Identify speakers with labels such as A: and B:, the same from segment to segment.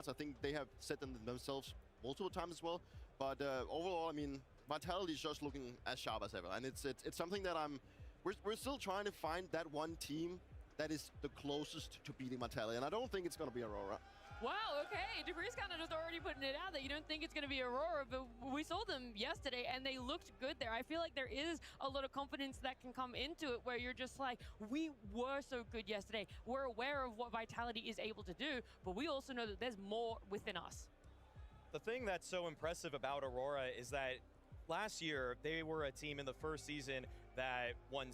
A: I think they have said them themselves multiple times as well. But overall, I mean, Vitality is just looking as sharp as ever, and it's something that we're still trying to find that one team that is the closest to beating Vitality, and I don't think it's going to be Aurora.
B: Wow, okay. Degree's kind of just already putting it out that you don't think it's going to be Aurora, but we saw them yesterday and they looked good there. I feel like there is a lot of confidence that can come into it where you're just like, we were so good yesterday. We're aware of what Vitality is able to do, but we also know that there's more within us.
C: The thing that's so impressive about Aurora is that last year they were a team in the first season that won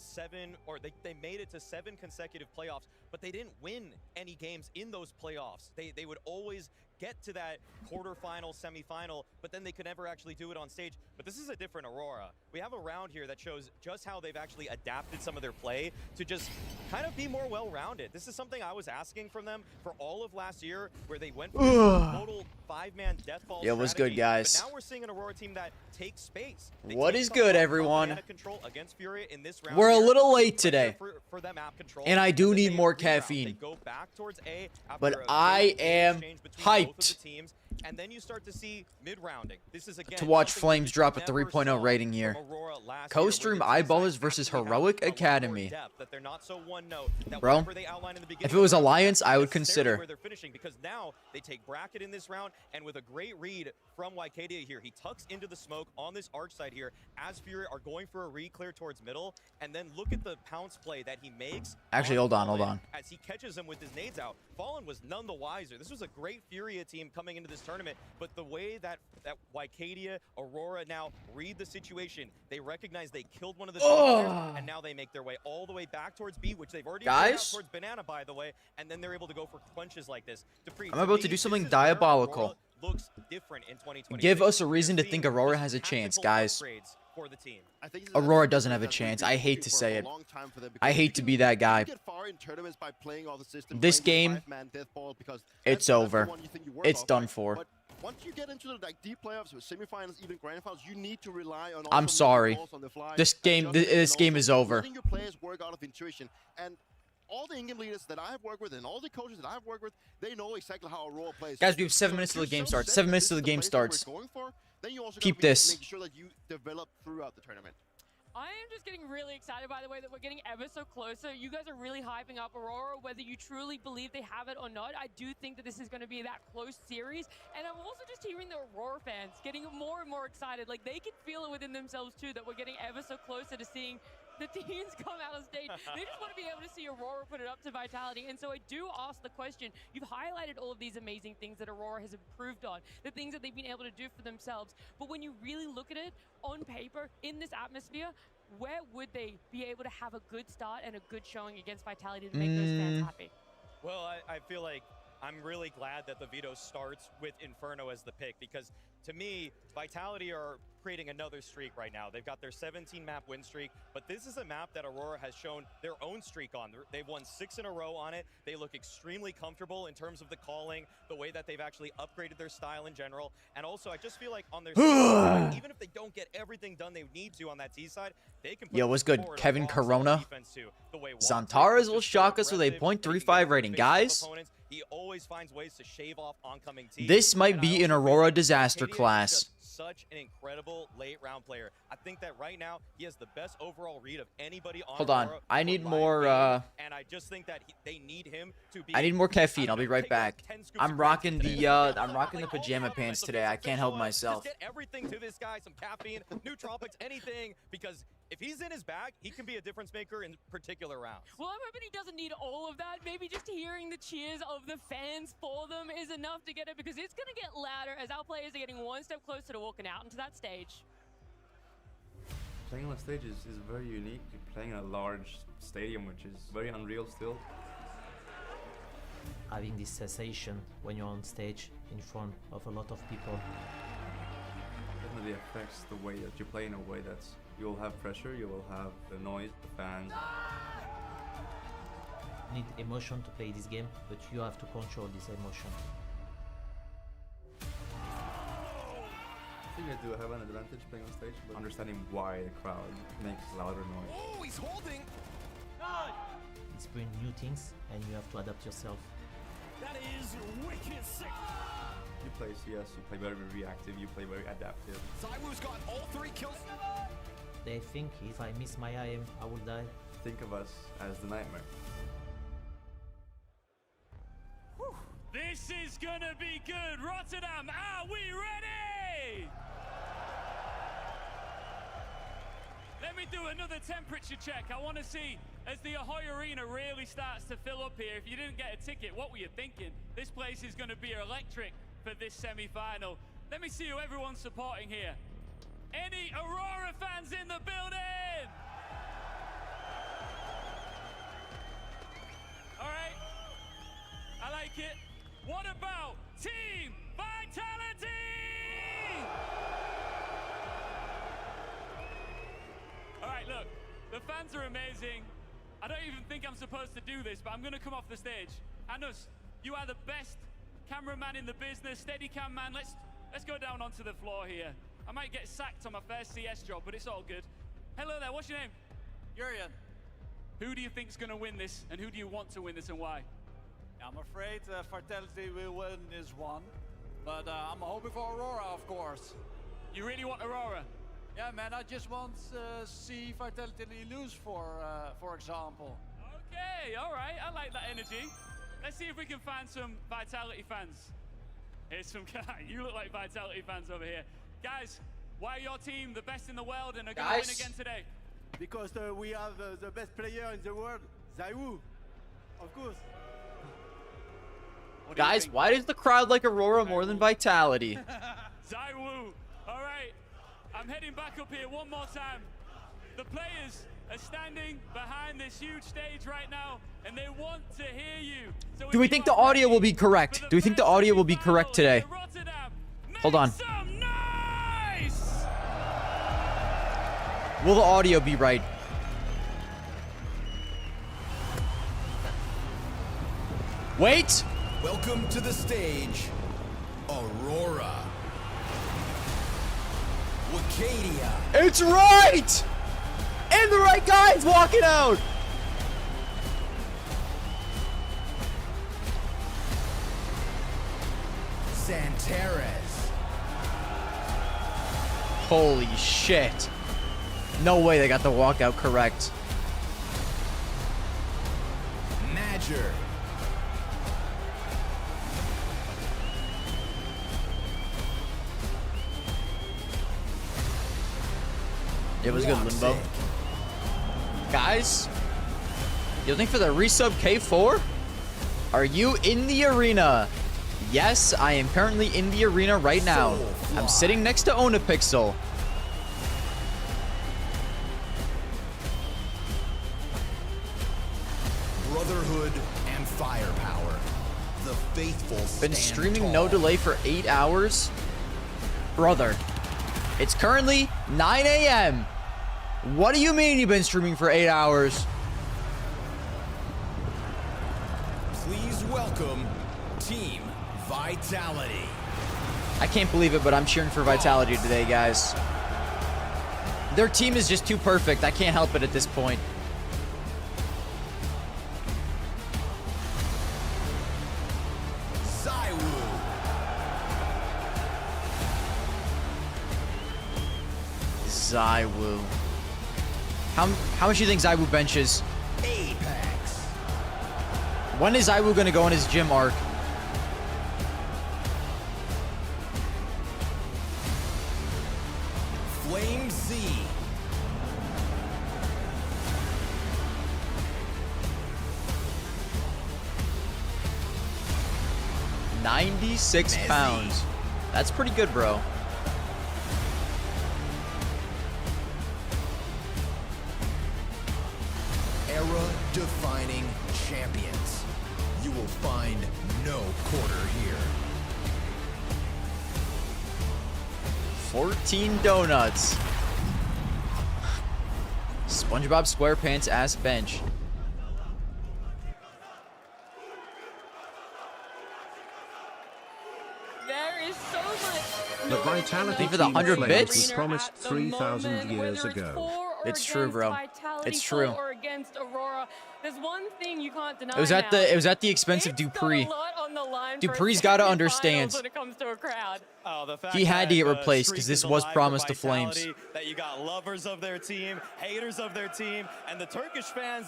C: they made it to 7 consecutive playoffs, but they didn't win any games in those playoffs. They would always get to that quarterfinal, semifinal, but then they could never actually do it on stage. But this is a different Aurora. We have a round here that shows just how they've actually adapted some of their play to just kind of be more well-rounded. This is something I was asking from them for all of last year, where they went for total 5-man deathball
D: Yeah, what's good, guys?
C: But now we're seeing an Aurora team that takes space.
D: What is good, everyone?
C: Against Furia in this round.
D: We're a little late today,
C: for them app control,
D: and I do need more
C: they
D: caffeine.
C: go back towards A
D: But I am hyped
C: teams, and then you start to see mid-rounding. This is again
D: to watch Flames drop a 3.0 rating here. Co-stream Eyeballers versus Heroic Academy. Bro, if it was Alliance, I would consider.
C: Where they're finishing, because now they take bracket in this round, and with a great read from Wycadia here, he tucks into the smoke on this arch side here as Fury are going for a re-clear towards middle, and then look at the pounce play that he makes.
D: Actually, hold on.
C: As he catches him with his nades out. Fallen was none the wiser. This was a great Furia team coming into this tournament, but the way that Wycadia, Aurora now read the situation, they recognize they killed one of the players, and now they make their way all the way back towards B, which they've already put out towards Banana, by the way, and then they're able to go for quenches like this.
D: I'm about to do something diabolical.
C: Looks different in 2020.
D: Give us a reason to think Aurora has a chance, guys. Aurora doesn't have a chance. I hate to say it. I hate to be that guy. This game, it's over. It's done for.
A: Once you get into the deep playoffs, semifinals, even grand finals, you need to rely on.
D: I'm sorry. This game is over.
A: Letting your players work out of intuition, and all the in-game leaders that I've worked with and all the coaches that I've worked with, they know exactly how Aurora plays.
D: Guys, we have 7 minutes till the game starts. 7 minutes till the game starts. Keep this.
A: Make sure that you develop throughout the tournament.
B: I am just getting really excited by the way that we're getting ever so closer. You guys are really hyping up Aurora, whether you truly believe they have it or not. I do think that this is going to be that close series. And I'm also just hearing the Aurora fans getting more and more excited. Like, they can feel it within themselves, too, that we're getting ever so closer to seeing the teams come out of stage. They just want to be able to see Aurora put it up to Vitality. And so I do ask the question, you've highlighted all of these amazing things that Aurora has improved on, the things that they've been able to do for themselves. But when you really look at it on paper, in this atmosphere, where would they be able to have a good start and a good showing against Vitality to make those fans happy?
C: Well, I feel like I'm really glad that the veto starts with Inferno as the pick, because to me, Vitality are creating another streak right now. They've got their 17-map win streak, but this is a map that Aurora has shown their own streak on. They've won 6 in a row on it. They look extremely comfortable in terms of the calling, the way that they've actually upgraded their style in general. And also, I just feel like on their side, even if they don't get everything done they need to on that T side, they can put
D: what's good? Kevin Corona. Zantares will shock us with a 0.35 rating, guys.
C: He always finds ways to shave off oncoming teams.
D: This might be an Aurora disaster class.
C: Such an incredible late round player. I think that right now he has the best overall read of anybody on
D: Hold on.
C: Aurora.
D: I need more
C: and I just think that they need him to be.
D: I need more caffeine. I'll be right back. I'm rocking the pajama pants today. I can't help myself.
C: Just get everything to this guy, some caffeine, nootropics, anything, because if he's in his bag, he can be a difference maker in particular rounds.
B: Well, I'm hoping he doesn't need all of that. Maybe just hearing the cheers of the fans for them is enough to get it, because it's going to get louder as our players are getting one step closer to walking out into that stage.
E: Playing on a stage is very unique. You're playing in a large stadium, which is very unreal still.
F: Having this sensation when you're on stage in front of a lot of people
E: Definitely affects the way that you play, in a way that you will have pressure, you will have the noise, the fans.
F: You need emotion to play this game, but you have to control this emotion.
E: I think I do have an advantage playing on stage, but understanding why the crowd makes louder noise.
C: Oh, he's holding!
F: It's bring new things and you have to adapt yourself.
G: That is wicked sick.
E: You play CS, you play very reactive, you play very adaptive.
G: Zywoo's got all 3 kills.
F: They think if I miss my aim, I will die.
E: Think of us as the nightmare.
G: This is gonna be good. Rotterdam, are we ready? Let me do another temperature check. I want to see as the Ahoy Arena really starts to fill up here. If you didn't get a ticket, what were you thinking? This place is going to be electric for this semi-final. Let me see who everyone's supporting here. Any Aurora fans in the building? All right, I like it. What about Team Vitality? All right, look, the fans are amazing. I don't even think I'm supposed to do this, but I'm gonna come off the stage. Anus, you are the best cameraman in the business, Steadicam man. Let's go down onto the floor here. I might get sacked on my first CS job, but it's all good. Hello there, what's your name? Yurian. Who do you think's gonna win this, and who do you want to win this, and why?
H: I'm afraid Vitality will win this one, but I'm hoping for Aurora, of course.
G: You really want Aurora?
H: Yeah, man, I just want to see Vitality lose, for example.
G: Okay, all right, I like that energy. Let's see if we can find some Vitality fans. Here's some guy. You look like Vitality fans over here. Guys, why are your team the best in the world and are going to win again today?
I: Because we have the best player in the world, Zywoo, of course.
D: Guys, why does the crowd like Aurora more than Vitality?
G: Zywoo. All right, I'm heading back up here one more time. The players are standing behind this huge stage right now, and they want to hear you. So
D: Do we think the audio will be correct? Do we think the audio will be correct today? Hold on. Will the audio be right? Wait!
J: Welcome to the stage, Aurora. Wicadia.
D: It's right! And the right guy's walking out!
J: Santares.
D: Holy shit. No way they got the walkout correct.
J: Major.
D: It was good, Limbo. Guys, you think for the resub K4? Are you in the arena? Yes, I am currently in the arena right now. I'm sitting next to Onapixel.
J: Brotherhood and firepower. The faithful
D: Been
J: stand
D: streaming
J: tall.
D: no delay for 8 hours. Brother, it's currently 9 a.m. What do you mean you've been streaming for 8 hours?
J: Please welcome Team Vitality.
D: I can't believe it, but I'm cheering for Vitality today, guys. Their team is just too perfect. I can't help it at this point. Zywoo. How much do you think Zywoo benches?
J: Apex.
D: When is Zywoo gonna go on his gym arc?
J: Flame Z.
D: $96 pounds. That's pretty good, bro.
J: Era-defining champions. You will find no quarter here.
D: 14 donuts. SpongeBob SquarePants ass bench.
B: There is so much.
K: The Vitality
D: for the 100 bits?
K: was promised 3,000 years ago.
D: It's true, bro. It's true.
B: Or against Aurora. There's one thing you can't deny.
D: It was at the expense of
B: It's
D: Dupree.
B: got a lot on line.
D: Dude,
B: for a
D: Pre's gotta
B: semifinals
D: understand.
B: when it comes to a crowd.
C: Oh, the fact
D: He had to
C: that
D: get
C: the
D: replaced
C: streak
D: 'cause this
C: is
D: was
C: alive
D: promised
C: for
D: to Flames.
C: Vitality, that you got lovers of their team, haters of their team, and the Turkish fans.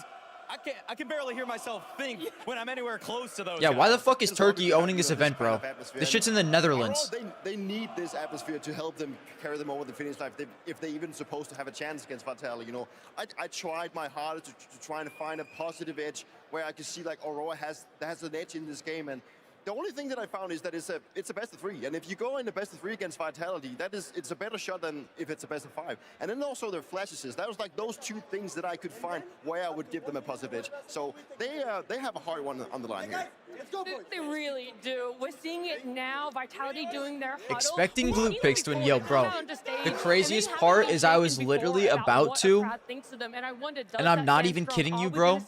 C: I can barely hear myself think when I'm anywhere close to those.
D: Yeah, why the
C: guys.
D: fuck is Turkey owning this event, bro? This shit's in the Netherlands.
A: Overall, they need this atmosphere to help them carry them over the finish line if they're even supposed to have a chance against Vitality. You know, I tried my hardest to try and find a positive edge where I could see like Aurora has an edge in this game, and the only thing that I found is that it's a best of 3, and if you go in the best of 3 against Vitality, it's a better shot than if it's a best of 5. And then also their flash assists. That was like those 2 things that I could find where I would give them a positive edge. So they have a hard one on the line here.
B: They really do. We're seeing it now. Vitality doing their huddle.
D: Expecting Glue Picks to win. Yo, bro, the craziest part is I was literally about to, and I'm not even kidding you, bro.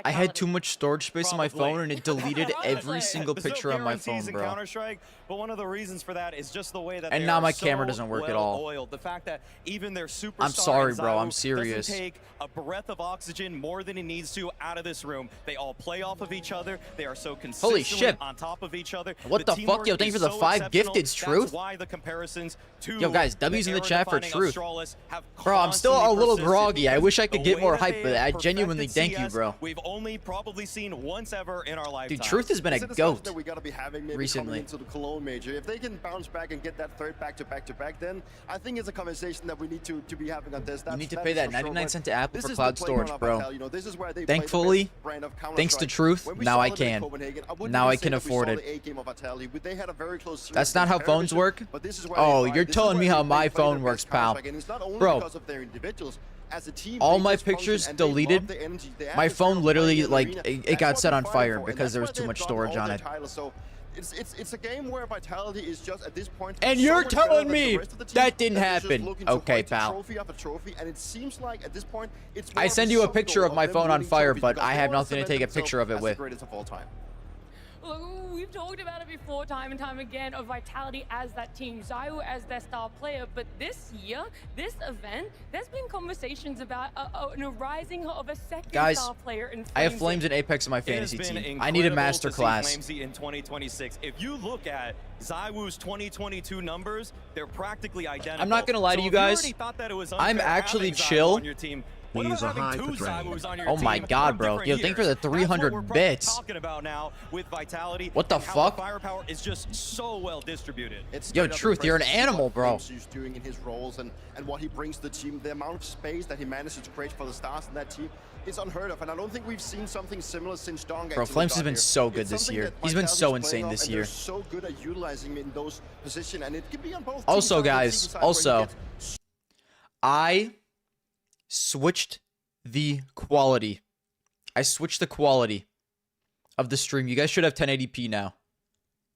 D: I had too much storage space on my phone, and it deleted every single picture on my phone, bro.
C: Counter-Strike, but one of the reasons for that is just the way that
D: And
C: they
D: now
C: are
D: my
C: so
D: camera doesn't work at all.
C: well-oiled. The fact that even their superstar
D: I'm sorry, bro.
C: Zayu
D: I'm serious.
C: doesn't take a breath of oxygen more than he needs to out of this room. They all play off of each other. They are so consistently
D: shit.
C: on top of each other.
D: What the fuck? Yo, thank you for the 5 gifteds, Truth.
C: That's why the comparisons to
D: Yo, guys, W's in the chat for
C: era-defining
D: Truth.
C: Astralis have
D: Bro, I'm still a
C: constantly
D: little
C: persisted
D: groggy. I
C: because
D: wish I could
C: the
D: get
C: way
D: more
C: that
D: hype,
C: they
D: but I
C: perfected
D: genuinely thank you,
C: CS,
D: bro.
C: We've only probably seen once ever in our lifetime.
D: Dude, Truth has been a
A: It's a discussion
D: goat
A: that we gotta be having maybe
D: recently.
A: coming into the Cologne major. If they can bounce back and get that 3rd back-to-back, then I think it's a conversation that we need to be having on this.
D: You need to pay that 99 cent to Apple for
A: This is
D: cloud
A: the playground
D: storage,
A: of
D: bro.
A: Vital. You know, this is where they
D: Thankfully,
A: play the best brand of
D: thanks to
A: Counter-Strike.
D: Truth,
A: When we
D: now
A: saw
D: I
A: them in
D: can.
A: Copenhagen, wouldn't
D: Now
A: even
D: I
A: say
D: can
A: that we
D: afford
A: saw
D: it.
A: the A game of Vitality. They had a very close series
D: That's not how
A: against
D: phones
A: Paravision,
D: work?
A: but this is where
D: Oh,
A: they find-
D: you're
A: this is
D: telling
A: where
D: me
A: they
D: how
A: play
D: my
A: the
D: phone
A: best
D: works, pal.
A: Counter-Strike, and it's not only
D: Bro.
A: because of their individuals. As a team,
D: All
A: they
D: my
A: just function
D: pictures
A: and they love
D: deleted.
A: the energy. The
D: My
A: atmosphere
D: phone
A: of
D: literally,
A: playing in the
D: like,
A: arena,
D: it
A: that's
D: got
A: what
D: set
A: they're
D: on
A: fighting
D: fire
A: for, and
D: because
A: that's
D: there was
A: why
D: too
A: they've
D: much
A: gotten
D: storage
A: all
D: on
A: their
D: it.
A: titles. So it's a game where Vitality is just at this point.
D: And
A: so
D: you're
A: much better
D: telling
A: than the
D: me
A: rest of the team
D: that didn't
A: they're just
D: happen.
A: looking to
D: Okay,
A: hoist
D: pal.
A: Trophy after trophy, and it seems like at this point it's
D: I
A: more of
D: send
A: a
D: you a
A: sub
D: picture
A: goal
D: of my
A: them
D: phone on
A: winning
D: fire,
A: trophies
D: but
A: because
D: I
A: they
D: have
A: wanna
D: nothing to
A: cement
D: take a
A: themselves
D: picture of it
A: as the
D: with.
A: greatest of all time.
B: Look, we've talked about it before time and time again of Vitality as that team, Zayu as their star player, but this year, this event, there's been conversations about a rising of a second
D: Guys,
B: star player in
D: I have
B: Flamesy.
D: Flames and Apex in my
C: It has
D: fantasy
C: been
D: team. I need a
C: incredible
D: master
C: to see
D: class.
C: Flamesy in 2026. If you look at Zywoo's 2022 numbers, they're practically identical.
D: I'm not gonna lie to
C: So
D: you
C: if you
D: guys.
C: already thought that it was
D: I'm
C: unfair
D: actually
C: having Zayu
D: chill.
C: on your team, what
K: He's
C: about
K: a
C: having two
K: hyper train.
C: Zaywus on your
D: Oh my
C: team
D: God,
C: for
D: bro.
C: different
D: Yo, thank you for the
C: years?
D: 300
C: That's what we're probably
D: bits.
C: talking about now with Vitality.
D: What the
C: and how
D: fuck?
C: The firepower is just so well distributed.
A: It's
D: Yo,
A: straight up
D: Truth, you're an
A: impressive to see
D: animal,
A: what
D: bro.
A: Flames is doing in his roles and what he brings to the team. The amount of space that he manages to create for the stars in that team is unheard of, and I don't think we've seen something similar since Dong.
D: Bro,
A: actually
D: Flames
A: got
D: has been
A: here.
D: so good
A: It's
D: this
A: something
D: year.
A: that
D: He's been
A: Vitality's
D: so
A: playing
D: insane
A: off,
D: this
A: and
D: year.
A: they're so good at utilizing him in those positions, and it could be on both.
D: Also,
A: teams,
D: guys,
A: on the side where he
D: also,
A: gets
D: I switched the quality. I switched the quality of the stream. You guys should have 1080p now.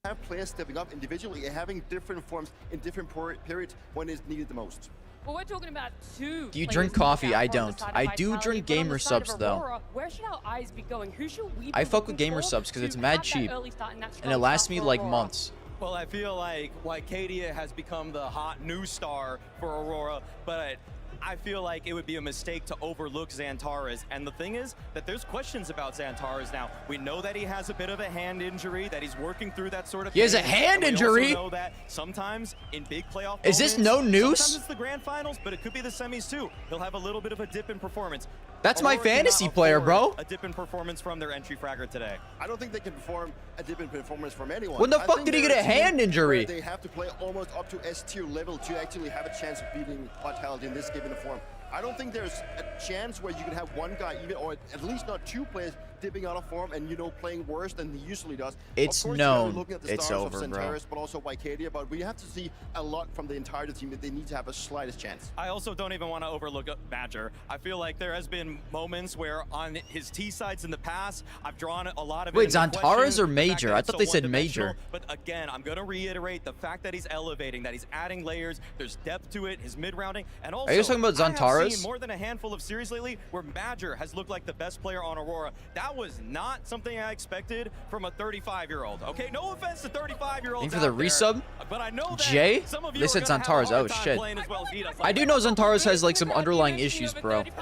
A: have players stepping up individually and having different forms in different periods when it's needed the most.
B: Well, we're talking about two.
D: Do you
B: players
D: drink
B: to look
D: coffee?
B: out
D: I
B: for on the
D: don't.
B: side of
D: I do
B: Vitality,
D: drink
B: but on the
D: gamer
B: side of
D: subs, though.
B: Aurora, where should our eyes be going? Who should we be
D: I fuck with
B: looking
D: gamer
B: for
D: subs 'cause
B: to
D: it's
B: have
D: mad
B: that
D: cheap.
B: early start and that
D: And
B: strong
D: it lasts
B: start
D: me
B: for
D: like
B: Aurora?
D: months.
C: Well, I feel like Wycadia has become the hot new star for Aurora, but I feel like it would be a mistake to overlook Xantares. And the thing is that there's questions about Xantares now. We know that he has a bit of a hand injury, that he's working through that sort of
D: He has a
C: thing.
D: hand
C: And we
D: injury?
C: also know that sometimes in big playoff
D: Is this
C: moments,
D: no news?
C: Sometimes it's the grand finals, but it could be the semis too. He'll have a little bit of a dip in performance.
D: That's my
C: Aurora cannot
D: fantasy player,
C: afford
D: bro.
C: A dip in performance from their entry fragger today.
A: I don't think they can perform a dip in performance from anyone.
D: When the
A: I
D: fuck
A: think
D: did he
A: they're
D: get a
A: team
D: hand injury?
A: where They have to play almost up to S-tier level to actually have a chance of beating Vitality in this given form. I don't think there's a chance where you can have one guy even, or at least not two players dipping out of form and, you know, playing worse than he usually does.
D: It's
A: of course,
D: known
A: you know, looking at the
D: it's
A: stars
D: over,
A: of
D: bro.
A: Xantares, but also Wycadia, but we have to see a lot from the entire team if they need to have a slightest chance.
C: I also don't even want to overlook Badger. I feel like there has been moments where on his T sides in the past, I've drawn a lot of it
D: Wait,
C: into
D: Xantares
C: question,
D: or
C: the fact
D: Major?
C: that
D: I
C: it's
D: thought
C: so
D: they said
C: one-dimensional.
D: Major.
C: But again, I'm going to reiterate the fact that he's elevating, that he's adding layers, there's depth to it, his mid-rounding, and also
D: Are you guys talking about
C: I have
D: Xantares?
C: seen more than a handful of series lately where Badger has looked like the best player on Aurora. That was not something I expected from a 35-year-old. Okay, no offense to 35-year-olds.
D: Thank you for the resub.
C: But I know that
D: Jay?
C: some of you
D: They
C: are
D: said
C: gonna have a
D: Xantares.
C: hard
D: Oh,
C: time
D: shit.
C: playing as well as he does.
D: I do know Xantares has like some underlying issues, bro.
B: Anyone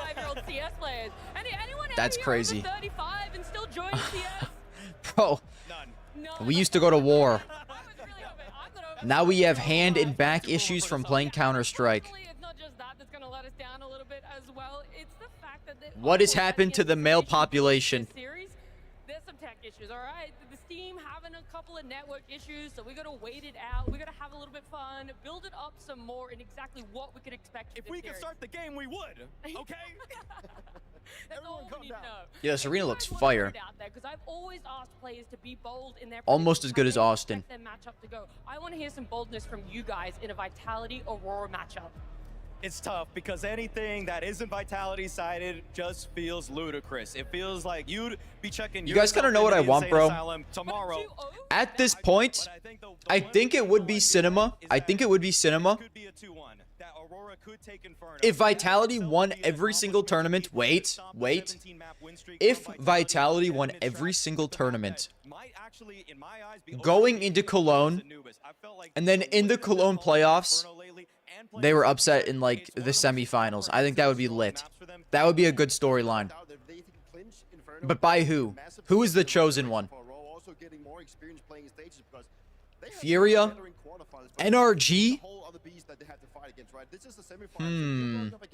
D: That's
B: out here
D: crazy.
B: over 35 and still joining CS?
D: Bro, We used to go to war. Now we have hand and back issues from playing Counter-Strike.
B: It's not just that that's going to let us down a little bit as well. It's the fact that
D: What has happened to the male population?
B: There's some tech issues, all right? The Steam having a couple of network issues, so we got to wait it out. We got to have a little bit fun, build it up some more in exactly what we could expect.
C: If we could start the game, we would. Okay.
B: That's all we need to know.
D: Yeah, this arena looks fire.
B: Because I've always asked players to be bold in their
D: Almost as good as Austin.
B: Their matchup to go. I want to hear some boldness from you guys in a Vitality Aurora matchup.
C: It's tough because anything that isn't Vitality sided just feels ludicrous. It feels like you'd be checking.
D: You guys kind of know what I want, bro.
C: Tomorrow.
D: At this point, I think it would be Cinema. I think it would be Cinema. If Vitality won every single tournament, wait. If Vitality won every single tournament, going into Cologne, and then in the Cologne playoffs, they were upset in like the semifinals. I think that would be lit. That would be a good storyline. But by who? Who is the chosen one? Furia? NRG?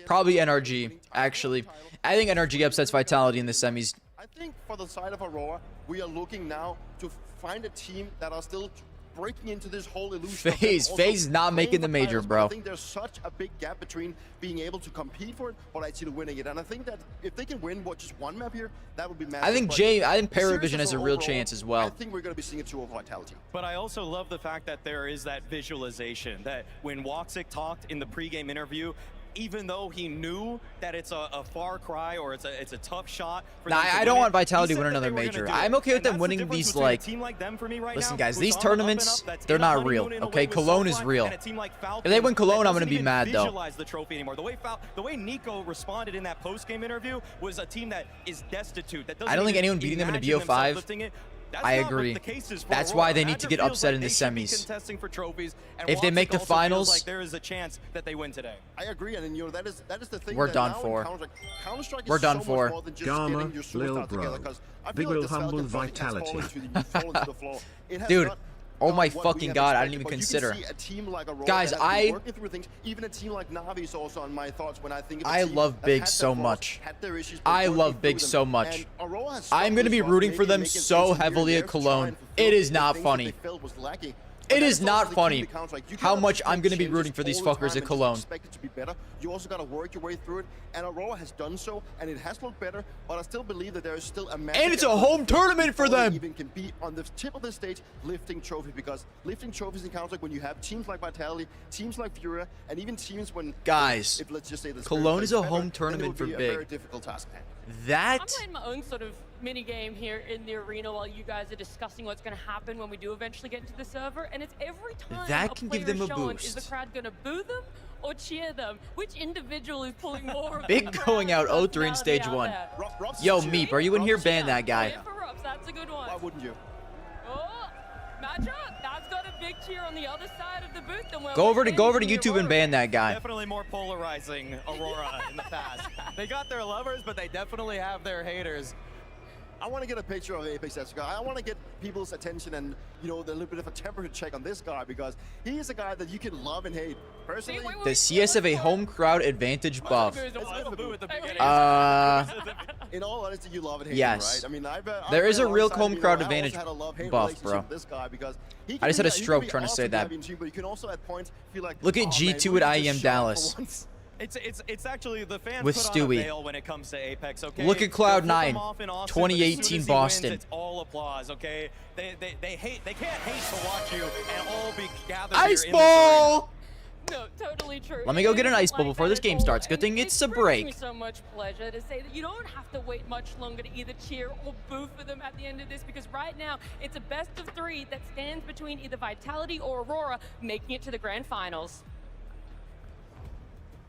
D: Probably NRG, actually. I think NRG upsets Vitality in the semis.
A: I think for the side of Aurora, we are looking now to find a team that are still breaking into this whole illusion.
D: FaZe not making the major, bro.
A: I think there's such a big gap between being able to compete for it, but actually winning it. And I think that if they can win just one map here, that would be massive.
D: I think Paravision has a real chance as well.
A: I think we're going to be seeing a 2 of Vitality.
C: But I also love the fact that there is that visualization that when Woxic talked in the pregame interview, even though he knew that it's a far cry or it's a tough shot.
D: Nah, I don't want Vitality to win another major. I'm okay with them winning these, like... Listen, guys, these tournaments, they're not real, okay? Cologne is real. If they win Cologne, I'm going to be mad, though.
C: The way Nico responded in that post-game interview was a team that is destitute.
D: I don't think anyone beating them in a BO5. I agree. That's why they need to get upset in the semis. If they make the finals,
C: there is a chance that they win today.
A: I agree, and you know that is the thing.
D: We're done for. We're done for.
K: Gamma, Lil Bro. Big Will humble Vitality.
D: Dude. Oh my fucking god, I didn't even consider. Guys,
A: even a team like NAVI is also on my thoughts when I think of
D: I love Big so much. I love Big so much. I'm going to be rooting for them so heavily at Cologne. It is not funny. It is not funny how much I'm going to be rooting for these fuckers at Cologne.
A: You also got to work your way through it, and Aurora has done so, and it has looked better, but I still believe that there is still a massive...
D: And it's a home tournament for them!
A: ...even can be on the tip of the stage lifting trophy, because lifting trophies in Counter-Strike when you have teams like Vitality, teams like Furia, and even teams when...
D: Guys,
A: if let's just say
D: Cologne is a home tournament for Big.
A: A very difficult task.
D: That...
B: I'm playing my own sort of mini game here in the arena while you guys are discussing what's going to happen when we do eventually get into the server, and it's every time
D: that can give them a boost.
B: Is the crowd going to boo them or cheer them? Which individual is pulling more of
D: Big going out 0-3 in stage 1. Yo, Meep, are you in here? Ban that guy.
B: That's a good one.
A: Why wouldn't you?
B: Oh, matchup. That's got a big cheer on the other side of the booth. Than
D: go over to YouTube and ban that guy.
C: Definitely more polarizing Aurora in the past. They got their lovers, but they definitely have their haters.
A: I want to get a picture of Apex Esker. I want to get people's attention and, you know, a little bit of a temperature check on this guy, because he is a guy that you can love and hate. Personally,
D: does CS have a home crowd advantage buff?
A: In all honesty, you love and hate
D: yes.
A: him, right? I mean,
D: there is a real home crowd advantage buff, bro. I just had a stroke trying to say that. Look at G2 at IEM Dallas.
C: It's actually the fans
D: with Stewie
C: when it comes to Apex, okay?
D: Look at Cloud9, 2018 Boston.
C: It's all applause, okay? They can't hate to watch you and all be gathered
D: Ice
C: here
D: ball!
B: No, totally true.
D: Let me go get an ice ball before this game starts. Good thing it's a break.
B: It brings me so much pleasure to say that you don't have to wait much longer to either cheer or boo for them at the end of this, because right now it's a best of 3 that stands between either Vitality or Aurora making it to the grand finals.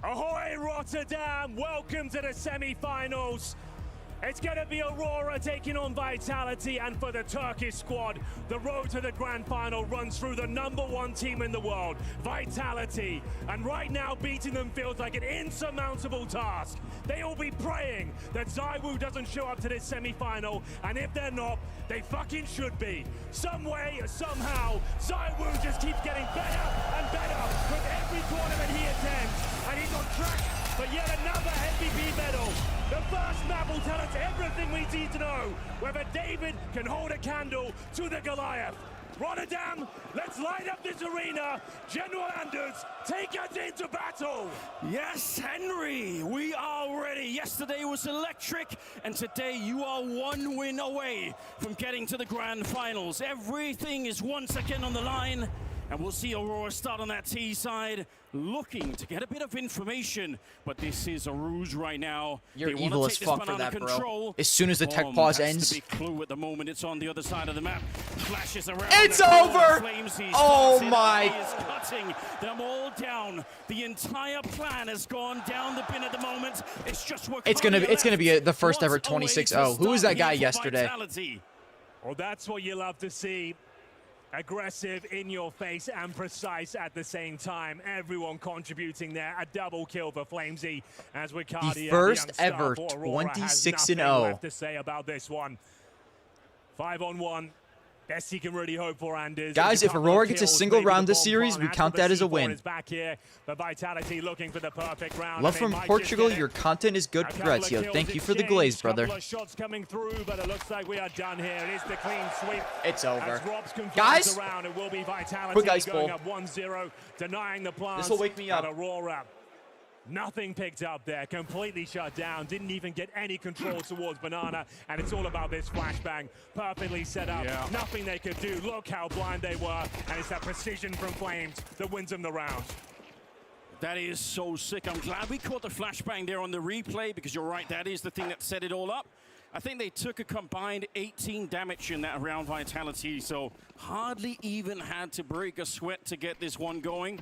L: Ahoy Rotterdam, welcome to the semi-finals. It's going to be Aurora taking on Vitality, and for the Turkish squad, the road to the grand final runs through the #1 team in the world, Vitality. And right now, beating them feels like an insurmountable task. They will be praying that ZywOo doesn't show up to this semi-final, and if they're not, they fucking should be. Some way, somehow, ZywOo just keeps getting better and better with every tournament he attends, and he's on track for yet another MVP medal. The first map will tell us everything we need to know, whether David can hold a candle to the Goliath. Rotterdam, let's light up this arena. General Anders, take us into battle.
M: Yes, Henry, we are ready. Yesterday was electric, and today you are one win away from getting to the grand finals. Everything is once again on the line. And we'll see Aurora start on that T side, looking to get a bit of information. But this is a ruse right now.
D: You're evil as fuck for that, bro. As soon as the tech pause ends.
M: The big clue at the moment. It's on the other side of the map. Flashes around.
D: It's over! Oh my!
M: He is cutting them all down. The entire plan has gone down the bin at the moment. It's just what
D: it's gonna be the first ever 26-0. Who was that guy yesterday?
L: Well, that's what you love to see. Aggressive, in your face, and precise at the same time. Everyone contributing there. A double kill for Flamesy as Wicardia,
D: the first ever 26-0.
L: To say about this one. 5-on-1. Best he can really hope for, Anders.
D: Guys, if Aurora gets a single round this series, we count that as a win.
L: Back here, but Vitality looking for the perfect round.
D: Love from Portugal. Your content is good. Congrats, yo. Thank you for the glaze, brother.
L: Shots coming through, but it looks like we are done here. It is the clean sweep.
D: It's over. Guys,
L: it will be Vitality
D: quick ice
L: going
D: bowl.
L: up 1-0, denying the plans.
D: This will wake me up.
L: Aurora. Nothing picked up there, completely shut down, didn't even get any control towards Banana, and it's all about this flashbang. Perfectly set up, nothing they could do. Look how blind they were, and it's that precision from Flames that wins them the round.
M: That is so sick. I'm glad we caught the flashbang there on the replay, because you're right, that is the thing that set it all up. I think they took a combined 18 damage in that round, Vitality, so hardly even had to break a sweat to get this one going.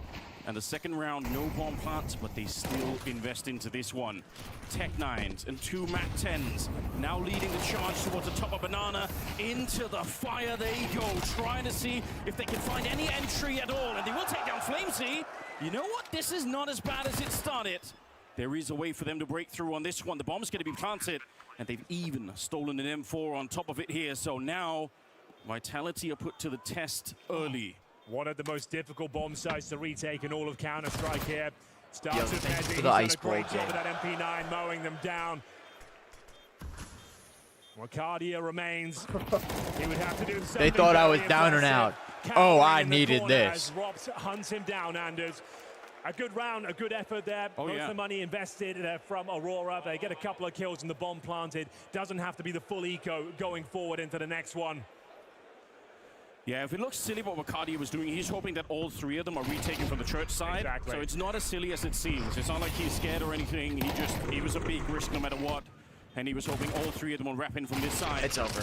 M: And the second round, no bomb plants, but they still invest into this one. Tech 9s and 2 Mat 10s, now leading the charge towards the top of Banana. Into the fire they go, trying to see if they can find any entry at all, and they will take down Flamesy. You know what? This is not as bad as it started. There is a way for them to break through on this one. The bomb's going to be planted, and they've even stolen an M4 on top of it here. So now, Vitality are put to the test early.
L: One of the most difficult bomb sites to retake in all of Counter-Strike here. Starts with Mezzi. He's
D: the
L: done
D: ice
L: a great
D: ball
L: job with that MP9, mowing them down. Wicardia remains. He would have to do something.
D: They thought I was down and out. Oh, I needed this.
L: Robs hunts him down, Anders. A good round, a good effort there. Most of the money invested from Aurora. They get a couple of kills and the bomb planted. Doesn't have to be the full eco going forward into the next one.
M: Yeah, if it looks silly what Wicardia was doing, he's hoping that all 3 of them are retaken from the church side.
L: Exactly.
M: So it's not as silly as it seems. It's not like he's scared or anything. He was a big risk no matter what. And he was hoping all 3 of them will wrap in from this side.
D: It's over.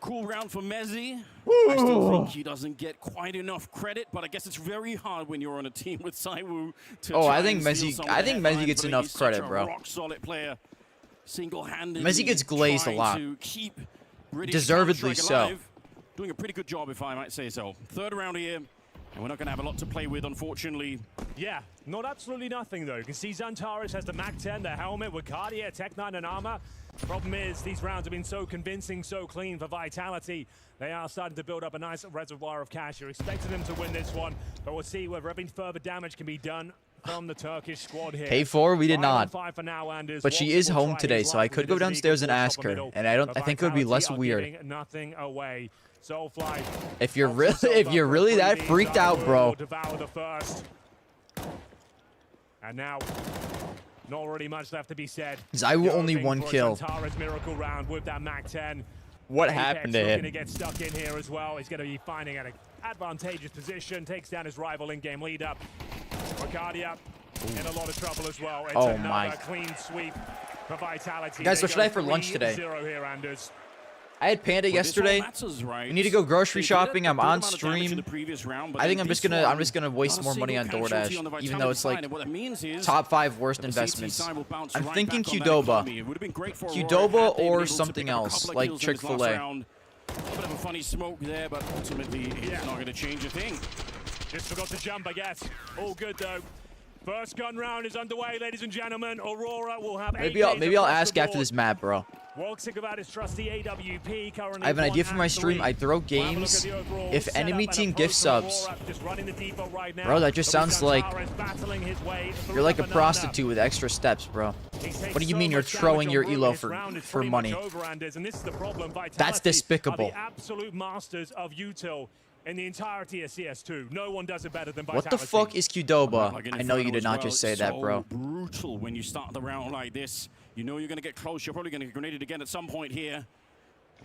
M: Cool round for Mezzi. I still think he doesn't get quite enough credit, but I guess it's very hard when you're on a team with ZywOo to
D: I think Mezzi gets enough credit, bro.
M: Rock solid player. Single-handed.
D: Mezzi gets glazed a lot. Deservedly so.
M: Doing a pretty good job, if I might say so. Third round here, and we're not going to have a lot to play with, unfortunately.
L: Yeah, not absolutely nothing, though. You can see Xantares has the Mac 10, the helmet, Wicardia, Tech 9, and armor. Problem is, these rounds have been so convincing, so clean for Vitality. They are starting to build up a nice reservoir of cash. You're expecting them to win this one, but we'll see whether any further damage can be done from the Turkish squad here.
D: K4, we did not.
L: Now,
D: but she is home today, so I could go downstairs and ask her, and I think it would be less weird.
L: Nothing away. Soulfly.
D: If you're really that freaked out, bro.
L: Devour the first. And now, not really much left to be said.
D: ZywOo only 1 kill.
L: Miracle round with that Mac 10.
D: What happened to him?
L: Going to get stuck in here as well. He's going to be finding an advantageous position. Takes down his rival in-game leader. Wicardia in a lot of trouble as well. It's
D: another
L: clean sweep for Vitality.
D: Guys, what should I have for lunch today?
L: Here, Anders.
D: I had Panda yesterday. We need to go grocery shopping. I'm on stream. I think I'm just gonna waste more money on DoorDash, even though it's like top 5 worst investments. I'm thinking Qdoba or something else like Chick-fil-A.
M: Bit of a funny smoke there, but ultimately it's not going to change a thing.
L: Just forgot to jump, I guess. All good though. First gun round is underway, ladies and gentlemen. Aurora will have.
D: Maybe I'll ask after this map, bro.
L: Walks about his trusty AWP currently.
D: I have an idea for my stream. I throw games. If enemy team gift subs, bro, that just sounds like you're like a prostitute with extra steps, bro. What do you mean you're throwing your elo for money? That's despicable.
L: Absolute masters of util in the entirety of CS2. No one does it better than Vitality.
D: What the fuck is Qdoba? I know you did not just say that, bro.
M: Brutal when you start the round like this. You know you're going to get close. You're probably going to get grenaded again at some point here.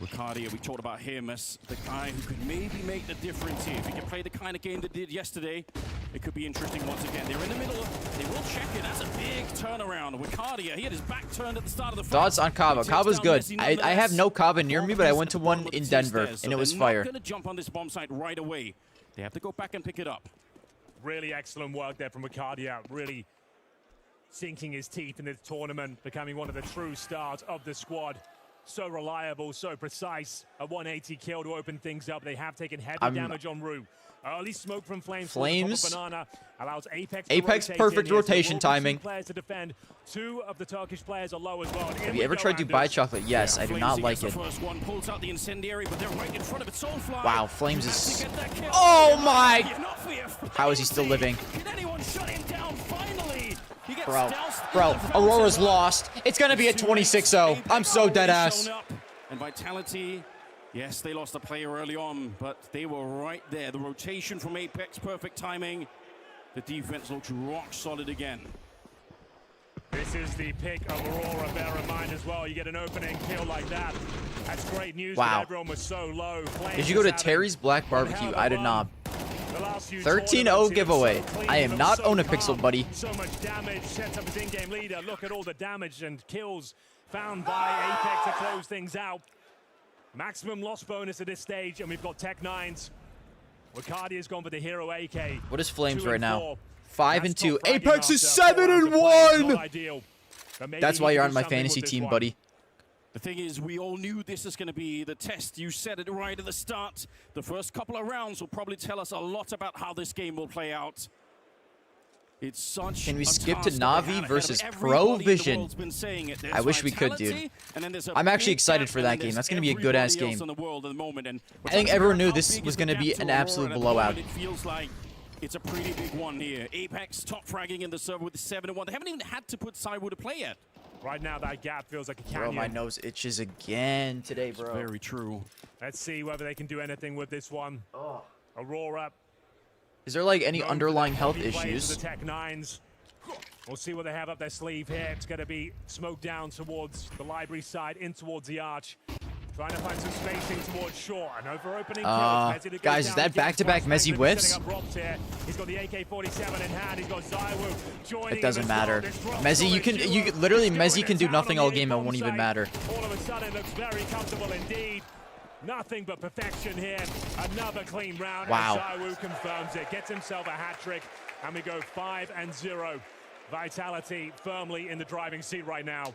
M: Riccardia, we talked about him as the guy who could maybe make the difference here. If he can play the kind of game they did yesterday, it could be interesting once again. They're in the middle. They will check it. That's a big turnaround. Riccardia, he had his back turned at the start of the fight.
D: Thoughts on Kava? Kava's good. I have no Kava near me, but I went to one in Denver, and it was fire.
M: They're not going to jump on this bomb site right away. They have to go back and pick it up.
L: Really excellent work there from Riccardia. Really sinking his teeth in this tournament, becoming one of the true stars of the squad. So reliable, so precise. A 180 kill to open things up. They have taken heavy damage on Rue. Early smoke from Flames. Banana allows Apex
D: perfect rotation timing.
L: Players to defend. 2 of the Turkish players are low as well.
D: Have you ever tried Dubai chocolate? Yes, I do not like it.
M: First one pulls out the incendiary, but they're right in front of it. Soulfly.
D: Wow, Flames is. Oh my! How is he still living?
M: Can anyone shut him down finally?
D: Bro, Aurora's lost. It's gonna be a 26-0. I'm so dead ass.
M: And Vitality, yes, they lost a player early on, but they were right there. The rotation from Apex, perfect timing. The defense looks rock solid again.
L: This is the pick of Aurora, bear in mind as well. You get an opening kill like that. That's great news.
D: Wow.
L: Everyone was so low.
D: Did you go to Terry's Black Barbecue? I did not. 13-0 giveaway. I am not own a pixel, buddy.
L: So much damage, sets up his in-game leader. Look at all the damage and kills found by Apex to close things out. Maximum loss bonus at this stage, and we've got Tech-9s. Riccardia's gone for the hero AK.
D: What is Flames right now? 5-2. Apex is 7-1. That's why you're on my fantasy team, buddy.
M: The thing is, we all knew this is going to be the test. You said it right at the start. The first couple of rounds will probably tell us a lot about how this game will play out. It's such.
D: Can we skip to Navi versus Paravision? I wish we could, dude. I'm actually excited for that game. That's going to be a good-ass game. I think everyone knew this was going to be an absolute blowout.
M: It feels like it's a pretty big one here. Apex top fragging in the server with the 7-1. They haven't even had to put Cywood to play yet.
L: Right now, that gap feels like a canyon.
D: Bro, my nose itches again today, bro.
M: It's very true.
L: Let's see whether they can do anything with this one.
D: Oh.
L: Aurora.
D: Is there like any underlying health issues?
L: The Tech-9s. We'll see what they have up their sleeve here. It's going to be smoked down towards the library side, in towards the arch. Trying to find some spacing towards shore. An over-opening kill.
D: Guys, is that back-to-back Mezzi whiffs?
L: He's got the AK-47 in hand. He's got Zywoo joining.
D: It doesn't matter. Mezzi, you literally Mezzi can do nothing all game. It won't even matter.
L: All of a sudden, looks very comfortable indeed. Nothing but perfection here. Another clean round.
D: Wow.
L: And Zywoo confirms it. Gets himself a hat trick, and we go 5-0. Vitality firmly in the driving seat right now.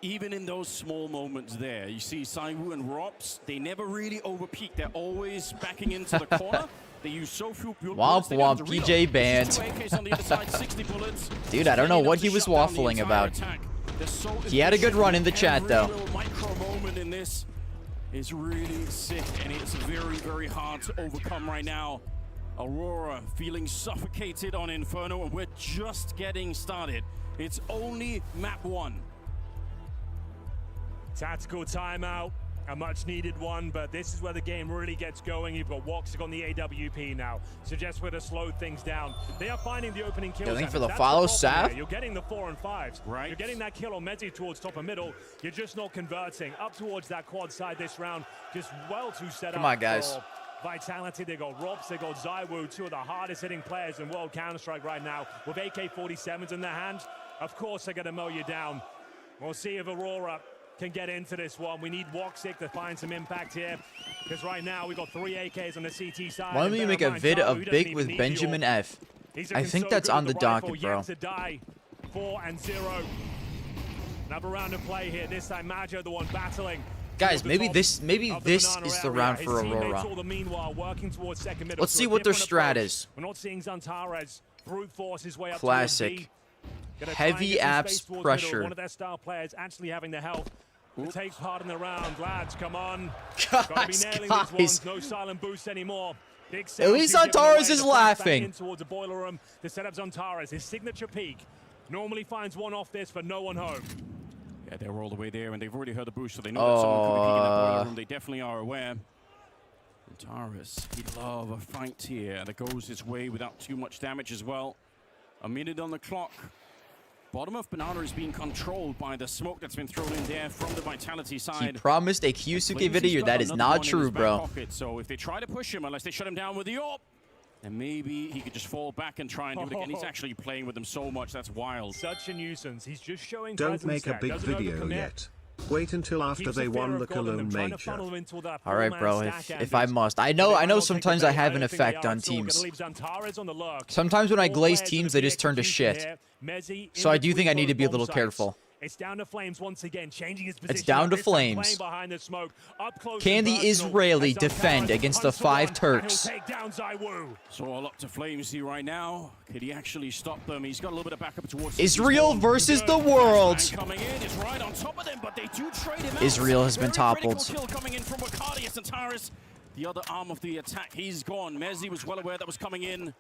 M: Even in those small moments there, you see Zywoo and Robs, they never really overpeak. They're always backing into the corner. They use so few bullets.
D: Womp womp, PJ banned. Dude, I don't know what he was waffling about. He had a good run in the chat, though.
M: Micro moment in this is really sick, and it's very, very hard to overcome right now. Aurora feeling suffocated on Inferno, and we're just getting started. It's only map 1.
L: Tactical timeout, a much needed one, but this is where the game really gets going. You've got Woxic on the AWP now. Suggests where to slow things down. They are finding the opening kills.
D: Looking for the follow, Saf.
L: You're getting the 4 and 5s.
M: Right.
L: You're getting that kill on Mezzi towards top and middle. You're just not converting. Up towards that quad side this round. Just well too set up.
D: Come on, guys.
L: Vitality, they got Robs, they got Zywoo, 2 of the hardest hitting players in World Counter-Strike right now. With AK-47s in their hand, of course they're going to mow you down. We'll see if Aurora can get into this one. We need Woxic to find some impact here, because right now we've got 3 AKs on the CT side.
D: Why don't you make a vid of Big with Benjamin F? I think that's on the docket, bro.
L: 4-0. Another round of play here. This time Majo, the one battling.
D: Guys, maybe this is the round for Aurora. Let's see what their strat is.
L: We're not seeing Zantares brute force his way up.
D: Classic. Heavy apps pressure.
L: One of their star players actually having the health to take part in the round. Lads, come on.
D: Guys.
L: No silent boost anymore.
D: At least Zantares is laughing.
L: Towards the boiler room to set up Zantares. His signature peak. Normally finds one off this, but no one home.
M: Yeah, they were all the way there, and they've already heard the boost, so they know that someone could be peeking in that boiler room. They definitely are aware. Zantares, he'd love a fight here, and it goes his way without too much damage as well. A minute on the clock. Bottom of Banana is being controlled by the smoke that's been thrown in there from the Vitality side.
D: He promised a Kyusuke video. That is not true, bro.
M: So if they try to push him, unless they shut him down with the AWP, then maybe he could just fall back and try and do it again. He's actually playing with them so much. That's wild.
L: Such a nuisance. He's just showing
K: Don't make a big video yet. Wait until after they won the Cologne Major.
D: All right, bro. If I must, I know. Sometimes I have an effect on teams. Sometimes when I glaze teams, they just turn to shit. So I do think I need to be a little careful.
L: It's down to Flames once again, changing his position.
D: It's down to Flames. Can the Israeli defend against the 5 Turks?
M: So all up to Flames here right now. Could he actually stop them? He's got a little bit of backup towards
D: Israel versus the world.
M: Coming in is right on top of them, but they do trade him out.
D: Israel has been toppled.
M: Kill coming in from Wakadi. Zantares, the other arm of the attack, he's gone. Mezzi was well aware that was coming in,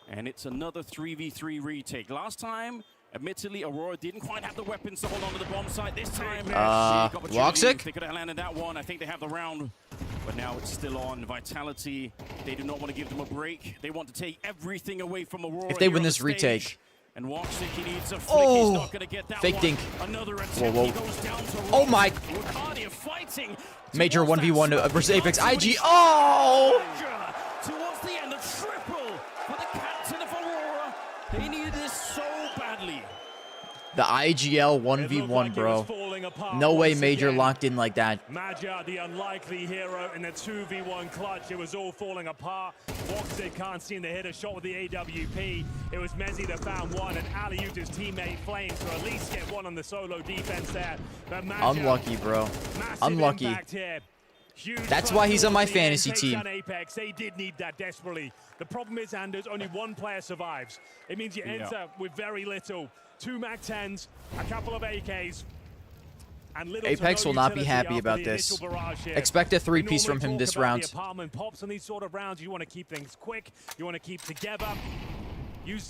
M: and it's another 3v3 retake. Last time, admittedly, Aurora didn't quite have the weapons to hold on to the bomb site. This time,
D: Woxic?
M: They could have landed that one. I think they have the round, but now it's still on. Vitality, they do not want to give them a break. They want to take everything away from Aurora.
D: If they win this retake.
M: And Woxic, he needs a flick. He's not going to get that
D: fake
M: one.
D: dink.
M: Another attempt.
D: Whoa.
M: He goes down to
D: Oh my.
M: fighting
D: Major 1v1 versus Apex. IG. Oh!
M: Towards the end, a triple for the captain of Aurora. They needed this so badly.
D: The IGL 1v1, bro. No way Major locked in like that.
L: Maja, the unlikely hero in the 2v1 clutch. It was all falling apart. Woxic can't seem to hit a shot with the AWP. It was Mezzi that found one, and alley-ooped his teammate Flames to at least get one on the solo defense there. But Maja,
D: unlucky, bro. Unlucky. That's why he's on my fantasy team.
L: Apex, they did need that desperately. The problem is, Anders, only one player survives. It means you enter with very little. 2 MAC-10s, a couple of AKs, and little
D: Apex will not be happy about this. Expect a 3-piece from him this round.
L: Apartment pops on these sort of rounds. You want to keep things quick. You want to keep together.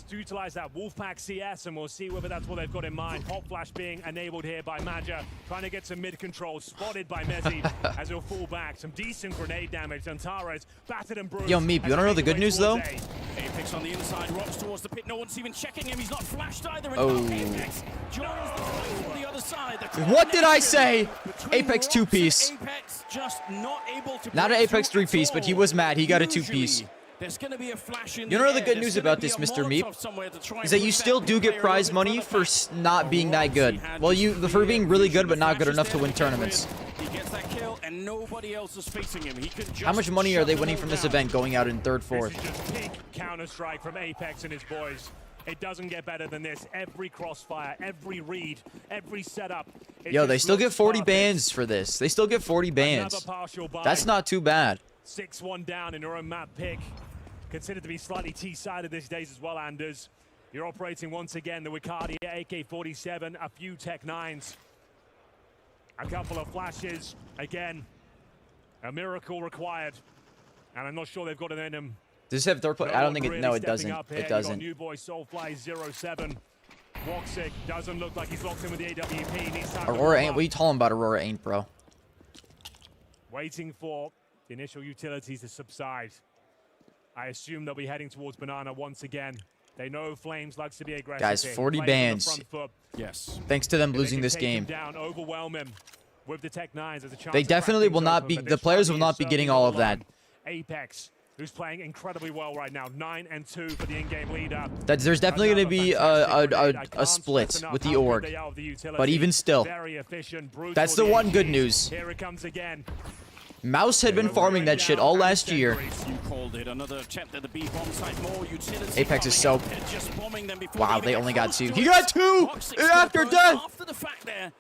L: Utilize that Wolfpack CS, and we'll see whether that's what they've got in mind. Hot flash being enabled here by Maja, trying to get some mid control, spotted by Mezzi as he'll fall back. Some decent grenade damage. Zantares battered and bruised.
D: Yo, Meep, you wanna know the good news though?
M: Apex on the inside, rocks towards the pit. No one's even checking him. He's not flashed either.
D: Oh.
M: Apex joins the fight from the other side.
D: What did I say? Apex 2-piece.
M: Apex just not able to.
D: Not an Apex 3-piece, but he was mad. He got a 2-piece.
M: There's going to be a flash in
D: you know the good news about this, Mr. Meep, is that you still do get prize money for not being that good. Well, for being really good but not good enough to win tournaments.
M: He gets that kill and nobody else is facing him. He can just
D: how much money are they winning from this event going out in 3rd, 4th?
L: This is just peak Counter-Strike from Apex and his boys. It doesn't get better than this. Every crossfire, every read, every setup.
D: Yo, they still get 40 bans for this. They still get 40 bans. That's not too bad.
L: 6-1 down in your own map pick. Considered to be slightly T-sided these days as well, Anders. You're operating once again the Wakadi AK-47, a few Tech 9s. A couple of flashes. Again, a miracle required. And I'm not sure they've got it in them.
D: Does this have third play? I don't think it. No, it doesn't. It doesn't.
L: New boy Soulfly 07. Woxic doesn't look like he's locked in with the AWP. Needs time
D: Aurora ain't. What are you talking about? Aurora ain't, bro.
L: Waiting for the initial utilities to subside. I assume they'll be heading towards Banana once again. They know Flames likes to be aggressive.
D: Guys, 40 bans.
M: Yes.
D: Thanks to them losing this game.
L: Down, overwhelm him with the Tech 9s. There's a chance
D: they definitely will not be. The players will not be getting all of that.
L: Apex who's playing incredibly well right now. 9-2 for the in-game leader.
D: There's definitely going to be a split with the org, but even still, that's the one good news.
L: Here it comes again.
D: Mouse had been farming that shit all last year. Apex is so... Wow, they only got 2. He got 2 after death!
M: After the fact there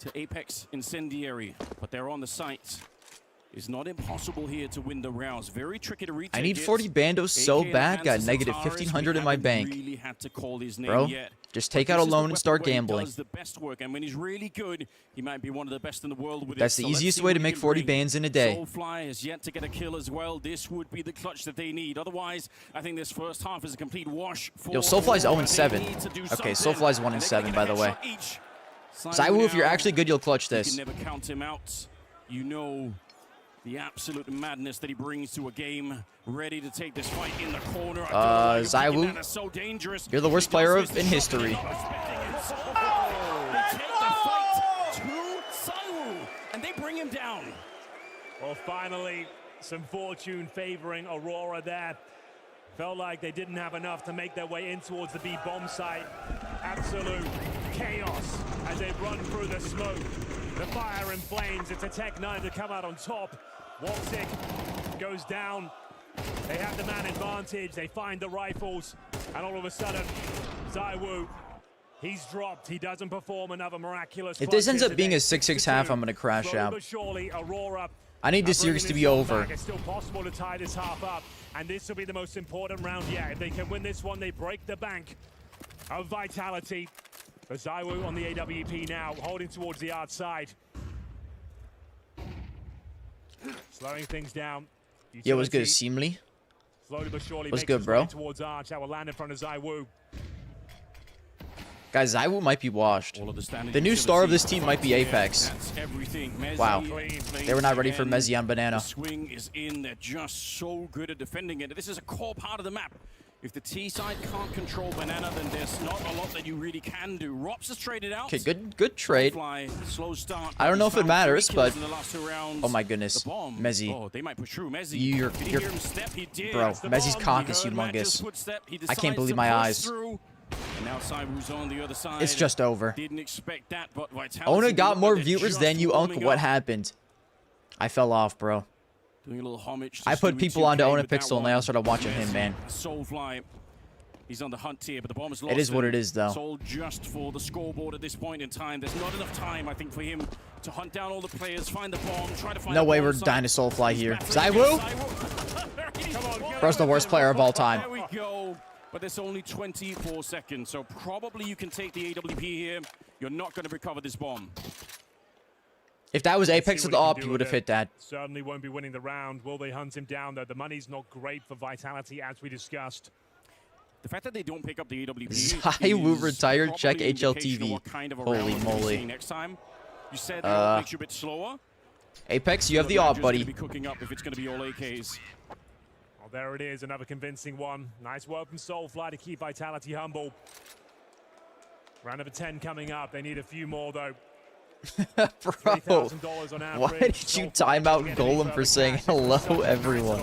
M: to Apex Incendiary, but they're on the site. It's not impossible here to win the rounds. Very tricky to retake.
D: I need 40 bandos so bad. Got negative 1,500 in my bank.
M: Really had to call his name
D: Bro,
M: yet.
D: just take out a loan and start gambling.
M: Does the best work, and when he's really good, he might be one of the best in the world with
D: That's the easiest way to make 40 bans in a day.
M: Soulfly has yet to get a kill as well. This would be the clutch that they need. Otherwise, I think this first half is a complete wash.
D: Yo, Soulfly's 0-7. Okay, Soulfly's 1-7, by the way. Zaiwu, if you're actually good, you'll clutch this.
M: You can never count him out. You know the absolute madness that he brings to a game, ready to take this fight in the corner.
D: Zaiwu,
M: so dangerous.
D: You're the worst player in history.
M: They take the fight to Zaiwu, and they bring him down.
L: Well, finally, some fortune favoring Aurora there. Felt like they didn't have enough to make their way in towards the B bomb site. Absolute chaos as they run through the smoke. The fire and flames. It's a Tech-9 to come out on top. Walsick goes down. They have the man advantage. They find the rifles. And all of a sudden, Zaiwu, he's dropped. He doesn't perform another miraculous.
D: If this ends up being a 6-6 half, I'm going to crash out.
L: Surely, Aurora,
D: I need this series to be over.
L: It's still possible to tie this half up. And this will be the most important round yet. If they can win this one, they break the bank of Vitality. For Zaiwu on the AWP now, holding towards the outside. Slowing things down.
D: Yo, what's good, Seamly?
L: Slowly but surely
D: what's good, bro?
L: Towards Arch, that will land in front of Zaiwu.
D: Guys, Zaiwu might be washed. The new star of this team might be Apex. Wow. They were not ready for Mezzi on Banana.
M: The swing is in. They're just so good at defending it. This is a core part of the map. If the T side can't control Banana, then there's not a lot that you really can do. Rops has traded out.
D: Okay, good trade.
M: Slow start.
D: I don't know if it matters, but
M: rounds,
D: oh my goodness, Mezzi.
M: Oh, they might push through. Mezzi.
D: You're bro. Mezzi's cock is humongous. I can't believe my eyes.
M: And now Zaiwu's on the other side.
D: It's just over.
M: Didn't expect that, but Vitality
D: Ona got more viewers than you, Unc. What happened? I fell off, bro.
M: Doing a little homage.
D: I put people onto Ona Pixel and they all started watching him, man.
M: Soulfly. He's on the hunt here, but the bomb is lost.
D: It is what it is, though.
M: It's all just for the scoreboard at this point in time. There's not enough time, I think, for him to hunt down all the players, find the bomb, try to find
D: no way we're dying to Soulfly here. Zaiwu? Bro's the worst player of all time.
M: There we go. But there's only 24 seconds, so probably you can take the AWP here. You're not going to recover this bomb.
D: If that was Apex with the AWP, you would have hit that.
L: Certainly won't be winning the round. Will they hunt him down, though? The money's not great for Vitality, as we discussed.
M: The fact that they don't pick up the AWP
D: Zaiwu retired, check HLTV.
M: Kind of
D: Holy moly.
M: Next time, you said that makes you a bit slower.
D: Apex, you have the AWP, buddy.
M: Be cooking up if it's going to be all AKs.
L: Well, there it is, another convincing one. Nice work from Soulfly to keep Vitality humble. Round number 10 coming up. They need a few more, though.
D: Bro, why did you time out Golem for saying hello, everyone?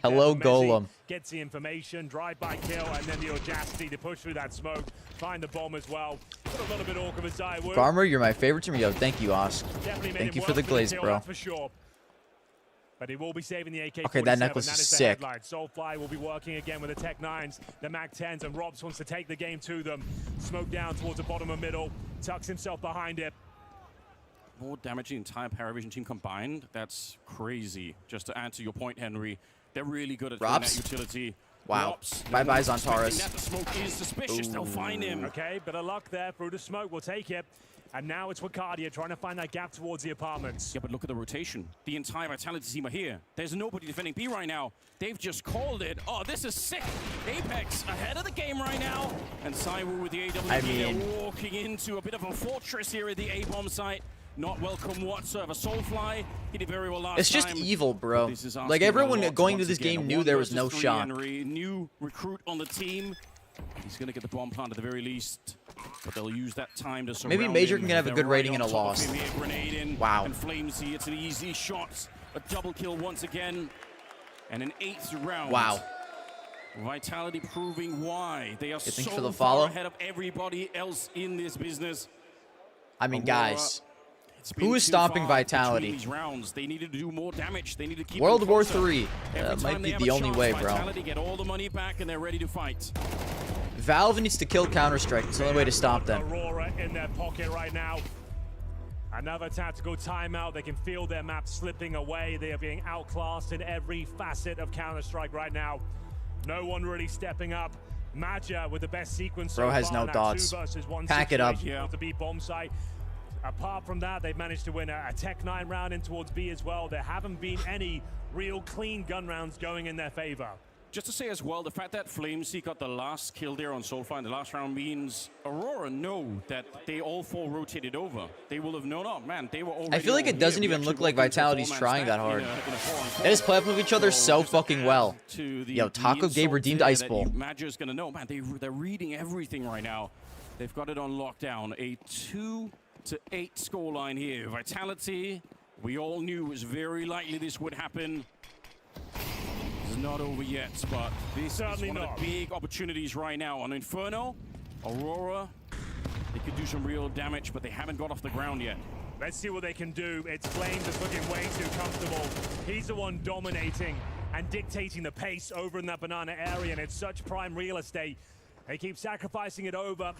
D: Hello, Golem.
L: Gets the information, drive-by kill, and then the audacity to push through that smoke. Find the bomb as well. Put a little bit awkward with Zaiwu.
D: Farmer, you're my favorite team. Yo, thank you, Osk. Thank you for the glaze, bro.
L: For sure. But he will be saving the AK-47.
D: Okay, that necklace is sick.
L: Soulfly will be working again with the Tech-9s, the Mac-10s, and Robs wants to take the game to them. Smoke down towards the bottom and middle. Tucks himself behind it.
M: More damage the entire Paravision team combined. That's crazy. Just to answer your point, Henry, they're really good at doing that utility.
D: Wow. Bye-byes on Taurus.
M: The smoke is suspicious. They'll find him.
L: Okay, bit of luck there through the smoke. We'll take it. And now it's Wakadia trying to find that gap towards the apartments.
M: Yeah, but look at the rotation. The entire Vitality team are here. There's nobody defending B right now. They've just called it. Oh, this is sick. Apex ahead of the game right now. And Zaiwu with the AWP walking into a bit of a fortress here at the A-bomb site. Not welcome whatsoever. Soulfly, he did very well last time.
D: It's just evil, bro. Like, everyone going to this game knew there was no shot.
M: New recruit on the team. He's going to get the bomb plant at the very least. But they'll use that time to surround
D: maybe Major can have a good rating in a loss.
M: Wow. And Flamesy, it's an easy shot. A double kill once again. And an 8th round.
D: Wow.
M: Vitality proving why they are so
D: for the
M: far
D: follow?
M: ahead of everybody else in this business.
D: I mean,
M: Aurora,
D: guys,
M: it's been
D: who is
M: too
D: stopping
M: far
D: Vitality?
M: between these rounds. They needed to do more damage. They need to keep
D: World
M: them
D: War
M: closer.
D: III
M: Every
D: might
M: time
D: be
M: they have
D: the
M: a
D: only
M: chance,
D: way, bro.
M: Vitality get all the money back and they're ready to fight.
D: Valve needs to kill Counter-Strike. It's the only way to stop them.
L: Aurora in their pocket right now. Another tactical timeout. They can feel their map slipping away. They are being outclassed in every facet of Counter-Strike right now. No one really stepping up. Maja with the best sequence.
D: Bro
L: so
D: has
L: far
D: no
L: now,
D: thoughts.
L: 2 versus 1
D: Pack it up.
L: situation to beat bomb site. Apart from that, they've managed to win a Tech 9 round in towards B as well. There haven't been any real clean gun rounds going in their favor.
M: Just to say as well, the fact that Flamesy got the last kill there on Soulfire in the last round means Aurora know that they all 4 rotated over. They will have known, oh man, they were already.
D: I feel like it doesn't even look like Vitality's trying that hard. They just play up with each other so fucking well. Yo, Taco Gabe redeemed Ice Bowl.
M: Maja's gonna know, man. They're reading everything right now. They've got it on lockdown. A 2-8 scoreline here. Vitality, we all knew it was very likely this would happen. It's not over yet, but this is one of the big opportunities right now. On Inferno, Aurora, they could do some real damage, but they haven't got off the ground yet.
L: Let's see what they can do. It's Flames that's looking way too comfortable. He's the one dominating and dictating the pace over in that banana area, and it's such prime real estate. They keep sacrificing it over,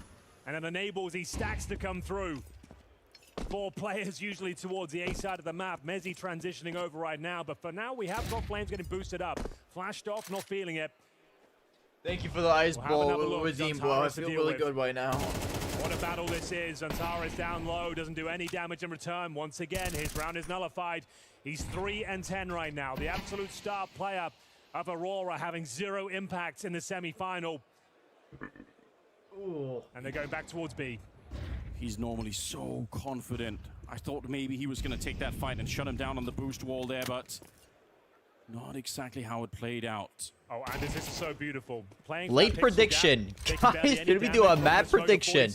L: and it enables these stacks to come through. 4 players usually towards the A side of the map. Mezzi transitioning over right now, but for now we have got Flames getting boosted up. Flashed off, not feeling it.
D: Thank you for the Ice Bowl,
L: Redeem
D: bro. I feel really good right now.
L: What a battle this is. Antares down low, doesn't do any damage in return. Once again, his round is nullified. He's 3-10 right now. The absolute star player of Aurora having 0 impact in the semi-final. And they're going back towards B.
M: He's normally so confident. I thought maybe he was going to take that fight and shut him down on the boost wall there, but not exactly how it played out.
L: Oh, and this is so beautiful. Playing
D: late prediction. Guys, did we do a mad prediction?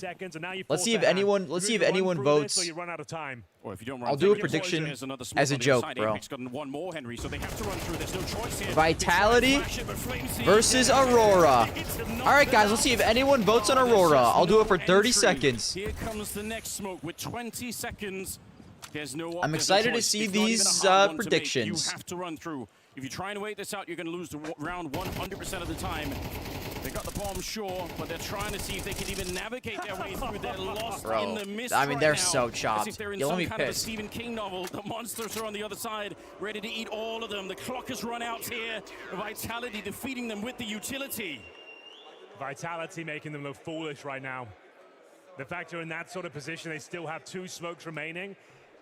D: Let's see if anyone votes.
L: You run out of time.
M: Or if you don't
D: I'll do a prediction as a joke, bro.
M: One more, Henry, so they have to run through. There's no choice here.
D: Vitality versus Aurora. All right, guys, let's see if anyone votes on Aurora. I'll do it for 30 seconds.
M: Here comes the next smoke with 20 seconds. There's no.
D: I'm excited to see these predictions.
M: You have to run through. If you try and wait this out, you're going to lose the round 100% of the time. They got the bomb, sure, but they're trying to see if they can even navigate their way through. They're lost in the mist.
D: I mean,
M: right
D: they're
M: now.
D: so chopped.
M: As if they're in
D: Let
M: some
D: me
M: kind of a
D: piss.
M: Stephen King novel. The monsters are on the other side, ready to eat all of them. The clock has run out here. Vitality defeating them with the utility.
L: Vitality making them look foolish right now. The fact you're in that sort of position, they still have 2 smokes remaining,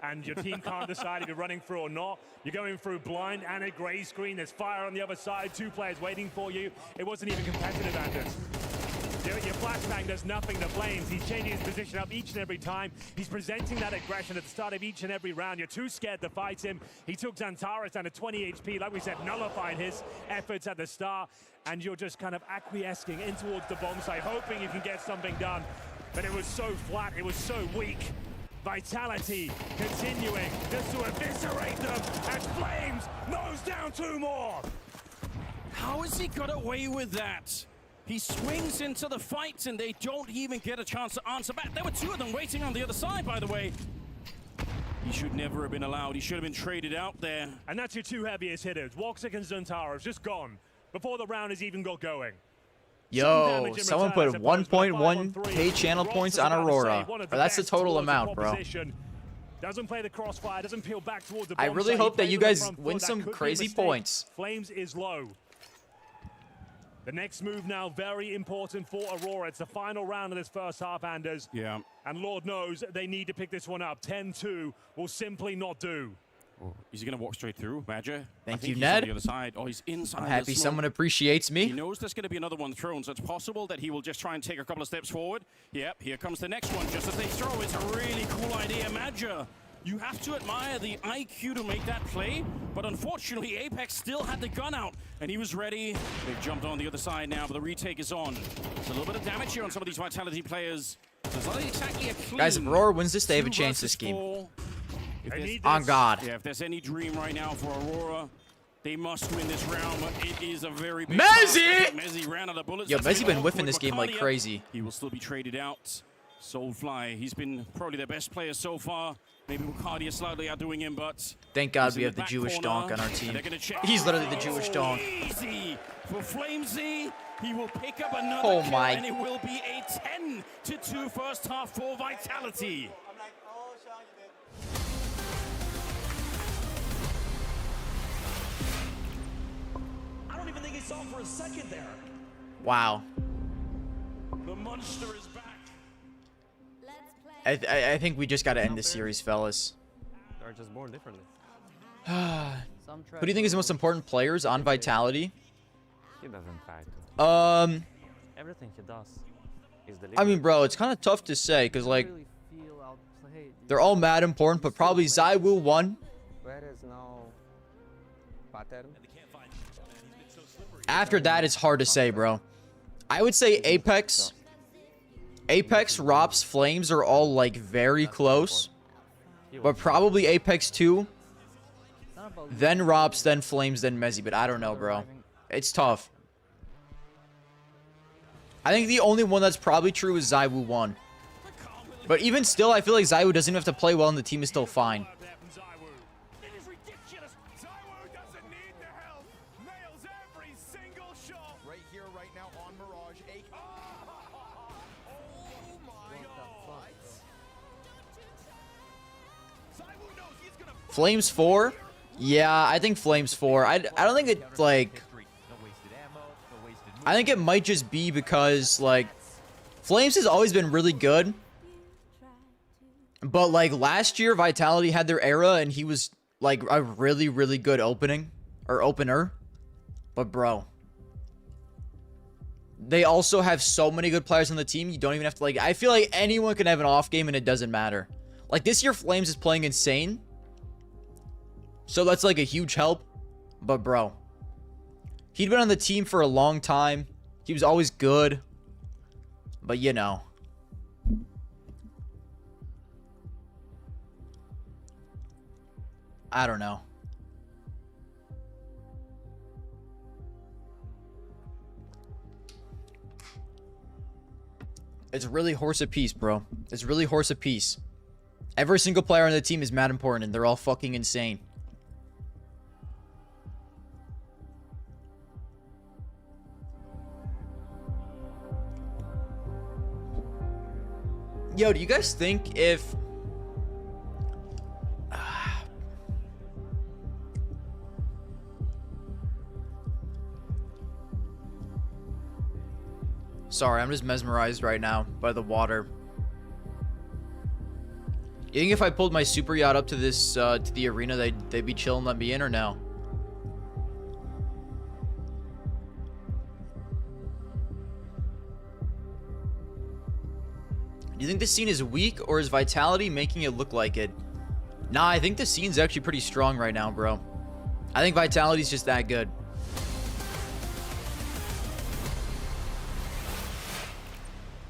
L: and your team can't decide if you're running through or not. You're going through blind and a gray screen. There's fire on the other side, 2 players waiting for you. It wasn't even competitive, Anders. Your flashbang does nothing to Flames. He's changing his position up each and every time. He's presenting that aggression at the start of each and every round. You're too scared to fight him. He took Xantares down to 20 HP, like we said, nullifying his efforts at the start. And you're just kind of acquiescing in towards the bomb site, hoping you can get something done. But it was so flat, it was so weak. Vitality continuing just to eviscerate them as Flames nose down 2 more.
M: How has he got away with that? He swings into the fight and they don't even get a chance to answer back. There were 2 of them waiting on the other side, by the way. He should never have been allowed. He should have been traded out there.
L: And that's your 2 heaviest hitters. Woxic and Xantares just gone before the round has even got going.
D: Yo, someone put 1.1k channel points on Aurora. Or that's the total amount, bro.
L: Doesn't play the crossfire, doesn't peel back towards the
D: I really hope that you guys win some crazy points.
L: Flames is low. The next move now very important for Aurora. It's the final round of this first half, Anders.
M: Yeah.
L: And Lord knows they need to pick this one up. 10-2 will simply not do.
M: Oh, is he going to walk straight through, Maja?
D: Thank you,
M: he's
D: Ned.
M: On the other side. Oh, he's inside.
D: I'm happy someone appreciates me.
M: He knows there's going to be another one thrown, so it's possible that he will just try and take a couple of steps forward. Yep, here comes the next one. Just as they throw, it's a really cool idea, Maja. You have to admire the IQ to make that play, but unfortunately, Apex still had the gun out, and he was ready. They've jumped on the other side now, but the retake is on. There's a little bit of damage here on some of these Vitality players. So it's not exactly a clean.
D: Guys, if Aurora wins this, they have a chance this game. On God.
M: Yeah, if there's any dream right now for Aurora, They must win this round, but it is a very big
D: Messi!
M: Messi ran out of bullets.
D: Yo,
M: That's
D: Messi
M: been
D: been whiffing
M: awkward
D: this
M: for
D: game like
M: Cardia.
D: crazy.
M: He will still be traded out. Soulfly, he's been probably the best player so far. Maybe Cardia slightly outdoing him, but
D: Thank God
M: he's
D: we
M: in
D: have the
M: back
D: Jewish
M: corner,
D: donk on our
M: and
D: team.
M: they're gonna check.
D: He's literally the Jewish donk.
M: Easy for Flamesy. He will pick up another
D: Oh
M: kill,
D: my.
M: and it will be a 10-2 first half for Vitality.
L: I don't even think he saw him for a second there.
D: Wow.
M: The monster is back.
D: I think we just got to end this series, fellas.
N: They're just born differently.
D: Who do you think is the most important players on Vitality?
N: He doesn't try to. Everything he does is deliberate.
D: I mean, bro, it's kind of tough to say because, like, they're all mad important, but probably ZywOo won.
N: Where is no pattern?
D: After that, it's hard to say, bro. I would say Apex, Rops, Flames are all, like, very close. But probably Apex 2, then Rops, then Flames, then Messi. But I don't know, bro. It's tough. I think the only one that's probably true is ZywOo won. But even still, I feel like ZywOo doesn't even have to play well and the team is still fine.
L: It is ridiculous. ZywOo doesn't need the help. Nails every single shot.
J: Right here, right now on Mirage. Oh my God.
L: ZywOo knows he's gonna
D: Flames 4? Yeah, I think Flames 4. I don't think it, like... I think it might just be because, like... Flames has always been really good. But, like, last year, Vitality had their era, and he was, like, a really, really good opening. Or opener. But, bro... They also have so many good players on the team, you don't even have to, like... I feel like anyone can have an off game, and it doesn't matter. Like, this year, Flames is playing insane. So that's like a huge help. But bro, he'd been on the team for a long time. He was always good. But you know. I don't know. It's really horse apiece, bro. It's really horse apiece. Every single player on the team is mad important and they're all fucking insane. Yo, do you guys think if... Sorry, I'm just mesmerized right now by the water. You think if I pulled my super yacht up to this, to the arena, they'd be chilling, let me in, or no? Do you think the scene is weak, or is Vitality making it look like it? Nah, I think the scene's actually pretty strong right now, bro. I think Vitality's just that good.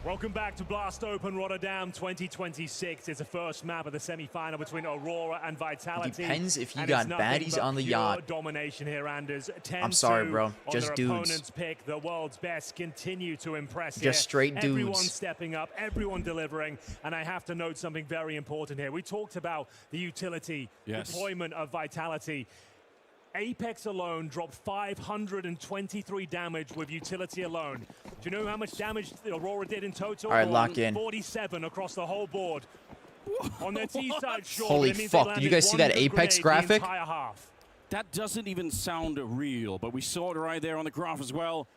L: Welcome back to Blast Open Rotterdam 2026. It's the first map of the semi-final between Aurora and Vitality.
D: Depends if you
L: and
D: got
L: it's nothing
D: baddies
L: but
D: on the
L: pure
D: yacht.
L: Domination here, Anders.
D: I'm sorry, bro.
L: On
D: Just
L: their
D: dudes.
L: opponent's pick, the world's best continue to impress
D: Just
L: here.
D: straight dudes.
L: Everyone stepping up, everyone delivering, and I have to note something very important here. We talked about the utility, deployment of Vitality. Apex alone dropped 523 damage with utility alone. Do you know how much damage Aurora did in total?
D: All right, lock in.
L: 47 across the whole board. On their T-side short.
D: Holy fuck, did you guys see that Apex graphic?
M: That doesn't even sound real, but we saw it right there on the graph as well.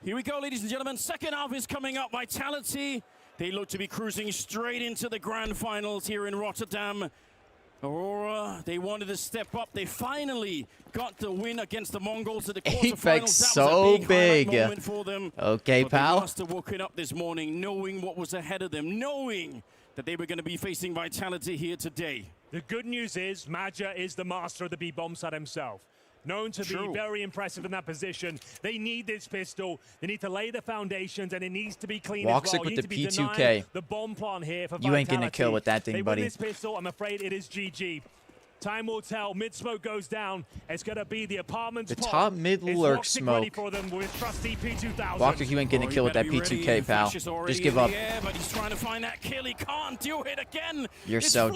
M: Here we go, ladies and gentlemen. Second half is coming up. Vitality, they look to be cruising straight into the grand finals here in Rotterdam. Aurora, they wanted to step up. They finally got the win against the Mongols at the quarterfinals.
D: Apex
M: so
D: big.
M: Moment for them.
D: Okay,
M: but
D: pal.
M: They must have woken up this morning knowing what was ahead of them, knowing that they were going to be facing Vitality here today.
L: The good news is Maja is the master of the B-bomb side himself. Known to be very impressive in that position. They need this pistol. They need to lay the foundations, and it needs to be clean
D: Walksick
L: as well.
D: with
L: You
D: the
L: need to be
D: P2K.
L: denying the bomb plan here for
D: You ain't getting a
L: Vitality.
D: kill with that thing,
L: they
D: buddy.
L: Win this pistol, I'm afraid it is GG. Time will tell. Mid smoke goes down. It's going to be the apartments.
D: The top mid lurk smoke.
L: For them with trusty P2000.
D: Walker, you ain't getting a kill with that P2K, pal. Just give up.
M: Yeah, but he's trying to find that kill. He can't do it again.
D: You're so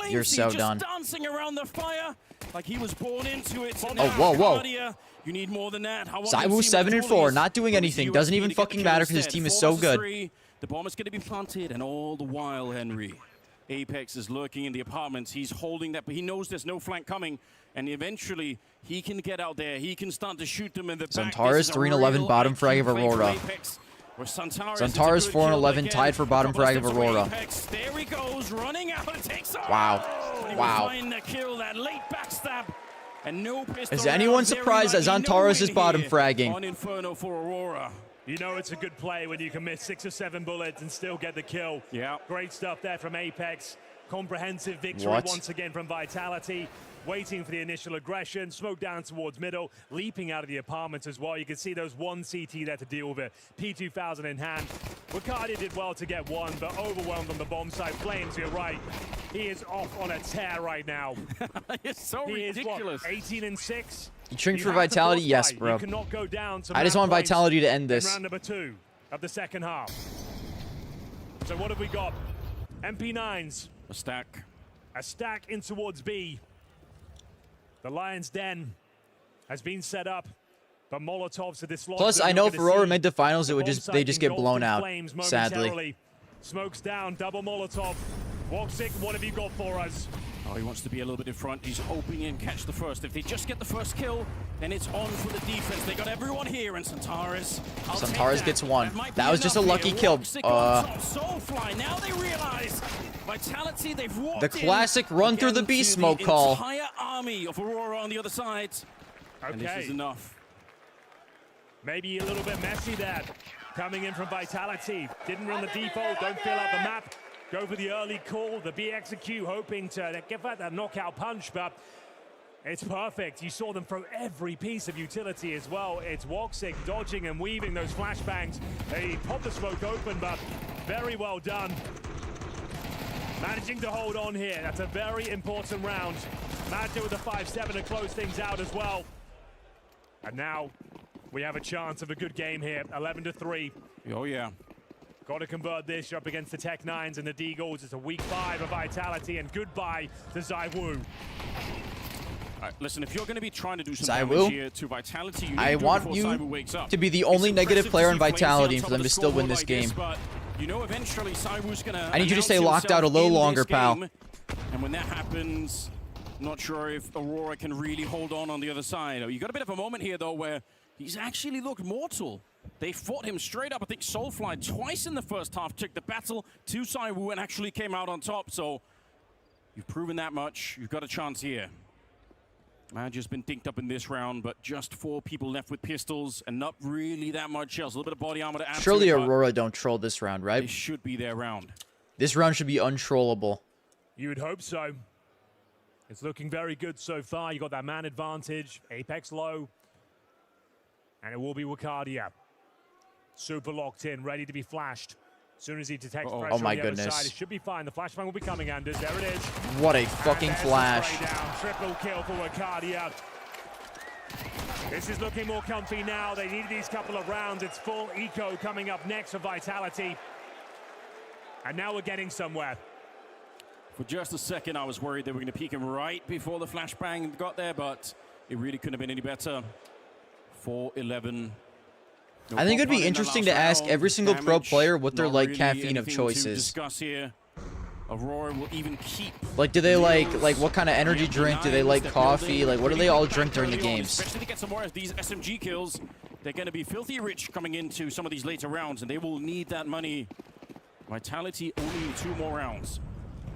D: done.
M: Dancing around the fire like he was born into it.
D: Oh, whoa, whoa.
M: You need more than that.
D: Zaiwu 7-4, not doing anything. Doesn't even fucking matter because his team is so good.
M: The bomb is going to be planted, and all the while, Henry, Apex is lurking in the apartments. He's holding that, but he knows there's no flank coming, and eventually he can get out there. He can start to shoot them in the back.
D: Zantares 3-11 bottom frag of Aurora. Zantares 4-11 tied for bottom frag of Aurora.
M: There he goes, running out. It takes off.
D: Wow. Wow.
M: Find the kill, that late backstab. And no pistol.
D: Is anyone surprised that Zantares is bottom fragging?
M: On Inferno for Aurora.
L: You know it's a good play when you can miss 6 or 7 bullets and still get the kill.
M: Yeah.
L: Great stuff there from Apex. Comprehensive victory once again from Vitality. Waiting for the initial aggression. Smoke down towards middle. Leaping out of the apartments as well. You can see those 1 CT there to deal with it. P2000 in hand. Ricardia did well to get 1, but overwhelmed on the bomb side. Flames, you're right. He is off on a tear right now.
M: It's so ridiculous.
L: 18 and 6.
D: You drink for Vitality? Yes, bro.
L: You cannot go down to
D: I just want Vitality to end this.
L: Round number 2 of the second half. So what have we got? MP9s.
M: A stack.
L: A stack in towards B. The Lion's Den has been set up. The Molotovs are dislodged.
D: Plus, I know if Aurora made the finals, it would they just get blown out, sadly.
L: Smokes down, double Molotov. Woxic, what have you got for us?
M: Oh, he wants to be a little bit in front. He's hoping and catch the first. If they just get the first kill, then it's on for the defense. They got everyone here, and Zantares.
D: Zantares gets 1. That was just a lucky kill.
M: Soulfly. Now they realize Vitality. They've walked
D: the classic run through the beast smoke call.
M: Entire army of Aurora on the other side.
L: Okay.
M: And this is enough.
L: Maybe a little bit messy there. Coming in from Vitality. Didn't run the default. Don't fill out the map. Go for the early call, the B execute, hoping to give that knockout punch, but it's perfect. You saw them throw every piece of utility as well. It's Woxic dodging and weaving those flashbangs. They pop the smoke open, but very well done. Managing to hold on here. That's a very important round. Managed with a 5-7 to close things out as well. And now we have a chance of a good game here. 11-3.
M: Oh, yeah.
L: Got to convert this. You're up against the Tech 9s and the Deagles. It's a week 5 of Vitality, and goodbye to Zaiwu.
M: Right, listen, if you're going to be trying to do some damage here to Vitality, you need
D: I
M: to
D: want you to be the only negative player in Vitality and for them to still win this game.
M: But you know, eventually Zaiwu's going to.
D: I need you to stay locked out a little longer, pal.
M: And when that happens, not sure if Aurora can really hold on the other side. You got a bit of a moment here, though, where he's actually looked mortal. They fought him straight up. I think Soulfly twice in the first half took the battle to Zaiwu and actually came out on top. So you've proven that much. You've got a chance here. Madge's been dinked up in this round, but just 4 people left with pistols and not really that much else. A little bit of body armor to add.
D: Surely Aurora don't troll this round, right?
M: It should be their round.
D: This round should be untrollable.
L: You would hope so. It's looking very good so far. You got that man advantage. Apex low. And it will be Wicardia. Super locked in, ready to be flashed. As soon as he detects pressure on the other side, it should be fine. The flashbang will be coming, Anders. There it is.
D: What a fucking flash.
L: Triple kill for Wicardia. This is looking more comfy now. They need these couple of rounds. It's full eco coming up next for Vitality. And now we're getting somewhere.
M: For just a second, I was worried they were going to peek him right before the flashbang got there, but it really couldn't have been any better. 4-11.
D: I think it'd be interesting to ask every single pro player what their like caffeine of choice is.
M: Discuss here. Aurora will even keep.
D: Like, do they like what kind of energy drink? Do they like coffee? Like, what do they all drink during the games?
M: Especially to get some more of these SMG kills. They're going to be filthy rich coming into some of these later rounds, and they will need that money. Vitality only 2 more rounds.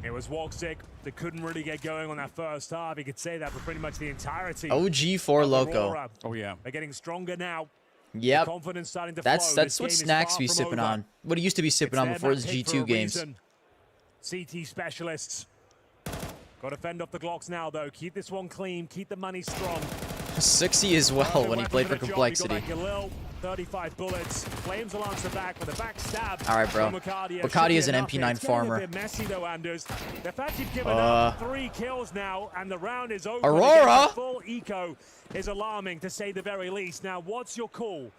L: It was Woxic that couldn't really get going on that first half. You could say that for pretty much the entirety.
D: OG for Loco.
L: Aurora.
M: Oh yeah.
L: They're getting stronger now.
D: Yep.
L: Confidence starting to
D: that's
L: flow.
D: what Snacks be sipping on. What he used to be sipping on before his G2 games.
L: CT specialists. Got to fend off the Glocks now, though. Keep this one clean. Keep the money strong.
D: 60 as well when he played for Complexity.
L: 35 bullets. Flames will answer back with a back stab.
D: All right, bro. Bacardi is an MP9 farmer.
L: A bit messy though, Anders. The fact you've given up 3 kills now and the round is over.
D: Aurora!
L: Full eco is alarming to say the very least. Now, what's your call?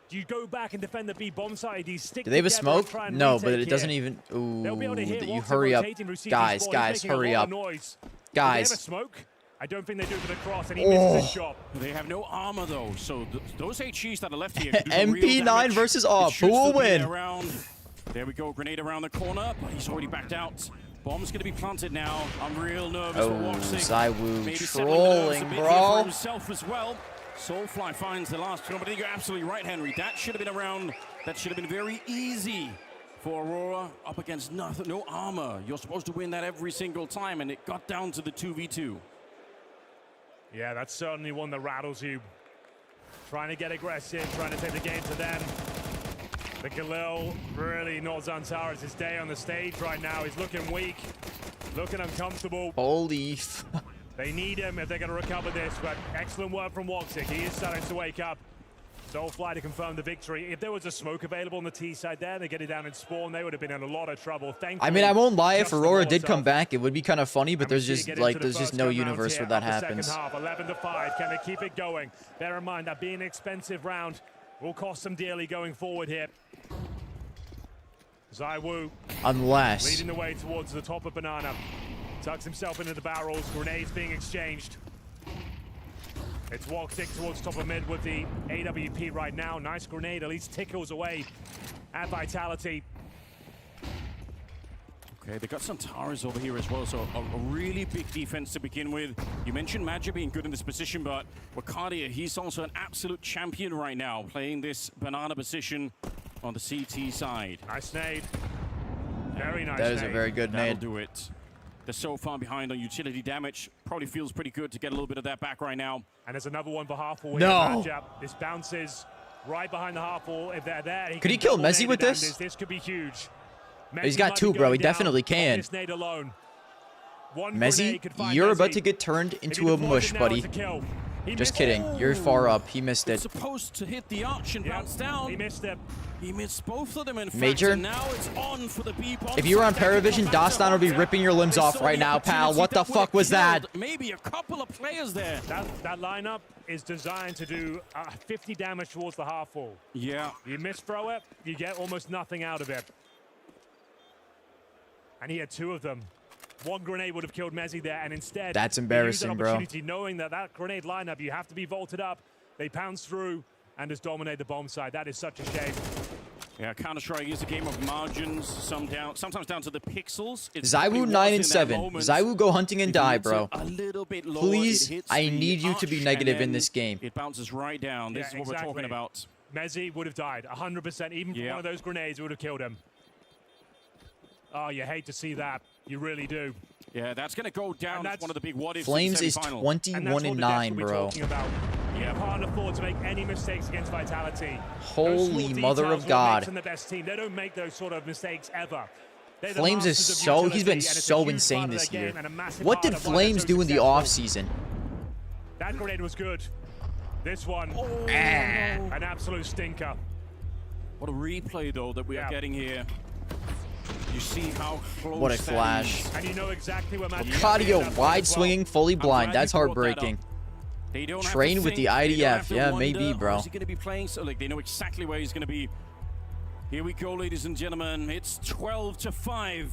L: Do you go back and defend the B bomb side? Do you stick
D: Do they have a
L: together and
D: smoke?
L: try and
D: No, but
L: retake
D: it doesn't
L: here?
D: even.
L: They'll be able to
D: Ooh,
L: hit
D: you
L: Watson
D: hurry up.
L: rotating, receive
D: Guys,
L: these
D: guys,
L: balls, making a
D: hurry
L: lot
D: up.
L: of noise. Do they
D: Guys.
L: have a smoke? I don't think they do for the cross, and he misses his shot.
M: They have no armor though, so those HEs that are left here. Can do some real
D: MP9
M: damage.
D: versus
M: It
D: off.
M: should
D: Who will
M: still be
D: win?
M: around. There we go, grenade around the corner, but he's already backed out. Bomb's gonna be planted now. I'm real nervous for watching.
D: Zywoo
M: Maybe
D: trolling,
M: for
D: bro.
M: himself as well. Soulfly finds the last one, but I think you're absolutely right, Henry. That should have been around. That should have been very easy for Aurora up against nothing, no armor. You're supposed to win that every single time, and it got down to the 2v2.
L: Yeah, that's certainly one that rattles you. Trying to get aggressive, trying to take the game to them. The Galil really not Zantaris' day on the stage right now. He's looking weak, looking uncomfortable.
D: Holy
L: They need him if they're going to recover this, but excellent work from Woxic. He is starting to wake up. Soulfly to confirm the victory. If there was a smoke available on the T side there, they get it down in spawn, they would have been in a lot of trouble. Thankfully,
D: I mean, I won't lie. If
L: just
D: Aurora
L: the
D: did come
L: Molotov.
D: back, it would be kind of funny, but there's just
L: Get
D: like
L: into the
D: there's just
L: first
D: no
L: round
D: universe
L: here
D: where that
L: of the
D: happens.
L: Second half, 11-5. Can they keep it going? Bear in mind that being an expensive round will cost them dearly going forward here. Zywoo
D: Unless
L: leading the way towards the top of Banana. Tucks himself into the barrels. Grenades being exchanged. It's Woxic towards top of mid with the AWP right now. Nice grenade, at least tickles away at Vitality.
M: Okay, they got Zantaris over here as well, so a really big defense to begin with. You mentioned Magic being good in this position, but Wakadia, he's also an absolute champion right now, playing this banana position on the CT side.
L: Nice nade. Very nice
D: that is a
L: nade.
D: very good
M: That'll
D: nade.
M: do it. They're so far behind on utility damage. Probably feels pretty good to get a little bit of that back right now.
L: And there's another one for half wall.
D: No.
L: This bounces right behind the half wall. If they're there,
D: Could he kill
L: double
D: Messi
L: nade
D: with
L: it,
D: this?
L: and This could be huge.
D: He's
L: Messi
D: got
L: might
D: two,
L: be
D: bro.
L: going
D: He
L: down
D: definitely
L: on
D: can.
L: this nade alone. One grenade
D: Messi,
L: could find
D: you're
L: Messi.
D: about to get turned
L: If he
D: into a
L: deploys
D: mush,
L: it now,
D: buddy.
L: it's a kill. He
D: Just
L: missed
D: kidding.
L: it.
D: You're far up. He missed
M: It's
D: it.
M: supposed to hit the arch and bounce down.
L: He missed it.
M: He missed both of them, in fact,
D: Major,
M: and now it's on for the B-bomb.
D: if you were on Paravision, Dastan would be ripping your limbs off right now, pal. What the fuck was that?
M: Maybe a couple of players there.
L: That lineup is designed to do 50 damage towards the half wall.
M: Yeah.
L: You misthrow it, you get almost nothing out of it. And he had two of them. One grenade would have killed Messi there, and instead,
D: That's
L: they used
D: embarrassing,
L: that
D: bro.
L: opportunity, knowing that that grenade lineup, you have to be vaulted up. They pounce through and just dominate the bomb side. That is such a shame.
M: Yeah, Counter-Strike is a game of margins, sometimes down to the pixels. It's
D: Zywoo
M: probably
D: 9 and
M: was in that
D: 7.
M: moment.
D: Zywoo go hunting and
M: If you
D: die,
M: hit it
D: bro.
M: a little bit lower,
D: Please,
M: it hits
D: I
M: the
D: need you to be
M: arch,
D: negative
M: and
D: in
M: then
D: this game.
M: It bounces right down. This is what we're talking about.
L: Messi would have died 100%. Even for one of those grenades, would have killed him. Oh, you hate to see that. You really do.
M: Yeah, that's going to go down as one of the big what-ifs.
D: Flames is
M: semi-final.
D: 21 and 9, bro.
L: You can't afford to make any mistakes against Vitality.
D: Holy mother of God.
L: The best team. They don't make those sort of mistakes ever.
D: Flames is so, he's been so insane this year. What did Flames do in the offseason?
L: That grenade was good. This one, an absolute stinker.
M: What a replay, though, that we are getting here. You see how close
D: What a flash.
L: And you know exactly where
D: Cardio, wide swinging, fully blind. That's heartbreaking.
M: They don't
D: Train with the IDF. Yeah, maybe, bro.
M: Is he going to be playing? So, like, they know exactly where he's going to be. Here we go, ladies and gentlemen. It's 12-5.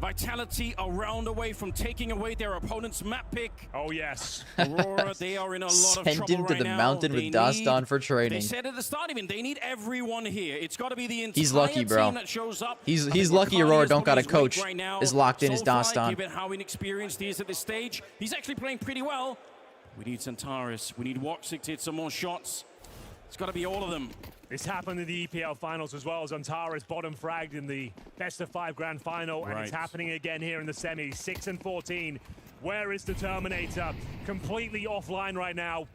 M: Vitality a round away from taking away their opponent's map pick.
L: Oh, yes.
M: Aurora, they are in a lot of trouble
D: Send him to the mountain with Dastan for training.
M: They said at the start even, they need everyone here. It's got to be the entire
D: He's lucky, bro.
M: team that shows up.
D: He's lucky Aurora don't got a coach. Is locked in his Dastan.
M: Given how inexperienced he is at this stage, he's actually playing pretty well. We need Zantaris. We need Woxic to hit some more shots. It's got to be all of them.
L: This happened in the EPL finals as well. Zantaris bottom fragged in the best-of-5 grand final, and it's happening again here in the semis. 6-14. Where is the Terminator? Completely offline right now.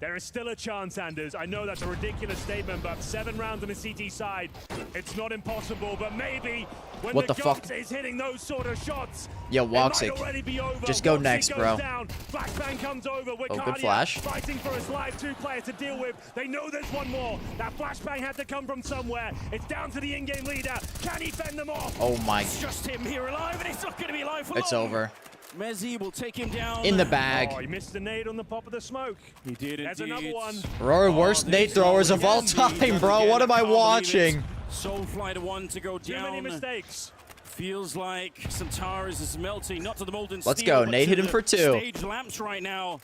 L: There is still a chance, Anders. I know that's a ridiculous statement, but 7 rounds on the CT side, it's not impossible, but maybe when
D: What
L: the
D: the fuck?
L: GOAT is hitting those sort of shots,
D: Yo,
L: it might
D: Woxic.
L: already be over.
D: Just go
L: Woxic
D: next,
L: goes
D: bro.
L: Down. Flashbang comes over.
D: Oh, good
L: Wicadia
D: flash.
L: fighting for his life. 2 players to deal with. They know there's one more. That flashbang had to come from somewhere. It's down to the in-game leader. Can he fend them off?
D: Oh my.
M: It's just him here alive, and it's not going to be alive for
D: It's
M: long.
D: over.
M: Mezzi will take him down.
D: In the bag.
L: Oh, he missed the nade on the pop of the smoke.
M: He did
L: There's
M: indeed.
L: another one.
D: Aurora, worst nade throwers of all time, bro. What am I watching?
M: Soulfly the one to go
L: Too
M: down.
L: many mistakes.
M: Feels like Centaurus is melting, not to the molten
D: Let's
M: steel,
D: go.
M: but
D: Nate
M: to
D: hit him
M: the
D: for 2.
M: Stage lamps right now.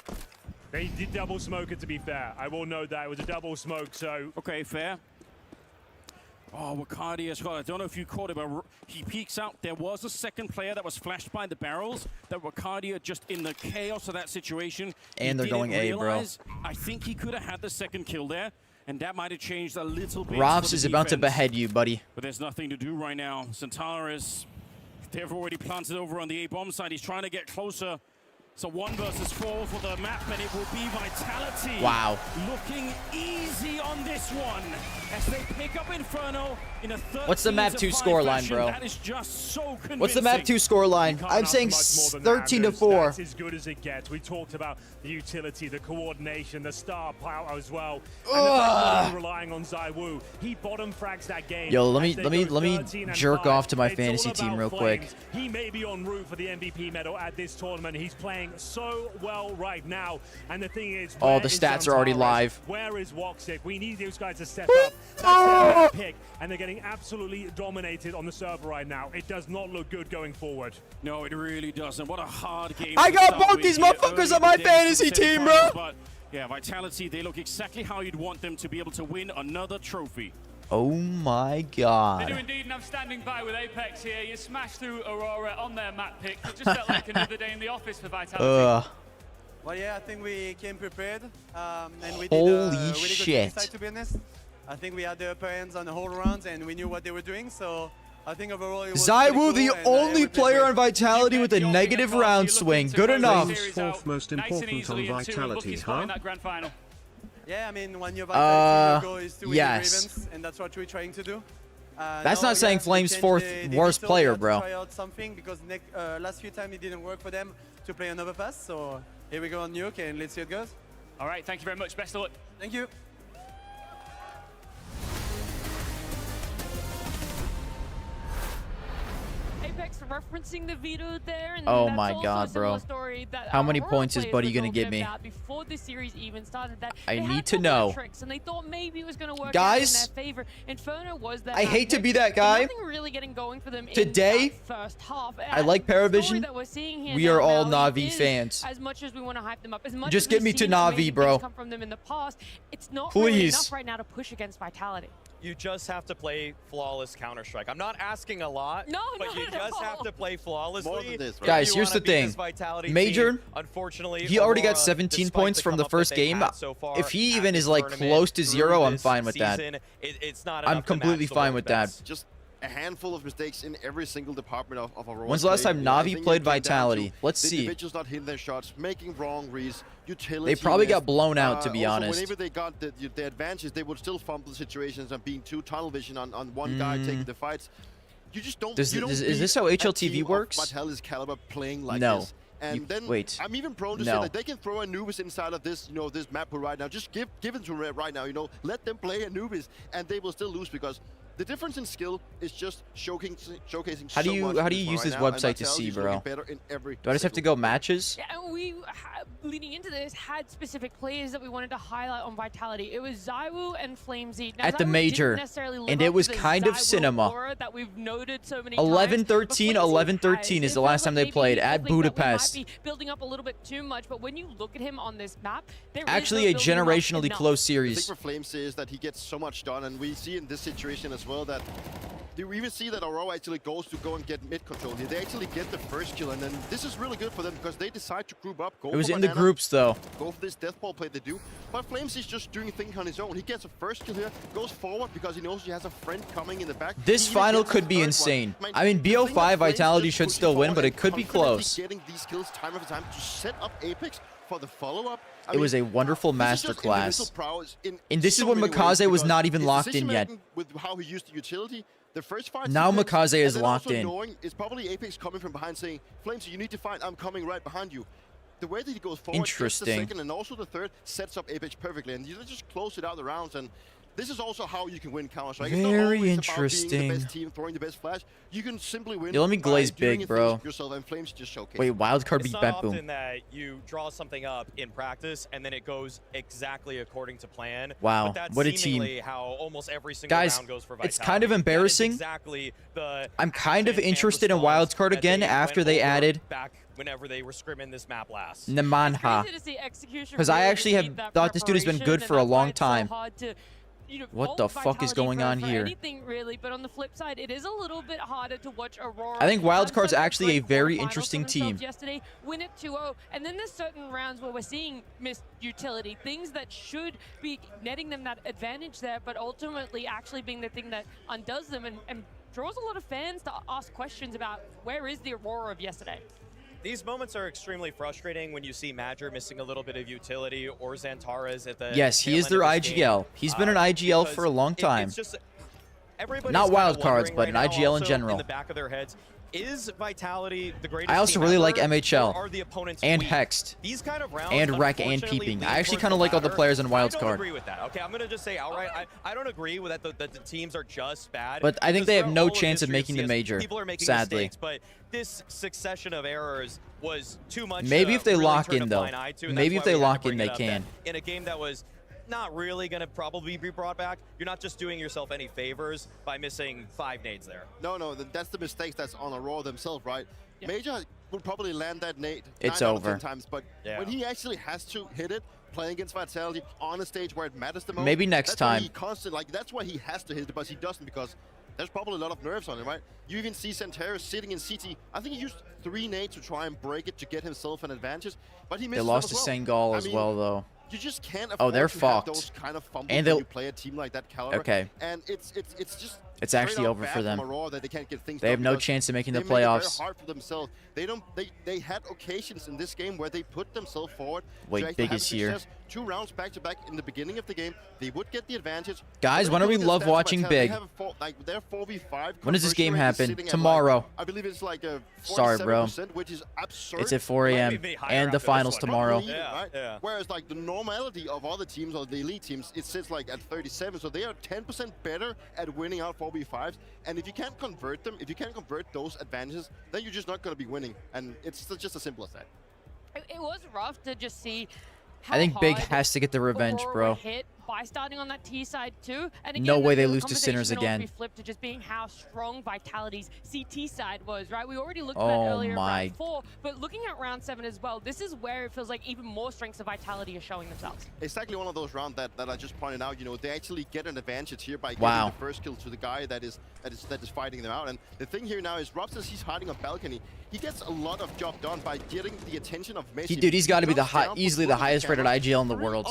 L: They did double smoke it, to be fair. I will note that. It was a double smoke, so...
M: Okay, fair. Oh, Wicadia as well. I don't know if you caught it, but he peeks out. There was a second player that was flashed by the barrels. That Wicadia, just in the chaos of that situation,
D: And they're going A, bro.
M: I think he could have had the second kill there, and that might have changed a little bit.
D: Robs
M: for
D: is
M: the
D: about to
M: defense.
D: behead you, buddy.
M: But there's nothing to do right now. Centaurus, they've already planted over on the A-bomb side. He's trying to get closer. So 1 versus 4 for the map, and it will be Vitality.
D: Wow.
M: Looking easy on this one as they pick up Inferno in a 13
D: What's the map 2 scoreline, bro?
M: That is just so convincing.
D: What's the map 2 scoreline? I'm saying 13 to 4.
L: That's as good as it gets. We talked about the utility, the coordination, the star power as well. And the fact that he's relying on ZywOo. He bottom frags that game.
D: Yo, let me jerk off to my fantasy team real quick.
L: He may be en route for the MVP medal at this tournament. He's playing so well right now. And the thing is,
D: Oh, the stats are already live.
L: Where is Woxic? We need those guys to step up. That's their pick. And they're getting absolutely dominated on the server right now. It does not look good going forward.
M: No, it really doesn't. What a hard game.
D: I
M: to
D: got
M: start
D: both
M: with
D: these
M: here
D: motherfuckers
M: early
D: on my
M: in the days
D: fantasy
M: of the
D: team,
M: semifinals,
D: bro.
M: But yeah, Vitality, they look exactly how you'd want them to be able to win another trophy.
D: Oh my
G: They do
D: god.
G: indeed, and I'm standing by with Apex here. You smashed through Aurora on their map pick. It just felt like another day in the office for Vitality.
I: Well, yeah, I think we came prepared, and we did
D: Holy
I: a really
D: shit.
I: good side, to be honest. I think we had the upper hands on the whole rounds, and we knew what they were doing, so I think overall it was
D: ZywOo,
I: cool,
D: the
I: and,
D: only
I: we played
D: player
I: great.
D: on Vitality with a negative round swing. Good enough.
K: Fourth most important on Vitality, huh?
I: Yeah, I mean, when you're Vitality, your goal is to win the
D: yes.
I: Ravens, and that's what we're trying to do.
D: That's
I: now,
D: not saying
I: yeah,
D: Flame's
I: we
D: fourth
I: changed the
D: worst
I: digital, we
D: player,
I: had to
D: bro.
I: Try out something because last few times it didn't work for them to play another pass, so here we go on Nuke, and let's see how it goes.
G: All right, thank you very much. Best of luck.
I: Thank you.
B: Apex referencing the veto there, and
D: Oh
B: that's
D: my
B: also
D: god,
B: a similar
D: bro.
B: story that
D: How many
B: Aurora
D: points is
B: players
D: Buddy
B: were
D: gonna
B: talking
D: give me?
B: about before the series even started? That
D: I
B: they
D: need
B: had
D: to
B: a couple
D: know.
B: of tricks, and they thought maybe it was going to work
D: Guys,
B: out in their favor. Inferno was that
D: I hate to be that
B: but
D: guy.
B: nothing really getting going for them
D: Today,
B: in that first half.
D: I like
B: The story
D: Paravision.
B: that we're seeing here
D: We are
B: now,
D: all
B: Navi,
D: Navi
B: is,
D: fans.
B: As much as we want to hype them up, as much
D: Just
B: as
D: get
B: we've
D: me to
B: seen
D: Navi,
B: amazing
D: bro.
B: things come from them in the past, it's not really
D: Please.
B: enough right now to push against Vitality.
C: You just have to play flawless Counter-Strike. I'm not asking a lot,
B: No,
C: but
B: not
C: you
B: at
C: just have
B: all.
C: to play flawlessly.
A: More than this, right?
D: Guys,
C: If you
D: here's
C: wanna
D: the
C: beat this
D: thing.
C: Vitality
D: Major,
C: team, unfortunately,
D: he already got
C: Aurora,
D: 17
C: despite
D: points from
C: come
D: the
C: up that
D: first
C: they've
D: game.
C: had so far
D: If he
C: at
D: even
C: this
D: is like
C: tournament
D: close to
C: through
D: 0, I'm
C: this
D: fine with that.
C: season, it's not
D: I'm
C: enough to
D: completely
C: match the
D: fine with that.
C: Wolfpack.
A: Just a handful of mistakes in every single department of Aurora.
D: When's the last time Navi played Vitality? Let's
A: the
D: see.
A: individuals not hitting their shots, making wrong reads, utility.
D: They probably got blown out, to be
A: also,
D: honest.
A: Whenever they got the advantage, they would still fumble situations and being too tunnel vision on one guy taking the fights. You just don't.
D: Is this how HLTV works?
A: Vitality's caliber playing like
D: No.
A: this. And then
D: wait.
A: I'm even prone to say that they can throw Anubis inside of this, this map pool right now. Just give it to them right now. Let them play Anubis, and they will still lose because the difference in skill is just showcasing.
D: How do you use this website to see, bro? Do I just have to go matches?
B: Yeah, and we, leading into this, had specific players that we wanted to highlight on Vitality. It was ZywOo and Flamesy. Now,
D: At the
B: ZywOo
D: major,
B: didn't necessarily live
D: and it
B: up
D: was
B: to the
D: kind of
B: ZywOo
D: cinema.
B: aura that we've noted so many
D: 11-13,
B: times,
D: 11-13 is the last time they played at Budapest.
B: Might be building up a little bit too much, but when you look at him on this map, there
D: Actually, a
B: is no building up
D: generationally
B: enough.
D: close
A: I
D: series.
A: think for Flamesy is that he gets so much done, and we see in this situation as well that we even see that Aurora actually goes to go and get mid control here. They actually get the first kill, and then this is really good for them because they decide to group up. Go
D: It was
A: for
D: in the
A: banana,
D: groups, though.
A: Go for this death ball play they do. But Flamesy's just doing things on his own. He gets a first kill here, goes forward because he knows he has a friend coming in the back.
D: This
A: He even
D: final
A: gets a
D: could be
A: third one.
D: insane.
A: Man,
D: I mean,
A: the thing that
D: BO5
A: Flames
D: Vitality
A: is
D: should
A: pushing
D: still win,
A: forward
D: but
A: and
D: it could be
A: confidently
D: close.
A: Getting these kills time after time to set up Apex for the follow-up.
D: It was a wonderful masterclass. And this is when Makaze was not even locked in yet.
A: With how he used the utility, the first 5
D: now
A: seconds,
D: Makaze is locked in.
A: It's probably Apex coming from behind saying, Flames, you need to fight, I'm coming right behind you. The way that he goes forward, just the second and also the third, sets up Apex perfectly. And you just close it out the rounds. And this is also how you can win Counter-Strike. It's not always
D: interesting.
A: about being the best team, throwing the best flash. You can simply win.
D: Yo, let me glaze big, bro.
A: Yourself, and Flames just showcase.
D: Wait, wildcard beat
C: It's not
D: Bet
C: often
D: Boom.
C: that you draw something up in practice and then it goes exactly according to plan.
D: Wow,
C: but that's
D: what a team.
C: how almost every single
D: Guys,
C: round goes for Vitality.
D: it's kind of embarrassing.
C: Exactly
D: I'm kind of interested in wildcard again after they added
C: back whenever they were scrimming this map last.
D: Namanha. Because I actually have thought this dude has been good for a long time. What the fuck is going on here?
B: Anything really, but on the flip side, it is a little bit harder to watch Aurora.
D: I think wildcard's actually a very interesting team.
B: Yesterday, win it 2-0, and then there's certain rounds where we're seeing missed utility, things that should be netting them that advantage there, but ultimately actually being the thing that undoes them and draws a lot of fans to ask questions about where is the Aurora of yesterday.
C: These moments are extremely frustrating when you see Madger missing a little bit of utility or Xantares at the
D: Yes, he is their IGL. He's been an IGL for a long time.
C: It's just
D: not wild cards, but an IGL in general.
C: In the back of their heads, is Vitality the greatest
D: I also
C: team
D: really
C: ever,
D: like MHL
C: or are the opponents
D: and
C: weak?
D: Hexed
C: These kind of rounds,
D: and Rec and
C: unfortunately,
D: Peeping.
C: lean
D: I actually
C: towards
D: kind of like all the
C: latter.
D: players in
C: I
D: wild
C: don't
D: card.
C: agree with that. Okay, I'm gonna just say outright, I don't agree with that. The teams are just bad.
D: But I think
C: because
D: they have
C: throughout
D: no
C: all
D: chance of
C: history
D: making the
C: CS,
D: major,
C: People are making
D: sadly.
C: mistakes, but this succession of errors was too much.
D: Maybe if they
C: really
D: lock
C: turn
D: in,
C: a
D: though.
C: blind eye to, and
D: Maybe
C: that's
D: if
C: why
D: they
C: we had to
D: lock in,
C: bring
D: they
C: it up,
D: can.
C: that in a game that was not really going to probably be brought back, you're not just doing yourself any favors by missing 5 nades there.
A: No, that's the mistakes that's on Aurora themselves, right? Yeah. Major will probably land that nade
D: it's
A: 9
D: over.
A: out of 10 times, but when he actually has to hit it, playing against Vitality on a stage where it matters the most.
D: Maybe next time.
A: That's why he has to hit it, but he doesn't because there's probably a lot of nerves on him, right? You even see Xantares sitting in CT. I think he used 3 nades to try and break it to get himself an advantage, but he missed.
D: They lost to Sengal as well, though.
A: You just can't afford
D: they're
A: to
D: fucked.
A: have those kind of fumbles
D: And
A: when you play a team like that caliber.
D: Okay.
A: And it's just
D: it's actually over for them.
A: That they can't get things
D: they have no chance of making the playoffs.
A: It's very hard for themselves. They had occasions in this game where they put themselves forward.
D: Wait, Big is here.
A: 2 rounds back to back in the beginning of the game. They would get the advantage.
D: Guys, when do we love watching Big?
A: Their 4v5.
D: When does this game happen? Tomorrow.
A: I believe it's like a 47%,
D: sorry, bro.
A: Which is absurd.
D: It's at 4 a.m. and the finals tomorrow.
A: Right? Whereas like the normality of other teams or the elite teams, it sits like at 37. So they are 10% better at winning out 4v5s. And if you can't convert them, if you can't convert those advantages, then you're just not going to be winning. And it's just as simple as that.
B: It was rough to just see how
D: I think Big
B: hard
D: has to get the revenge,
B: Aurora
D: bro.
B: Hit by starting on that T side too. And again,
D: No way they
B: the
D: lose to Sinners
B: conversation
D: again.
B: Be flipped to just being how strong Vitality's CT side was, right? We already looked at that earlier in round 4, but looking at round 7 as well, this is where it feels like even more strengths of Vitality are showing themselves.
A: Exactly one of those rounds that I just pointed out. You know, they actually get an advantage here by getting the first kill to the guy that is fighting them out. And the thing here now is Rob says he's hiding on balcony. He gets a lot of job done by getting the attention of Messi.
D: Dude, he's got to be easily the highest rated IGL in the world.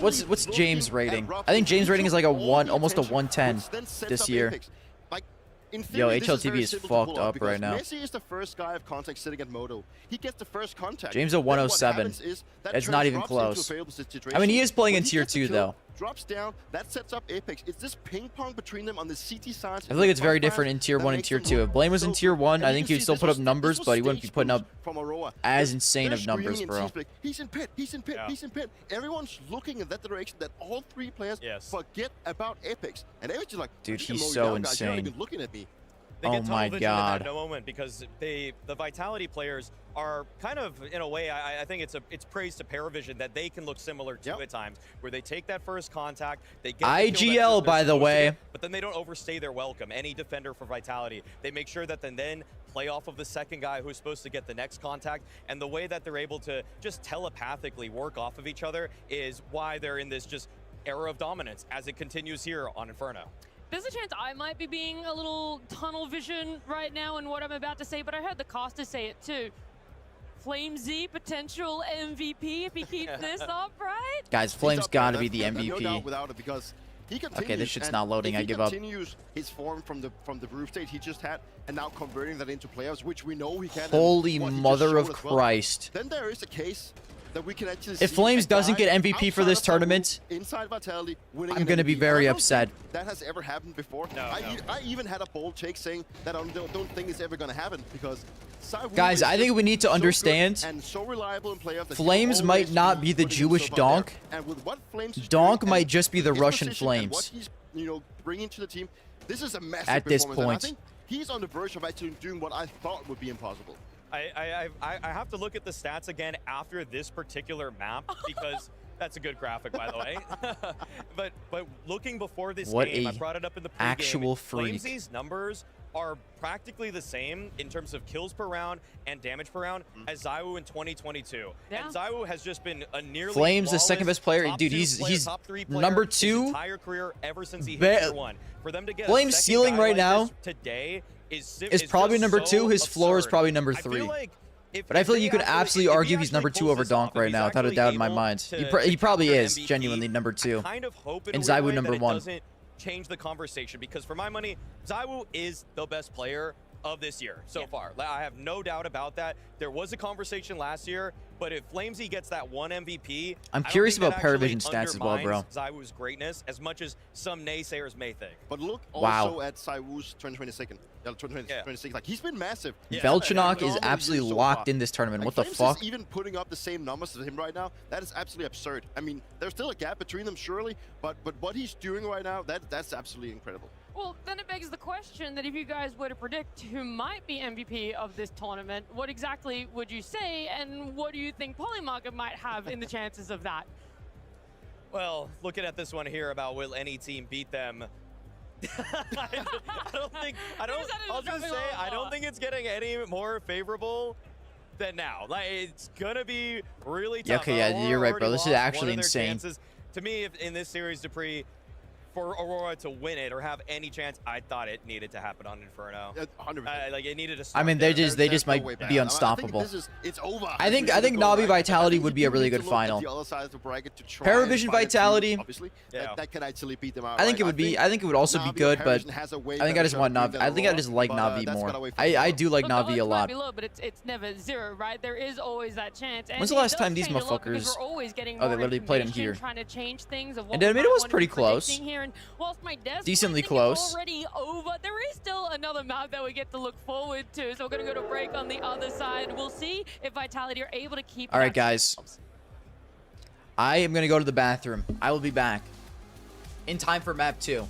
D: What's James rating? I think James rating is like a 1, almost a 110 this year. Yo, HLTV is fucked up right now.
A: Messi is the first guy of contact sitting at Moto. He gets the first contact.
D: James a 107. It's not even close. I mean, he is playing in tier 2 though.
A: Drops down, that sets up Apex. It's this ping pong between them on the CT side.
D: I feel like it's very different in tier 1 and tier 2. If Blaine was in tier 1, I think he would still put up numbers, but he wouldn't be putting up as insane of numbers, bro.
A: He's in pit, he's in pit, he's in pit. Everyone's looking in that direction that all 3 players forget about Apex. And Apex is like,
D: dude, he's so insane.
A: You're not even looking at me.
C: They get tunnel vision in that moment because the Vitality players are kind of, in a way, I think it's praise to Paravision that they can look similar to at times, where they take that first contact, they get
D: IGL, by the way,
C: but then they don't overstay their welcome. Any defender for Vitality, they make sure that then play off of the second guy who's supposed to get the next contact, and the way that they're able to just telepathically work off of each other is why they're in this just era of dominance as it continues here on Inferno.
B: There's a chance I might be being a little tunnel vision right now in what I'm about to say, but I heard the caster say it too. FlameZ, potential MVP if he keeps this up, right?
D: Guys, Flame's got to be the MVP.
A: No doubt without it, because he continues.
D: Okay, this shit's
A: and
D: not loading.
A: if
D: I give up.
A: He continues his form from the group state he just had, and now converting that into playoffs, which we know he can.
D: Holy mother of Christ!
A: Then there is a case that we can actually.
D: If Flames doesn't get MVP for this tournament,
A: inside Vitality, winning
D: I'm gonna be very upset.
A: That has ever happened before.
C: No,
A: I even had a bold take saying that I don't think it's ever gonna happen because.
D: Guys, I think we need to understand.
A: And so reliable in playoffs
D: Flames might not be the Jewish Donk. Donk might just be the Russian Flames.
A: What he's, bringing to the team, this is a massive
D: at this point.
A: I think he's on the verge of actually doing what I thought would be impossible.
C: I have to look at the stats again after this particular map because that's a good graphic, by the way. but looking before this game, I brought it up in the pregame.
D: Actual freak.
C: Flamesy's numbers are practically the same in terms of kills per round and damage per round as ZywOo in 2022.
B: Yeah.
C: And ZywOo has just been a nearly
D: Flames, the second best player. Dude, he's
C: top 3 player
D: number
C: his
D: 2.
C: entire career ever since he hit tier 1. For them to get
D: Flames ceiling right now
C: today is
D: probably number 2.
C: So
D: His floor is
C: absurd.
D: probably number
C: I
D: 3.
C: feel like
D: But I feel like you could absolutely argue he's number 2 over Donk right now, without a doubt in my mind. He probably is genuinely number 2.
C: Kind of hope
D: and ZywOo number 1.
C: Doesn't change the conversation because for my money, ZywOo is the best player of this year so far. I have no doubt about that. There was a conversation last year, but if Flamesy gets that 1 MVP,
D: I'm curious about Paravision stats as well, bro.
C: ZywOo's greatness as much as some naysayers may think.
A: But look also at ZywOo's 2026. Like he's been massive.
D: Velchanok is absolutely locked in this tournament. What the fuck?
A: Even putting up the same numbers as him right now, that is absolutely absurd. I mean, there's still a gap between them, surely, but what he's doing right now, that's absolutely incredible.
B: Well, then it begs the question that if you guys were to predict who might be MVP of this tournament, what exactly would you say, and what do you think Polymarket might have in the chances of that?
C: Well, looking at this one here about will any team beat them, I don't think it's getting any more favorable than now. Like, it's gonna be really tough.
D: Yeah, okay, yeah, you're right, bro. This is actually insane.
C: To me, if in this series, Dupree, for Aurora to win it or have any chance, I thought it needed to happen on Inferno.
A: 100%.
C: Like it needed to start
D: I mean, they just might be unstoppable.
A: It's over.
D: I think Navi Vitality would be a really good final. Paravision Vitality,
A: obviously, that could actually beat them out.
D: I think it would be. I think it would also be good, but I think I just want Navi. I think I just like Navi more. I do like Navi a lot.
B: Low, but it's never 0, right? There is always that chance. And
D: when's the last time these motherfuckers?
B: Oh,
D: they literally played in here.
B: Trying to change things.
D: And it was pretty close.
B: Here. And whilst my
D: decently close.
B: Already over, there is still another map that we get to look forward to. So we're gonna go to break on the other side. We'll see if Vitality are able to keep.
D: All right, guys. I am gonna go to the bathroom. I will be back in time for map 2.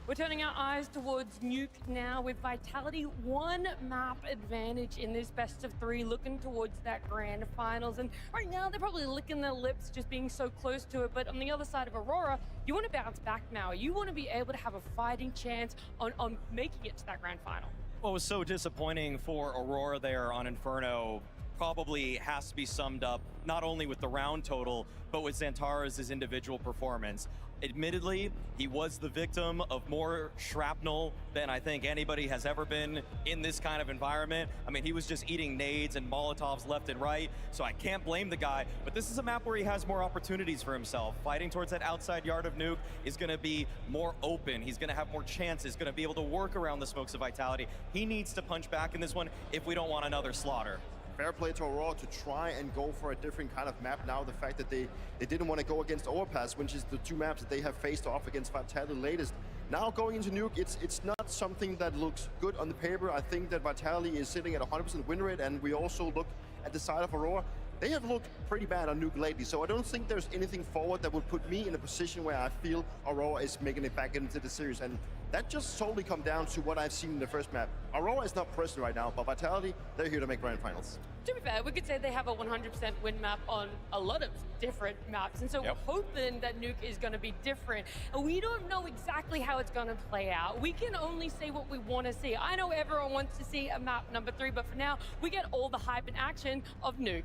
B: We're turning our eyes towards Nuke now with Vitality 1 map advantage in this best of 3, looking towards that grand finals. And right now they're probably licking their lips just being so close to it. But on the other side of Aurora, you want to bounce back now. You want to be able to have a fighting chance on making it to that grand final.
C: What was so disappointing for Aurora there on Inferno probably has to be summed up not only with the round total, but with Xantares' individual performance. Admittedly, he was the victim of more shrapnel than I think anybody has ever been in this kind of environment. I mean, he was just eating nades and Molotovs left and right, so I can't blame the guy. But this is a map where he has more opportunities for himself. Fighting towards that outside yard of Nuke is going to be more open. He's going to have more chances, going to be able to work around the smokes of Vitality. He needs to punch back in this one if we don't want another slaughter.
A: Fair play to Aurora to try and go for a different kind of map now. The fact that they didn't want to go against Overpass, which is the two maps that they have faced off against Vitality latest. Now going into Nuke, it's not something that looks good on the paper. I think that Vitality is sitting at 100% win rate, and we also look at the side of Aurora. They have looked pretty bad on Nuke lately, so I don't think there's anything forward that would put me in a position where I feel Aurora is making it back into the series. And that just solely comes down to what I've seen in the first map. Aurora is not present right now, but Vitality, they're here to make grand finals.
B: To be fair, we could say they have a 100% win map on a lot of different maps, and so we're hoping that Nuke is going to be different. And we don't know exactly how it's going to play out. We can only say what we want to see. I know everyone wants to see a map number 3, but for now, we get all the hype and action of Nuke.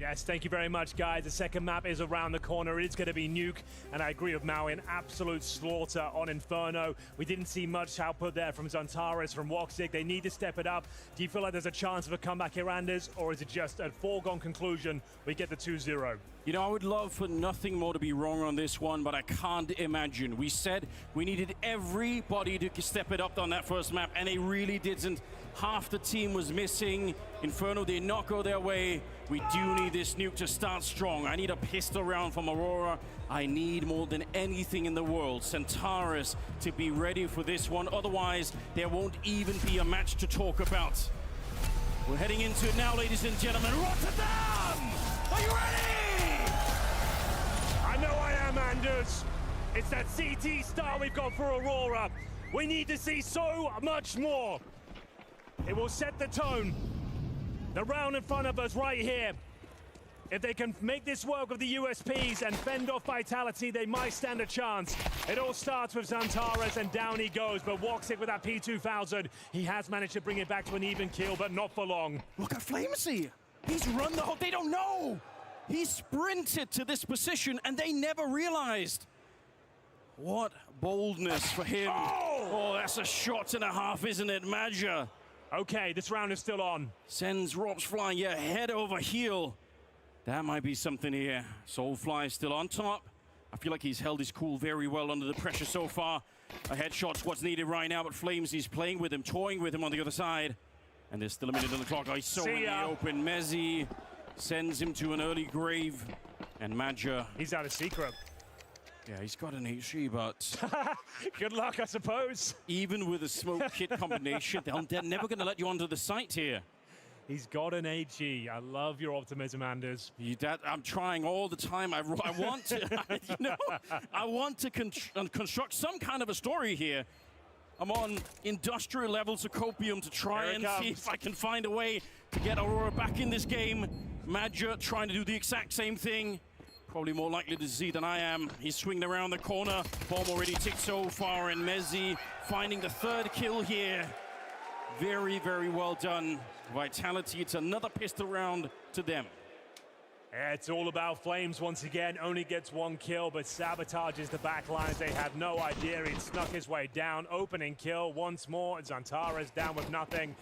L: Yes, thank you very much, guys. The second map is around the corner. It is going to be Nuke, and I agree with Maui, an absolute slaughter on Inferno. We didn't see much output there from Xantares, from Woxic. They need to step it up. Do you feel like there's a chance of a comeback here, Anders, or is it just a foregone conclusion we get the 2-0?
M: You know, I would love for nothing more to be wrong on this one, but I can't imagine. We said we needed everybody to step it up on that first map, and they really didn't. Half the team was missing. Inferno did not go their way. We do need this Nuke to start strong. I need a pistol round from Aurora. I need more than anything in the world Xantares to be ready for this one. Otherwise, there won't even be a match to talk about. We're heading into it now, ladies and gentlemen. Rotterdam! Are you ready?
L: I know I am, Anders. It's that CT style we've got for Aurora. We need to see so much more. It will set the tone. The round in front of us right here. If they can make this work with the USPs and fend off Vitality, they might stand a chance. It all starts with Xantares, and down he goes. But Woxic with that P2000, he has managed to bring it back to an even kill, but not for long.
M: Look at Flamesy. He's run the whole... They don't know. He sprinted to this position, and they never realized. What boldness for him. Oh, that's a shot and a half, isn't it, Madja?
L: Okay, this round is still on.
M: Sends Robs flying, yeah, head over heel. That might be something here. Soulfly still on top. I feel like he's held his cool very well under the pressure so far. A headshot's what's needed right now, but Flamesy's playing with him, toying with him on the other side. And there's still a minute on the clock. Oh, he's so in the open. Mezzi sends him to an early grave. And Madja...
L: He's out of secret.
M: Yeah, he's got an HE, but...
L: Good luck, I suppose.
M: Even with a smoke kit combination, they're never going to let you onto the site here.
L: He's got an HE. I love your optimism, Anders.
M: I'm trying all the time. I want to, you know, I want to construct some kind of a story here. I'm on industrial levels of copium to try and see if I can find a way to get Aurora back in this game. Madja trying to do the exact same thing. Probably more likely to see than I am. He's swinging around the corner. Bomb already ticked so far, and Mezzi finding the third kill here. Very, very well done. Vitality, it's another pistol round to them.
L: Yeah, it's all about Flames once again. Only gets one kill, but sabotages the back lines. They had no idea he'd snuck his way down. Opening kill once more. Xantares down with nothing.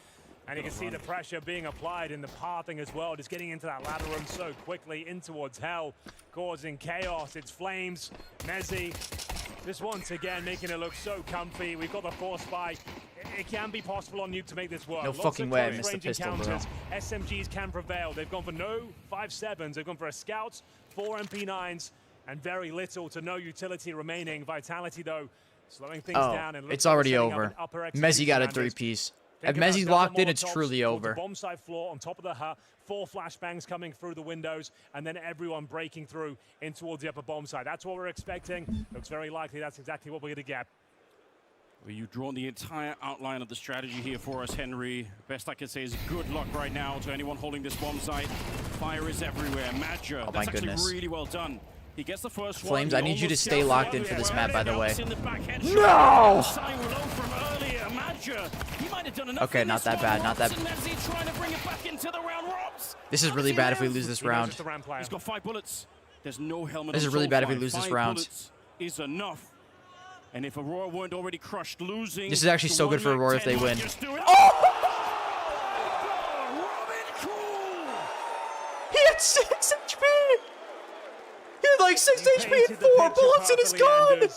L: And you can see the pressure being applied in the pathing as well, just getting into that ladder room so quickly in towards hell, causing chaos. It's Flames, Mezzi, just once again making it look so comfy. We've got the force spike. It can be possible on Nuke to make this work.
D: No fucking way I missed the pistol, bro.
L: SMGs can prevail. They've gone for no 5.7s. They've gone for a Scouts, 4 MP9s, and very little to no utility remaining. Vitality, though, slowing things down. And
D: it's already over. Mezzi got a 3-piece. If Mezzi's locked in, it's truly over.
L: Bomb site floor on top of the hut, 4 flashbangs coming through the windows, and then everyone breaking through in towards the upper bomb site. That's what we're expecting. Looks very likely that's exactly what we're going to get.
M: Well, you've drawn the entire outline of the strategy here for us, Henry. Best I can say is good luck right now to anyone holding this bomb site. Fire is everywhere. Madger,
D: Oh my
M: that's
D: goodness.
M: actually really well done. He gets the first
D: Flames,
M: one.
D: I need you to stay locked in for this map, by the way.
M: No!
D: Okay, not that bad, not that. This is really bad if we lose this round.
M: He's got 5 bullets. There's no helmet.
D: This is really bad if we lose this round.
M: Is enough. And if Aurora weren't already crushed, losing.
D: This is actually so good for Aurora if they win. He had 6 HP! He had like 6 HP and 4 bullets in his gun!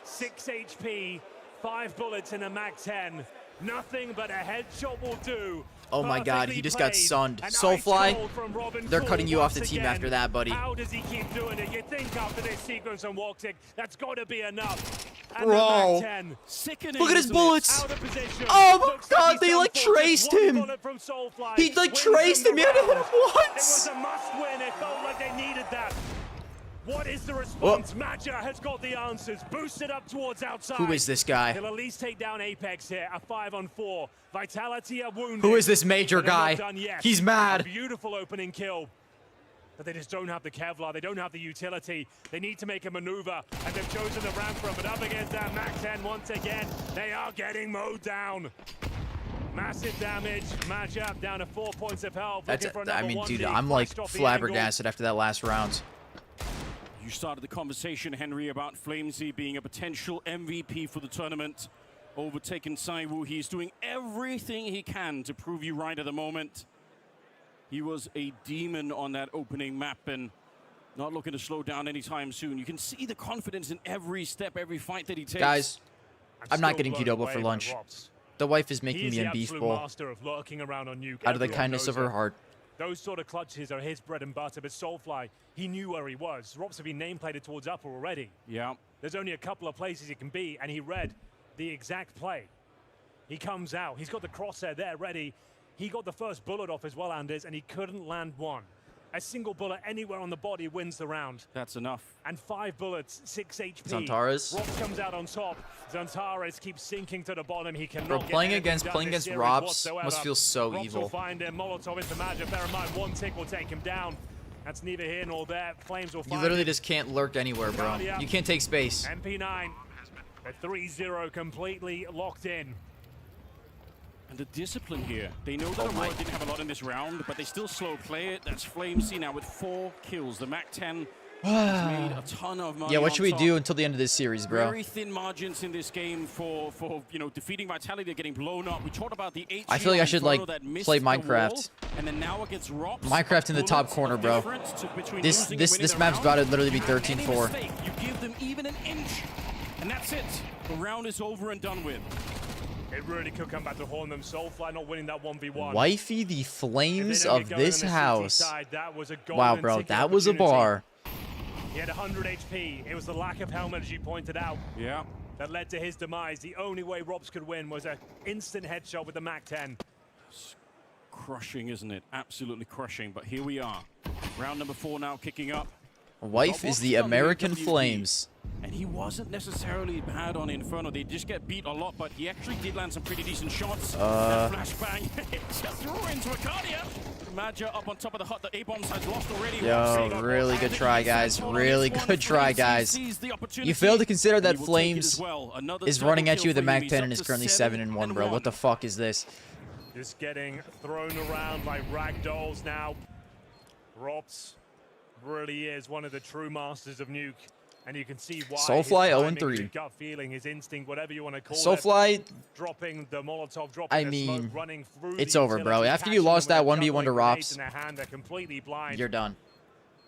L: 6 HP, 5 bullets in a Mag-10. Nothing but a headshot will do.
D: Oh my god, he just got sunned. Soulfly, they're cutting you off the team after that, buddy.
L: How does he keep doing it? You think after this sequence on Walktick, that's got to be enough. And
D: Bro,
L: the Mag-10,
D: look at his bullets.
L: out of position.
D: Oh my
L: Looks
D: god,
L: he's
D: they
L: done
D: like
L: for.
D: traced
L: Just one
D: him.
L: bullet from Soulfly.
D: He like
L: Wins
D: traced
L: them
D: him. He had to hit him
L: It
D: once.
L: was a must-win. It felt like they needed that. What is the response? Madger has got the answers. Boosted up towards outside.
D: Who is this guy?
L: He'll at least take down Apex here. A 5-on-4. Vitality are wounded.
D: Who is this major
L: but they're not
D: guy?
L: done yet.
D: He's mad.
L: A beautiful opening kill. But they just don't have the Kevlar. They don't have the utility. They need to make a maneuver. And they've chosen the ramp from. But up against that Mag-10 once again, they are getting mowed down. Massive damage. Madger down to 4 points of health.
D: That's,
L: Looking for
D: I
L: another
D: mean, dude,
L: 1v.
D: I'm like
L: Crushed off the
D: flabbergasted after that last round.
M: You started the conversation, Henry, about Flamesy being a potential MVP for the tournament. Overtaken Saiwu. He's doing everything he can to prove you right at the moment. He was a demon on that opening map and not looking to slow down anytime soon. You can see the confidence in every step, every fight that he takes.
D: Guys, I'm not getting Qdoba for lunch. The wife is making me a beef bowl
L: master of lurking around on Nuke.
D: out of the
L: Everyone
D: kindness of
L: knows
D: her
L: it.
D: heart.
L: Those sort of clutches are his bread and butter, but Soulfly, he knew where he was. Rob's have been nameplated towards upper already.
M: Yeah.
L: There's only a couple of places he can be, and he read the exact play. He comes out. He's got the crosshair there ready. He got the first bullet off as well, Anders, and he couldn't land one. A single bullet anywhere on the body wins the round.
M: That's enough.
L: And 5 bullets, 6 HP.
D: Zantares.
L: Rob comes out on top. Zantares keeps sinking to the bottom. He cannot
D: Bro,
L: get
D: playing
L: anything
D: against
L: done this series
D: Robs
L: whatsoever.
D: must feel so
L: Robs
D: evil.
L: will find him. Molotov into Madger. Bear in mind, one tick will take him down. That's neither here nor there. Flames will find
D: You literally
L: him.
D: just can't lurk anywhere, bro. You can't take space.
L: MP9. A 3-0 completely locked in.
M: And the discipline here. They know that Aurora didn't have a lot in this round, but they still slow play it. That's Flamesy now with 4 kills. The Mag-10 has made a ton of money.
D: Yeah, what
M: on
D: should we
M: top.
D: do until the end of this series, bro?
M: Very thin margins in this game for you know, defeating Vitality, getting blown up. We talked about the HG
D: I feel like I should, like, play Minecraft.
M: And then now against Robs,
D: Minecraft in the top corner, bro. This map's about to literally be 13-4.
M: You give them even an inch, and that's it. The round is over and done with.
L: It really could come back to haunt them. Soulfly not winning that 1v1.
D: Wifey, the flames of this house.
L: Side, that was a
D: Wow, bro, that was a bar.
L: He had 100 HP. It was the lack of helmet, as you pointed out.
M: Yeah.
L: That led to his demise. The only way Robs could win was an instant headshot with the Mag-10.
M: Crushing, isn't it? Absolutely crushing. But here we are. Round number 4 now kicking up.
D: Wife is the American Flames.
M: And he wasn't necessarily bad on Inferno. They just get beat a lot, but he actually did land some pretty decent shots. That flashbang just threw into Arcadia. Madger up on top of the hut. The A-bombs has lost already.
D: Yo, really good try, guys. Really good try, guys. You fail to consider that Flames is running at you with a Mag-10 and is currently 7-1, bro. What the fuck is this?
L: Just getting thrown around like ragdolls now. Robs really is one of the true masters of Nuke. And you can see why.
D: Soulfly
L: his timing,
D: 0-3.
L: his gut feeling, his instinct, whatever you want to call
D: Soulfly,
L: it. Dropping the Molotov, dropping
D: I
L: the
D: mean,
L: smoke, running through
D: it's
L: the
D: over, bro.
L: utility,
D: After you
L: catching
D: lost
L: them
D: that
L: with a
D: 1v1 to
L: juggling
D: Robs,
L: grenade in their hand, they're completely blind.
D: you're done.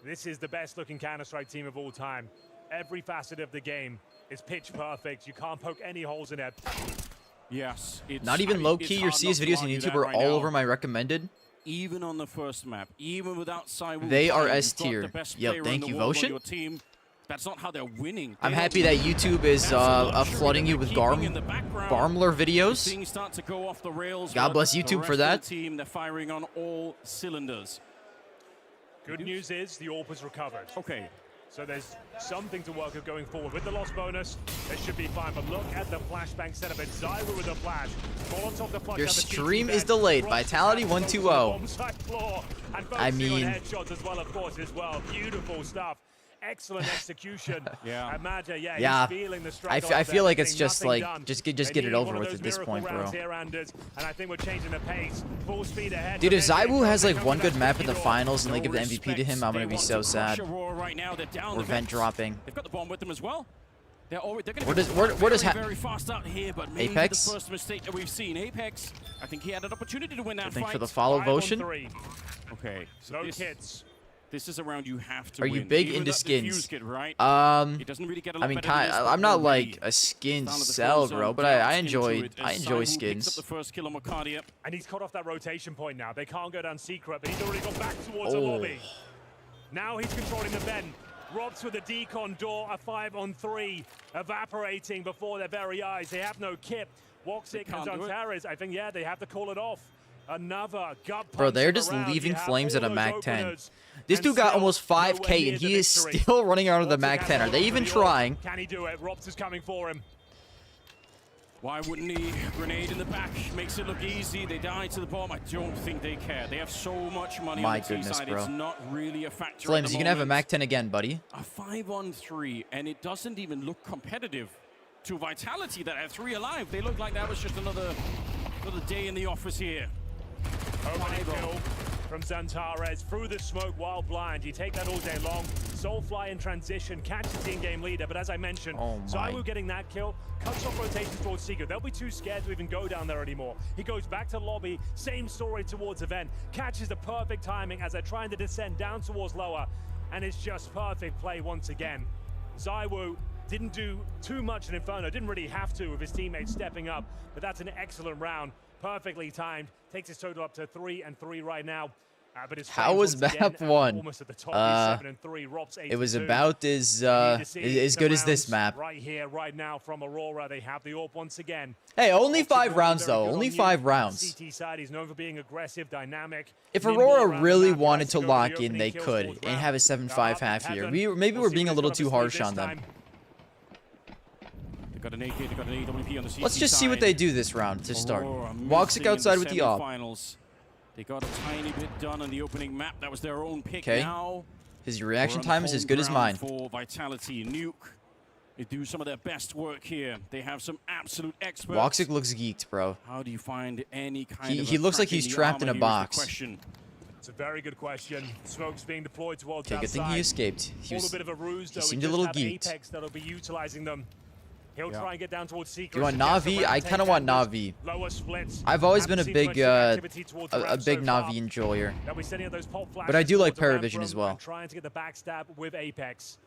L: This is the best looking Counter-Strike team of all time. Every facet of the game is pitch perfect. You can't poke any holes in it.
M: Yes.
D: Not even low-key, your CS videos on YouTube are all over my recommended.
M: Even on the first map, even without Saiwu,
D: They are
M: you've got
D: S tier.
M: the best
D: Yo,
M: player
D: thank
M: in
D: you,
M: the world on
D: Votion.
M: your team. That's not how they're winning.
D: I'm happy that YouTube is flooding you with Garmler videos.
M: Things start to go off the rails.
D: God bless
M: The
D: YouTube
M: rest
D: for
M: of the
D: that.
M: team, they're firing on all cylinders.
L: Good news is the AWP has recovered.
M: Okay.
L: So there's something to work with going forward. With the loss bonus, it should be fine. But look at the flashbang setup. It's Zyra with a flash. Ball on top the
D: Your stream is delayed. Vitality 120. I mean,
L: headshots as well, of course, as well. Beautiful stuff. Excellent execution.
M: Yeah.
L: Imagine,
D: yeah.
L: He's feeling the
D: I feel like it's just like just get it over with at this point, bro.
L: And I think we're changing the pace. Full speed ahead.
D: Dude, if Zywu has like one good map in the finals and they give the MVP to him, I'm gonna be so sad. Or vent dropping.
M: They've got the bomb with them as well. They're going
D: where does
M: very fast out here, but maybe
D: Apex?
M: the first mistake that we've seen. Apex, I think he had an opportunity to win that fight.
D: For the follow motion.
M: Okay, so
L: no kids.
M: This is a round you have to
D: win. Are you big into skins?
M: Kit, right?
D: It
M: doesn't really get a
D: I mean, I'm not like a skin sell, bro, but I enjoy skins.
M: Up the first kill on Macardia.
L: And he's cut off that rotation point now. They can't go down secret, but he's already gone back towards the lobby. Now he's controlling the bend. Robs with a decon door, a 5-on-3, evaporating before their very eyes. They have no kit. Woxic and Zantares, I think, yeah, they have to call it off. Another gut punch.
D: Bro, they're just leaving flames at a Mac 10. This dude got almost 5K and he is still running around with the Mac 10. Are they even trying?
L: Can he do it? Robs is coming for him.
M: Why wouldn't he? Grenade in the back makes it look easy. They die to the bomb. I don't think they care. They have so much money on the T side.
D: Bro.
M: It's not really a factor.
D: Flames, you can have a Mac 10 again, buddy.
M: A 5-on-3, and it doesn't even look competitive to Vitality that have 3 alive. They look like that was just another day in the office here.
L: Opening kill from Zantares through the smoke while blind. You take that all day long. Soulfly in transition, catches the in-game leader, but as I mentioned, Zywu getting that kill, cuts off rotations towards Secret. They'll be too scared to even go down there anymore. He goes back to lobby, same story towards Event, catches the perfect timing as they're trying to descend down towards lower, and it's just perfect play once again. Zywu didn't do too much in Inferno, didn't really have to with his teammates stepping up, but that's an excellent round. Perfectly timed, takes his total up to 3-3 right now. But
D: how was map 1? It was about as good as this map.
L: Right here, right now from Aurora, they have the AWP once again.
D: Hey, only 5 rounds though, only 5 rounds.
L: CT side, he's known for being aggressive, dynamic.
D: If Aurora really wanted to lock in, they could and have a 7-5 half here. Maybe we're being a little too harsh on them.
M: Got an AK, got an AWP on the CT
D: Let's just see what they do this round to start. Woxic outside with the AWP.
M: They got a tiny bit done on the opening map. That was their own pick. Now,
D: his reaction time is as good as mine.
M: For Vitality, Nuke, they do some of their best work here. They have some absolute experts.
D: Woxic looks geeked, bro.
M: How do you find any kind of?
D: He looks like he's trapped in a box.
L: It's a very good question. Smoke's being deployed towards
D: outside. Good thing he escaped. He
L: was a bit of a ruse, though.
D: He seemed a little geeked.
L: Apex that'll be utilizing them. He'll try and get down towards Secret.
D: Do you want Navi? I kind of want Navi. I've always been a big Navi enjoyer. But I do like Paravision as well.
L: Trying to get the backstab with Apex.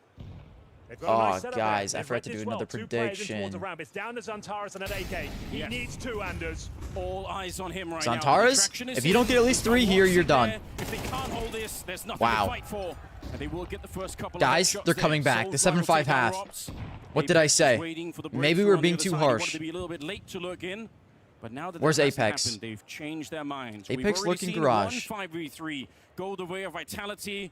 D: Oh, guys, I forgot to do another prediction.
L: It's down to Zantares and an AK. He needs 2 Anders.
M: All eyes on him right
D: Zantares, if you don't get at least 3 here, you're done.
M: If they can't hold this, there's nothing to fight for. And they will get the first couple
D: guys, they're coming back. The 7-5 half. What did I say? Maybe we're being too harsh.
M: But now that
D: where's Apex?
M: They've changed their minds.
D: Apex lurking garage.
M: 5v3 go the way of Vitality.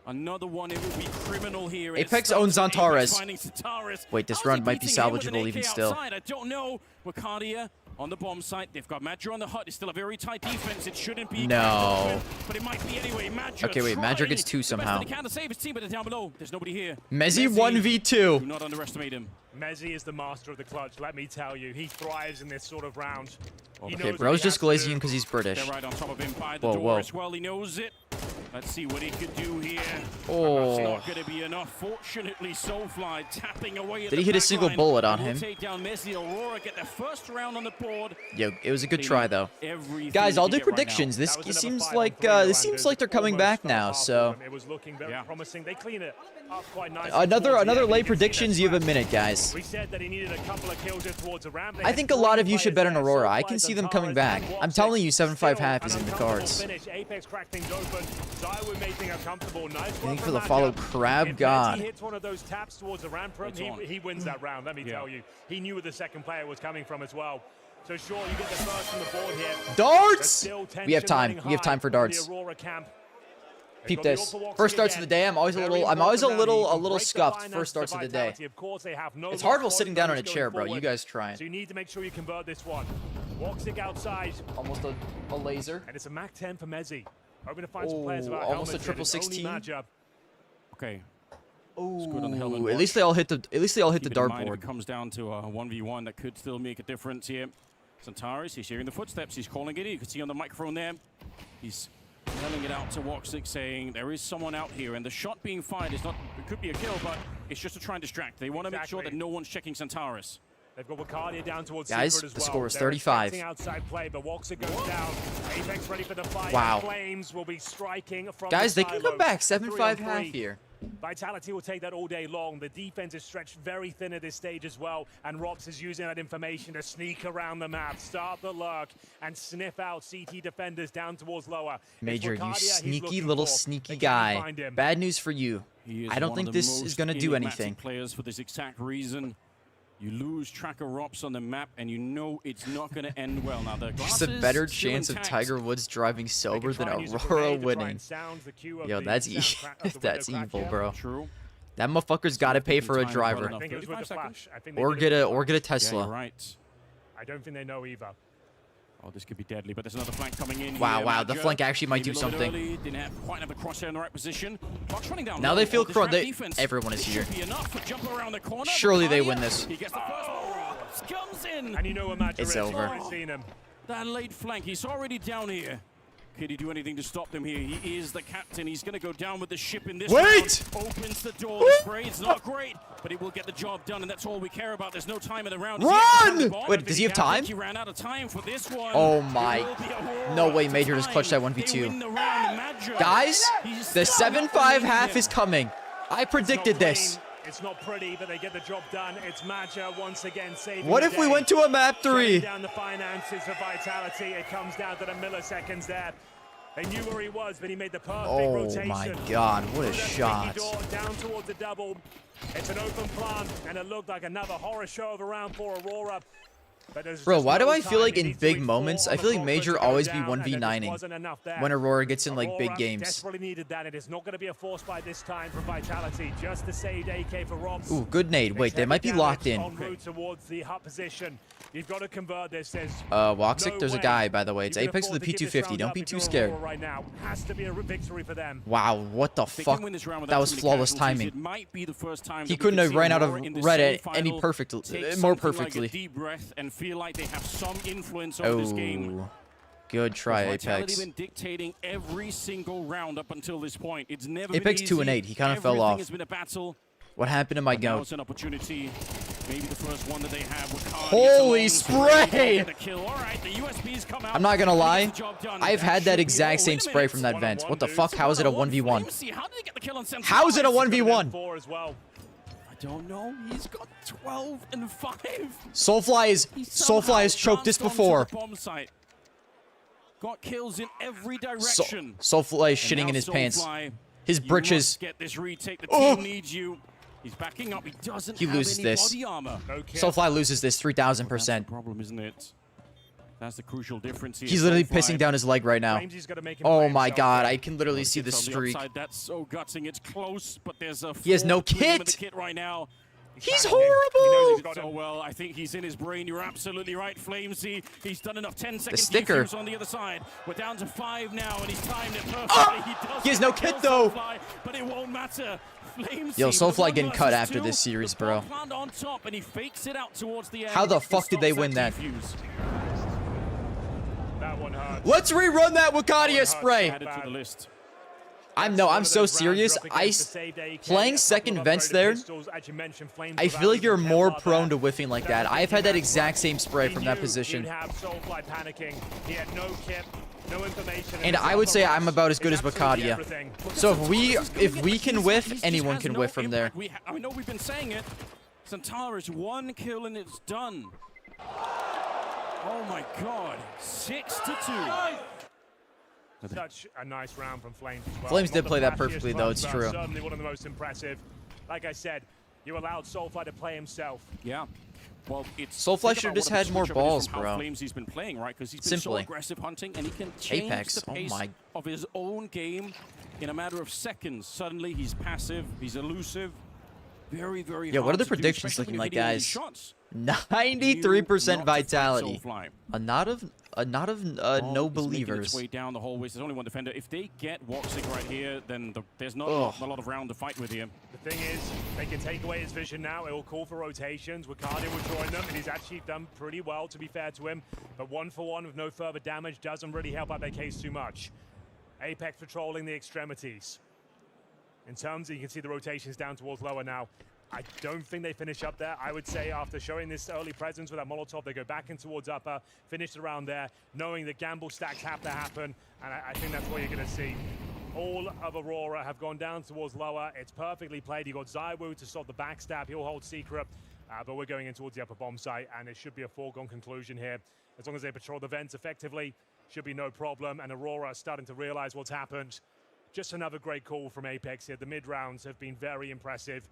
M: Another one, it would be criminal here.
D: Apex owns Zantares. Wait, this run might be salvageable even still.
M: I don't know. Wakadia on the bomb site. They've got Madra on the hut. It's still a very tight defense. It shouldn't be.
D: No.
M: But it might be anyway. Madra
D: okay, wait. Madra gets 2 somehow.
M: He can to save his team, but they're down below. There's nobody here.
D: Mezzy 1v2.
M: Do not underestimate him.
L: Mezzy is the master of the clutch. Let me tell you, he thrives in this sort of round.
D: Okay, bro's just glazing him because he's British.
M: They're right on top of him by the door as well. He knows it. Let's see what he could do here. It's not going to be enough. Fortunately, Soulfly tapping away at
D: Did he hit a single bullet on him?
M: Take down Messi. Aurora get their first round on the board.
D: Yo, it was a good try though. Guys, I'll do predictions. This seems like they're coming back now. So
L: it was looking very promising. They clean it up quite nicely.
D: Another late predictions. You have a minute, guys.
L: We said that he needed a couple of kills towards a ramp.
D: I think a lot of you should bet on Aurora. I can see them coming back. I'm telling you, 7-5 half is in the cards.
L: Apex cracked things open. Zywu made things uncomfortable. Nice
D: I think for the follow, Crab God.
L: He hits one of those taps towards the ramp, he wins that round. Let me tell you, he knew where the second player was coming from as well. So sure, you get the first on the board here.
D: Darts. We have time. We have time for darts.
L: The Aurora camp.
D: Peep this. First starts of the day. I'm always a little scuffed first starts of the day. It's hard while sitting down on a chair, bro. You guys trying.
L: So you need to make sure you convert this one. Woxic outside.
D: Almost a laser.
L: And it's a Mach 10 for Mezzi. Hoping to find some players without
D: almost a
L: helmets.
D: triple 16.
M: Okay.
D: Ooh, at least they all hit the dartboard.
M: If it comes down to a 1v1, that could still make a difference here. Centaurus, he's hearing the footsteps. He's calling it. You can see on the microphone there. He's yelling it out to Woxic, saying there is someone out here, and the shot being fired is not. It could be a kill, but it's just to try and distract. They want to make sure that no one's checking Centaurus.
L: They've got Wacardia down towards
D: guys,
L: Secret as
D: the
L: well.
D: score is
L: They're
D: 35.
L: Outside play, but Woxic goes down. Apex ready for the fight.
D: Wow.
L: Flames will be striking from
D: guys,
L: the
D: they can come back 7-5 half here.
L: Vitality will take that all day long. The defense is stretched very thin at this stage as well, and Rops is using that information to sneak around the map, start the lurk, and sniff out CT defenders down towards lower.
D: Major, you sneaky little sneaky guy. Bad news for you. I don't think this is going to do anything.
M: Players for this exact reason. You lose track of Rops on the map, and you know it's not going to end well. Now,
D: there's a better chance of Tiger Woods driving sober than Aurora winning. Yo, that's evil, bro.
M: True.
D: That motherfucker's got to pay for a driver, or get a Tesla.
M: Yeah, right.
L: I don't think they know either.
M: Oh, this could be deadly, but there's another flank coming in.
D: Wow, the flank actually might do something.
M: Didn't quite have the crosshair in the right position. Clock's running down.
D: Now they feel everyone is here. Surely they win this.
M: He gets the first. Comes in.
L: And you know
D: it's over.
M: That late flank, he's already down here. Could he do anything to stop them here? He is the captain. He's going to go down with the ship in this round. Opens the door. The spray is not great, but he will get the job done, and that's all we care about. There's no time in the round.
D: Run! Wait, does he have time?
M: He ran out of time for this one.
D: Oh my. No way Major just clutched that 1v2. Guys, the 7-5 half is coming. I predicted this.
L: It's not pretty, but they get the job done. It's Maja once again saving
D: What if we went to a map 3?
L: Down the finances for Vitality. It comes down to the milliseconds there. They knew where he was, but he made the perfect rotation.
D: Oh my god, what a shot.
L: Down towards the double. It's an open plant, and it looked like another horror show of a round for Aurora.
D: Bro, why do I feel like in big moments, I feel like Major always be 1v9ing when Aurora gets in like big games.
L: Desperately needed that. It is not going to be a force fight this time for Vitality. Just to save AK for Robs.
D: Ooh, good nade. Wait, they might be locked in.
L: En route towards the hut position. You've got to convert this.
D: Woxic, there's a guy, by the way. It's Apex with a P250. Don't be too scared.
L: Right now. Has to be a victory for them.
D: Wow, what the fuck? That was flawless timing. He couldn't have ran out of red any more perfectly.
M: Deep breath and feel like they have some influence over this game.
D: Good try, Apex.
M: Been dictating every single round up until this point. It's never
D: Apex
M: been
D: 2-8. He kind of fell off.
M: Has been a battle.
D: What happened to my goat?
M: Now it's an opportunity. Maybe the first one that they have.
D: Holy spray! I'm not gonna lie. I've had that exact same spray from that vent. What the fuck? How is it a 1v1? How is it a 1v1?
M: I don't know. He's got 12 and 5.
D: Soulfly has choked this before.
M: Got kills in every direction.
D: Soulfly is shitting in his pants. His britches.
M: Get this retake. The team needs you. He's backing up. He doesn't
D: he loses
M: have any
D: this.
M: body armor.
D: Soulfly loses this 3,000%.
M: That's the problem, isn't it? That's the crucial difference here.
D: He's literally pissing down his leg right now. Oh my god, I can literally see the streak.
M: That's so gutting. It's close, but there's a
D: he has no kit.
M: Right now.
D: He's horrible!
M: So well, I think he's in his brain. You're absolutely right, Flamesy. He's done enough 10-second
D: sticker
M: on the other side. We're down to 5 now, and he's timed it perfectly.
D: He has no kit, though.
M: But it won't matter.
D: Yo, Soulfly getting cut after this series, bro.
M: On top, and he fakes it out towards the end.
D: How the fuck did they win that? Let's rerun that Wacardia spray.
M: Added to the list.
D: I'm so serious. Playing second vents there, I feel like you're more prone to whiffing like that. I've had that exact same spray from that position. And I would say I'm about as good as Wacardia. So if we can whiff, anyone can whiff from there.
M: I know we've been saying it. Centaurus 1 kill and it's done. Oh my god. 6-2.
L: Such a nice round from Flames as well.
D: Flames did play that perfectly, though. It's true.
L: Certainly one of the most impressive. Like I said, you allowed Soulfly to play himself.
M: Yeah. Well, it's
D: Soulfly should have just had more balls, bro.
M: Flames he's been playing, right? Because he's been so aggressive hunting, and he can change the pace of his own game in a matter of seconds, suddenly he's passive, he's elusive. Very, very
D: Yeah, what are the
M: hard to do,
D: predictions
M: especially
D: looking
M: when
D: like,
M: you're hitting all these
D: guys?
M: shots.
D: 93% vitality.
M: Soulfly.
D: A not of no
M: He's making
D: believers.
M: its way down the hallways. There's only one defender. If they get Woxic right here, then there's not a lot of round to fight with here.
L: The thing is, they can take away his vision now. It will call for rotations. Wakanda will join them, and he's actually done pretty well, to be fair to him. But 1-for-1 with no further damage doesn't really help out their case too much. Apex patrolling the extremities. In terms of, you can see the rotations down towards lower now. I don't think they finish up there. I would say after showing this early presence with that Molotov, they go back in towards upper, finish around there, knowing that gamble stacks have to happen, and I think that's what you're going to see. All of Aurora have gone down towards lower. It's perfectly played. You got Zywoo to stop the backstab. He'll hold secret, but we're going in towards the upper bomb site, and it should be a foregone conclusion here. As long as they patrol the vents effectively, should be no problem, and Aurora are starting to realize what's happened. Just another great call from Apex here. The mid-rounds have been very impressive.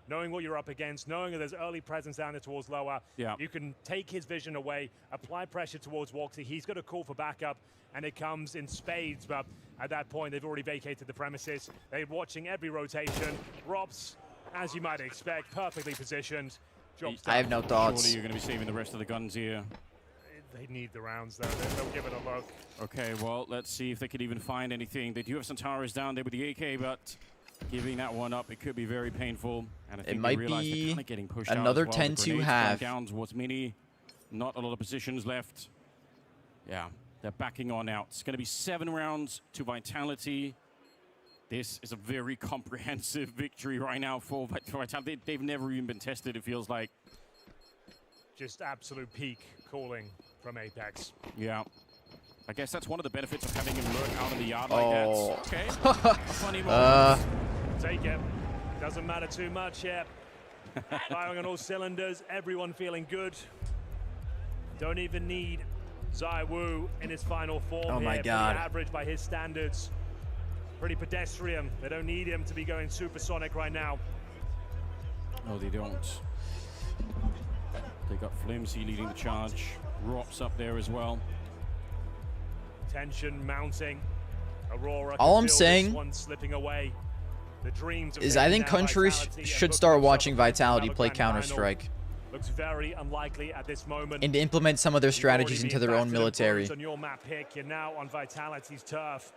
L: Knowing what you're up against, knowing that there's early presence down there towards lower, you can take his vision away, apply pressure towards Woxy. He's got a call for backup, and it comes in spades, but at that point, they've already vacated the premises. They're watching every rotation. Robs, as you might expect, perfectly positioned.
D: I have no thoughts.
M: Surely you're going to be saving the rest of the guns here.
L: They need the rounds, though. They'll give it a look.
M: Okay, well, let's see if they could even find anything. They do have Centaurus down there with the AK, but giving that one up, it could be very painful. And I think
D: it might be another 10-2 half.
M: Down towards Mini. Not a lot of positions left. Yeah, they're backing on out. It's going to be 7 rounds to Vitality. This is a very comprehensive victory right now for Vitality. They've never even been tested, it feels like.
L: Just absolute peak calling from Apex.
M: Yeah. I guess that's one of the benefits of having him lurk out in the yard like that. Okay. Funny
L: Take it. Doesn't matter too much yet. Firing on all cylinders. Everyone feeling good. Don't even need Zywoo in his final form.
D: Oh my
L: here.
D: God.
L: Pretty average by his standards. Pretty pedestrian. They don't need him to be going supersonic right now.
M: No, they don't. They got Flimsy leading the charge. Rops up there as well.
L: Tension mounting. Aurora.
D: All I'm saying
L: one slipping away. The dreams
D: is I think countries should start watching Vitality play Counter-Strike.
L: Looks very unlikely at this moment.
D: And to implement some of their strategies into their own military.
L: On your map pick, you're now on Vitality's turf,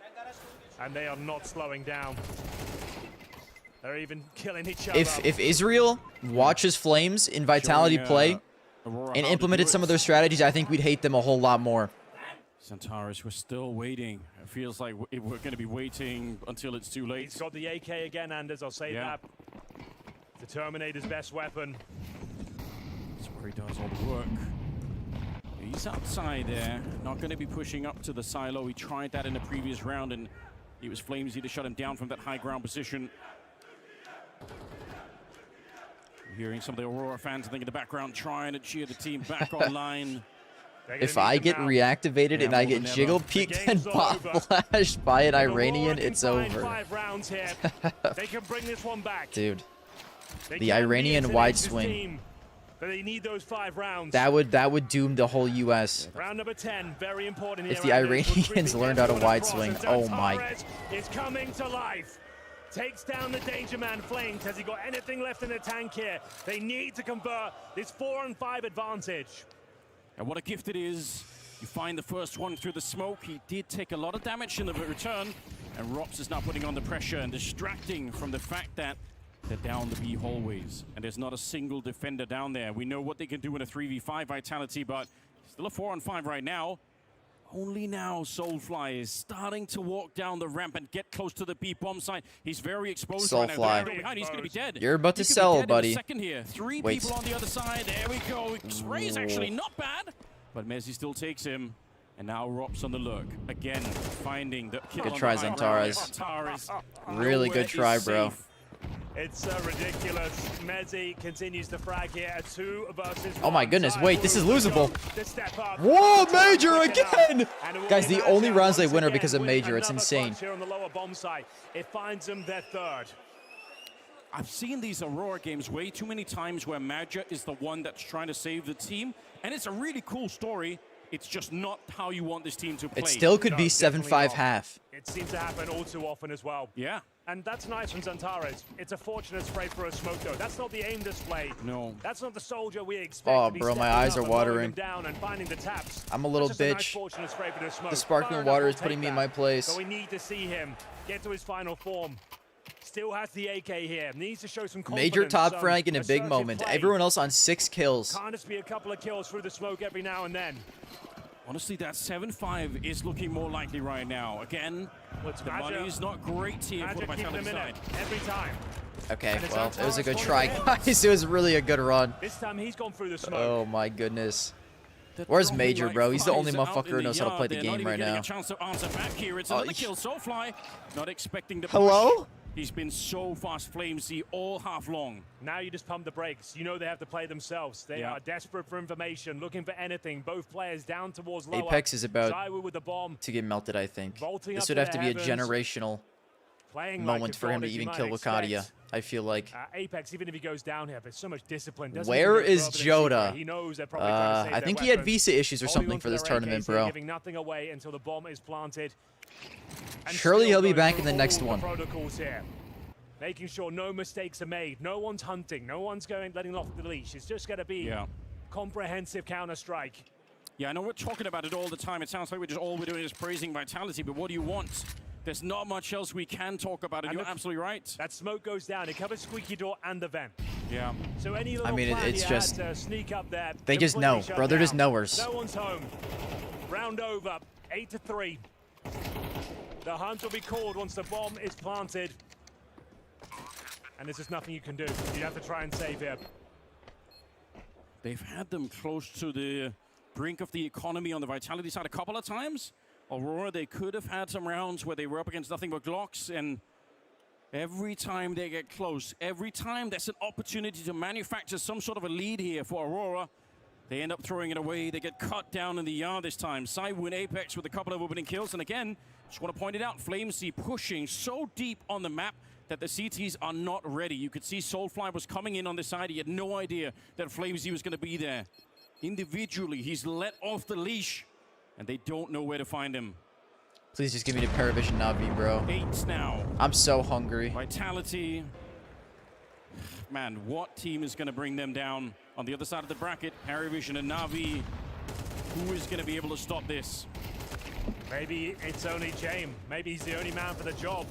L: and they are not slowing down. They're even killing each other.
D: If Israel watches Flames in Vitality play and implemented some of their strategies, I think we'd hate them a whole lot more.
M: Centaurus, we're still waiting. It feels like we're going to be waiting until it's too late.
L: He's got the AK again, Anders. I'll say that. The Terminator's best weapon.
M: That's where he does all the work. He's outside there. Not going to be pushing up to the silo. He tried that in the previous round, and it was Flamesy to shut him down from that high ground position. Hearing some of the Aurora fans, I think, in the background, trying to cheer the team back online.
D: If I get reactivated and I get jiggle peeked and pop flashed by an Iranian, it's over.
L: 5 rounds here. They can bring this one back.
D: Dude, the Iranian wide swing.
L: But they need those 5 rounds.
D: That would doom the whole U.S.
L: Round number 10, very important.
D: If the Iranians learned how to wide swing, oh my.
L: It's coming to life. Takes down the Danger Man Flames. Has he got anything left in the tank here? They need to convert this 4 and 5 advantage.
M: And what a gift it is. You find the first one through the smoke. He did take a lot of damage in the return. And Rops is now putting on the pressure and distracting from the fact that they're down the B hallways. And there's not a single defender down there. We know what they can do in a 3v5 Vitality, but still a 4 on 5 right now. Only now Soulfly is starting to walk down the ramp and get close to the B bomb site. He's very exposed
D: Soulfly.
M: right now. He's going to be dead.
D: You're about to sell, buddy.
M: Second here. 3 people on the other side. There we go. Spray's actually not bad. But Messi still takes him. And now Rops on the look. Again, finding the kill.
D: Good try, Zentaras. Really good try, bro.
L: It's ridiculous. Mezzi continues to frag here. 2 versus 1.
D: Oh my goodness, wait, this is losable. Whoa, Major again! Guys, the only rounds they win are because of Major. It's insane.
L: Here on the lower bomb site. It finds them their 3rd.
M: I've seen these Aurora games way too many times where Major is the one that's trying to save the team. And it's a really cool story. It's just not how you want this team to play.
D: It still could be 7-5 half.
L: It seems to happen all too often as well.
M: Yeah.
L: And that's nice from Zantares. It's a fortunate spray for a smoke, though. That's not the aim display.
M: No.
L: That's not the soldier we expect.
D: Oh,
L: to be
D: bro, my
L: stepping
D: eyes
L: up
D: are
L: and mowing
D: watering.
L: them down and finding the taps.
D: I'm a little
L: That's just a nice
D: bitch.
L: fortunate spray for the smoke.
D: The sparkling
L: Fair
D: water
L: enough,
D: is putting
L: we'll
D: me in
L: take
D: my
L: that.
D: place.
L: But we need to see him get to his final form. Still has the AK here. Needs to show some confidence.
D: Major top
L: some
D: frag in a big
L: assertive
D: moment.
L: play.
D: Everyone else on 6 kills.
L: Can't just be a couple of kills through the smoke every now and then.
M: Honestly, that 7-5 is looking more likely right now. Again, the money's not great here for the Vitality side.
L: Every time.
D: Okay, well, it was a good try, guys. It was really a good run.
L: This time he's gone through the smoke.
D: Oh my goodness. Where's Major, bro? He's the only motherfucker who knows how to play the game right now.
M: Not expecting the
D: Hello?
M: He's been so fast, Flamesy, all half long.
L: Now you just pump the brakes. You know they have to play themselves. They are desperate for information, looking for anything. Both players down towards lower.
D: Apex is about
L: Zywoo with the bomb.
D: to get melted, I think.
L: Vaulting
D: This
L: up
D: would
L: to
D: have
L: the
D: to be a
L: heavens.
D: generational
L: Playing like
D: moment
L: a
D: for him
L: god,
D: to
L: as you
D: even
L: might
D: kill Lucadia,
L: expect.
D: I feel like.
L: Apex, even if he goes down here, there's so much discipline.
D: Where is Joda?
L: He knows they're probably trying to save
D: I
L: their
D: think he had
L: weapons.
D: visa issues or
L: Holding
D: something
L: onto
D: for this
L: their
D: tournament,
L: AKs here,
D: bro.
L: Giving nothing away until the bomb is planted. And
D: Surely
L: still
D: he'll be
L: going
D: back
L: through
D: in the next
L: all
D: one.
L: Protocols here. Making sure no mistakes are made. No one's hunting. No one's letting off the leash. It's just going to be comprehensive counter-strike.
M: Yeah, I know we're talking about it all the time. It sounds like all we're doing is praising Vitality, but what do you want? There's not much else we can talk about, and you're absolutely right.
L: That smoke goes down. It covers squeaky door and the vent.
M: Yeah.
L: So any little
D: I mean,
L: plan
D: it's
L: he
D: just-
L: had to sneak up there,
D: They just
L: completely
D: know,
L: shut
D: bro. They're just
L: down.
D: knowers.
L: No one's home. Round over, 8-3. The hunt will be called once the bomb is planted. And there's just nothing you can do. You have to try and save here.
M: They've had them close to the brink of the economy on the Vitality side a couple of times. Aurora, they could have had some rounds where they were up against nothing but Glocks, and every time they get close, every time there's an opportunity to manufacture some sort of a lead here for Aurora, they end up throwing it away. They get cut down in the yard this time. Zywoo and Apex with a couple of opening kills, and again, just want to point it out, Flamesy pushing so deep on the map that the CTs are not ready. You could see Soulfly was coming in on this side. He had no idea that Flamesy was going to be there. Individually, he's let off the leash, and they don't know where to find him.
D: Please just give me the Paravision Navi, bro.
M: 8 now.
D: I'm so hungry.
M: Vitality. Man, what team is going to bring them down on the other side of the bracket? Paravision and Navi. Who is going to be able to stop this?
L: Maybe it's only James. Maybe he's the only man for the job.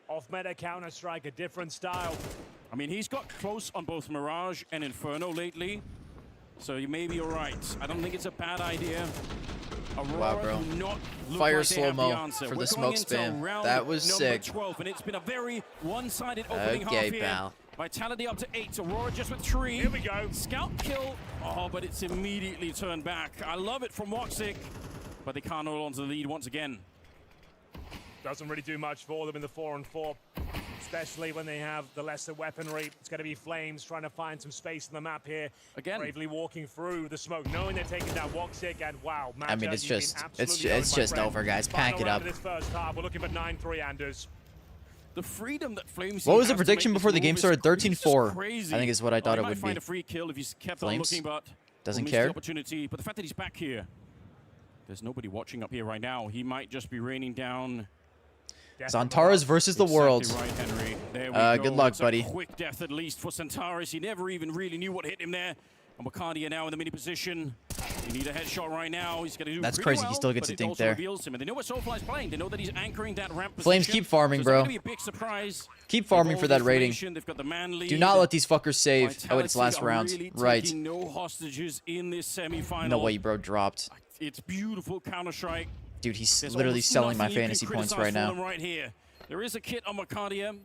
L: Off-meta Counter-Strike, a different style.
M: I mean, he's got close on both Mirage and Inferno lately, so you may be all right. I don't think it's a bad idea. Aurora
D: Wow, bro.
M: do not look
D: Fire
M: like they have the
D: slow-mo
M: answer.
D: for
M: We're
D: the
M: going
D: smoke
M: into
D: spam.
M: round
D: That was
M: number
D: sick.
M: 12, and it's been a very one-sided opening half
D: Okay,
M: here.
D: pal.
M: Vitality up to 8. Aurora just with 3.
L: Here we go.
M: Scout kill. Oh, but it's immediately turned back. I love it from Woxic, but they can't hold on to the lead once again.
L: Doesn't really do much for them in the 4-on-4, especially when they have the lesser weaponry. It's going to be Flames trying to find some space on the map here.
M: Again.
L: Bravely walking through the smoke, knowing they're taking down Woxic, and wow,
D: I mean, it's just over, guys. Pack it up.
L: This first half, we're looking for 9-3, Anders.
M: The freedom that Flames.
D: What was the prediction before the game started? 13-4. I think is what I thought it
M: might
D: would
M: find
D: be.
M: a free kill if he's kept
D: Flames?
M: on looking, but
D: Doesn't
M: will miss the
D: care.
M: opportunity. But the fact that he's back here, there's nobody watching up here right now. He might just be raining down.
D: Zantares versus the world.
M: Right, Henry. There we go.
D: Good luck,
M: That's
D: buddy.
M: A quick death at least for Zantares. He never even really knew what hit him there. And Wakadia now in the mini position. You need a headshot right now. He's going to do
D: That's
M: pretty
D: crazy.
M: well,
D: He still gets
M: but
D: a dink
M: it also
D: there.
M: reveals him. And they know where Soulfly's playing. They know that he's anchoring that ramp position.
D: Flames, keep farming,
M: so it's
D: bro.
M: not gonna be a big surprise.
D: Keep farming for that rating.
M: They've got the man lead.
D: Do not let these fuckers save. Oh, it's
M: Vitality
D: last
M: are
D: round.
M: really
D: Right.
M: taking no hostages in this semi-final.
D: No way, bro. Dropped.
M: It's beautiful Counter-Strike.
D: Dude, he's
M: There's
D: literally
M: almost
D: selling my
M: nothing you
D: fantasy
M: can
D: points
M: criticize
D: right
M: for them
D: now.
M: right here. There is a kit on Wakadia,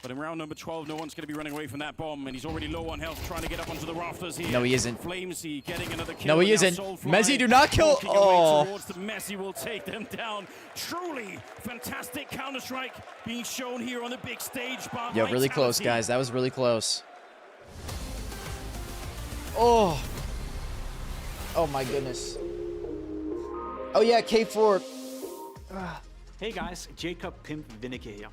M: but in round number 12, no one's going to be running away from that bomb, and he's already low on health, trying to get up onto the rafters here.
D: No, he isn't.
M: Flamesy getting another kill.
D: No, he
M: and now
D: isn't.
M: Soulfly
D: Messi, do not kill.
M: walking away
D: Oh.
M: towards the Messi will take them down. Truly fantastic Counter-Strike being shown here on the big stage by
D: Yo, really close,
M: Vitality.
D: guys. That was really close. Oh. Oh, my goodness. Oh, yeah, K4.
O: Hey, guys. Jacob Pimp Vinegar here.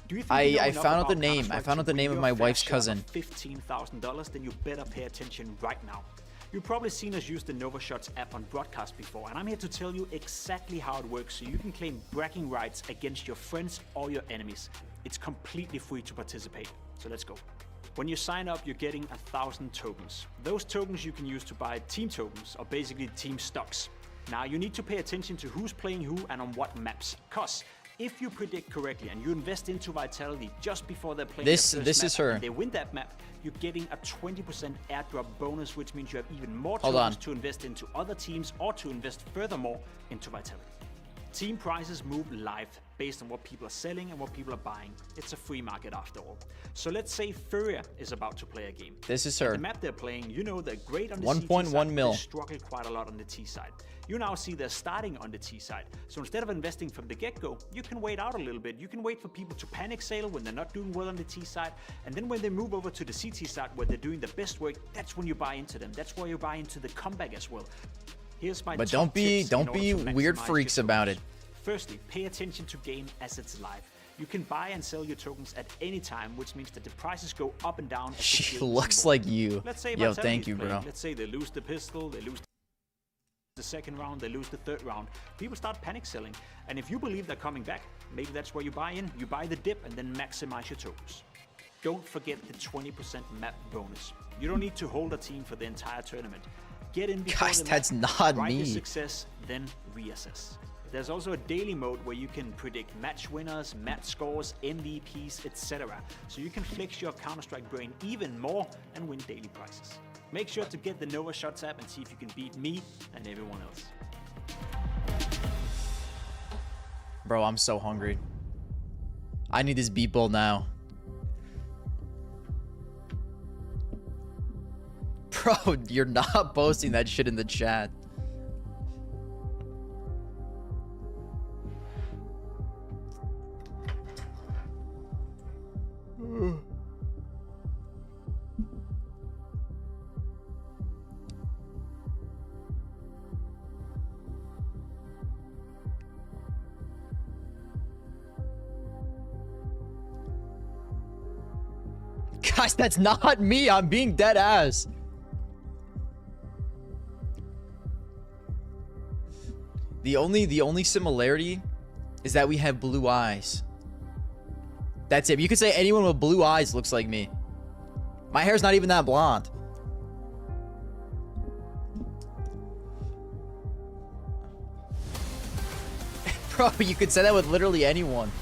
O: Do you think
D: I
O: you know
D: found
O: enough
D: out the
O: about
D: name. I
O: Counter-Strike
D: found
O: to
D: out the
O: win
D: name of
O: your
D: my
O: fair
D: wife's
O: share of
D: cousin.
O: $15,000? Then you better pay attention right now. You've probably seen us use the NovaShots app on broadcast before, and I'm here to tell you exactly how it works so you can claim bragging rights against your friends or your enemies. It's completely free to participate, so let's go. When you sign up, you're getting 1,000 tokens. Those tokens you can use to buy team tokens, or basically team stocks. Now you need to pay attention to who's playing who and on what maps, cause if you predict correctly and you invest into Vitality just before they're playing
D: this
O: their
D: is
O: first
D: her.
O: map and they win that map, you're getting a 20% airdrop bonus, which means you have even more
D: Hold
O: tokens
D: on.
O: to invest into other teams or to invest furthermore into Vitality. Team prices move live based on what people are selling and what people are buying. It's a free market after all. So let's say Furia is about to play a game.
D: This is
O: At
D: her.
O: the map they're playing, you know they're great on the
D: 1.1
O: CT side,
D: mil.
O: they struggle quite a lot on the T side. You now see they're starting on the T side. So instead of investing from the get-go, you can wait out a little bit. You can wait for people to panic sale when they're not doing well on the T side. And then when they move over to the CT side where they're doing the best work, that's when you buy into them. That's where you buy into the comeback as well. Here's my
D: But
O: top tips in order
D: be
O: to
D: weird
O: maximize
D: freaks
O: your
D: about
O: tokens.
D: it.
O: Firstly, pay attention to game as it's live. You can buy and sell your tokens at any time, which means that the prices go up and down. As the
D: She
O: game
D: looks
O: moves
D: like
O: on.
D: you.
O: Let's say
D: Yo,
O: Vitality
D: thank
O: is
D: you,
O: playing.
D: bro.
O: Let's say they lose the pistol, they lose the second round, they lose the third round. People start panic selling. And if you believe they're coming back, maybe that's where you buy in. You buy the dip and then maximize your tokens. Don't forget the 20% map bonus. You don't need to hold a team for the entire tournament. Get in before
D: Guys,
O: the
D: that's
O: map,
D: not
O: ride
D: me.
O: the success, then reassess. There's also a daily mode where you can predict match winners, match scores, MVPs, etc. So you can flex your Counter-Strike brain even more and win daily prizes. Make sure to get the NovaShots app and see if you can beat me and everyone else.
D: Bro, I'm so hungry. I need this beat bowl now. Bro, you're not posting that shit in the chat. Guys, that's not me. I'm being dead ass. The only similarity is that we have blue eyes. That's it. You could say anyone with blue eyes looks like me. My hair's not even that blonde. Bro, you could say that with literally anyone.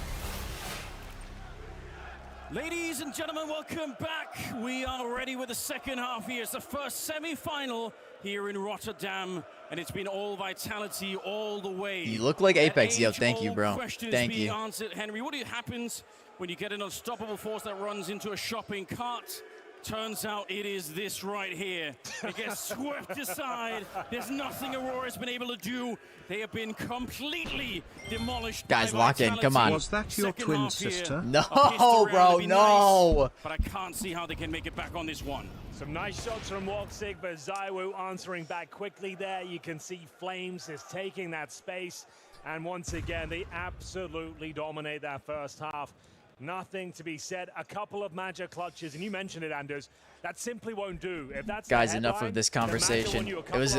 M: Ladies and gentlemen, welcome back. We are ready with the second half here. It's the first semi-final here in Rotterdam, and it's been all Vitality all the way.
D: You look like Apex. Yo, thank you, bro. Thank you.
M: Answered. Henry, what happens when you get an unstoppable force that runs into a shopping cart? Turns out it is this right here. It gets swept aside. There's nothing Aurora's been able to do. They have been completely demolished.
D: Guys, lock in. Come on.
K: Was that your twin sister?
D: No, bro, no.
M: Nice, but I can't see how they can make it back on this one.
L: Some nice shots from Woxic, but Zywoo answering back quickly there. You can see Flames is taking that space. And once again, they absolutely dominate that first half. Nothing to be said. A couple of magic clutches, and you mentioned it, Anders. That simply won't do. If that's
D: guys, enough of this conversation. It was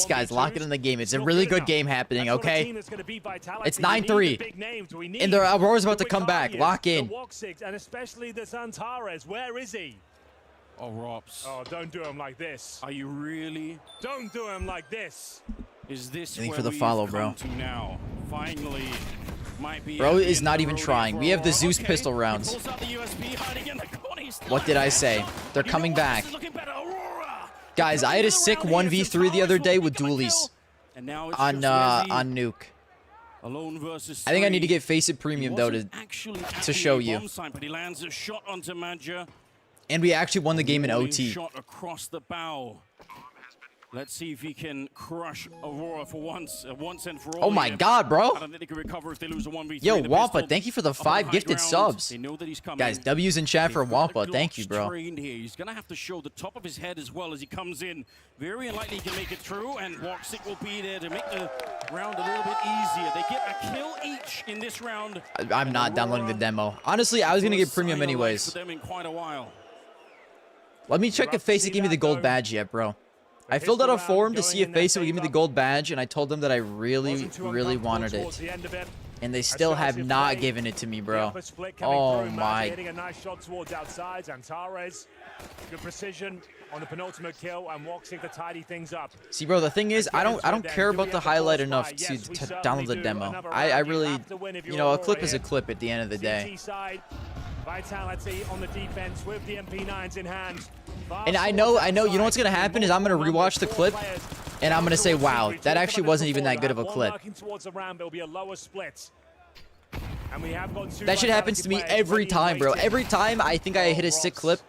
D: guys, lock it in the game. It's a really good game happening, okay? It's 9-3. And the Aurora's about to come back. Lock in.
L: And especially the Santares. Where is he?
M: Oh, Robs.
L: Oh, don't do him like this.
M: Are you really?
L: Don't do him like this.
M: Is this
D: Thank you
M: where
D: for the
M: we've
D: follow,
M: come
D: bro.
M: to now? Finally.
D: Bro is not even trying. We have the Zeus pistol rounds. What did I say? They're coming back. Guys, I had a sick 1v3 the other day with dualies on Nuke. I think I need to get Face It Premium though to show you. And we actually won the game in OT.
M: Shot across the bow. Let's see if he can crush Aurora for once and for all.
D: Oh my god, bro.
M: I don't think they can recover if they lose a 1v3.
D: Yo, Wampa, thank you for the 5 gifted subs.
M: They know that he's coming.
D: Guys, W's in chat for Wampa. Thank you, bro.
M: He's going to have to show the top of his head as well as he comes in. Very unlikely he can make it through, and Woxic will be there to make the round a little bit easier. They get a kill each in this round.
D: I'm not downloading the demo. Honestly, I was going to get premium anyways.
M: For them in quite a while.
D: Let me check if Face It gave me the gold badge yet, bro. I filled out a form to see if FaZe would give me the gold badge, and I told them that I really, really wanted it. And they still have not given it to me, bro. Oh my.
L: Hitting a nice shot towards outside. Antares, good precision on the penultimate kill, and Woxic to tidy things up.
D: See, bro, the thing is, I don't care about the highlight enough to download the demo. I really, you know, a clip is a clip at the end of the day.
L: Vitality on the defense with the MP9s in hand.
D: And I know, you know what's gonna happen is I'm gonna rewatch the clip, and I'm gonna say, wow, that actually wasn't even that good of a clip. That shit happens to me every time, bro. Every time I think I hit a sick clip,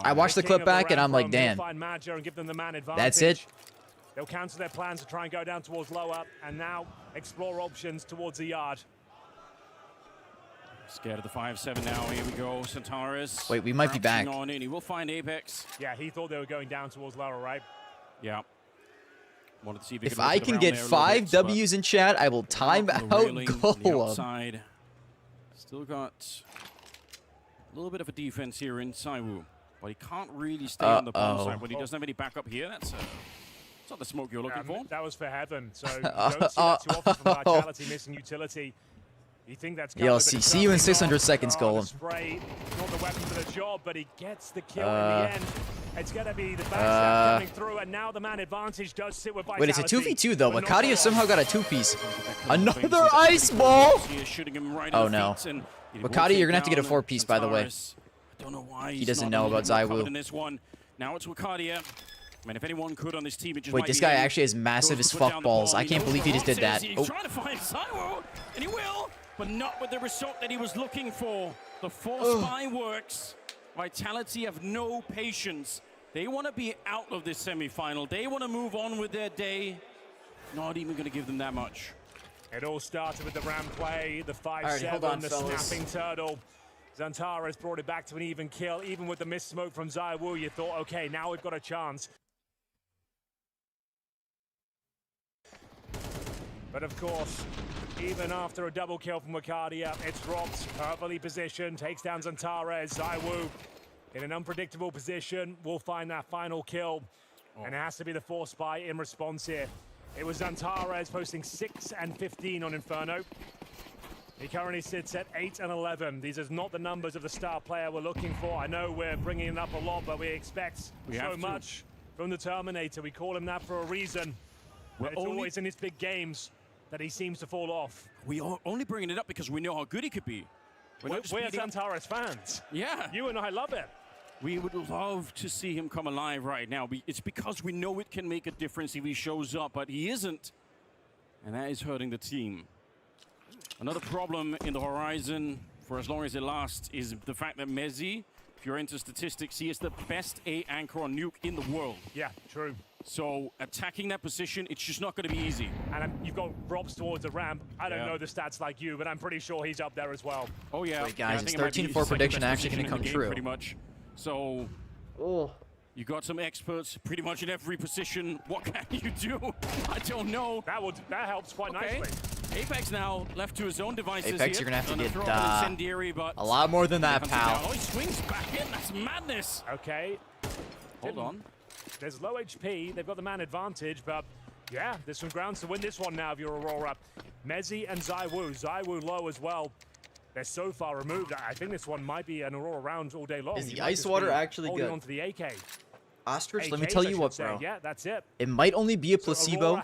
D: I watch the clip back and I'm like, damn. That's it.
L: They'll cancel their plans to try and go down towards lower, and now explore options towards the yard.
M: Scared of the 5-7 now. Here we go. Centaurus.
D: Wait, we might be back.
M: On in. He will find Apex.
L: Yeah, he thought they were going down towards lower, right?
M: Yeah. Wanted to see
D: if I can get 5 W's in chat, I will time out Golem.
M: Still got a little bit of a defense here in Saiwu, but he can't really stay on the bomb side. But he doesn't have any backup here. That's not the smoke you're looking for.
L: That was for heaven. So you don't see that too often from Vitality missing utility. You think that's
D: Yo, see you in 600 seconds, Golem.
L: Spray, not the weapon for the job, but he gets the kill in the end. It's going to be the backstab coming through, and now the man advantage does sit with Vitality.
D: Wait, it's a 2v2 though. Makadia somehow got a 2-piece. Another ice ball! Oh no. Makadia, you're gonna have to get a 4-piece, by the way.
M: I don't know why
D: he doesn't know about Zywoo.
M: Now it's Wakadia. I mean, if anyone could on this team, it just
D: wait, this guy actually has massive as fuck balls. I can't believe he just did that.
M: He's trying to find Zywoo, and he will, but not with the result that he was looking for. The force spy works. Vitality have no patience. They want to be out of this semi-final. They want to move on with their day. Not even going to give them that much.
L: It all started with the ram play, the 5-7, the snapping turtle. Zantares brought it back to an even kill. Even with the missed smoke from Zywoo, you thought, okay, now we've got a chance. But of course, even after a double kill from Wakadia, it's dropped, perfectly positioned, takes down Zantares. Zywoo in an unpredictable position will find that final kill. And it has to be the force spy in response here. It was Zantares posting 6 and 15 on Inferno. He currently sits at 8 and 11. These are not the numbers of the star player we're looking for. I know we're bringing it up a lot, but we expect so much from the Terminator. We call him that for a reason. It's always in his big games that he seems to fall off.
M: We are only bringing it up because we know how good he could be.
L: We're Zantares fans.
M: Yeah.
L: You and I love it.
M: We would love to see him come alive right now. It's because we know it can make a difference if he shows up, but he isn't. And that is hurting the team. Another problem in the horizon, for as long as it lasts, is the fact that Mezzi, if you're into statistics, he is the best A anchor on Nuke in the world.
L: Yeah, true.
M: So attacking that position, it's just not going to be easy.
L: And you've got Robs towards the ramp. I don't know the stats like you, but I'm pretty sure he's up there as well.
M: Oh, yeah.
D: Wait, guys, is 13-4 prediction actually going to come true?
M: Pretty much. So, you got some experts pretty much in every position. What can you do? I don't know.
L: That helps quite nicely.
M: Apex now left to his own devices.
D: Apex, you're going to have to get a lot more than that, pal.
M: Oh, he swings back in. That's madness.
L: Okay.
M: Hold on.
L: There's low HP. They've got the man advantage, but yeah, there's some grounds to win this one now if you're Aurora. Mezzi and Zywoo. Zywoo low as well. They're so far removed. I think this one might be an Aurora round all day long.
D: Is the ice water actually good?
L: Holding on to the AK.
D: Ostrich, let me tell you what, bro.
L: Yeah, that's it.
D: It might only be a placebo,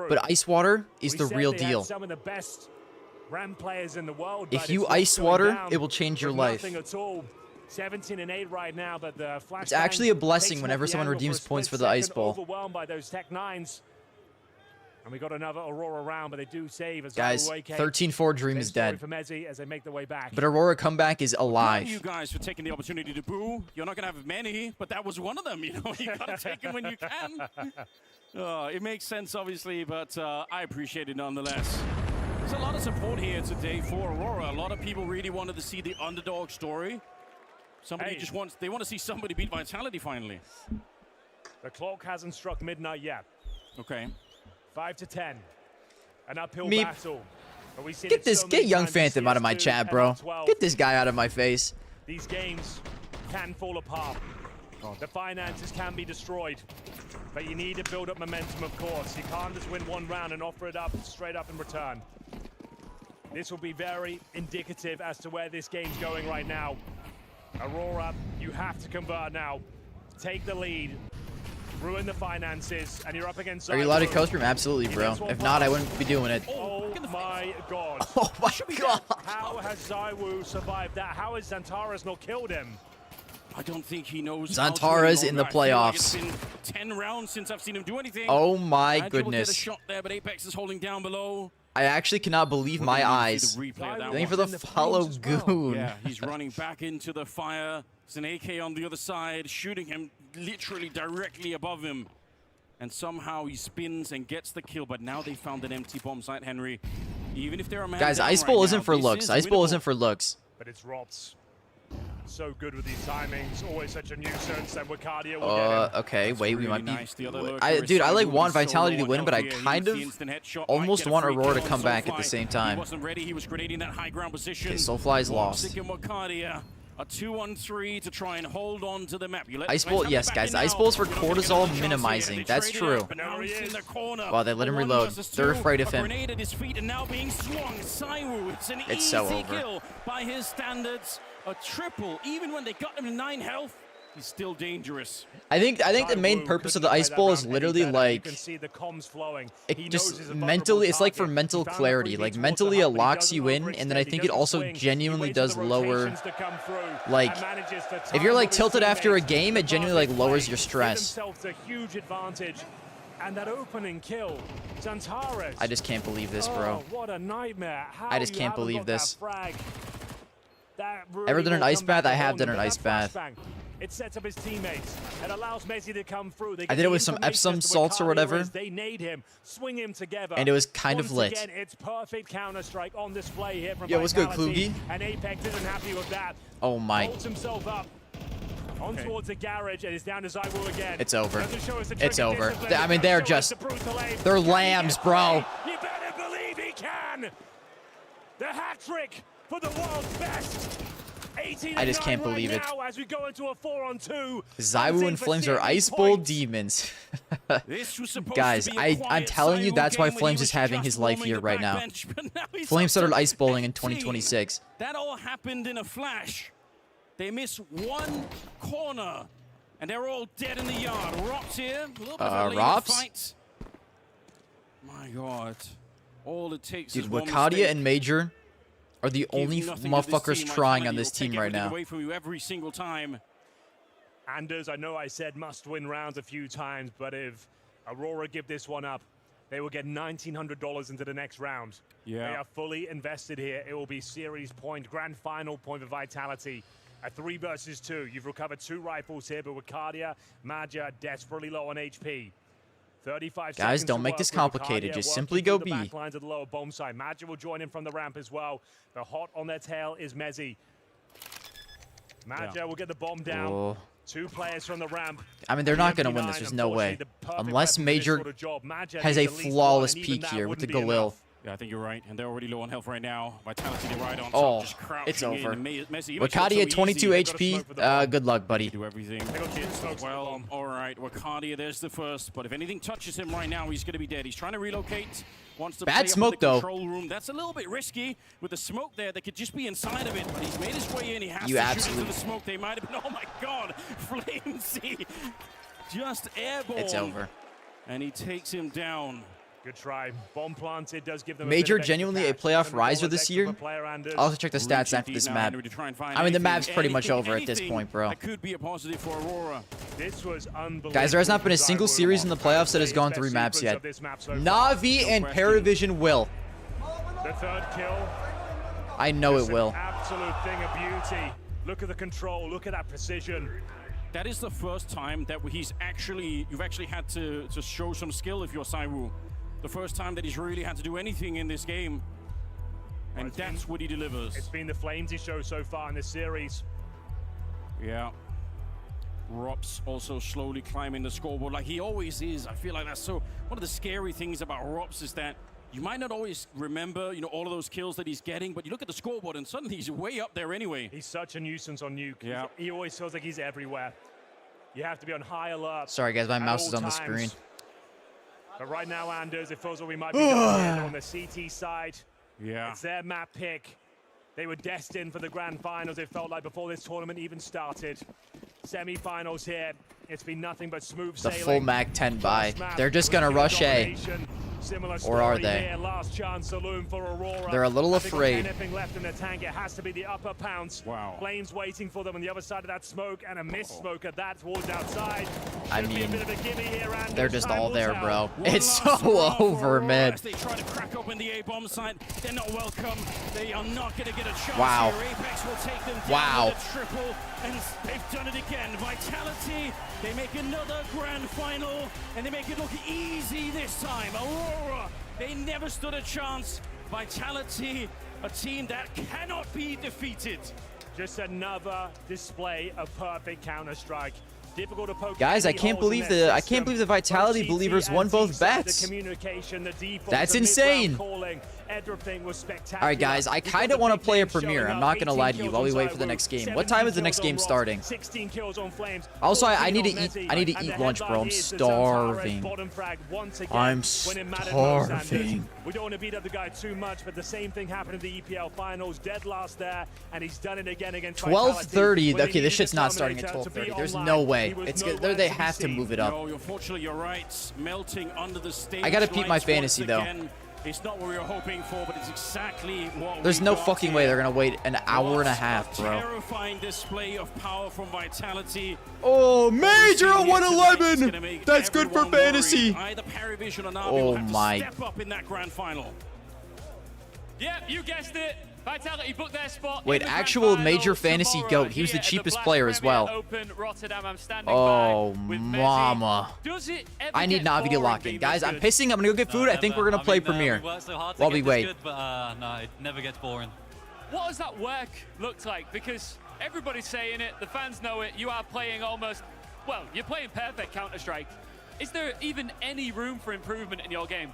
D: but ice water is the real deal.
L: Some of the best RAM players in the world.
D: If you ice water, it will change your life.
L: Nothing at all. 17 and 8 right now, but the flash.
D: It's actually a blessing whenever someone redeems points for the ice ball.
L: Overwhelmed by those Tech 9s. And we got another Aurora round, but they do save as
D: guys. 13-4 Dream is dead.
L: For Mezzi as they make their way back.
D: But Aurora comeback is alive.
M: Thank you guys for taking the opportunity to boo. You're not gonna have many, but that was one of them. You know, you gotta take them when you can. It makes sense, obviously, but I appreciate it nonetheless. There's a lot of support here today for Aurora. A lot of people really wanted to see the underdog story. Somebody just wants, they want to see somebody beat Vitality finally.
L: The clock hasn't struck midnight yet.
M: Okay.
L: 5 to 10. An uphill battle.
D: Get Young Phantom out of my chat, bro. Get this guy out of my face.
L: These games can fall apart. The finances can be destroyed, but you need to build up momentum, of course. You can't just win one round and offer it up straight up in return. This will be very indicative as to where this game's going right now. Aurora, you have to convert now. Take the lead, ruin the finances, and you're up against...
D: Are you allowed to co-stream? Absolutely, bro. If not, I wouldn't be doing it.
L: Oh my god.
D: Oh my god.
L: How has Zywoo survived that? How has Xantares not killed him?
M: I don't think he knows.
D: Xantares in the playoffs.
M: It's been 10 rounds since I've seen him do anything.
D: Oh my
M: Angel will get a
D: goodness.
M: shot there, but Apex is holding down below.
D: I actually cannot believe my eyes. Thank you for the follow, Goon.
M: Yeah, he's running back into the fire. There's an AK on the other side, shooting him literally directly above him. And somehow he spins and gets the kill, but now they found an empty bomb site, Henry. Even if they're a man
D: Guys,
M: down
D: Ice
M: right
D: Bowl
M: now,
D: isn't for
M: this
D: looks.
M: is
D: Ice Bowl
M: winnable.
D: isn't for looks.
L: But it's Robs. So good with these timings, always such a nuisance, and Wakadia will get him.
D: Okay, wait, we might be...
M: nice. The other
D: Dude, I like want
M: so
D: Vitality to
M: low
D: win,
M: on
D: but I
M: health here.
D: kind
M: He
D: of
M: needs the instant headshot,
D: almost
M: might get a
D: want
M: free
D: Aurora to
M: kill
D: come
M: on
D: back at
M: Soulfly.
D: the same
M: He
D: time.
M: wasn't ready, he was grading that high ground position.
D: Okay, Soulfly's lost.
M: Wapsick and Wakadia, a 2-on-3 to try and hold on to the map. You let
D: Ice
M: the
D: Bowl,
M: players
D: yes,
M: come back
D: guys.
M: in
D: Ice
M: now.
D: Bowl's for
M: You don't get another
D: cortisol
M: chance
D: minimizing.
M: here. They
D: That's
M: traded
D: true.
M: up, but now he's in the corner.
D: Wow, they let him
M: A 1
D: reload.
M: versus
D: They're
M: 2,
D: afraid of
M: a
D: him.
M: grenade at his feet and now being swung. Zywoo, it's an
D: It's
M: easy
D: so over.
M: kill by his standards. A triple, even when they got him to 9 health, he's still dangerous.
D: I think the main purpose of the Ice Bowl is literally like it just mentally, it's like for mental clarity. Like mentally it locks you in, and then I think it also genuinely does lower, like if you're like tilted after a game, it genuinely like lowers your stress.
L: A huge advantage. And that opening kill, Xantares.
D: I just can't believe this, bro.
L: Oh, what a nightmare. How
D: I just
L: you
D: can't
L: haven't
D: believe
L: got
D: this.
L: that frag. That really
D: Ever done an
L: will
D: ice
L: come back
D: bath? I
L: to
D: have
L: haunt
D: done
L: him,
D: an
L: but
D: ice
L: that
D: bath.
L: flashbang, it sets up his teammates. It allows Messi to come through. They
D: I
L: get
D: did it
L: the
D: with some
L: information
D: Epsom
L: as to
D: salts or
L: where
D: whatever.
L: Kalia is. They nade him, swing him together.
D: And it was kind of
L: Once
D: lit.
L: Again, it's perfect Counter-Strike on display here from
D: Yo, what's good,
L: Vitality,
D: Kluge?
L: And Apex isn't happy with that.
D: Oh my.
L: Holds himself up. On towards the garage, and it's down to Zywoo again.
D: It's over.
L: Doesn't show us the
D: It's
L: trigger
D: over.
L: discipline.
D: I mean, they're just, they're lambs, bro.
L: You better believe he can. The hat trick for the world's best. 18
D: I just can't
L: right
D: believe it.
L: now as we go into a 4-on-2.
D: Zywoo and Flames are Ice Bowl demons. Guys, I'm telling you, that's why Flames is having his life here right now. Flames started ice bowling in 2026.
M: That all happened in a flash. They miss one corner, and they're all dead in the yard. Rops here, a little bit of a later
D: Rops?
M: fight. My God, all it takes
D: Dude,
M: is one
D: Wakadia
M: mistake.
D: and Major are the only
M: Nothing to this
D: motherfuckers
M: team.
D: trying
M: Vitality
D: on this
M: will
D: team
M: take
D: right
M: everything
D: now.
M: away from you every single time.
L: Anders, I know I said must-win rounds a few times, but if Aurora give this one up, they will get $1,900 into the next round.
M: Yeah.
L: They are fully invested here. It will be series point, grand final point for Vitality. A 3 versus 2. You've recovered 2 rifles here, but Wakadia, Maja desperately low on HP. 35
D: Guys,
L: seconds
D: don't
L: to
D: make
L: work
D: this
L: with
D: complicated.
L: Wakadia,
D: Just
L: working
D: simply
L: through
D: go
L: the
D: B.
L: back lines of the lower bomb side. Maja will join in from the ramp as well. The hot on their tail is Mezzi. Maja will get the bomb down.
D: Oh.
L: 2 players from the ramp.
D: I mean, they're not going to win this. There's no way. Unless Major has a flawless peak here with the Galil.
M: Yeah, I think you're right, and they're already low on health right now. Vitality, they're right on top,
D: Oh,
M: just crouching
D: it's over.
M: in. Messi,
D: Wakadia at 22 HP. Good luck, buddy.
M: Do everything. Well, all right, Wakadia, there's the first, but if anything touches him right now, he's going to be dead. He's trying to relocate. Wants to
D: Bad
M: play up
D: smoke,
M: in the
D: though.
M: control room. That's a little bit risky with the smoke there. They could just be inside of it, but he's made his way in. He has to shoot into the smoke. They might have been. Oh my God, Flamesy, just airborne.
D: It's over.
M: And he takes him down.
L: Good try. Bomb planted does give them
D: Major
L: a bit of extra
D: genuinely a
L: cash.
D: playoff
L: Send the
D: riser
L: ball
D: this
L: extra
D: year.
L: for player Anders.
D: I'll have to check the stats after this map. I mean, the map's pretty much over at this point, bro.
M: That could be a positive for Aurora.
L: This was unbelievable.
D: Guys, there has not been a single series in the playoffs that has gone 3 maps yet. Navi and Paravision will.
L: The 3rd kill.
D: I know it will.
L: Absolute thing of beauty. Look at the control. Look at that precision.
M: That is the first time that you've actually had to show some skill if you're Zywoo. The first time that he's really had to do anything in this game. And that's what he delivers.
L: It's been the Flamesy show so far in this series.
M: Yeah. Rops also slowly climbing the scoreboard like he always is. I feel like that's so... One of the scary things about Rops is that you might not always remember, all of those kills that he's getting, but you look at the scoreboard and suddenly he's way up there anyway.
L: He's such a nuisance on Nuke.
M: Yeah.
L: He always feels like he's everywhere. You have to be on high alert.
D: Sorry, guys, my
L: at
D: mouse
L: all
D: is on the
L: times.
D: screen.
L: But right now, Anders, it feels like we might be going in on the CT side.
M: Yeah.
L: It's their map pick. They were destined for the grand finals, it felt like, before this tournament even started. Semi-finals here. It's been nothing but smooth
D: The
L: sailing.
D: full mag 10 buy. They're just going to rush A. Or are they?
L: Here. Last chance saloon for Aurora.
D: They're a little
L: I think with
D: afraid.
L: anything left in the tank, it has to be the upper pounce.
M: Wow.
L: Flames waiting for them on the other side of that smoke, and a missed smoke at that towards outside.
D: I
L: Should be a
D: mean,
L: bit of a gimme here, Anders.
D: they're just
L: Time
D: all
L: will
D: there,
L: tell.
D: bro.
M: One
D: It's
M: last
D: so
M: round for
D: over,
M: Aurora
D: man.
M: as they try to crack open the A-bomb site. They're not welcome. They are not going to get a chance
D: Wow.
M: here. Apex will take them down
D: Wow.
M: with a triple, and they've done it again. Vitality, they make another grand final, and they make it look easy this time. Aurora, they never stood a chance. Vitality, a team that cannot be defeated.
L: Just another display of perfect Counter-Strike. Difficult to poke
D: Guys, I
L: any
D: can't
L: holes in
D: believe
L: their
D: the
L: system.
D: the Vitality
L: Both
D: believers
L: CT
D: won
L: and
D: both
L: T-side,
D: bets.
L: the communication, the default,
D: That's
L: the
D: insane.
L: mid-round calling, everything was spectacular.
D: All right, guys, I
L: We've got
D: kind
L: the
D: of want to
L: big
D: play a
L: names showing
D: premiere. I'm
L: up.
D: not going to
L: 18
D: lie to you
L: kills
D: while we
L: on
D: wait for the
L: Taiwu,
D: next game.
L: 17
D: What time is the next
L: kills on
D: game
L: Ross,
D: starting?
L: 16 kills on Flames.
D: Also, I
L: 14
D: need to
L: on
D: eat.
L: Messi,
D: I need to
L: and
D: eat
L: the
D: lunch, bro. I'm
L: headline is the Zantares
D: starving.
L: bottom frag once again
D: I'm
L: when it mattered most, Anders.
D: starving.
L: We don't want to beat up the guy too much, but the same thing happened in the EPL finals. Dead last there, and he's done it again against
D: 12:30.
L: Vitality.
D: Okay, this shit's not starting at
L: Terminator to be
D: 12:30. There's
L: online.
D: no way.
L: He was
D: It's
L: nowhere
D: good. They
L: to be
D: have to
L: seen.
D: move it up.
M: No, unfortunately, you're right. Melting under the stage.
D: I gotta peep my
M: lights
D: fantasy,
M: once
D: though.
M: again. It's not what we were hoping for, but it's exactly what
D: There's
M: we
D: no
M: got
D: fucking
M: here.
D: way they're gonna wait an hour and a half, bro.
M: Terrifying display of power from Vitality.
D: Oh, major
M: What we've seen here tonight is
D: 111.
M: gonna make
D: That's good for
M: everyone
D: fantasy.
M: worried. Either PARIVISION or NAVI
D: Oh
M: will have
D: my.
M: to step up in that grand final.
G: Yep, you guessed it. Vitality booked their spot.
D: Wait,
G: in the grand
D: actual
G: final
D: major fantasy
G: tomorrow
D: goat. He was the
G: here at
D: cheapest
G: Blast
D: player as well.
G: Premier Open, Rotterdam. I'm standing
D: Oh,
G: by with Messi.
D: mama.
G: Does it ever
D: I need
G: get
D: Navi to
G: boring
D: lock in.
G: being
D: Guys,
G: this
D: I'm
G: good?
D: pissing. I'm gonna go get food. I think we're gonna play Premiere
N: We work so hard to
D: while
N: get
D: we
N: this
D: wait.
N: good, but no, it never gets boring.
G: What has that work looked like? Because everybody's saying it, the fans know it. You are playing almost, well, you're playing perfect Counter-Strike. Is there even any room for improvement in your game?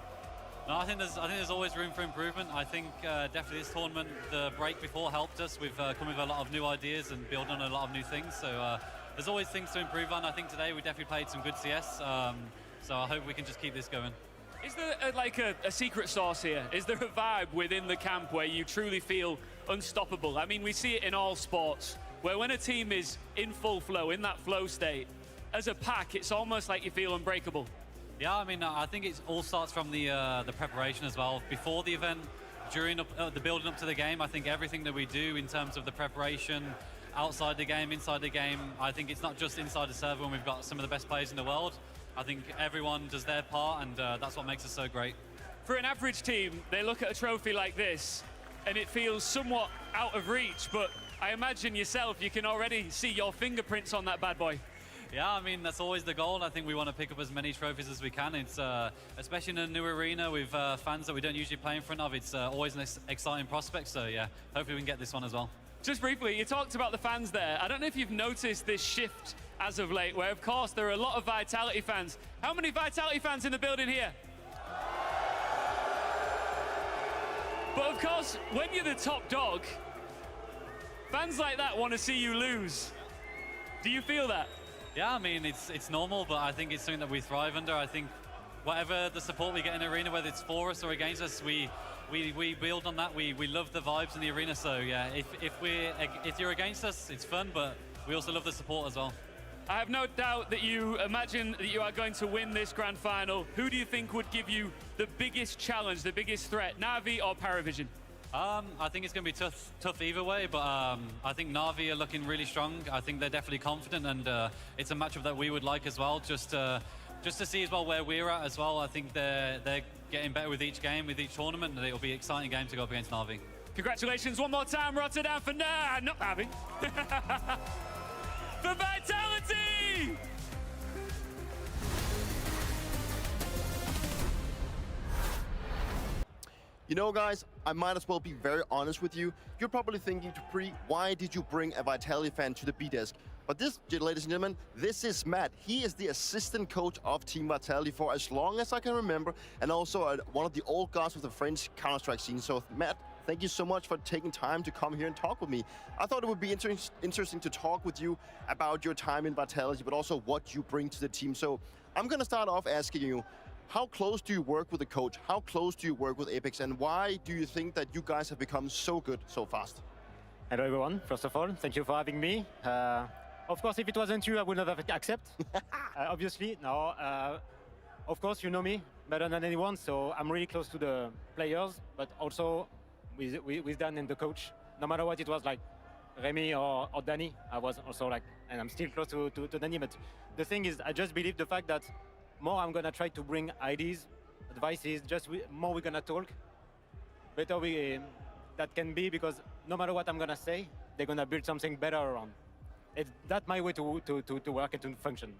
N: No, I think there's always room for improvement. I think definitely this tournament, the break before helped us. We've come with a lot of new ideas and built on a lot of new things. So there's always things to improve on. I think today we definitely played some good CS. So I hope we can just keep this going.
G: Is there like a secret sauce here? Is there a vibe within the camp where you truly feel unstoppable? I mean, we see it in all sports, where when a team is in full flow, in that flow state, as a pack, it's almost like you feel unbreakable.
N: Yeah, I mean, I think it all starts from the preparation as well. Before the event, during the building up to the game, I think everything that we do in terms of the preparation, outside the game, inside the game, I think it's not just inside the server when we've got some of the best players in the world. I think everyone does their part, and that's what makes us so great.
G: For an average team, they look at a trophy like this, and it feels somewhat out of reach, but I imagine yourself, you can already see your fingerprints on that bad boy.
N: Yeah, I mean, that's always the goal. I think we want to pick up as many trophies as we can. It's especially in a new arena with fans that we don't usually play in front of. It's always an exciting prospect. So yeah, hopefully we can get this one as well.
G: Just briefly, you talked about the fans there. I don't know if you've noticed this shift as of late, where of course there are a lot of Vitality fans. How many Vitality fans in the building here? But of course, when you're the top dog, fans like that want to see you lose. Do you feel that?
N: Yeah, I mean, it's normal, but I think it's something that we thrive under. I think whatever the support we get in the arena, whether it's for us or against us, we build on that. We love the vibes in the arena. So yeah, if you're against us, it's fun, but we also love the support as well.
G: I have no doubt that you imagine that you are going to win this grand final. Who do you think would give you the biggest challenge, the biggest threat, NAVI or Paravision?
N: I think it's going to be tough either way, but I think NAVI are looking really strong. I think they're definitely confident, and it's a matchup that we would like as well, just to see as well where we're at as well. I think they're getting better with each game, with each tournament, and it'll be an exciting game to go up against NAVI.
G: Congratulations one more time, Rotterdam, for not NAVI. For Vitality!
A: You know, guys, I might as well be very honest with you. You're probably thinking, Dupree, why did you bring a Vitality fan to the B-Desk? But this, ladies and gentlemen, this is Matt. He is the assistant coach of Team Vitality for as long as I can remember, and also one of the old guys of the French Counter-Strike scene. So, Matt, thank you so much for taking time to come here and talk with me. I thought it would be interesting to talk with you about your time in Vitality, but also what you bring to the team. So I'm going to start off asking you, how close do you work with the coach? How close do you work with Apex? And why do you think that you guys have become so good so fast?
P: Hello, everyone. First of all, thank you for having me. Of course, if it wasn't you, I would not have accepted. Obviously, no. Of course, you know me better than anyone, so I'm really close to the players, but also with Dan and the coach. No matter what it was, like Remy or Danny, I was also like, and I'm still close to Danny. But the thing is, I just believe the fact that more I'm gonna try to bring ideas, advices, more we're gonna talk, better that can be, because no matter what I'm gonna say, they're gonna build something better around. That's my way to work and to function.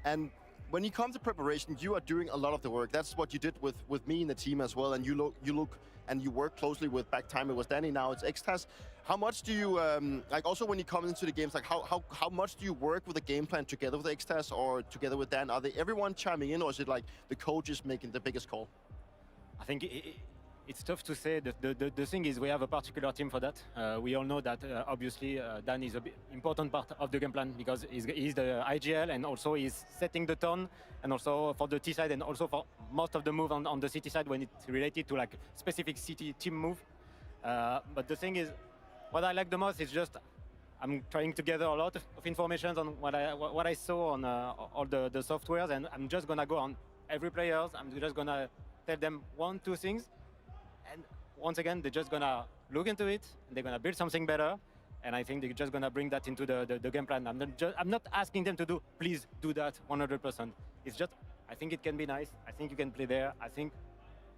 A: And when you come to preparation, you are doing a lot of the work. That's what you did with me in the team as well. And you look and you work closely with, back time it was Danny, now it's Xtas. How much do you like? Also, when you come into the games, like how much do you work with the game plan together with Xtas or together with Dan? Are they everyone chiming in, or is it like the coach is making the biggest call?
P: I think it's tough to say. The thing is, we have a particular team for that. We all know that, obviously, Dan is an important part of the game plan because he's the IGL, and also he's setting the tone, and also for the T side, and also for most of the move on the CT side when it's related to like specific CT team move. But the thing is, what I like the most is just I'm trying to gather a lot of information on what I saw on all the softwares, and I'm just gonna go on every player. I'm just gonna tell them 1-2 things. And once again, they're just gonna look into it, and they're gonna build something better. And I think they're just gonna bring that into the game plan. I'm not asking them to do, please do that 100%. It's just, I think it can be nice. I think you can play there. I think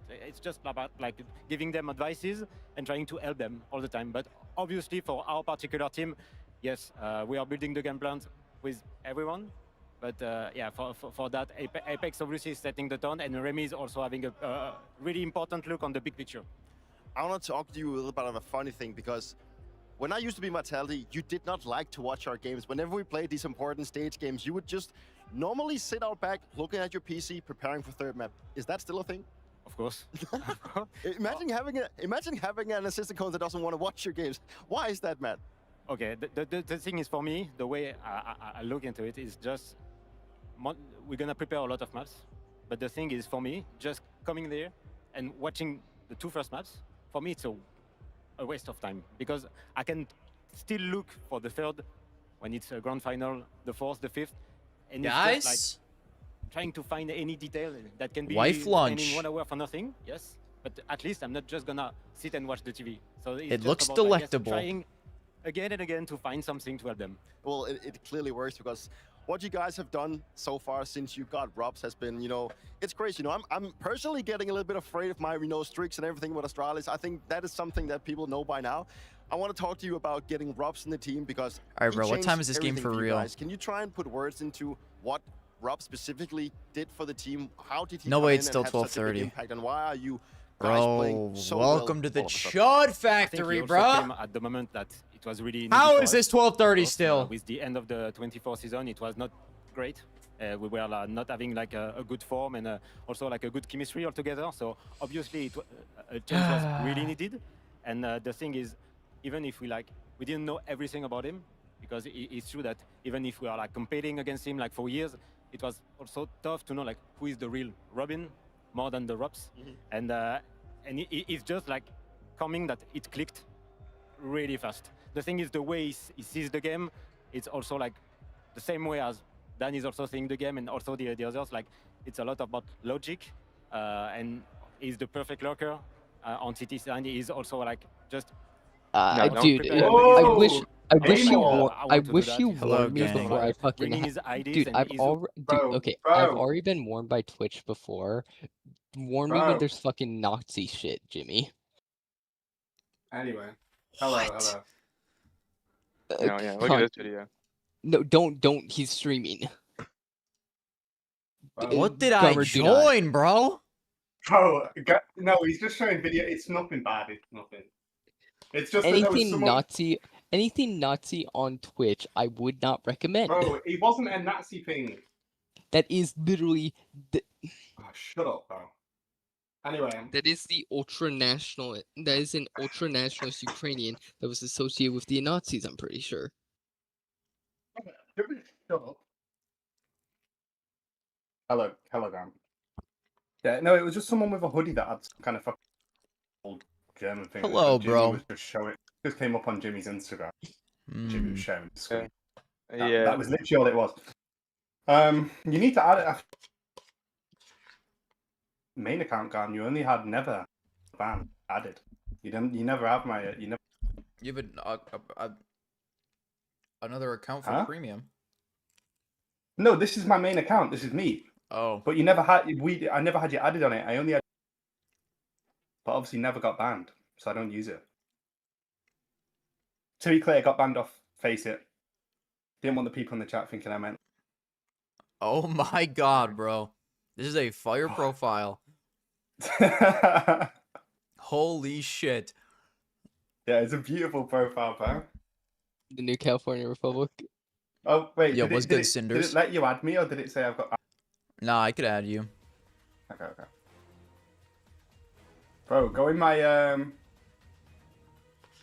P: it's just about like giving them advices and trying to help them all the time. But obviously for our particular team, yes, we are building the game plans with everyone. But yeah, for that, Apex obviously is setting the tone, and Remy is also having a really important look on the big picture.
A: I want to talk to you a little bit of a funny thing, because when I used to be in Vitality, you did not like to watch our games. Whenever we played these important stage games, you would just normally sit out back, looking at your PC, preparing for third map. Is that still a thing?
P: Of course.
A: Imagine having an assistant coach that doesn't want to watch your games. Why is that, Matt?
P: Okay, the thing is, for me, the way I look into it is just, we're gonna prepare a lot of maps, but the thing is, for me, just coming there and watching the 2 first maps, for me it's a waste of time, because I can still look for the 3rd when it's a grand final, the 4th, the 5th, and
D: guys,
P: it's just like trying to find any detail that can be
D: wife lunch
P: in 1 hour for nothing. Yes, but at least I'm not just gonna sit and watch the TV. So
D: it looks delectable.
P: Trying again and again to find something to help them.
A: Well, it clearly works, because what you guys have done so far since you got Robs has been, you know, it's crazy. You know, I'm personally getting a little bit afraid of my, you know, streaks and everything with Astralis. I think that is something that people know by now. I want to talk to you about getting Robs in the team, because
D: all right, bro, what time is this game for real?
A: Guys. Can you try and put words into what Rob specifically did for the team? How did he
D: no
A: come
D: way,
A: in
D: it's still
A: and have such a big
D: 12:30.
A: impact, and why are you guys playing so
D: welcome
A: well
D: to the
A: all of a sudden?
D: Chud Factory, bro.
P: At the moment that it was really.
D: How is this 12:30 still?
P: With the end of the 24 season, it was not great. We were not having like a good form, and also like a good chemistry altogether. So obviously a change was really needed. And the thing is, even if we didn't know everything about him, because it's true that even if we are like competing against him like for years, it was also tough to know like who is the real Robin more than the Robs. And it's just like coming that it clicked really fast. The thing is, the way he sees the game, it's also like the same way as Dan is also seeing the game, and also the others. Like, it's a lot about logic, and he's the perfect lurker on CT side. He's also like just.
Q: Dude, I wish you warned me before I fucking. Dude, I've already been warned by Twitch before. Warn me when there's fucking Nazi shit, Jimmy.
E: Anyway, hello.
R: No, yeah, look at this video.
Q: No, don't. He's streaming.
D: What did I join, bro?
E: Bro, no, he's just showing video. It's nothing bad. It's nothing. It's just
Q: anything
E: that
Q: Nazi. Anything Nazi on Twitch, I would not recommend.
E: Bro, it wasn't a Nazi thing.
Q: That is literally.
E: Oh, shut up, bro.
I: Anyway.
Q: That is the ultra-national. That is an ultra-nationalist Ukrainian that was associated with the Nazis, I'm pretty sure.
I: Hello, Graham. Yeah, no, it was just someone with a hoodie that had some kind of fucking old German thing.
D: Hello,
I: Jimmy
D: bro.
I: was just showing. Just came up on Jimmy's Instagram. Jimmy was sharing the screen.
R: Yeah.
I: That was literally all it was. You need to add it after main account, Graham. You only had never ban added. You didn't. You never have my. You never.
D: You have another account for
I: Huh?
D: premium.
I: No, this is my main account. This is me.
D: Oh.
I: But you never had. I never had you added on it. I only had. But obviously never got banned, so I don't use it. To be clear, got banned off Face It. Didn't want the people in the chat thinking I meant.
D: Oh my god, bro. This is a fire profile. Holy shit.
I: Yeah, it's a beautiful profile, bro.
Q: The new California Republic.
I: Oh, wait.
D: Yo, what's good,
I: Did
D: Cinders?
I: it let you add me, or did it say I've got...
D: Nah, I could add you.
I: Okay. Bro, go in my,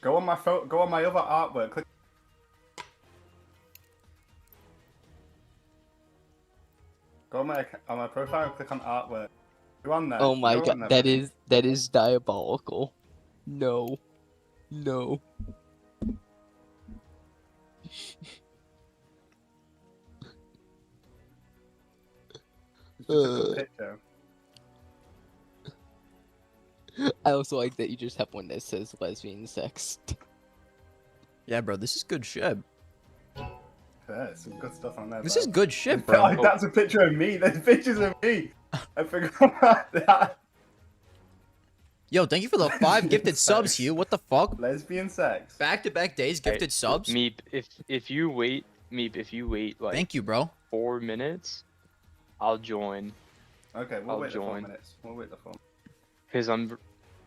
I: Go on my other artwork. Click... Go on my profile and click on artwork. Go on there.
Q: Oh my
I: Go on
Q: god,
I: there.
Q: that is diabolical. No. No.
I: It's just a good picture.
Q: I also like that you just have one that says lesbian sex.
D: Yeah, bro, this is good shit.
I: Yeah, some good stuff on there.
D: This
I: bro.
D: is good shit, bro.
I: That's a picture of me. There's pictures of me. I forgot about that.
D: Yo, thank you for the 5 gifted subs, Hugh. What the fuck?
I: Lesbian sex.
D: Back-to-back days gifted subs?
R: Meep, if you wait like
D: thank you, bro.
R: 4 minutes, I'll join.
I: Okay, we'll wait the 4 minutes. We'll wait the 4 minutes.
R: Because I'm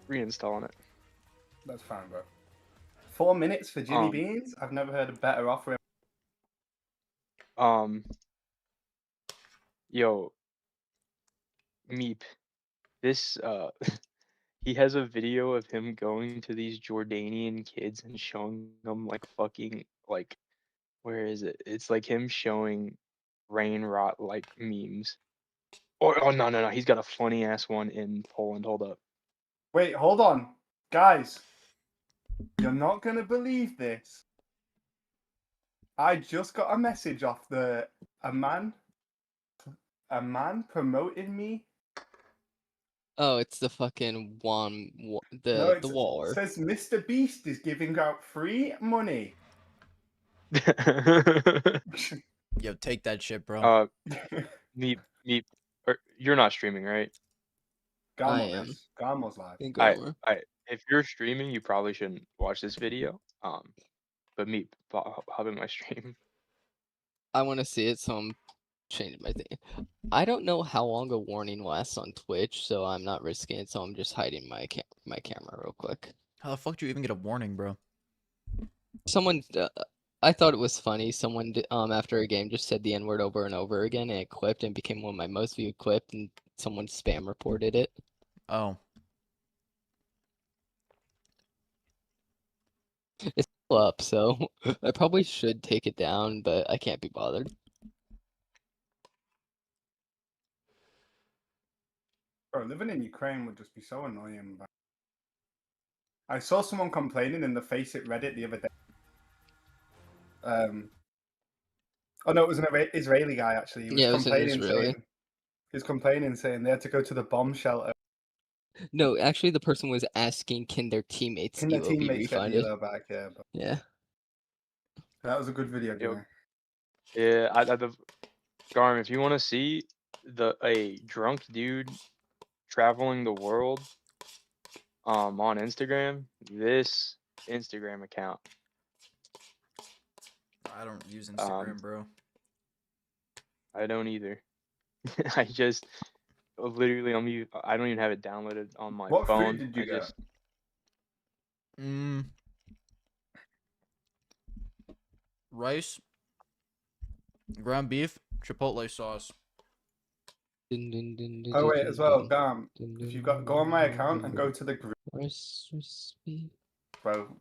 R: reinstalling it.
I: That's fine, bro. 4 minutes for Jimmy Beans? I've never heard a better offer.
R: Yo, Meep, this he has a video of him going to these Jordanian kids and showing them like fucking like, where is it? It's like him showing rain rot like memes. Oh no, he's got a funny ass one in Poland. Hold up.
I: Wait, hold on. Guys, you're not going to believe this. I just got a message off a man promoting me.
Q: Oh, it's the fucking the Waller.
I: It says Mr. Beast is giving out free money.
D: Yo, take that shit, bro.
R: Meep, you're not streaming, right?
Q: I am.
I: Garmo's live.
R: If you're streaming, you probably shouldn't watch this video. But Meep, hop in my stream.
Q: I want to see it, so I'm changing my thing. I don't know how long a warning lasts on Twitch, so I'm not risking it. So I'm just hiding my camera real quick.
D: How the fuck do you even get a warning, bro?
Q: Someone, I thought it was funny. Someone, after a game, just said the N-word over and over again, and it clipped and became one of my most viewed clips. And someone spam reported it.
D: Oh.
Q: It's still up, so I probably should take it down, but I can't be bothered.
I: Bro, living in Ukraine would just be so annoying. But I saw someone complaining in the Face It Reddit the other day. Oh no, it was an Israeli guy actually. He was complaining, saying they had to go to the bomb shelter.
Q: No, actually, the person was asking, can their teammates
I: Can their
Q: be
I: teammates get the
Q: refunded?
I: yellow back? Yeah. But...
Q: Yeah.
I: That was a good video.
R: Yeah, Garm, if you want to see a drunk dude traveling the world, on Instagram, this Instagram account.
D: I don't use Instagram, bro.
R: I don't either. I just literally I don't even have it downloaded on my phone.
I: What food did you get?
D: Rice, ground beef, chipotle sauce.
I: Oh wait, as well, damn. If you go on my account and go to the group, bro.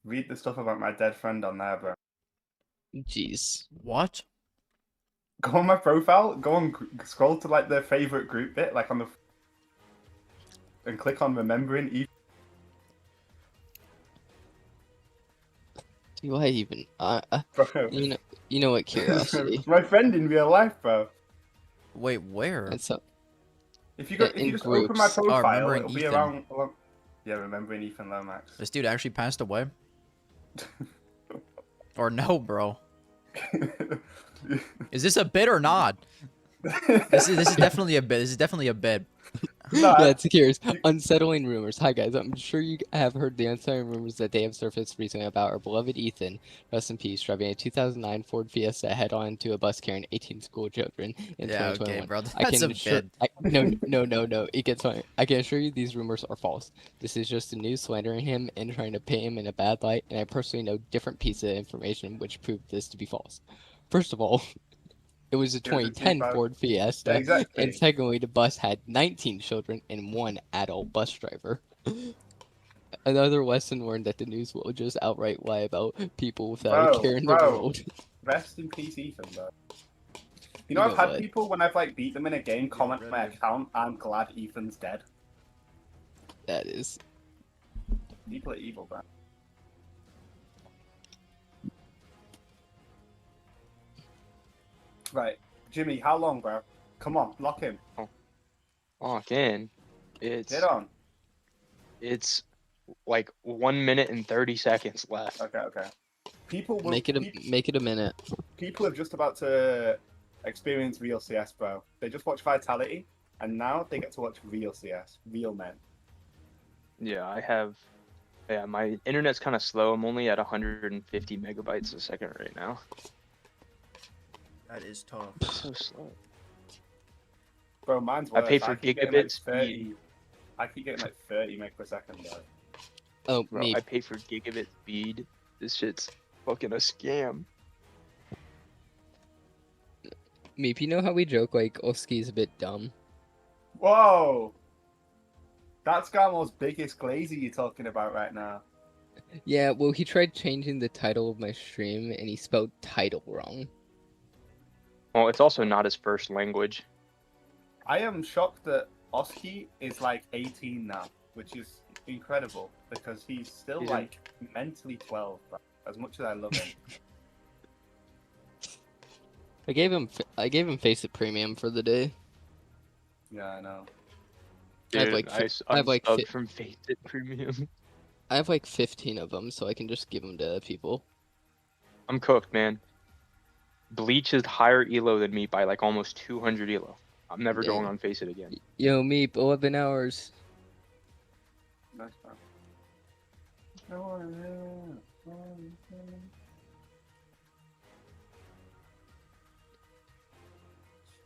I: Read the stuff about my dead friend on there, bro.
D: Jeez. What?
I: Go on my profile. Go on, scroll to like the favorite group bit, like on the, and click on remembering each.
Q: Do I even?
I: Bro.
Q: You know what? Curiosity.
I: My friend in real life, bro.
D: Wait, where?
Q: And so,
I: if you just open my profile, it'll be
D: Ethan.
I: around. Yeah, remembering Ethan Lomax.
D: This dude actually passed away. Or no, bro. Is this a bit or not? This is definitely a bit. This is definitely a bit.
Q: Yeah, it's curious. Unsettling rumors. Hi guys, I'm sure you have heard the unsettling rumors that they have surfaced recently about our beloved Ethan, rest in peace, driving a 2009 Ford Fiesta head-on to a bus carrying 18 school children in 2021.
D: Okay, bro. That's a bit.
Q: No. It gets fine. I can assure you these rumors are false. This is just the news slandering him and trying to paint him in a bad light, and I personally know different pieces of information which prove this to be false. First of all, it was a 2010 Ford Fiesta,
I: exactly.
Q: And secondly, the bus had 19 children and 1 adult bus driver. Another lesson learned that the news will just outright lie about people without a care in the world.
I: Rest in peace, Ethan, bro. You know, I've had people, when I've like beat them in a game, comment on my account, I'm glad Ethan's dead.
Q: That is.
I: People are evil, bro. Right, Jimmy, how long, bro? Come on, lock him.
R: Lock in.
I: Get on.
R: It's like 1 minute and 30 seconds left.
I: Okay. People will
Q: make it a minute.
I: People are just about to experience real CS, bro. They just watch Vitality, and now they get to watch real CS, real men.
R: Yeah, Yeah, my internet's kind of slow. I'm only at 150 megabytes a second right now.
D: That is tough.
R: So slow.
I: Bro, mine's worse.
R: I pay for gigabit speed.
I: I keep getting like 30 meg per second, bro.
Q: Oh,
R: bro, I pay for gigabit speed. This shit's fucking a scam.
Q: Meep, you know how we joke like Oski's a bit dumb?
I: Whoa! That's Garmo's biggest glazy you're talking about right now.
Q: Yeah, well, he tried changing the title of my stream and he spelled title wrong.
R: Well, it's also not his first language.
I: I am shocked that Oski is like 18 now, which is incredible because he's still like mentally 12, bro, as much as I love him.
Q: I gave him Face It Premium for the day.
I: Yeah, I know.
R: Dude,
Q: I have like
R: from Face It Premium.
Q: I have like 15 of them, so I can just give them to people.
R: I'm cooked, man. Bleach is higher elo than me by like almost 200 elo. I'm never going on Face It again.
Q: Yo, Meep, 11 hours.
I: Nice, man.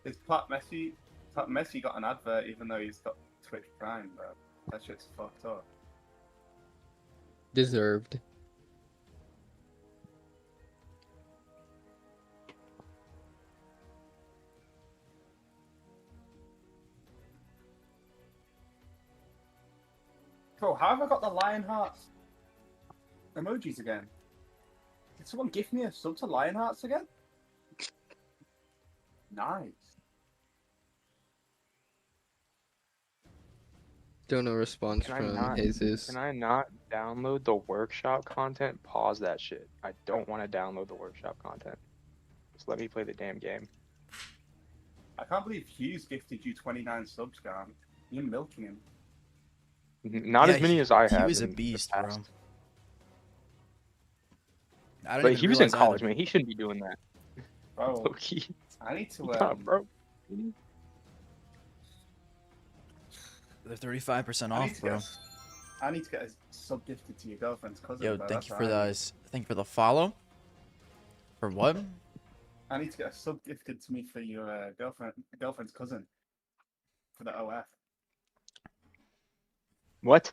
I: Is Pat Messi got an advert even though he's got Twitch Prime, bro? That shit's fucked up.
Q: Deserved.
I: Bro, how have I got the lion hearts emojis again? Did someone give me a sub to lion hearts again? Nice.
Q: Don't know response from Jesus.
R: Can I not download the workshop content? Pause that shit. I don't want to download the workshop content. Just let me play the damn game.
I: I can't believe Hughes gifted you 29 subs, Garm. You're milking him.
R: Not as many as I have.
D: He was a beast, bro.
R: But he was in college, man. He shouldn't be doing that.
I: Bro, I need to.
R: Bro.
D: They're 35% off, bro.
I: I need to get a sub gifted to your girlfriend's cousin.
D: Yo,
I: bro.
D: thank you for those. Thank you for the follow. For what?
I: I need to get a sub gifted to me for your girlfriend's cousin. For the OF.
R: What?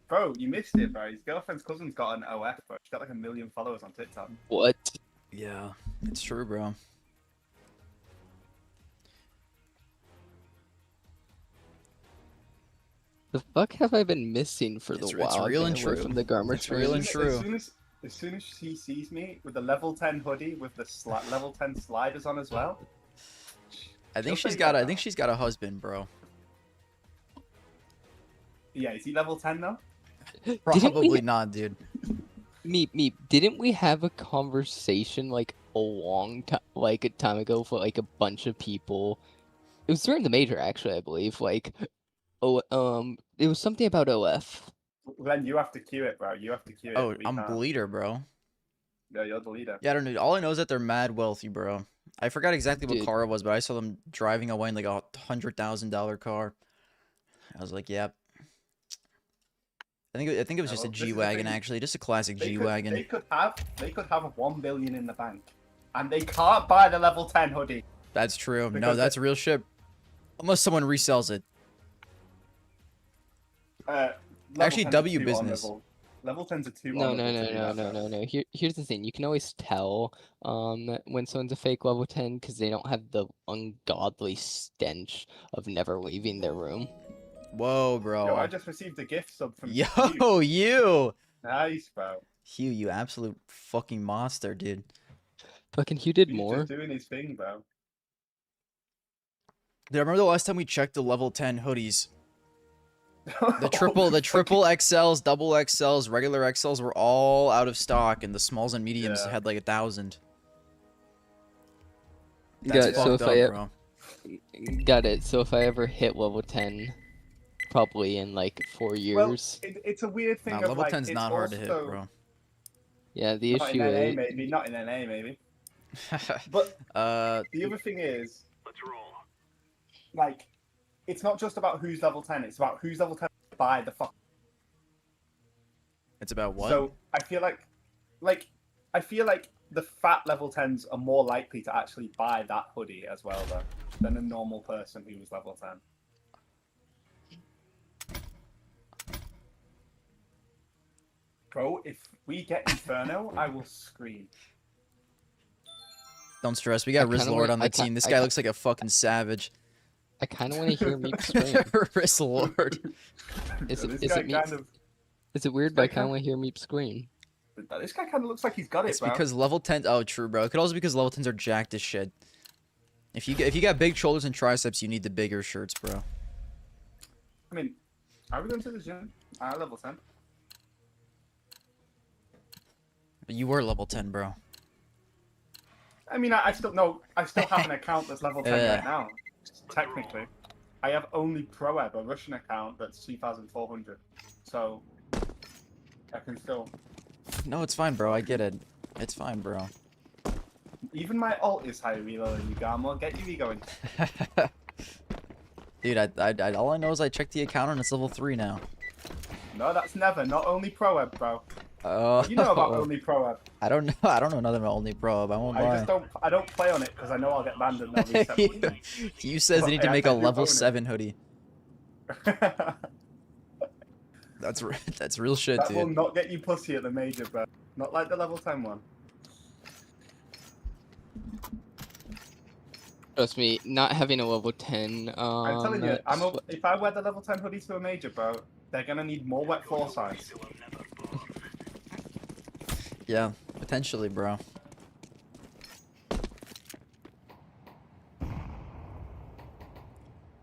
I: Bro, you missed it, bro. His girlfriend's cousin's got an OF, bro. She's got like 1 million followers on TikTok.
Q: What?
D: Yeah, it's true, bro.
Q: The fuck have I been missing for the while?
D: It's real and
Q: I've been away
D: true.
Q: From the Garmer
D: It's real and true.
I: As soon as he sees me with the level 10 hoodie with the level 10 sliders on as well.
D: I think she's got a husband, bro.
I: Yeah, is he level 10 though?
D: Probably not, dude.
Q: Meep, didn't we have a conversation like a long time, like a time ago, for like a bunch of people? It was during the major, actually, I believe. Like, it was something about OF.
I: Glenn, you have to queue it, bro. You have to queue it.
D: Oh, I'm the leader, bro.
I: Yeah, you're the leader.
D: Yeah, I don't know. All I know is that they're mad wealthy, bro. I forgot exactly what car it was, but I saw them driving away in like a $100,000 car. I was like, yep. I think it was just a G-Wagon, actually, just a classic G-Wagon.
I: They could have 1 billion in the bank, and they can't buy the level 10 hoodie.
D: That's true. No, that's real shit. Unless someone resells it. Actually, W business.
I: Level 10's a 2
Q: No. Here's the thing. You can always tell when someone's a fake level 10 because they don't have the ungodly stench of never leaving their room.
D: Whoa, bro.
I: Yo, I just received a gift sub from
D: Yo, you.
I: Nice, bro.
D: Hugh, you absolute fucking monster, dude.
Q: Fucking Hugh did
I: He's
Q: more.
I: just doing his thing, bro.
D: Dude, I remember the last time we checked the level 10 hoodies. The triple XLs, double XLs, regular XLs were all out of stock, and the smalls and mediums had like 1,000.
Q: Got it. So if I ever hit level 10, probably in like 4 years.
I: Well, it's a weird thing.
D: Level 10's not hard to hit, bro.
Q: Yeah, the issue is
I: not in NA, maybe. But the other thing is, like, it's not just about who's level 10. It's about who's level 10 by the fuck.
D: It's about what?
I: So I feel like the fat level 10s are more likely to actually buy that hoodie as well, though, than a normal person who was level 10. Bro, if we get Inferno, I will scream.
D: Don't stress, we got Rizzlord on the team. This guy looks like a fucking savage.
Q: I kind of want to hear Meep scream.
D: Rizzlord.
Q: Is it weird, but I kind of want to hear Meep scream.
I: This guy kind of looks like he's got it,
D: It's
I: bro.
D: because level 10... Oh, true, bro. It could also be because level 10s are jacked as shit. If you got big shoulders and triceps, you need the bigger shirts, bro.
I: I mean, are we going to the gym? Level 10.
D: But you were level 10, bro.
I: I mean, I still have an account that's level 10 right now. Technically, I have only ProEb, a Russian account that's 2,400. So I can still.
D: No, it's fine, bro. I get it. It's fine, bro.
I: Even my ult is higher reload than you, Garmo. Get your ego in.
D: Dude, all I know is I checked the account and it's level 3 now.
I: No, that's never. Not only ProEb, bro. You know about only ProEb.
D: I don't know. I don't know nothing about only ProEb. I won't lie.
I: I don't play on it because I know I'll get banned and they'll reset.
D: You says they need to make a level 7 hoodie. That's real shit,
I: that
D: dude.
I: That will not get you pussy at the major, bro. Not like the level 10 one.
Q: Trust me, not having a level 10.
I: I'm telling you, if I wear the level 10 hoodie to a major, bro, they're gonna need more wet floor signs.
D: Yeah, potentially, bro.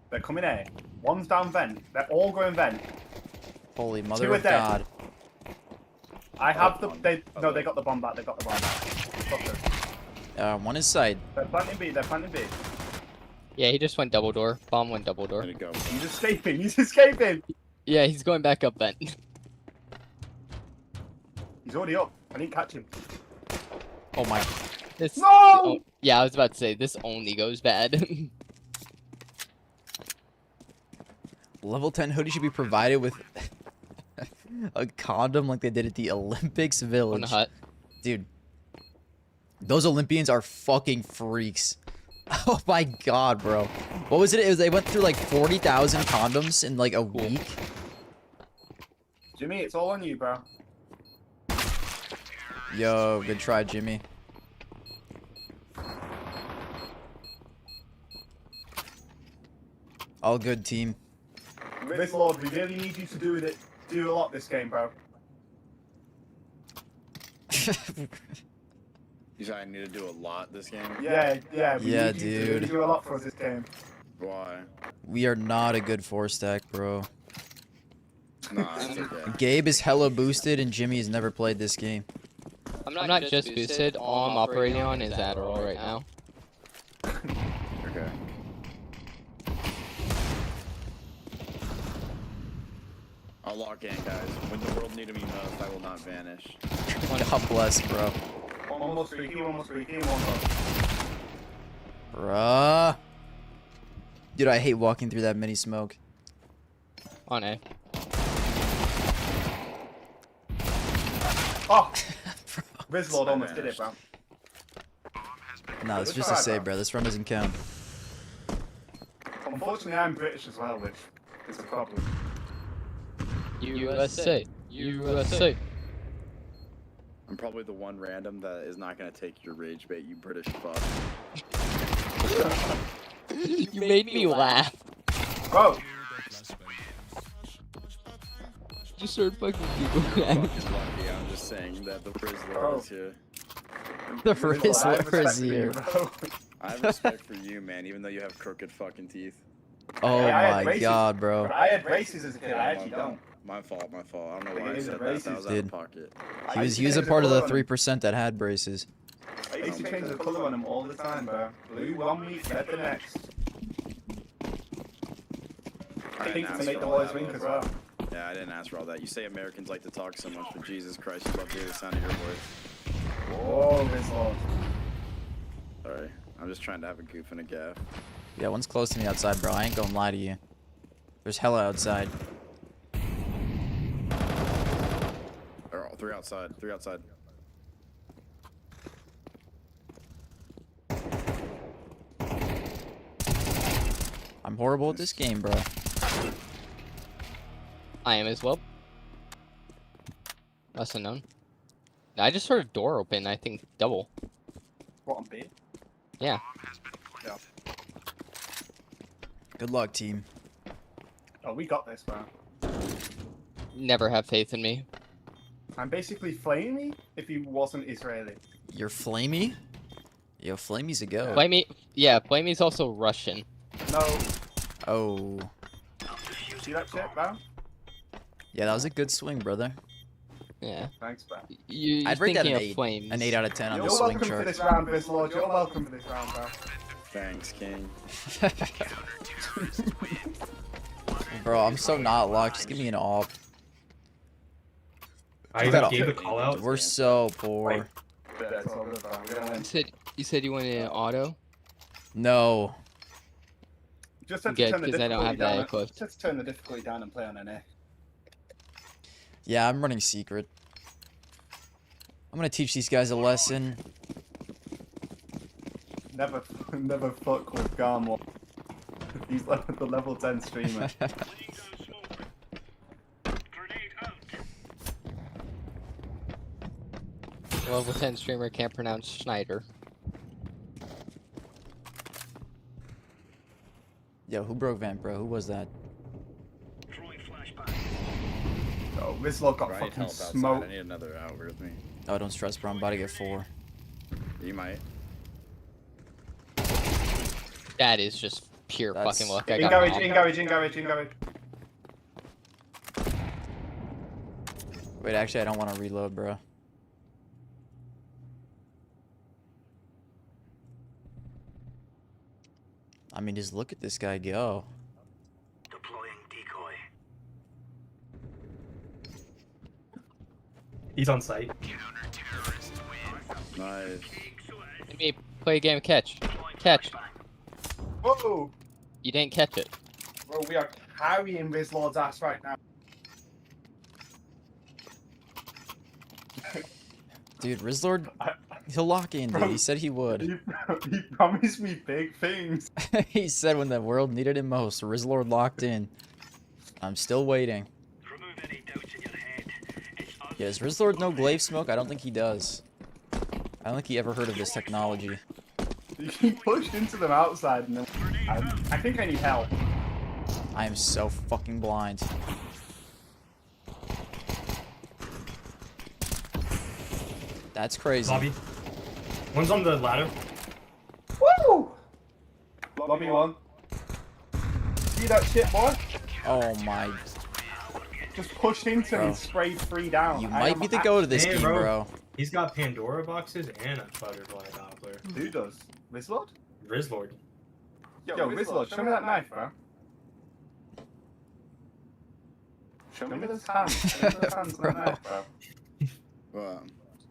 I: They're coming A. One's down vent. They're all going vent.
D: Holy mother of God.
I: I have they got the bomb back. They got the bomb back.
D: One is side.
I: They're planting B. They're planting B.
Q: Yeah, he just went double door. Bomb went double door.
I: There you go. He's escaping. He's escaping.
Q: Yeah, he's going back up vent.
I: He's already up. I didn't catch him.
D: Oh my.
I: No!
Q: Yeah, I was about to say, this only goes bad.
D: Level 10 hoodie should be provided with a condom like they did at the Olympics Village. Dude, those Olympians are fucking freaks. Oh my God, bro. What was it? They went through like 40,000 condoms in like a week.
I: Jimmy, it's all on you, bro.
D: Yo, good try, Jimmy. All good, team.
I: This Lord, we really need you to do a lot this game, bro.
S: You said I need to do a lot this game?
I: Yeah. We
D: Yeah,
I: need you
D: dude.
I: to do a lot for us this game.
S: Why?
D: We are not a good 4-stack, bro.
S: Nah, it's okay.
D: Gabe is hella boosted, and Jimmy has never played this game.
Q: I'm not just boosted. All I'm operating on is Adderall right now.
S: Okay. I'll lock in, guys. When the world needed me most, I will not vanish.
D: God bless, bro.
I: Almost freaky.
D: Bruh. Dude, I hate walking through that mini smoke.
Q: On A.
I: Oh! Rizlord almost did it, bro.
D: No, it's just a save, bro. This run doesn't count.
I: Unfortunately, I'm British as well, which is a problem.
Q: USA. USA.
S: I'm probably the one random that is not gonna take your rage bait, you British fuck.
Q: You made me laugh.
I: Bro!
Q: You started fucking giggling.
S: Lucky, I'm just saying that the Rizzler is here.
D: The Rizzler is here.
S: I have respect for you, man, even though you have crooked fucking teeth.
D: Oh my god, bro.
I: I had braces as a kid, I actually don't.
S: My fault. I don't know why I said that. That was out of pocket.
D: He was a part of the 3% that had braces.
I: I used to change the color on them all the time, bro. Blue 1 week, red the next. I think to make the boys wink as well.
S: Yeah, I didn't ask for all that. You say Americans like to talk so much, but Jesus Christ, you love to hear the sound of your voice.
I: Whoa, this Lord.
S: Sorry, I'm just trying to have a goof and a gaff.
D: Yeah, one's close to me outside, bro. I ain't gonna lie to you. There's hella outside.
S: Oh, three outside.
D: I'm horrible at this game, bro.
Q: I am as well. Lesson known. I just heard a door open, I think double.
I: What, on B?
Q: Yeah.
I: Yeah.
D: Good luck, team.
I: Oh, we got this, man.
Q: Never have faith in me.
I: I'm basically Flamey if he wasn't Israeli.
D: You're Flamey? Yo, Flamey's a go.
Q: Flamey's also Russian.
I: No.
D: Oh.
I: See that shit, bro?
D: Yeah, that was a good swing, brother.
Q: Yeah.
I: Thanks, bro.
D: I'd rate that an 8 out of 10 on the swing chart.
I: You're welcome for this round, Bislord. You're welcome for this round, bro.
S: Thanks, King.
D: Bro, I'm so not locked. Just give me an AWP.
T: I gave a call out.
D: We're so poor.
Q: You said you wanted an auto?
D: No.
I: Just have to
Q: Good,
I: turn the
Q: because I don't have that equipped.
I: Just turn the difficulty down and play on an A.
D: Yeah, I'm running secret. I'm gonna teach these guys a lesson.
I: Never fuck with Garmore. He's like the level 10 streamer.
Q: Level 10 streamer can't pronounce Schneider.
D: Yo, who broke Vamp, bro? Who was that?
I: Oh, this lot got fucking smoked.
S: I need another out with me.
D: Oh, don't stress, bro. I'm about to get 4.
S: You might.
Q: That is just pure fucking luck. I
I: In garage.
D: Wait, actually, I don't want to reload, bro. I mean, just look at this guy go.
T: Deploying decoy. He's on site.
S: Nice.
Q: Let me play a game of catch. Catch.
I: Whoa!
Q: You didn't catch it.
I: Bro, we are carrying this Lord's ass right now.
D: Dude, Rizzlord, he'll lock in, dude. He said he would.
I: He promised me big things.
D: He said when the world needed him most, Rizzlord locked in. I'm still waiting. Yeah, does Rizzlord know glaive smoke? I don't think he does. I don't think he ever heard of this technology.
I: He pushed into them outside and then... I think I need help.
D: I am so fucking blind. That's crazy.
T: Lobby. One's on the ladder.
I: Woo! Lobby one. See that shit, boy?
D: Oh my.
I: Just pushed into me and sprayed 3 down.
D: You might be the go to this game, bro.
T: He's got Pandora boxes and a butterfly doppler.
I: Who does? Rizlord?
T: Rizlord.
I: Yo, Rizlord, show me that knife, bro. Show me those hands. Show me those hands on that knife, bro.
S: Wow.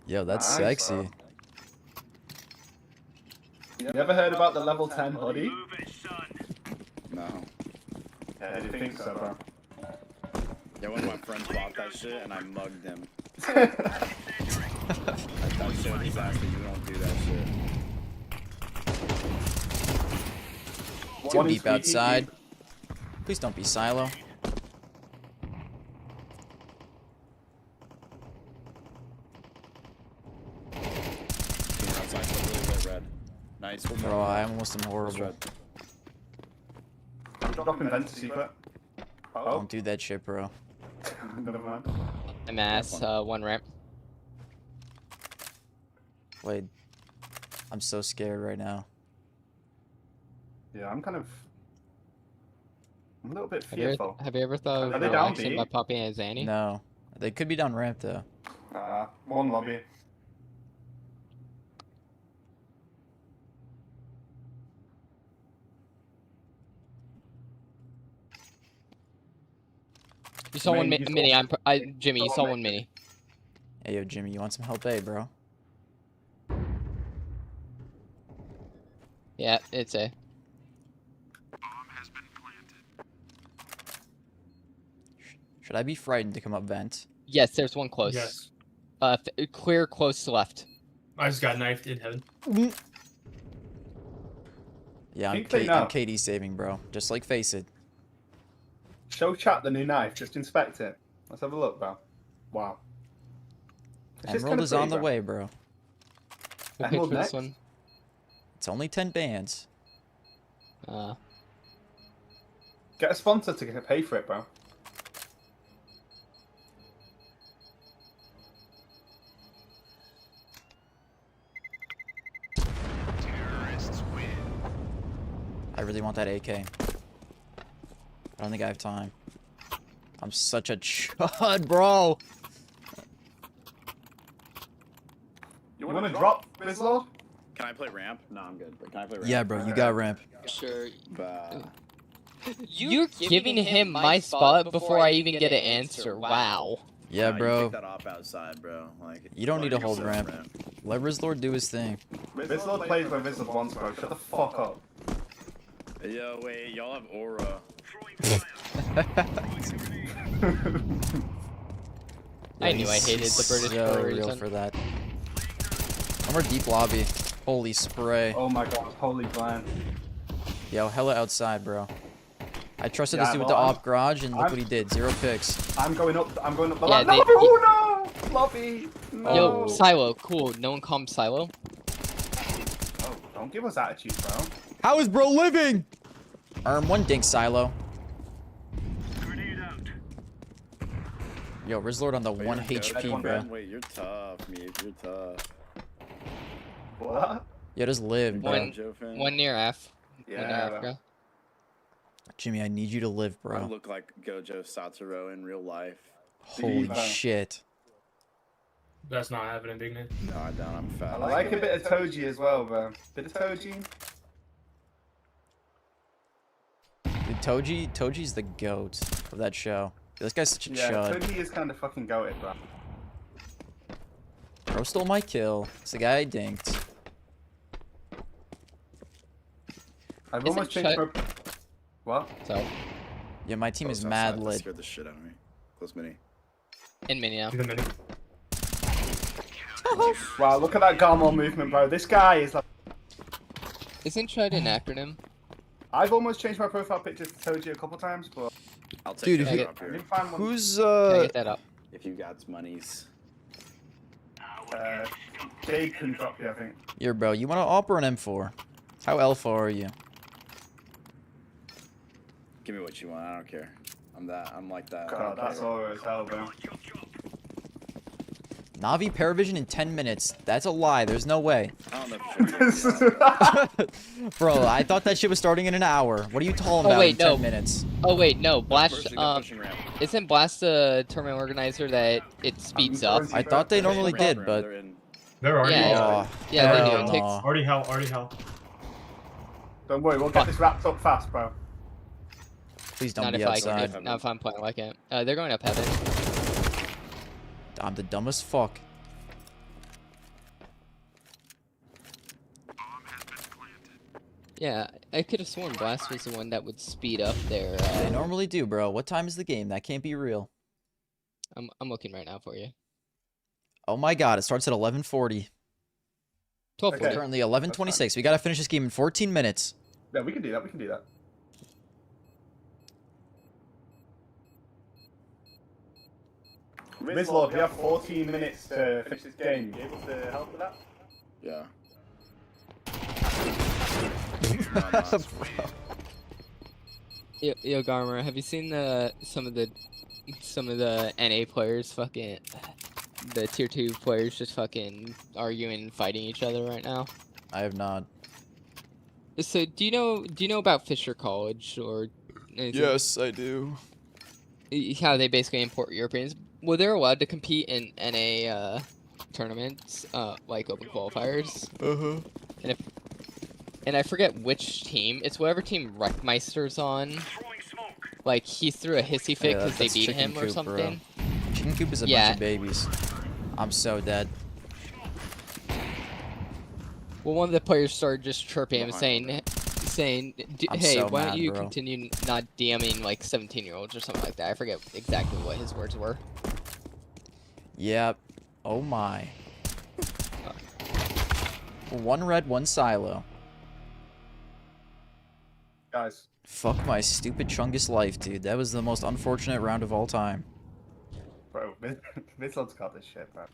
D: Yo, that's
I: Nice,
D: sexy.
I: bro. You ever heard about the level 10 hoodie?
S: No.
I: Yeah, I do think so, bro.
S: Yeah, one of my friends bought that shit and I mugged him. I showed his ass that you don't do that shit.
D: Two deep outside. Please don't be Silo.
S: Outside, so really good, red. Nice.
D: Bro, I almost am horrible.
I: Dropping vent to secret.
D: Don't do that shit, bro.
I: Never mind.
Q: I'm ass, 1 ramp.
D: Wait. I'm so scared right now.
I: Yeah, I'm a little bit
Q: Have you
I: fearful.
Q: ever thought
I: Are
Q: of
I: they down
Q: relaxing
I: B?
Q: by popping a Zanny?
D: No. They could be down ramp, though.
I: One lobby.
Q: You saw one mini. Jimmy, you saw one mini.
D: Hey, yo, Jimmy, you want some help, bro?
Q: Yeah, it's A.
D: Should I be frightened to come up vent?
Q: Yes, there's one close.
T: Yes.
Q: Clear close to left.
T: I just got knifed in heaven.
D: Yeah, I'm KD saving, bro. Just like Face It.
I: Show chat the new knife. Just inspect it. Let's have a look, bro. Wow.
D: Emerald is on the way, bro.
Q: We'll pick for this one.
D: It's only 10 bands.
I: Get a sponsor to pay for it, bro.
D: I really want that AK. I don't think I have time. I'm such a chud, bro.
I: You want to drop, Rizlord?
S: Can I play ramp? No, I'm good. But can I play ramp?
D: Yeah, bro, you got ramp.
Q: Sure.
S: Bah.
Q: You're giving him my spot before I even get an answer. Wow.
D: Yeah,
S: You
D: bro.
S: pick that off outside, bro. Like,
D: You don't need to hold
S: sit
D: ramp. Let Rizlord do his thing.
I: Rizlord plays by Rizlord once, bro. Shut the fuck up.
S: Yo, wait, y'all have aura.
Q: I knew I hated the British
D: so
Q: for a
D: real
Q: reason.
D: for that. One more deep lobby. Holy spray.
I: Oh my god, holy blind.
D: Yo, hella outside, bro. I trusted
I: Yeah,
D: this dude with
I: well,
D: the off garage, and look what he did. 0 picks.
I: I'm going up the
Q: Yeah,
I: ladder. No, no! Lobby! No!
Q: Yo, Silo, cool. No one call him Silo.
I: Oh, don't give us attitude, bro.
D: How is bro living? One dink silo. Yo, Rizlord on the 1 HP, bro.
S: Wait, you're tough, Meep. You're tough.
I: What?
D: Yeah, just live, bro.
Q: One near F.
I: Yeah,
Q: one near Africa.
D: Jimmy, I need you to live,
S: I
D: bro.
S: look like Gojo Satoru in real life.
D: Holy shit.
T: That's not happening, Big Nick.
S: No, I don't. I'm fat.
I: I like a bit of Toji as well, bro. Bit of Toji.
D: Dude, Toji's the goat of that show. This guy's such a
I: Yeah,
D: chud.
I: Toji is kind of fucking goated, bro.
D: Bro stole my kill. It's the guy I dinked.
I: I've almost changed my... What?
Q: So.
D: Yeah, my team is
S: Close
D: mad
S: outside, that
D: lit.
S: scared the shit out of me. Close mini.
Q: In mini now.
I: Wow, look at that Garmon movement, bro. This guy is like...
Q: Isn't Chud an acronym?
I: I've almost changed my profile picture to Toji a couple times, but...
S: I'll take
D: Dude,
S: it
D: if you-
S: up here.
D: Who's,
Q: Can I get that up?
S: If you got monies.
I: Jade can drop you, I think.
D: Here, bro, you want to op or an M4? How alpha are you?
S: Give me what you want. I don't care. I'm like that.
I: God, that's always hell, bro.
D: Navi Paravision in 10 minutes. That's a lie. There's no way.
S: I don't know.
D: Bro, I thought that shit was starting in an hour. What are you talking about in 10 minutes?
Q: Oh wait, no. Blast. Isn't Blast the tournament organizer that it speeds up?
D: I thought they normally did, but
T: They're already.
Q: Yeah, yeah, they do. It takes.
T: Already hell.
I: Don't worry, we'll get this wrapped up fast, bro.
D: Please don't
Q: Not
D: be
Q: if
D: outside.
Q: not if I'm playing like it. They're going up heaven.
D: I'm the dumbest fuck.
Q: Yeah, I could have sworn Blast was the one that would speed up their.
D: They normally do, bro. What time is the game? That can't be real.
Q: I'm looking right now for you.
D: Oh my god, it starts at 11:40.
Q: 12:40.
D: We're currently 11:26. We gotta finish this game in 14 minutes.
I: Yeah, we can do that. We can do that. Rizlord, we have 14 minutes to finish this game. You able to help with that?
S: Yeah.
Q: Yo, Garmer, have you seen some of the NA players fucking the tier 2 players just fucking arguing and fighting each other right now?
D: I have not.
Q: So do you know about Fisher College or anything?
D: Yes, I do.
Q: How they basically import Europeans. Well, they're allowed to compete in NA tournaments, like open qualifiers. And I forget which team. It's whatever team Wreckmeister's on. Like, he threw a hissy fit because they beat him or something.
D: Bro. Chicken Coop is a bunch of babies. I'm so dead.
Q: Well, one of the players started just chirping him, saying, hey,
D: so
Q: why don't
D: mad,
Q: you
D: bro.
Q: continue not DMing like 17-year-olds or something like that. I forget exactly what his words were.
D: Yep. Oh my. One red, one silo.
I: Guys.
D: Fuck my stupid Chungus life, dude. That was the most unfortunate round of all time.
I: Bro, Rizlord's got this shit, bro.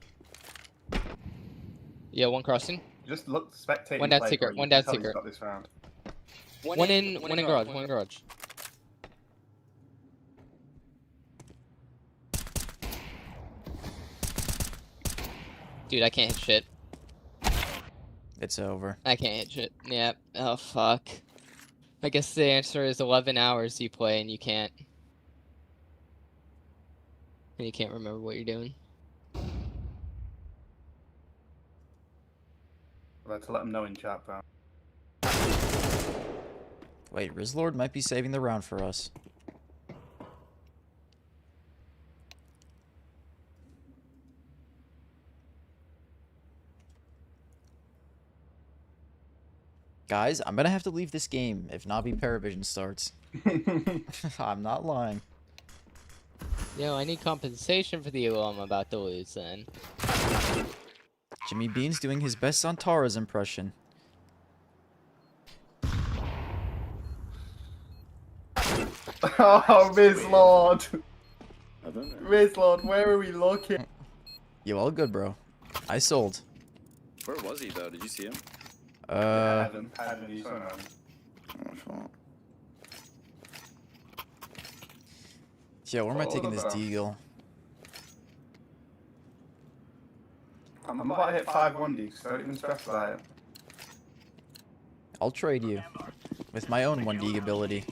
Q: Yeah, one crossing.
I: Just look, spectate.
Q: One down secret. One down secret.
I: Got this round.
Q: One in garage. One in garage. Dude, I can't hit shit.
D: It's over.
Q: I can't hit shit. Yeah. Oh, fuck. I guess the answer is 11 hours you play and you can't. And you can't remember what you're doing.
I: Let's let them know in chat, bro.
D: Wait, Rizlord might be saving the round for us. Guys, I'm gonna have to leave this game if Navi Paravision starts. I'm not lying.
Q: Yo, I need compensation for the elo I'm about to lose then.
D: Jimmy Bean's doing his best on Tara's impression.
I: Oh, Rizlord! Rizlord, where are we looking?
D: You all good, bro. I sold.
S: Where was he though? Did you see him?
I: Heaven,
D: Yeah, where am I taking this deagle?
I: I'm about to hit 5-1D, so don't even stress about it.
D: I'll trade you. With my own 1D ability.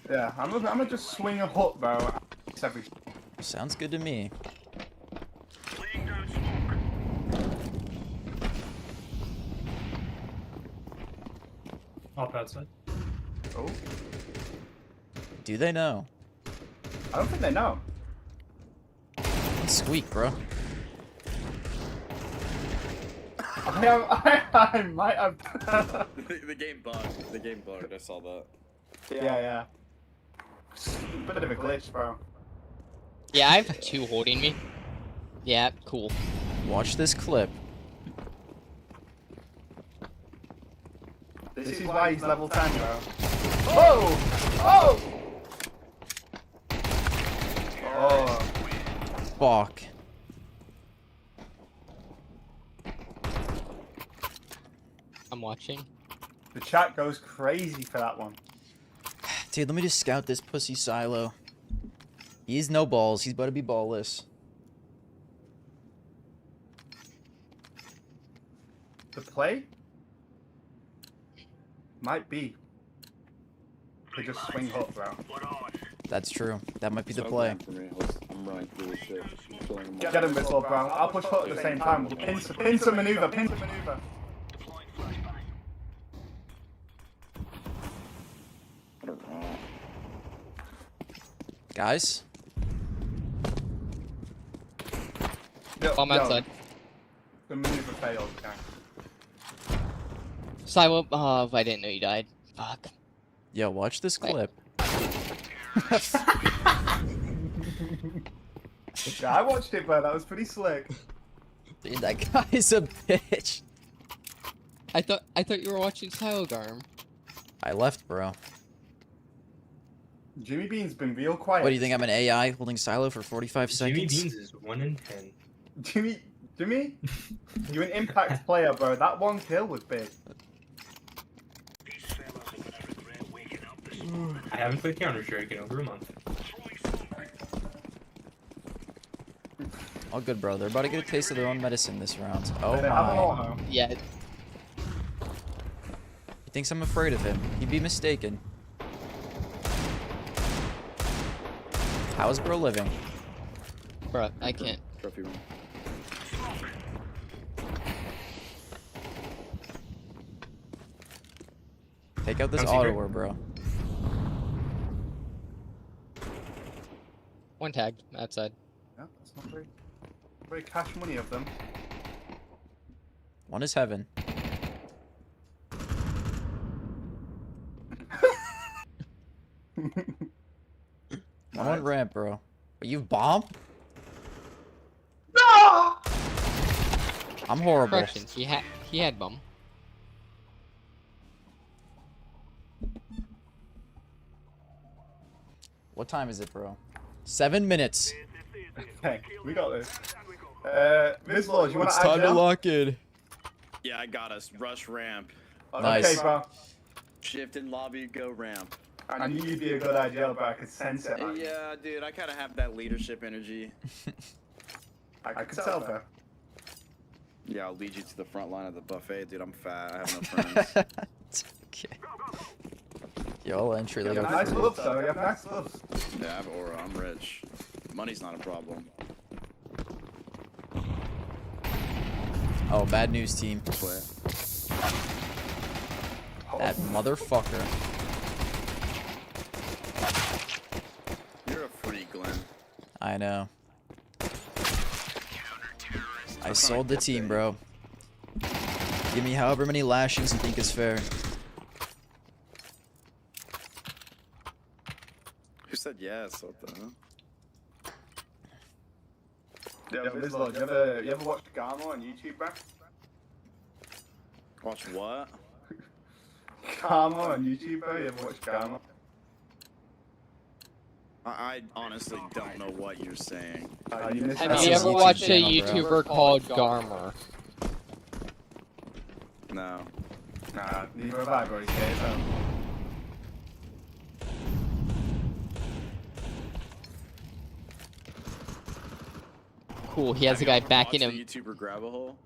I: Yeah, I'm gonna just swing a hook, bro. Every...
D: Sounds good to me.
T: Off outside.
I: Oh.
D: Do they know?
I: I don't think they know.
D: Squeak, bro.
I: I might have.
S: The game bugged. The game bugged. I saw that.
I: Yeah. Bit of a glitch, bro.
Q: Yeah, I have 2 holding me. Yeah, cool.
D: Watch this clip.
I: This is why he's level 10, bro. Oh!
D: Fuck.
Q: I'm watching.
I: The chat goes crazy for that one.
D: Dude, let me just scout this pussy silo. He's no balls. He's about to be ballless.
I: The play? Might be. They just swing hook, bro.
D: That's true. That might be the play.
S: I'm running through this shit.
I: Get him, Whistle, bro. I'll push hook at the same time. Pin some maneuver, pin some maneuver.
D: Guys?
Q: Bomb outside.
I: The maneuver failed, okay.
Q: Silo, I didn't know you died. Fuck.
D: Yo, watch this clip.
I: Yeah, I watched it, bro. That was pretty slick.
D: Dude, that guy's a bitch.
Q: I thought you were watching Silo Garm.
D: I left, bro.
I: Jimmy Bean's been real quiet.
D: What do you think? I'm an AI holding silo for 45 seconds?
T: Jimmy Beans is 1 in 10.
I: Jimmy? You're an impact player, bro. That one kill was big.
T: I haven't played Counter-Strike in over a month.
D: All good, bro. They're about to get a taste of their own medicine this round. Oh
I: They have an auto.
D: my.
Q: Yeah.
D: He thinks I'm afraid of him. He'd be mistaken. How's bro living?
Q: Bro, I can't.
S: Trophy room.
D: Take out this
T: Come secret.
D: auto war, bro.
Q: One tagged outside.
I: Yeah, that's not very cash money of them.
D: One is heaven. One on ramp, bro. But you've bombed?
I: No!
D: I'm horrible.
Q: Correction, he had bomb.
D: What time is it, bro? 7 minutes.
I: Okay, we got this. Miss Lord, you want
D: It's
I: to
D: time to lock in.
S: Yeah, I got us. Rush ramp.
D: Nice.
I: Okay, bro.
S: Shift in lobby, go ramp.
I: I knew you'd be a good idea, but I could sense it. Man.
S: Yeah, dude, I kind of have that leadership energy.
I: I could tell, bro.
S: Yeah, I'll lead you to the front line of the buffet, dude. I'm fat. I have no friends.
D: It's okay. Yo, entry
I: You
D: level.
I: have nice gloves, though. You have nice gloves.
S: Yeah, I have aura. I'm rich. Money's not a problem.
D: Oh, bad news, team. That motherfucker.
S: You're a freak, Glenn.
D: I know. I sold the team, bro. Give me however many lashings you think is fair.
S: Who said yes? What the hell?
I: Yeah, Miss Lord, you ever watched Garmo on YouTube, bro?
S: Watch what?
I: Garmo on YouTube, bro? You ever watched Garmo?
S: I honestly don't know what you're saying.
Q: Have you ever watched a YouTuber called Garmer?
S: No.
I: Nah, neither have I, bro. He's gay as hell.
Q: Cool, he has a guy backing him.
S: YouTuber grab a hole.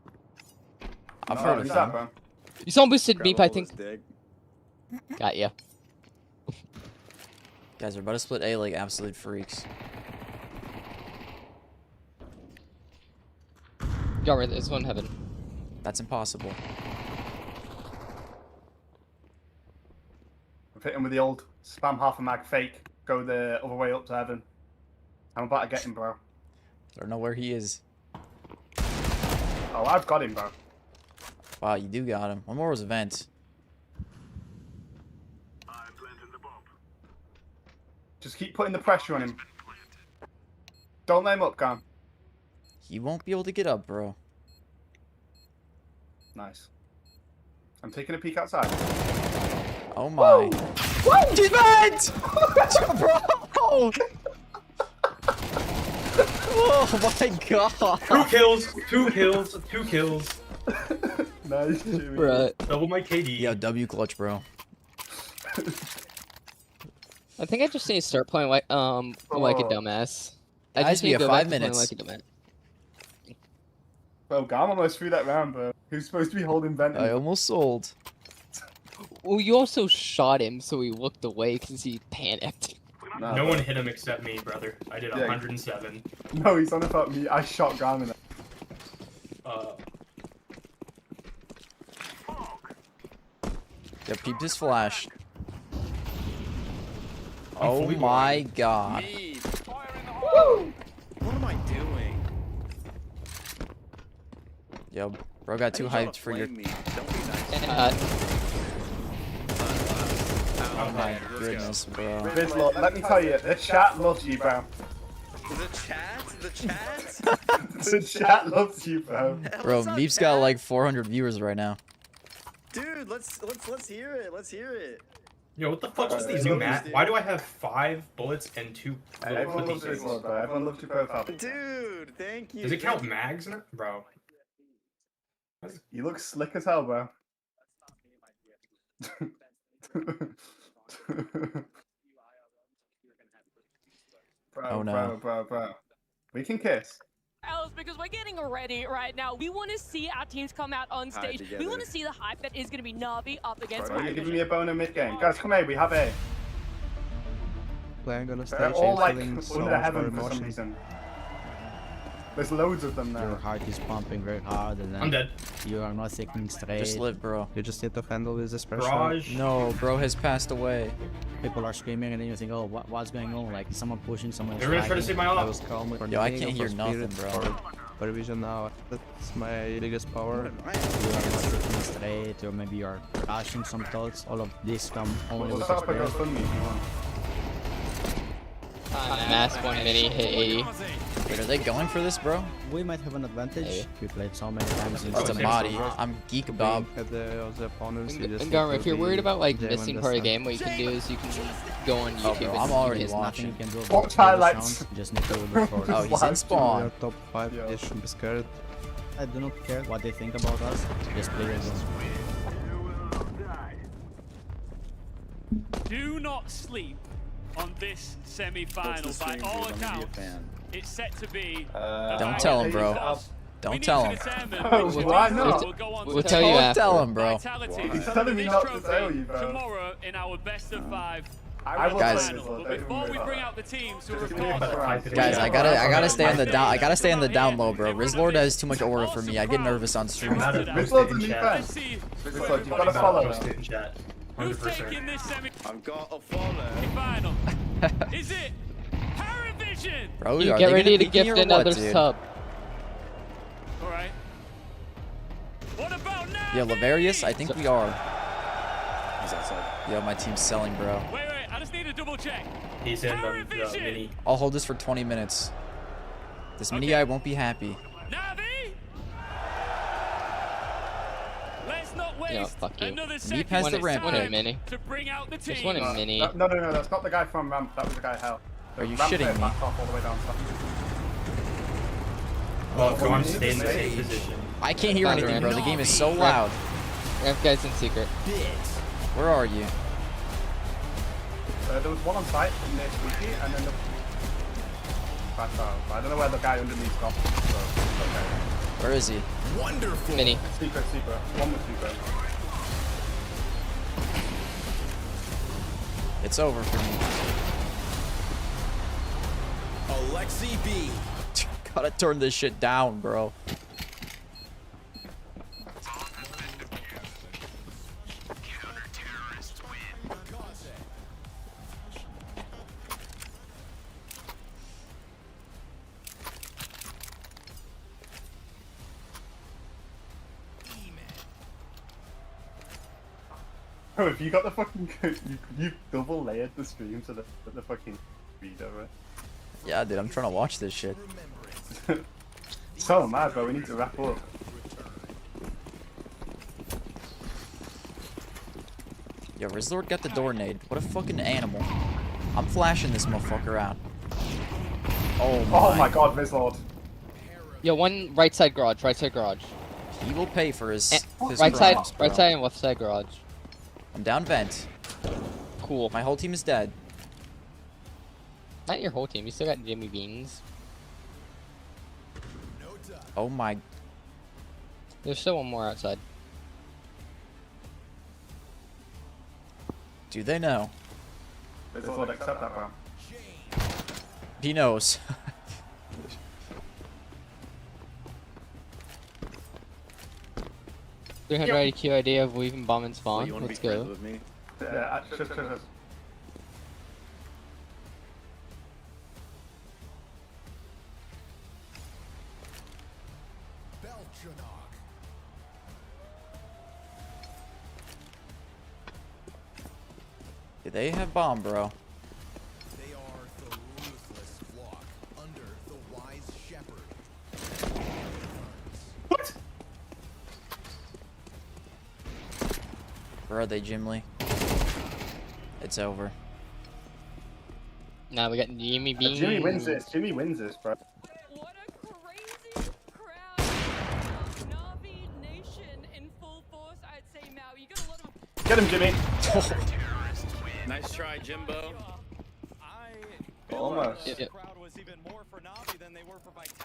D: I've heard of him.
Q: You saw him boosted
S: Grab
Q: beep,
S: a
Q: I
S: hole
Q: think.
S: is dig.
Q: Got ya.
D: Guys, we're about to split A like absolute freaks.
Q: Garmer, there's one heaven.
D: That's impossible.
I: I'm hitting with the old spam half a mag fake. Go the other way up to heaven. I'm about to get him, bro.
D: I don't know where he is.
I: Oh, I've got him, bro.
D: Wow, you do got him. One more was a vent.
I: Just keep putting the pressure on him. Don't let him up, Gam.
D: He won't be able to get up, bro.
I: Nice. I'm taking a peek outside.
D: Oh my.
I: What?
D: He's vent! Bro! Oh my god.
T: 2 kills, 2 kills, 2 kills.
I: Nice, Jimmy.
Q: Bruh.
T: Double my KD.
D: Yeah, W clutch, bro.
Q: I think I just need to start playing like a dumbass. I
D: Guys,
Q: just
D: we
Q: need to
D: have
Q: go back
D: 5
Q: to playing
D: minutes.
Q: like a dumbass.
I: Bro, Gam almost threw that round, bro. He was supposed to be holding vent.
D: I almost sold.
Q: Well, you also shot him, so he looked away because he panicked.
T: No one hit him except me, brother. I did
I: Yeah.
T: 107.
I: No, he's on about me. I shot Gam in it.
D: Yeah, peep his flash. Oh my god.
S: Woo! What am I doing?
D: Yo, bro got too hyped for your...
S: Don't be nice.
D: Oh my goodness, bro.
I: Rizlord, let me tell you, the chat loves you, bro.
S: The chat? The chat?
I: The chat loves you, bro.
D: Bro, Meep's got like 400 viewers right now.
S: Dude, let's hear it. Let's hear it.
T: Yo, what the fuck is these new map? Why do I have 5 bullets and 2
I: Everyone loves
T: things?
I: Rizlord, bro. Everyone loves your profile.
S: Dude, thank you.
T: Does it count mags now? Bro.
I: You look slick as hell, bro. Bro,
D: Oh, no.
I: bro. We can kiss.
B: Else, because we're getting ready right now. We want to see our teams come out on stage. We
S: together.
B: want to see the hype that is going to be Navi up against
I: Bro, you're
B: PARIVISION.
I: giving me a boner mid-game. Guys, come here. We have A.
E: Playing on a stage
I: They're all
E: and
I: like
E: feeling so
I: under
E: much more
I: heaven for some
E: emotion.
I: reason. There's loads of them
F: Your
I: now.
F: heart is pumping very hard, and
T: I'm
F: then
T: dead.
F: you are not thinking straight.
D: Just live, bro.
E: You just need to handle this expression.
T: Garage.
D: No, bro has passed away.
F: People are screaming, and then you think, oh, what's going on? Like someone pushing, someone.
T: They're gonna try to save my
E: I
T: life.
E: was calm with
D: Yo, I
E: the
D: can't
E: beginning
D: hear
E: of our
D: nothing,
E: spirit
D: bro.
E: for Paravision now. That's my biggest power.
F: You are not thinking straight, or maybe you are rushing some thoughts. All of this come only
I: We'll
F: with
I: start by
F: experience.
I: GoFundMe if you want.
Q: Mass 1 mini hit 80.
D: Wait, are they going for this, bro?
F: We might have an advantage. We played so many times.
D: It's a Mahdi. I'm Geek Bob.
E: At the opponents, you just
Q: And
E: need
Q: Garmer,
E: to
Q: if you're
E: be
Q: worried about like
E: genuine
Q: missing
E: this
Q: part of the
E: time.
Q: game, what you can do is you can go on
D: Oh,
Q: YouTube
D: bro,
Q: and
D: I'm already
F: There's nothing you
D: watching.
F: can do about
I: Watch
F: it this
I: highlights.
F: round. Just need to look for
D: Oh, he's in spawn.
E: Your top 5, you shouldn't be scared.
F: I do not care what they think about us. Just play your game.
G: Do not sleep on this semi-final. By all accounts, it's set to be.
D: Don't tell him, bro. Don't tell him.
I: Oh, why not?
Q: We'll tell you
D: Don't
Q: after.
D: tell him, bro.
I: He's telling me not to tell you, bro.
G: Tomorrow in our best of 5.
I: I will
D: Guys.
I: play this one,
G: But
I: don't
G: before
I: worry
G: we
I: about
G: bring
I: that.
G: out the teams who are
I: Just give me a
G: recording.
I: better
D: Guys, I gotta stay on the down. I gotta stay on the down low, bro. Rizlord has too much aura for me. I get nervous on stream.
I: Rizlord's a new fan.
G: Let's see
I: Rizlord, you've got to follow
T: Post
I: now.
T: it in chat.
G: who's
T: 100%.
G: taking this
S: I've got a follow.
G: semi-final. Is it Paravision?
D: Bro,
Q: You
D: are
Q: get
D: they
Q: ready
D: gonna
Q: to
D: beat me
Q: gift
D: or what,
Q: another
D: dude?
Q: sub.
G: All right. What about now?
D: Yo, Lavarius, I think we are.
S: He's outside.
D: Yo, my team's selling, bro.
G: Wait, I just need to double check.
T: He's in the
G: Paravision.
T: mini.
D: I'll hold this for 20 minutes. This mini guy won't be happy.
G: Navi? Let's not
Q: Yeah,
G: waste
Q: fuck you.
G: another
D: Meep
G: second
D: has the
G: of
D: ramp
Q: One in
D: pick.
G: time
Q: mini.
G: to bring out the
Q: Just
G: team.
Q: one in mini.
I: No, that's not the guy from Ramp. That was the guy Hell. The
D: Are you
I: Ramp
D: shitting
I: player
D: me?
I: backed off all the way down.
T: Oh, come on, stay in the same position.
D: I can't hear
Q: Found
D: anything,
Q: ramp.
D: bro. The game is so loud.
Q: Ramp guy's in secret.
D: Where are you?
I: There was one on site near Squeaky, and then the back out. I don't know where the guy underneath got. So, okay.
D: Where is he?
Q: Mini.
I: Secret. One was secret.
D: It's over for me.
J: Alexi B.
D: Gotta turn this shit down, bro.
I: Oh, if you got the fucking you double layered the stream so that the fucking reader, right?
D: Yeah, dude, I'm trying to watch this shit.
I: So mad, bro. We need to wrap up.
D: Yo, Rizlord got the door nade. What a fucking animal. I'm flashing this motherfucker out. Oh
I: my god, Rizlord.
Q: Yo, one right side garage. Right side garage.
D: He will pay for his
Q: right side,
D: crimes, bro.
Q: right side, and left side garage.
D: I'm down vent.
Q: Cool.
D: My whole team is dead.
Q: Not your whole team. You still got Jimmy Beans.
D: Oh my.
Q: There's still one more outside.
D: Do they know?
I: They thought accept that one.
D: He knows.
Q: $300 IQ idea of weaving bomb and spawn.
S: You wanna
Q: Let's
S: be friends
Q: go.
S: with me?
I: Yeah, just.
D: Do they have bomb, bro?
J: They are the ruthless flock under the wise shepherd.
I: What?
D: Where are they, Jim Lee? It's over.
Q: Now we got Jimmy Beans.
I: Jimmy wins this. Jimmy wins this, bro.
B: What a crazy crowd. Navi Nation in full force, I'd say now. You got a lot of...
I: Get him, Jimmy.
S: Nice try, Jimbo.
I: Almost.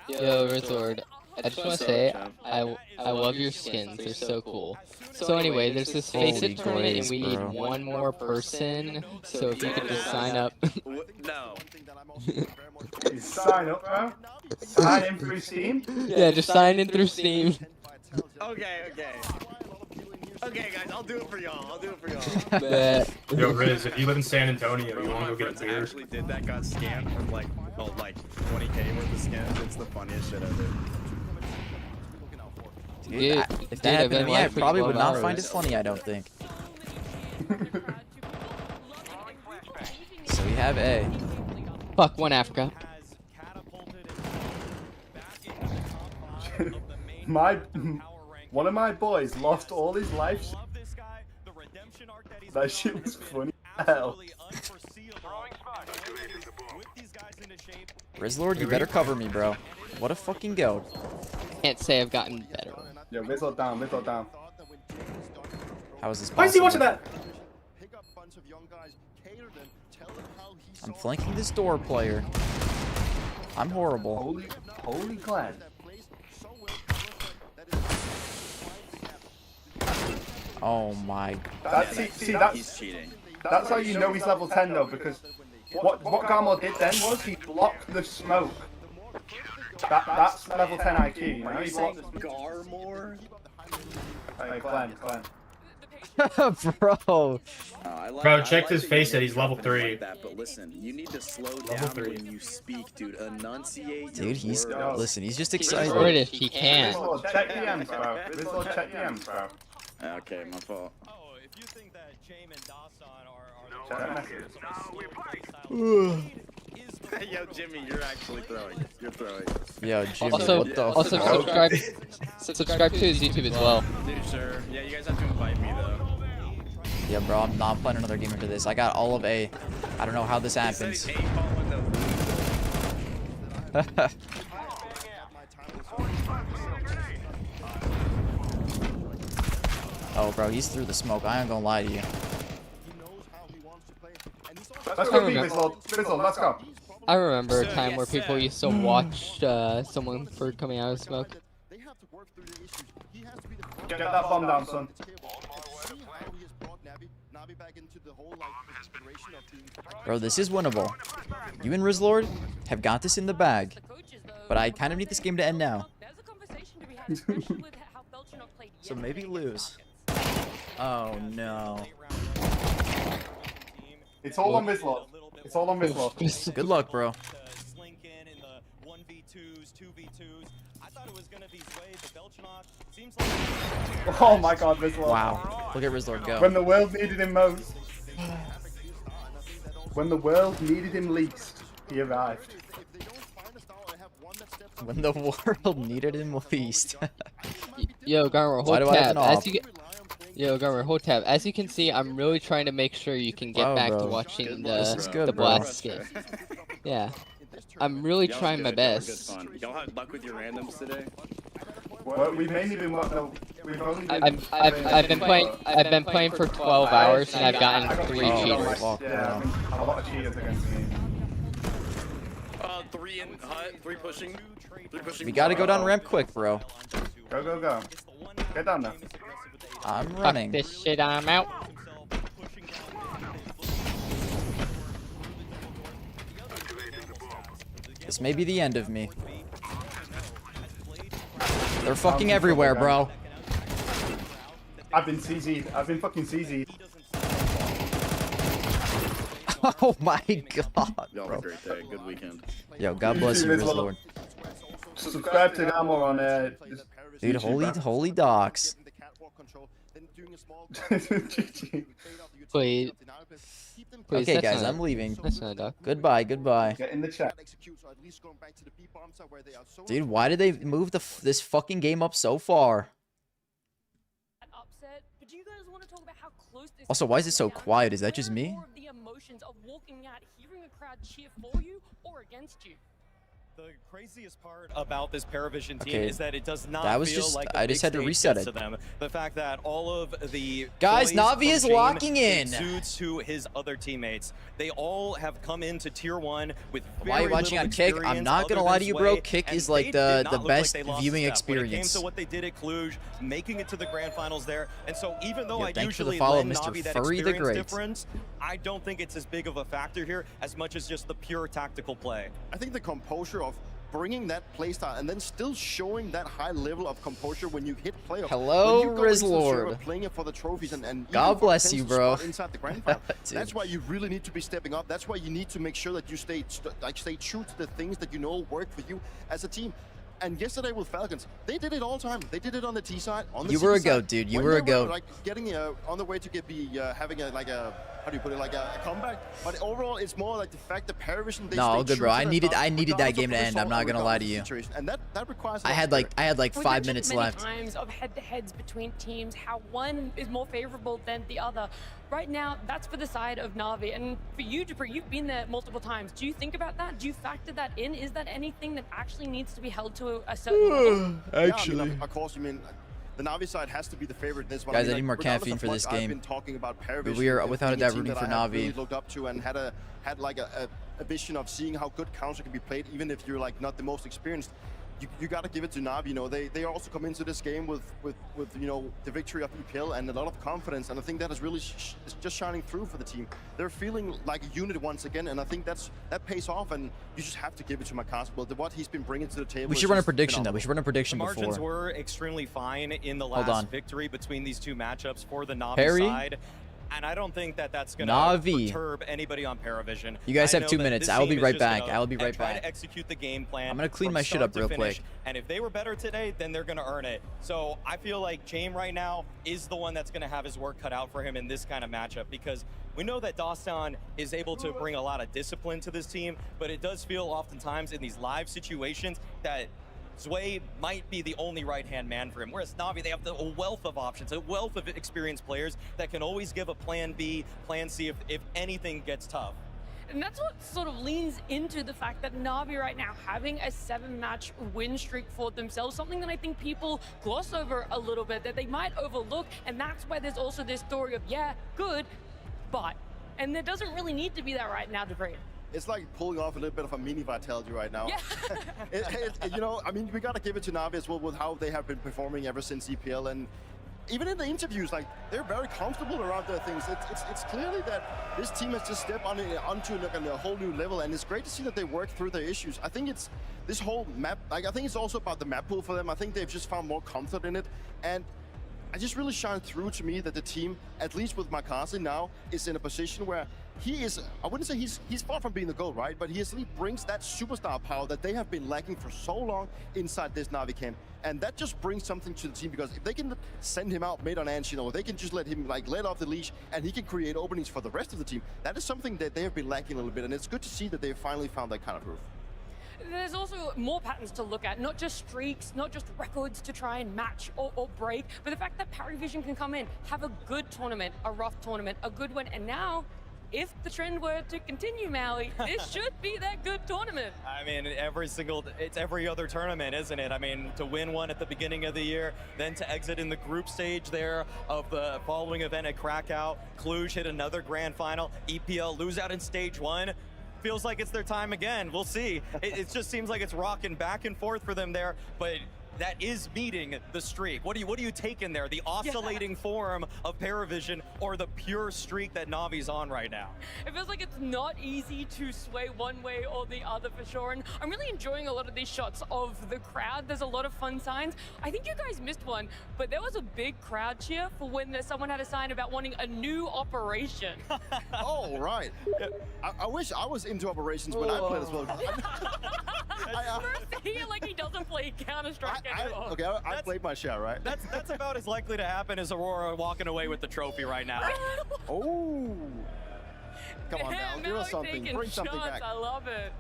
Q: Yo, Resort. I just want to say, I love your skins. They're so cool. So anyway, there's this Face It tournament, and we need one more person. So if you could just sign up.
S: No.
I: Sign up, bro. Sign in through Steam.
Q: Yeah, just sign in through Steam.
S: Okay. Okay, guys, I'll do it for y'all.
T: Yo, Riz, if you live in San Antonio, you want to go get a beer?
S: Actually did that, got scammed from like 20K worth of skins. It's the funniest shit ever.
D: Dude, if that happened to me, I probably would not find it funny, I don't think. So we have A.
Q: Fuck, one Africa.
I: One of my boys lost all his life. That shit was funny as hell.
D: Rizlord, you better cover me, bro. What a fucking goat.
Q: Can't say I've gotten better.
I: Yo, Rizzo down.
D: How is this possible?
T: Why is he watching that?
D: I'm flanking this door player. I'm horrible.
I: Holy clan.
D: Oh my.
S: He's cheating.
I: That's how you know he's level 10 though, because what Garmor did then was he blocked the smoke. That's level 10 IQ, you know? He blocked the
S: Garmor?
I: Hey, Glenn.
D: Bro.
T: Bro, check his face that he's level 3.
S: Like that, but listen, you need to slow down when you speak, dude. Enunciate.
D: Dude, he's listen, he's just
Q: He's
D: excited.
Q: British, he can.
I: Check DMs, bro. Rizzo, check DMs, bro.
S: Okay, my fault.
C: Oh, if you think that Jame and Dasan
S: Yo, Jimmy, you're actually throwing. You're throwing.
D: Yo, Jimmy,
Q: Also,
D: what the
Q: also
D: fuck?
Q: subscribe to his YouTube as well.
S: Dude, sure. Yeah, you guys have to invite me though.
D: Yeah, bro, I'm not playing another game after this. I got all of A. I don't know how this happens. Oh, bro, he's through the smoke. I ain't gonna lie to you.
I: Let's go, Rizzo, let's go.
Q: I remember a time where people used to watch someone for coming out of smoke.
I: Get that bomb down, son.
D: Bro, this is winnable. You and Rizlord have got this in the bag. But I kind of need this game to end now. So maybe lose. Oh no.
I: It's all on Rizlord. It's all on Rizlord.
D: Good luck, bro.
I: Oh my god, Rizlord.
D: Wow. Look at Rizlord go.
I: When the world needed him most. When the world needed him least, he arrived.
D: When the world needed him least.
Q: Yo, Garmer, hold tab. Yo, Garmer, hold tab. As you can see, I'm really trying to make sure you can get back to watching the blast skin. Yeah. I'm really trying my best.
S: Y'all had luck with your randoms today?
I: Well, we've mainly been we've only been
Q: I've been playing for 12 hours and I've gotten 3 cheaters.
I: Yeah, a lot of cheaters against me.
S: 3 in hut, 3 pushing. 3 pushing.
D: We gotta go down ramp quick, bro.
I: Go, go, go. Get down there.
D: I'm running.
Q: Fuck this shit, I'm out.
D: This may be the end of me. They're fucking everywhere, bro.
I: I've been CZ'd. I've been fucking CZ'd.
D: Oh my god,
S: Y'all
D: bro.
S: have a great day. Good weekend.
D: Yo, God bless you, Lord.
I: Subscribe to Gamma on
D: Dude, holy docs.
Q: Wait.
D: Okay, guys, I'm leaving.
Q: That's not a duck.
D: Goodbye, goodbye.
I: Get in the chat.
D: Dude, why did they move this fucking game up so far? Also, why is it so quiet? Is that just me?
B: The emotions of walking out, hearing a crowd cheer for you or against you.
C: The craziest part about this Paravision team
D: Okay,
C: is that it does not
D: that was
C: feel
D: just-
C: like
D: I just had to reset it.
C: to them. The fact that all of the
D: Guys,
C: plays
D: Navi
C: from
D: is
C: Jane
D: locking in.
C: exudes to his other teammates. They all have come into tier 1 with
D: Why are you
C: very
D: watching
C: little
D: on Kick? I'm
C: experience
D: not
C: other
D: gonna lie
C: than
D: to you, bro.
C: Sway,
D: Kick
C: and
D: is like
C: they
D: the
C: did not look
D: best
C: like they lost
D: viewing
C: a step when it came
D: experience.
C: to what they did at Cluj, making it to the grand finals there. And so even though
D: Yo,
C: I
D: thanks for the
C: usually
D: follow,
C: lend
D: Mr.
C: Navi that
D: Furry the
C: experience
D: Great.
C: difference, I don't think it's as big of a factor here as much as just the pure tactical play.
A: I think the composure of bringing that playstyle and then still showing that high level of composure when you hit playoffs.
D: Hello,
A: when you go into the
D: Rizlord.
A: server playing it for the trophies and even
D: God
A: for
D: bless you,
A: potential
D: bro.
A: spot inside the grand final. That's why you really need to be stepping up. That's why you need to make sure that you stay true to the things that you know work for you as a team. And yesterday with Falcons, they did it all the time. They did it on the T side, on the
D: You
A: C
D: were a
A: side.
D: goat, dude. You
A: When
D: were
A: they
D: a goat.
A: Like getting on the way to having a how do you put it, like a comeback. But overall, it's more like the fact that Paravision.
D: No, all good, bro. I needed that game to end. I'm not gonna lie to you.
A: And that requires.
D: I had like
B: We've
D: 5
B: mentioned
D: minutes
B: many
D: left.
B: times of head-to-heads between teams, how one is more favorable than the other. Right now, that's for the side of Navi. And for you, Dupree, you've been there multiple times. Do you think about that? Do you factor that in? Is that anything that actually needs to be held to a certain level?
A: Actually. Yeah, I mean, of course, you mean the Navi side has to be the favorite in this one.
D: Guys, I
A: mean,
D: need more
A: regardless
D: caffeine
A: of
D: for
A: what
D: this
A: I've
D: game.
A: been talking about Paravision,
D: We are
A: and
D: without a
A: being
D: doubt
A: team
D: rooting
A: that
D: for
A: I have
D: Navi.
A: really looked up to and had like a vision of seeing how good counter can be played, even if you're like not the most experienced. You got to give it to Navi. You know, they also come into this game with you know, the victory of EPL and a lot of confidence, and I think that is really is just shining through for the team. They're feeling like a unit once again, and I think that pays off. And you just have to give it to Makasable. What he's been bringing to the table.
D: We
A: is
D: should run a
A: just
D: prediction though.
A: phenomenal.
D: We should run a prediction
C: The margins
D: before.
C: were extremely fine in the
D: Hold on.
C: last victory between these two matchups for the Navi
D: Perry?
C: side. And I don't think that that's going to
D: Navi.
C: perturb anybody on Paravision.
D: You guys
C: I
D: have
C: know
D: 2
C: that
D: minutes.
C: this
D: I will
C: team
D: be
C: is
D: right
C: just
D: back.
C: gonna
D: I will be right
C: try
D: back.
C: to execute the game plan.
D: I'm gonna clean
C: from
D: my shit
C: start
D: up
C: to
D: real
C: finish.
D: quick.
C: And if they were better today, then they're going to earn it. So I feel like James right now is the one that's going to have his work cut out for him in this kind of matchup, because we know that Dostan is able to bring a lot of discipline to this team, but it does feel oftentimes in these live situations that Sway might be the only right-hand man for him, whereas Navi, they have a wealth of options, a wealth of experienced players that can always give a plan B, plan C if anything gets tough.
B: And that's what sort of leans into the fact that Navi right now having a 7-match win streak for themselves, something that I think people gloss over a little bit, that they might overlook. And that's where there's also this story of, yeah, good, but. And there doesn't really need to be that right now, Dupree.
A: It's like pulling off a little bit of a mini Vitality right now.
B: Yeah.
A: You know, I mean, we got to give it to Navi as well with how they have been performing ever since EPL. And even in the interviews, like, they're very comfortable around their things. It's clearly that this team has just stepped onto a whole new level, and it's great to see that they work through their issues. I think it's this whole map, like, I think it's also about the map pool for them. I think they've just found more comfort in it. And it just really shined through to me that the team, at least with Makasi now, is in a position where he is, I wouldn't say he's far from being the GOAT, right? But he at least brings that superstar power that they have been lacking for so long inside this Navi camp. And that just brings something to the team, because if they can send him out mid on Ange, you know, they can just let him like let off the leash and he can create openings for the rest of the team. That is something that they have been lacking a little bit, and it's good to see that they finally found that kind of groove.
B: There's also more patterns to look at, not just streaks, not just records to try and match or break, but the fact that Paravision can come in, have a good tournament, a rough tournament, a good one, and now, if the trend were to continue, Maui, this should be that good tournament.
C: I mean, it's every other tournament, isn't it? I mean, to win one at the beginning of the year, then to exit in the group stage there of the following event at Krakow, Cluj hit another grand final, EPL lose out in stage 1. feels like it's their time again. We'll see. It just seems like it's rocking back and forth for them there, but that is meeting the streak. What do you take in there? The oscillating form of Paravision or the pure streak that Navi's on right now?
B: It feels like it's not easy to sway one way or the other for sure. And I'm really enjoying a lot of these shots of the crowd. There's a lot of fun signs. I think you guys missed one, but there was a big crowd cheer for when someone had a sign about wanting a new operation.
A: Oh, right. I wish I was into operations when I played as well.
B: First to hear like he doesn't play Counter-Strike anymore.
A: Okay, I played my share, right?
C: That's about as likely to happen as Aurora walking away with the trophy right now.
A: Oh. Come on, Val, give us something. Bring something back.
B: I love it.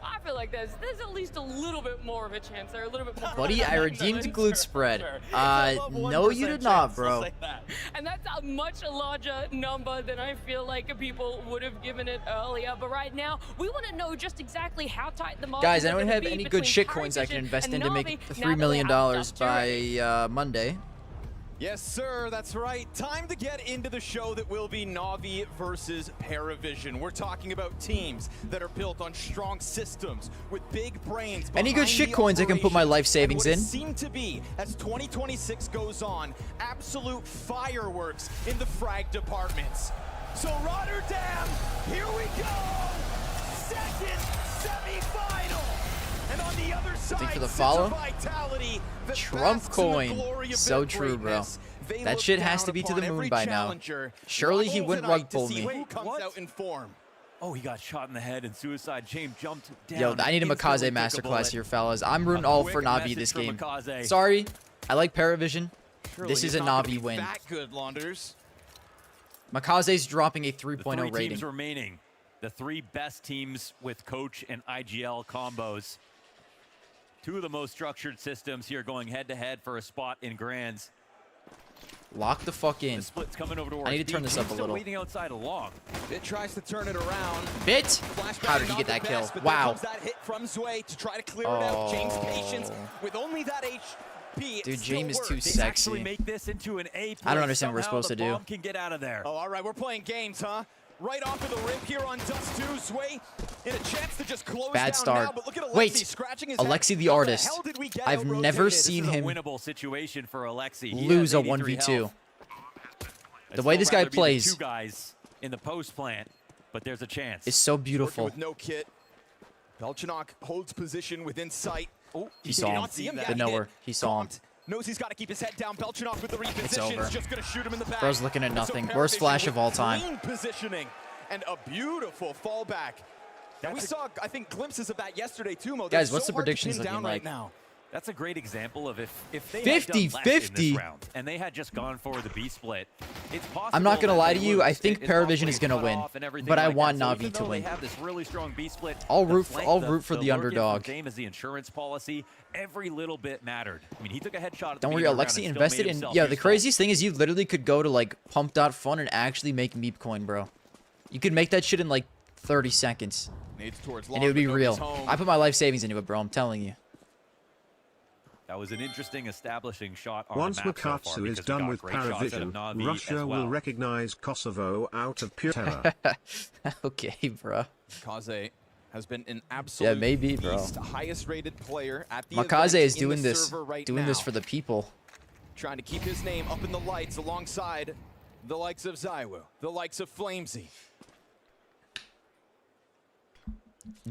B: I feel like there's at least a little bit more of a chance there, a little bit more.
D: Buddy, I redeemed Glute Spread. No, you did not, bro.
B: And that's a much larger number than I feel like people would have given it earlier. But right now, we want to know just exactly how tight the margins
D: Guys,
B: are
D: anyone
B: gonna
D: have
B: be
D: any
B: between
D: good shit coins I can invest in to make $3 million by Monday?
C: Yes, sir, that's right. Time to get into the show that will be Navi versus Paravision. We're talking about teams that are built on strong systems with big brains.
D: Any good shit coins I can put my life savings in?
C: Seem to be, as 2026 goes on, absolute fireworks in the frag departments. So Rotterdam, here we go! Second semi-final! And on the other side,
D: Think for the follow?
C: Vitality, the
D: Trump coin. So
C: their
D: true, bro.
C: They
D: That
C: look
D: shit has
C: down
D: to be to the
C: upon
D: moon
C: every
D: by now.
C: challenger.
D: Surely he
C: Watch
D: wouldn't
C: tonight
D: rug
C: to
D: pull
C: see
D: me.
C: who comes out in form.
M: Oh, he got shot in the head and suicide. James jumped down.
D: Yo, I need a Makaze masterclass here, fellas. I'm rooting all for Navi this game. Sorry, I like Paravision. This is a Navi win.
C: That good, Launders.
D: Makaze's dropping a 3.0
M: Three
D: rating.
M: teams remaining. The three best teams with coach and IGL combos. Two of the most structured systems here going head-to-head for a spot in Grands.
D: Lock the fuck in.
M: The split's coming over towards
D: I need to turn this up a
M: still
D: little.
M: waiting outside along.
C: It tries to turn it around.
D: Bit? How did he get that kill? Wow.
C: That hit from Sway to try to clear it out. James patience with only that HP.
D: Dude, James is too
M: They
D: sexy.
M: actually make this into an A play.
D: I don't understand what we're
M: Somehow
D: supposed to
M: the
D: do.
M: bomb can get out of there.
C: Oh, all right, we're playing games, huh? Right off of the rip here on Dust 2, Sway in a chance to just close
D: Bad
C: down
D: start.
C: now, but look at Alexi
D: Wait,
C: scratching his
D: Alexi
C: head.
D: the
C: How
D: artist.
C: hell did we get
D: I've
C: out-rotated?
D: never
C: This
D: seen
C: is
D: him
M: Winnable situation for Alexi. He
D: lose a
M: has 83
D: 1v2.
M: health.
D: The way this guy
M: Rather be the
D: plays
M: two guys in the post plant, but there's a chance.
D: is so beautiful.
C: With no kit. Belchinok holds position within sight. Oh,
D: He saw him.
C: Yeah,
D: The nowhere. He saw him.
C: Knows he's got to keep his head down. Belchinok with the reposition.
D: It's over.
C: Just going to shoot him in the back.
D: Bro's looking at
C: And so
D: nothing. Worst
C: Paravision
D: flash
C: with
D: of all time.
C: clean positioning and a beautiful fallback. And we saw, I think, glimpses of that yesterday too, Mo.
D: Guys,
C: They're
D: what's
C: so
D: the
C: hard to
D: predictions
C: pin
D: looking
C: down
D: like?
C: right now.
M: That's a great example of if they
D: 50-50.
M: had done less in this round and they had just gone for the B split. It's possible.
D: I'm not gonna
M: that
D: lie
M: they
D: to you.
M: lose.
D: I think
M: It's
D: Paravision
M: possibly
D: is gonna
M: cut
D: win,
M: off and everything
D: but I
M: like
D: want
M: that. So
D: Navi
M: even
D: to
M: though
D: win.
M: They have this really strong B split.
D: I'll
M: the
D: root
M: flank,
D: for the
M: lurking
D: underdog.
M: Game as the insurance policy. Every little bit mattered. I mean, he took a headshot. At the
D: Don't worry,
M: beginning of the round
D: Alexi
M: and still
D: invested
M: made
D: in.
M: himself
D: Yeah, the
M: useful.
D: craziest thing is you literally could go to like pump.fun and actually make Meep coin, bro. You could make that shit in like 30 seconds.
C: Nades towards
D: And it would be
C: long, but
D: real.
C: nobody's home.
D: I put my life savings into it, bro. I'm telling you.
M: That was an interesting establishing shot on
K: Once
M: the map so far
K: Makatsu is
M: because we
K: done
M: got
K: with
M: great shots out of
K: Paravision,
M: Navi
K: Russia
M: as
K: will
M: well.
K: recognize Kosovo out of pure terror.
D: Okay, bro.
C: Kaze has been an absolute
D: maybe, bro.
C: beast, highest rated player at the
D: Makaze
C: event
D: is
C: in
D: doing
C: the
D: this,
C: server right
D: doing this
C: now.
D: for the people.
C: Trying to keep his name up in the lights alongside the likes of Zaiwu, the likes of Flamesy.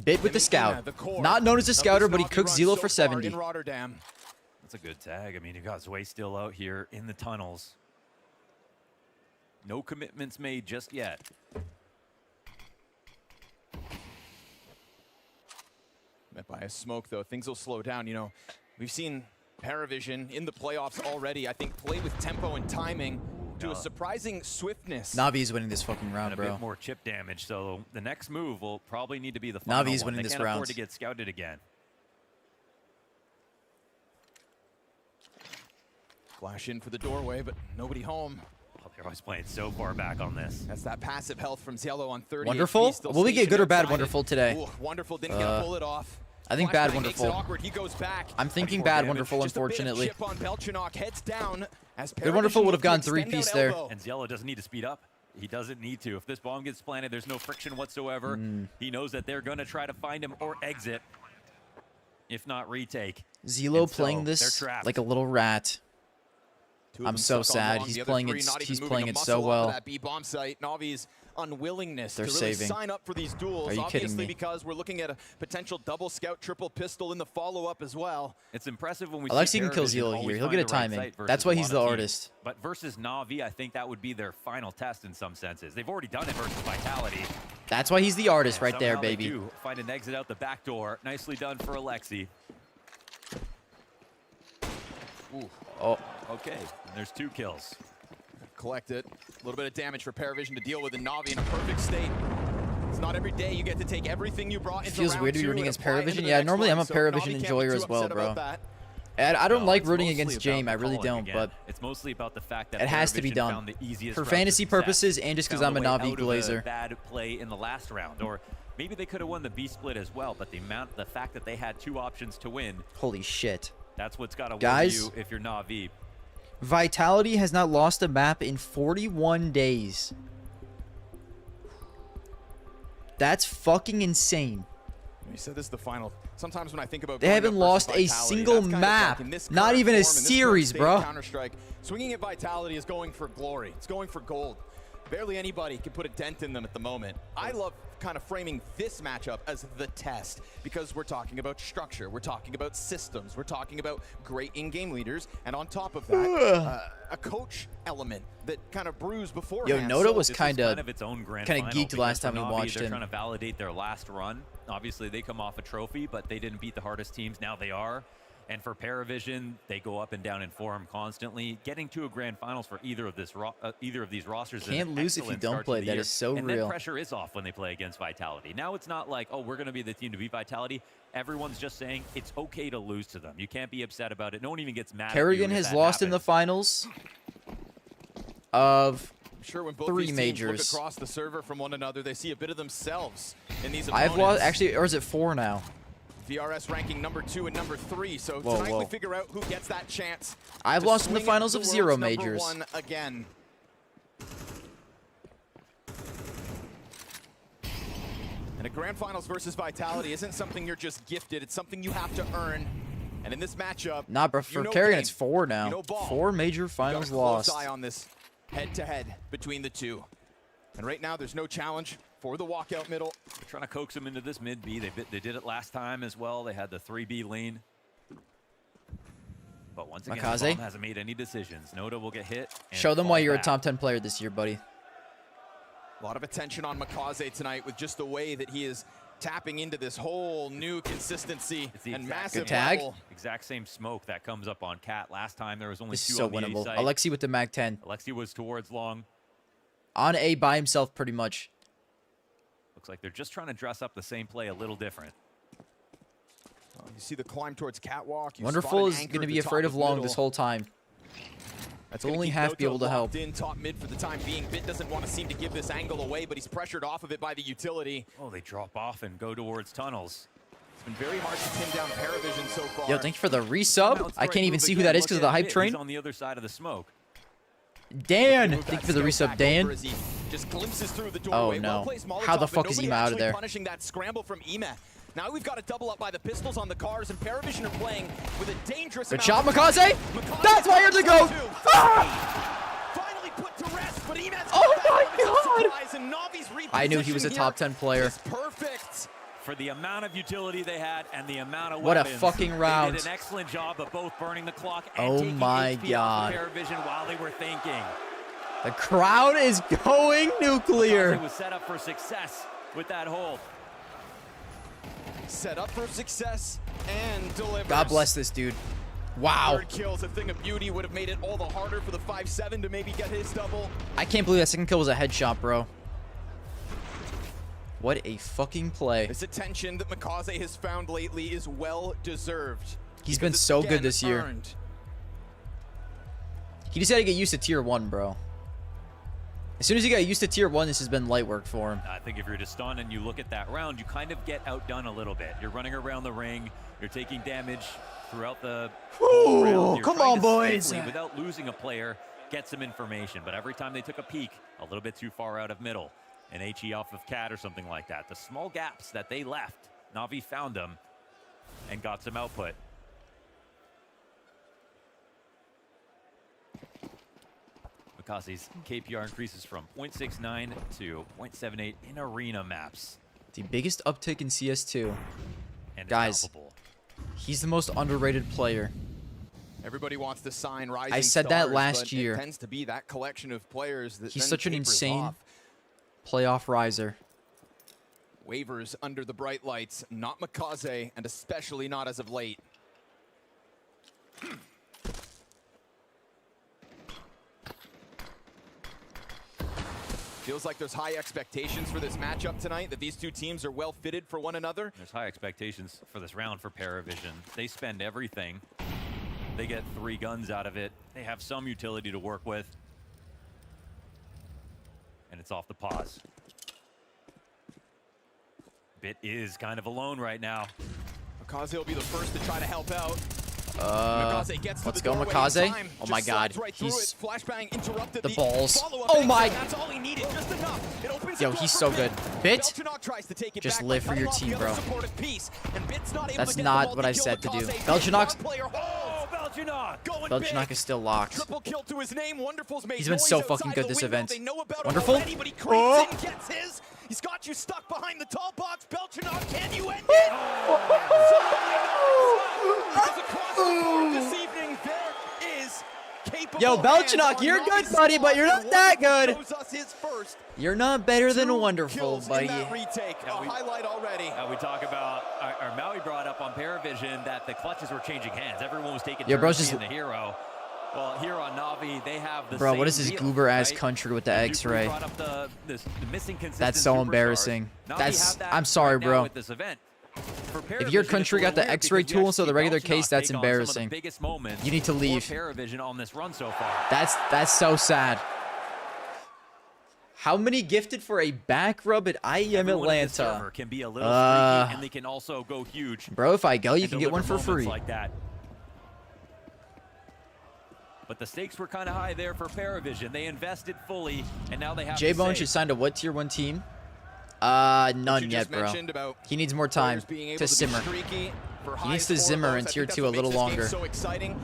D: Bit with the scout. Not known as a scouter, but he cooks Zelo for 70.
C: In Rotterdam.
M: That's a good tag. I mean, you got Zway still out here in the tunnels. No commitments made just yet.
C: Met by a smoke, though. Things will slow down. You know, we've seen Paravision in the playoffs already, I think, play with tempo and timing to a surprising swiftness.
D: Navi is winning this fucking round,
M: And a
D: bro.
M: bit more chip damage, so the next move will probably need to be the final
D: Navi's
M: one.
D: winning
M: They
D: this
M: can't
D: round.
M: afford to get scouted again.
C: Flash in for the doorway, but nobody home.
M: Oh, they're always playing so far back on this.
C: That's that passive health from Zielo on 30.
D: Wonderful? Will we get good or bad Wonderful today?
C: Ooh, Wonderful didn't get a bullet off.
D: I think bad Wonderful.
C: Awkward. He goes back.
D: I'm thinking bad Wonderful, unfortunately.
C: Just a bit of chip on Belchinok, heads down as
D: Good Wonderful would have gone
C: Paravision
D: 3-piece
C: extend out
D: there.
C: elbow.
M: And Zielo doesn't need to speed up.
B: He doesn't need to. If this bomb gets planted, there's no friction whatsoever. He knows that they're going to try to find him or exit, if not retake.
D: Zelo playing this like a little rat. I'm so sad. He's playing it. He's playing it so well.
U: That B bomb site. Navi's unwillingness
D: They're
U: to really
D: saving.
U: sign up for these duels.
D: Are you kidding
U: Obviously,
D: me?
U: because we're looking at a potential double scout, triple pistol in the follow-up as well.
B: It's impressive when we
D: Alexi
B: see
D: can kill
B: Paravision
D: Zelo
B: always
D: here. He'll
B: find
D: get a
B: the right
D: timing.
B: site versus
D: That's why
B: a
D: he's
B: lot
D: the
B: of
D: artist.
B: teams. But versus Navi, I think that would be their final test in some senses. They've already done it versus Vitality.
D: That's why he's the artist right there,
B: Somehow they
D: baby.
B: do find an exit out the back door. Nicely done for Alexi.
U: Ooh.
D: Oh.
B: Okay, and there's 2 kills.
U: Collect it. A little bit of damage for Paravision to deal with, and Navi in a perfect state. It's not every day you get to take everything you brought
D: It
U: into
D: feels
U: round
D: weird to be
U: 2
D: rooting
U: and
D: against
U: apply it into
D: Paravision.
U: the
D: Yeah,
U: next
D: normally I'm a
U: one, so
D: Paravision
U: Navi can't be
D: enjoyer
U: too
D: as well,
U: upset
D: bro.
U: about that.
D: And I don't
B: No,
D: like
B: it's
D: rooting
B: mostly
D: against
B: about
D: Jame. I really
B: calling
D: don't,
B: again.
D: but
B: it's mostly about the fact that
D: it has to be
B: Paravision
D: done
B: found the easiest
D: for
B: route to
D: fantasy
B: success.
D: purposes and just because
B: Found
D: I'm
B: a
D: a
B: way
D: Navi
B: out of
D: Glazer.
B: bad play in the last round, or maybe they could have won the B split as well. But the fact that they had 2 options to win.
D: Holy shit.
B: That's what's got to worry
D: Guys,
B: you if you're Navi.
D: Vitality has not lost a map in 41 days. That's fucking insane.
U: You said this is the final. Sometimes when I think about
D: They haven't lost a single map, not even a series, bro.
U: Counter-Strike, swinging at Vitality is going for glory. It's going for gold. Barely anybody can put a dent in them at the moment. I love kind of framing this matchup as the test because we're talking about structure, we're talking about systems, we're talking about great in-game leaders, and on top of that, a coach element that kind of brews beforehand.
D: Yo, Noda was
B: This is
D: kind of
B: its own grand
D: geeked
B: final
D: last
B: because
D: time we
B: for Navi,
D: watched
B: they're
D: him.
B: trying to validate their last run. Obviously, they come off a trophy, but they didn't beat the hardest teams. Now they are. And for Paravision, they go up and down in form constantly. Getting to a grand finals for either of these rosters is
D: Can't
B: an
D: lose if you
B: excellent
D: don't
B: start to
D: play.
B: the
D: That
B: year.
D: is so
B: and
D: real.
B: then pressure is off when they play against Vitality. Now it's not like, oh, we're going to be the team to beat Vitality. Everyone's just saying it's okay to lose to them. You can't be upset about it. No one even gets mad at you
D: Kerrigan
B: if
D: has
B: that
D: lost in the
B: happens.
D: finals of
U: I'm sure when both
D: 3
U: these teams
D: majors.
U: look across the server from one another, they see a bit of themselves in these
D: I've
U: opponents.
D: lost, actually, or is it 4 now?
U: VRS ranking number 2 and number 3, so
D: Whoa,
U: tonight we
D: whoa.
U: figure out who gets that chance.
D: I've
U: to
D: lost in the
U: swing at
D: finals of
U: world's
D: 0
U: number
D: majors.
U: 1 again. And a grand finals versus Vitality isn't something you're just gifted, it's something you have to earn. And in this matchup,
D: Nah, but
U: you
D: for
U: know
D: Kerrigan,
U: game,
D: it's 4 now.
U: you know ball.
D: 4 major
U: Got a
D: finals
U: close
D: lost.
U: eye on this head-to-head between the two. And right now, there's no challenge for the walkout middle.
B: They're trying to coax them into this mid B. They did it last time as well. They had the 3B lane. But once again,
D: Makaze?
B: the bomb hasn't made any decisions. Noda will get hit. and
D: Show them
B: fall
D: why you're
B: back.
D: a top 10 player this year, buddy.
U: A lot of attention on Makaze tonight with just the way that he is tapping into this whole new consistency
B: It's the
U: and
B: exact
U: massive
D: Good tag.
U: level.
B: Exact same smoke that comes up on Cat. Last time there was only
D: This
B: 2
D: is so
B: on the A
D: winnable.
B: site.
D: Alexi with the Mag 10.
B: Alexi was towards long.
D: On A by himself, pretty much.
B: Looks like they're just trying to dress up the same play a little different.
U: You see the climb towards Catwalk. You
D: Wonderful
U: spot an
D: is
U: anchor
D: going to
U: at
D: be
U: the top
D: afraid of long
U: middle.
D: this whole time.
U: That's
D: He'll
U: gonna
D: only
U: keep
D: half be
U: Noto
D: able to help.
U: locked in top mid for the time being. Bit doesn't want to seem to give this angle away, but he's pressured off of it by the utility.
B: Oh, they drop off and go towards tunnels.
U: It's been very hard to pin down Paravision so far.
D: Yo, thank you for the resub. I can't even see who that is because of the hype train.
B: He's on the other side of the smoke.
D: Dan, thank you for the resub, Dan.
U: Just glimpses through the
D: Oh
U: doorway.
D: no.
U: Well-placed Molotov,
D: How the
U: but
D: fuck is
U: nobody
D: Ema out of
U: actually
D: there?
U: punishing that scramble from Ema. Now we've got a double up by the pistols on the cars, and Paravision are playing with a dangerous
D: Good
U: amount
D: shot,
U: of
D: Makaze.
U: Makaze
D: That's why you're the
U: down
D: GOAT.
U: two.
D: Ah!
U: Finally put to rest, but Ema's
D: Oh my
U: God! And Navi's
D: I knew he was a
U: repositioning
D: top
U: here
D: 10 player.
U: is perfect.
B: For the amount of utility they had and the amount of
D: What a
B: weapons,
D: fucking
B: they
D: round.
B: did an excellent job of both burning the clock and
D: Oh
B: taking
D: my
B: HP
D: God.
B: off of Paravision while they were thinking.
D: The crowd is going nuclear.
B: It was set up for success with that hold.
U: Set up for success and delivers.
D: God bless this dude. Wow.
U: Third kill's a thing of beauty. Would have made it all the harder for the 5-7 to maybe get his double.
D: I can't believe that second kill was a headshot, bro. What a fucking play.
U: This attention that Makaze has found lately is well deserved.
D: He's been
U: because
D: so
U: it's,
D: good
U: again,
D: this year.
U: earned.
D: He just had to get used to tier 1, bro. As soon as he got used to tier 1, this has been light work for him.
B: I think if you're Deston and you look at that round, you kind of get outdone a little bit. You're running around the ring. You're taking damage throughout the whole round. You're
D: come
B: trying
D: on,
B: to
D: boys.
B: safely, without losing a player,
H: get some information. But every time they took a peek a little bit too far out of middle, an HE off of Cat or something like that, the small gaps that they left, Navi found them and got some output. Mikaze's KPR increases from 0.69 to 0.78 in arena maps.
D: The biggest uptick in CS2.
H: And
D: guys, he's the most underrated player.
U: Everybody wants to sign rising
D: I said that
U: stars,
D: last
U: but
D: year.
U: It tends to be that collection of players that
D: He's
U: then
D: such an
U: tapers
D: insane
U: off.
D: playoff riser.
U: Waivers under the bright lights, not Mikaze, and especially not as of late. Feels like there's high expectations for this matchup tonight, that these two teams are well fitted for one another.
H: There's high expectations for this round for Paravision. They spend everything. They get 3 guns out of it. They have some utility to work with. And it's off the pause. Bit is kind of alone right now.
U: Mikaze will be the first to try to help out.
D: Let's go, Mikaze. Oh my god, he's the balls. Oh my. Yo, he's so good. Bit, just live for your team, bro. That's not what I said to do. Belchinok's. Belchinok is still locked. He's been so fucking good this event. Wonderful. Oh.
U: He's got you stuck behind the tall box. Belchinok, can you end it? This evening, there is capable.
D: Yo, Belchinok, you're good, buddy, but you're not that good. You're not better than wonderful, buddy.
U: Highlight already.
H: We talk about, or Maui brought up on Paravision that the clutches were changing hands. Everyone was taking
D: Yo, bro's
H: turns
D: just
H: being the hero. Well, here on Navi, they have the
D: Bro,
H: same
D: what is this
H: deal,
D: goober ass
H: right?
D: country with the X-ray?
H: Brought up the missing
D: That's so embarrassing. I'm sorry, bro. If your country got the X-ray tool instead of the regular case, that's embarrassing. You need to leave.
H: On this run so far.
D: That's so sad. How many gifted for a back rub at IEM Atlanta?
H: Can be a little streaky, and they can also go huge.
D: Bro, if I go, you can get one for free.
H: Like that. But the stakes were kind of high there for Paravision. They invested fully, and now they have
D: J-Bone should sign to what tier 1 team? None yet, bro. He needs more time to simmer. He needs to simmer in tier 2 a little longer.
U: So exciting.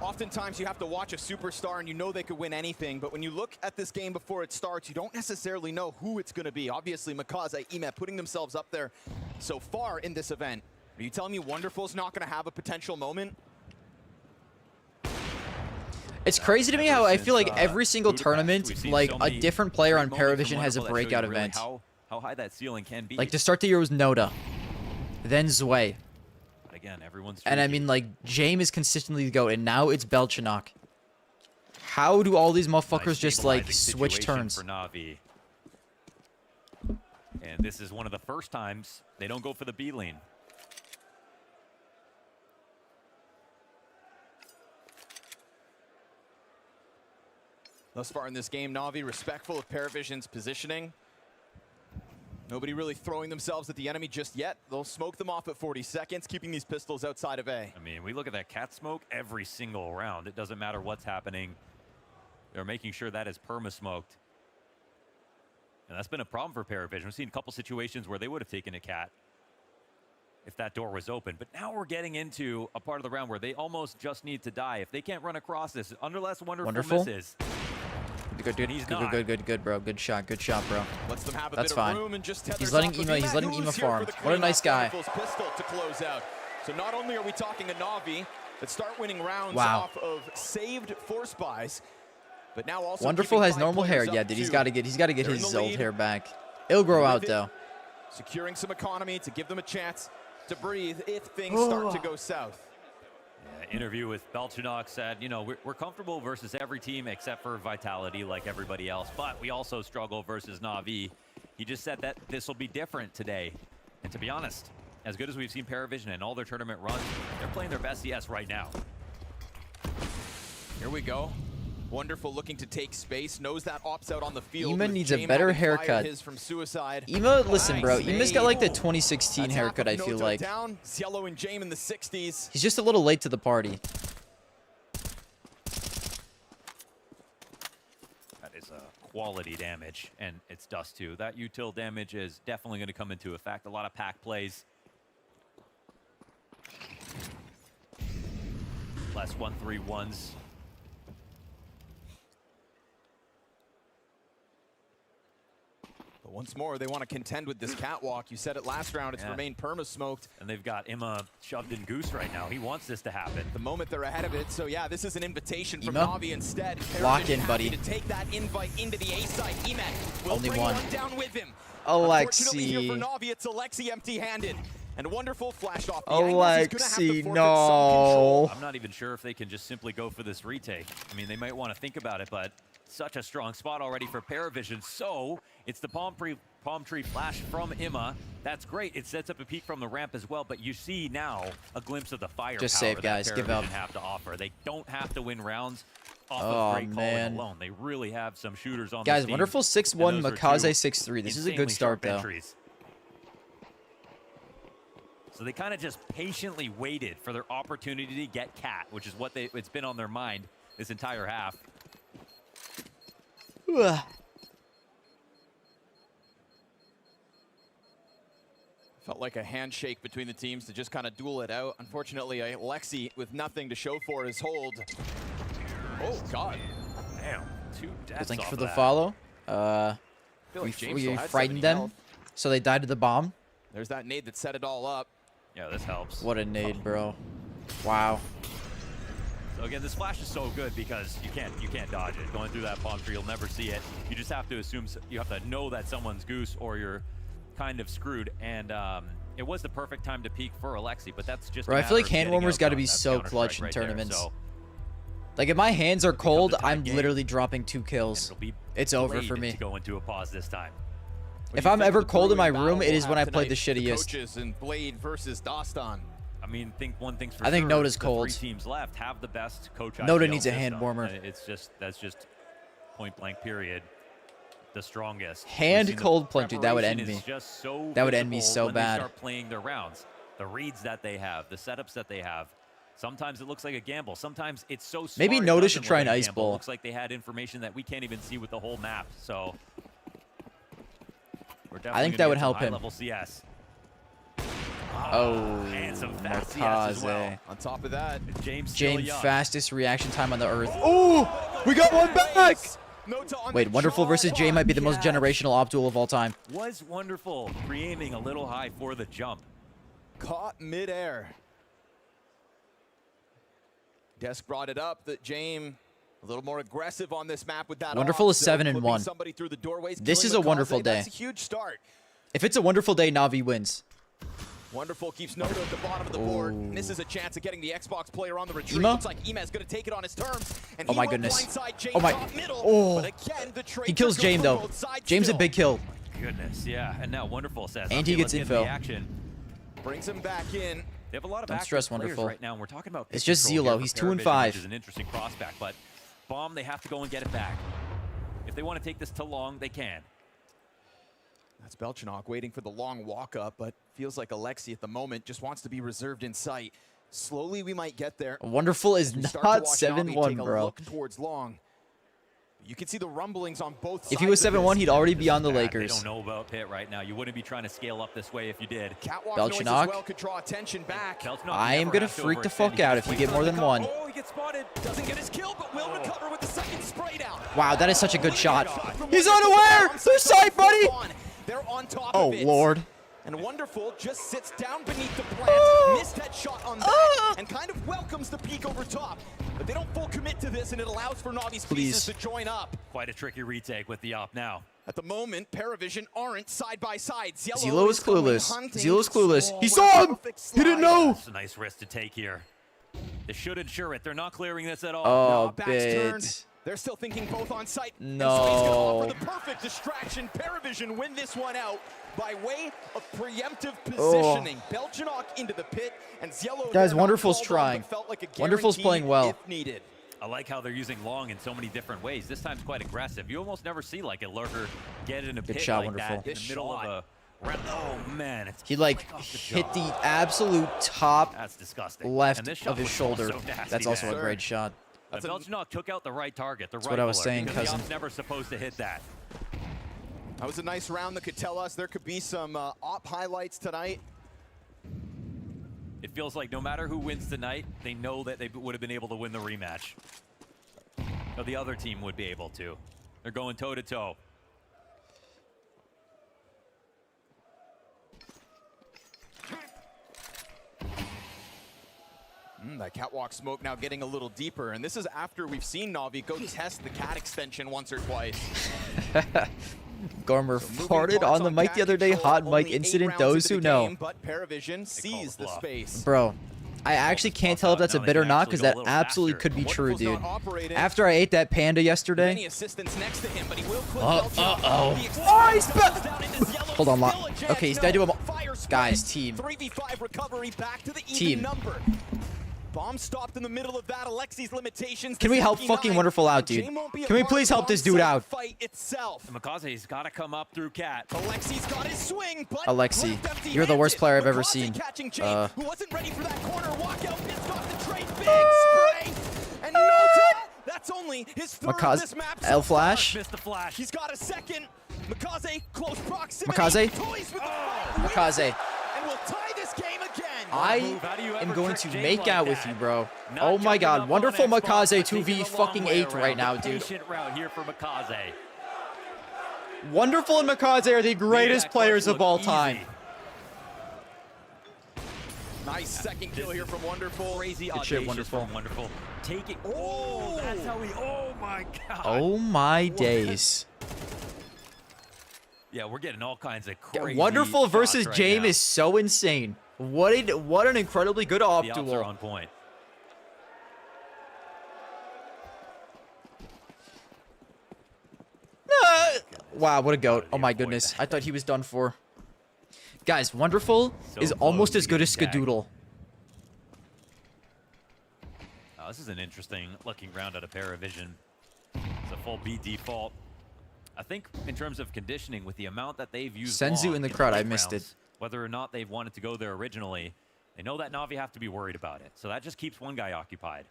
U: Oftentimes you have to watch a superstar and you know they could win anything, but when you look at this game before it starts, you don't necessarily know who it's going to be. Obviously, Mikaze, Emet putting themselves up there so far in this event. Are you telling me Wonderful's not going to have a potential moment?
D: It's crazy to me how I feel like every single tournament, like a different player on Paravision has a breakout event.
H: How high that ceiling can be.
D: Like to start the year was Noda, then Zwei.
H: Again, everyone's
D: and I mean, like, James is consistently the GOAT, and now it's Belchinok. How do all these motherfuckers just, like, switch turns?
H: For Navi. And this is one of the first times they don't go for the B lane.
U: Thus far in this game, Navi respectful of Paravision's positioning. Nobody really throwing themselves at the enemy just yet. They'll smoke them off at 40 seconds, keeping these pistols outside of A.
H: I mean, we look at that cat smoke every single round. It doesn't matter what's happening. They're making sure that is perma-smoked. And that's been a problem for Paravision. We've seen a couple situations where they would have taken a cat if that door was open. But now we're getting into a part of the round where they almost just need to die. If they can't run across this, unless Wonderful misses.
D: Good, bro. Good shot, bro.
U: Lets them have a
D: That's
U: bit
D: fine.
U: Of room and just
D: He's letting Ema farm. What a nice guy.
U: Pistol to close out. So not only are we talking a Navi that start winning rounds off of saved force buys, but now also
D: Wonderful has normal hair. Yeah, dude, he's got to get his old hair back. It'll grow out though.
U: Securing some economy to give them a chance to breathe if things start to go south.
H: Interview with Belchinok said, you know, we're comfortable versus every team except for Vitality like everybody else, but we also struggle versus Navi. He just said that this will be different today. And to be honest, as good as we've seen Paravision and all their tournament runs, they're playing their best CS right now.
U: Here we go. Wonderful looking to take space, knows that ops out on the field.
D: Ema needs a better haircut. Ema, listen, bro. Ema's got like the 2016 haircut, I feel like.
U: Cielo and Jame in the 60s.
D: He's just a little late to the party.
H: quality damage, and it's Dust too. That util damage is definitely going to come into effect. A lot of pack plays. Less 1-3-1s.
U: But once more, they want to contend with this catwalk. You said it last round, it's remained perma-smoked.
H: And they've got Imma shoved in Goose right now. He wants this to happen.
U: The moment they're ahead of it, so yeah, this is an invitation from
D: Imma?
U: Navi instead.
D: Lock in,
U: Paravision
D: buddy.
U: happy to take that invite into the A side. Emet will
D: Only
U: bring
D: one.
U: down with him.
D: Alexi.
U: Unfortunately here for Navi, it's Alexi empty-handed. And Wonderful flashed off the angles. He's gonna have to
D: Alexi,
U: forfeit some
D: no.
H: I'm not even sure if they can just simply go for this retake. I mean, they might want to think about it, but such a strong spot already for Paravision. So it's the palm tree flash from Imma. That's great. It sets up a peek from the ramp as well, but you see now a glimpse of the firepower
D: Just save, guys.
H: that
D: Give
H: Paravision
D: up.
H: have to offer. They don't have to win rounds off
D: Oh,
H: of great calling
D: man.
H: alone. They really have some shooters on
D: Guys,
H: this team,
D: Wonderful
H: and
D: 6-1,
H: those are
D: Makaze
H: two
D: 6-3. This is a good
H: insanely
D: start,
H: sharp
D: though.
H: entries. So they kind of just patiently waited for their opportunity to get Cat, which is what it's been on their mind this entire half.
U: Felt like a handshake between the teams to just kind of duel it out. Unfortunately, Alexi with nothing to show for his hold. Oh, God.
H: Damn, 2 deaths
D: Thanks
H: off
D: for
H: of
D: the
H: that.
D: follow.
U: feel like James
D: We
U: still had
D: frightened
U: 70
D: them,
U: health.
D: so they died to the bomb.
U: There's that nade that set it all up.
H: Yeah, this helps.
D: What a nade, bro. Wow.
H: So again, this flash is so good because you can't dodge it. Going through that palm tree, you'll never see it. You just have to assume, you have to know that someone's Goose or you're kind of screwed. And it was the perfect time to peek for Alexi, but that's just.
D: Bro, I feel like hand warmers got to be so clutch in tournaments. Like if my hands are cold, I'm literally dropping 2 kills. It's over for me.
H: To go into a pause this time.
D: If I'm ever cold in my room, it is when I play the shittiest.
U: Coaches and Blade versus Dostan.
H: I mean, one thing's for
D: I think
H: sure,
D: Noda's
H: the
D: cold.
H: 3 teams left have the best coach.
D: Noda
H: IPL
D: needs a
H: system.
D: hand warmer.
H: That's just point blank period. The strongest.
D: Hand
H: We've seen
D: cold
H: the
D: plunge, dude, that would end
H: preparation
D: me.
H: is just so
D: That would end me
H: visible
D: so
H: when
D: bad.
H: They start playing their rounds, the reads that they have, the setups that they have. Sometimes it looks like a gamble. Sometimes it's so smart.
D: Maybe
H: it
D: Noda
H: doesn't
D: should
H: look
D: try
H: like
D: an
H: a
D: ice
H: gamble.
D: bowl.
H: Looks like they had information that we can't even see with the whole map. So we're definitely
D: I think
H: gonna
D: that would
H: get some
D: help him.
H: high-level CS.
D: Oh,
H: and some fast CS as well.
D: Makaze.
U: On top of that,
H: James
D: fastest reaction time on the earth. Oh, we got one back. Wait, Wonderful versus Jay might be the most generational op duel of all time.
H: Was Wonderful pre-aiming a little high for the jump.
U: Caught midair. Desk brought it up that James a little more aggressive on this map with that.
D: Wonderful is
U: off,
D: 7-1.
U: somebody through the doorways,
D: This is
U: killing
D: a wonderful
U: Makaze.
D: day.
U: That's a huge start.
D: If it's a wonderful day, Navi wins.
U: Wonderful keeps Noda at the bottom of the board. And this is a chance of getting the Xbox player on the retreat.
D: Imma?
U: Looks like Ima's going to take it on his terms. And
D: Oh
U: he
D: my
U: will
D: goodness.
U: blindside James
D: Oh my.
U: top middle,
D: Oh.
U: but again, the trade
D: He kills
U: goes
D: James
U: for
D: though.
U: both sides
D: James a
U: still.
D: big kill.
H: Goodness, yeah. And now Wonderful says,
D: And
H: okay,
D: he gets
H: let's get
D: info.
H: the action.
U: Brings him back in.
H: They have a lot of
D: Don't
H: active
D: stress,
H: players
D: Wonderful.
H: right now, and we're talking about
D: It's
H: pick
D: just
H: control
D: Zelo.
H: here for
D: He's 2 and
H: Paravision,
D: 5.
H: Which is an interesting prospect, but Bomb, they have to go and get it back. If they want to take this to long, they can.
U: That's Belchinok waiting for the long walk up, but feels like Alexi at the moment just wants to be reserved in sight. Slowly we might get there.
D: Wonderful is
U: We
D: not
U: start to watch Navi
D: 7-1,
U: take a
D: bro.
U: look towards long. You can see the rumblings on both sides.
D: If he was
U: of
D: 7-1,
U: this.
D: he'd already be on the
H: They
D: Lakers.
H: don't know about Pitt right now. You wouldn't be trying to scale up this way if you did.
U: Catwalk noise as
D: Belchinok.
U: well could draw attention back.
D: I am gonna freak the fuck out if you get more than 1.
U: Oh, he gets spotted. Doesn't get his kill, but will recover with the second spray down.
D: Wow, that is such a good shot. He's unaware. There's sight, buddy.
U: They're on top
D: Oh
U: of it.
D: Lord.
U: And Wonderful just sits down beneath the plant, missed that shot on that, and kind of welcomes the peek over top. But they don't full commit to this, and it allows for Navi's pieces to join up.
H: Quite a tricky retake with the op now.
U: At the moment, Paravision aren't side by side.
D: Zelo is clueless. Zelo is clueless.
U: Oh,
D: He saw him. He didn't know.
H: That's a nice risk to take here. They should ensure it. They're not clearing this at all.
D: Oh,
U: No, back's turned.
D: bit.
U: They're still thinking both on site.
D: No.
U: And so he's gonna offer the perfect distraction. Paravision win this one out by way of preemptive positioning. Belchinok into the pit, and Ziello
D: Guys,
U: there not
D: Wonderful's
U: called on,
D: trying.
U: but felt like a
D: Wonderful's playing well.
U: if needed.
H: I like how they're using long in so many different ways. This time's quite aggressive. You almost never see like a lurker get in a
D: Good
H: pit
D: shot,
H: like
D: Wonderful.
H: that in the middle of a round. Oh man, it's
D: He like
H: off the
D: hit
H: jaw.
D: the absolute top
H: That's disgusting.
D: left
H: And this
D: of
H: shot
D: his
H: was
D: shoulder.
H: also nasty,
D: That's also
H: man.
D: a great shot.
H: But Belchenok took out the right target, the right
D: what I was
H: bullet,
D: saying,
H: because
D: cousin.
H: the op's never supposed to hit that.
U: That was a nice round that could tell us there could be some op highlights tonight.
H: It feels like no matter who wins tonight, they know that they would have been able to win the rematch. Or the other team would be able to. They're going toe-to-toe.
U: That catwalk smoke now getting a little deeper, and this is after we've seen Navi go test the cat extension once or twice.
D: Gormer farted on the mic the other day. Hot mic incident. Those who know.
U: But Paravision sees the space.
D: Bro, I actually can't tell if that's a bit or not because that absolutely could be true, dude. After I ate that panda yesterday.
U: Many assistants next to him, but he will clip
D: Oh, he's hold on, okay, he's dead to him. Guys, team.
U: 3v5 recovery back to the even
D: Team.
U: number. Bomb stopped in the middle of that. Alexi's limitations.
D: Can we help fucking Wonderful out, dude? Can we please help this dude out?
U: Fight itself.
H: Makaze's got to come up through cat.
U: Alexi's got his swing, but
D: Alexi, you're the worst player I've ever seen.
U: Who wasn't ready for that corner walkout. Missed off the trade. Big spray. And no time. That's only his third of this map.
D: L flash.
H: Missed the flash.
U: He's got a second. Makaze close proximity.
D: Makaze.
U: Toys with the
D: Makaze.
U: And we'll tie this game again.
D: I am going to make out with you, bro. Oh my god. Wonderful Makaze 2v fucking 8 right now, dude.
H: Patient route here for Makaze.
D: Wonderful and Makaze are the greatest players of all time.
U: Nice second kill here from Wonderful.
H: Crazy
D: Good shit,
H: audacious
D: Wonderful.
H: from Wonderful. Taking. Oh, that's how he. Oh my god.
D: Oh my days.
H: Yeah, we're getting all kinds of crazy.
D: Wonderful versus
H: right
D: Jame
H: now.
D: is so insane. What an incredibly good op
H: The ops
D: duel.
H: are on point.
D: Wow, what a goat. Oh my goodness. I thought he was done for. Guys, Wonderful is almost as good as Skadoodle.
H: Oh, this is an interesting looking round out of Paravision. It's a full B default. I think in terms of conditioning, with the amount that they've used
D: Senzu
H: long
D: in the crowd, I
H: late
D: missed
H: rounds,
D: it.
H: whether or not they've wanted to go there originally, they know that Navi have to be worried about it. So that just keeps one guy occupied.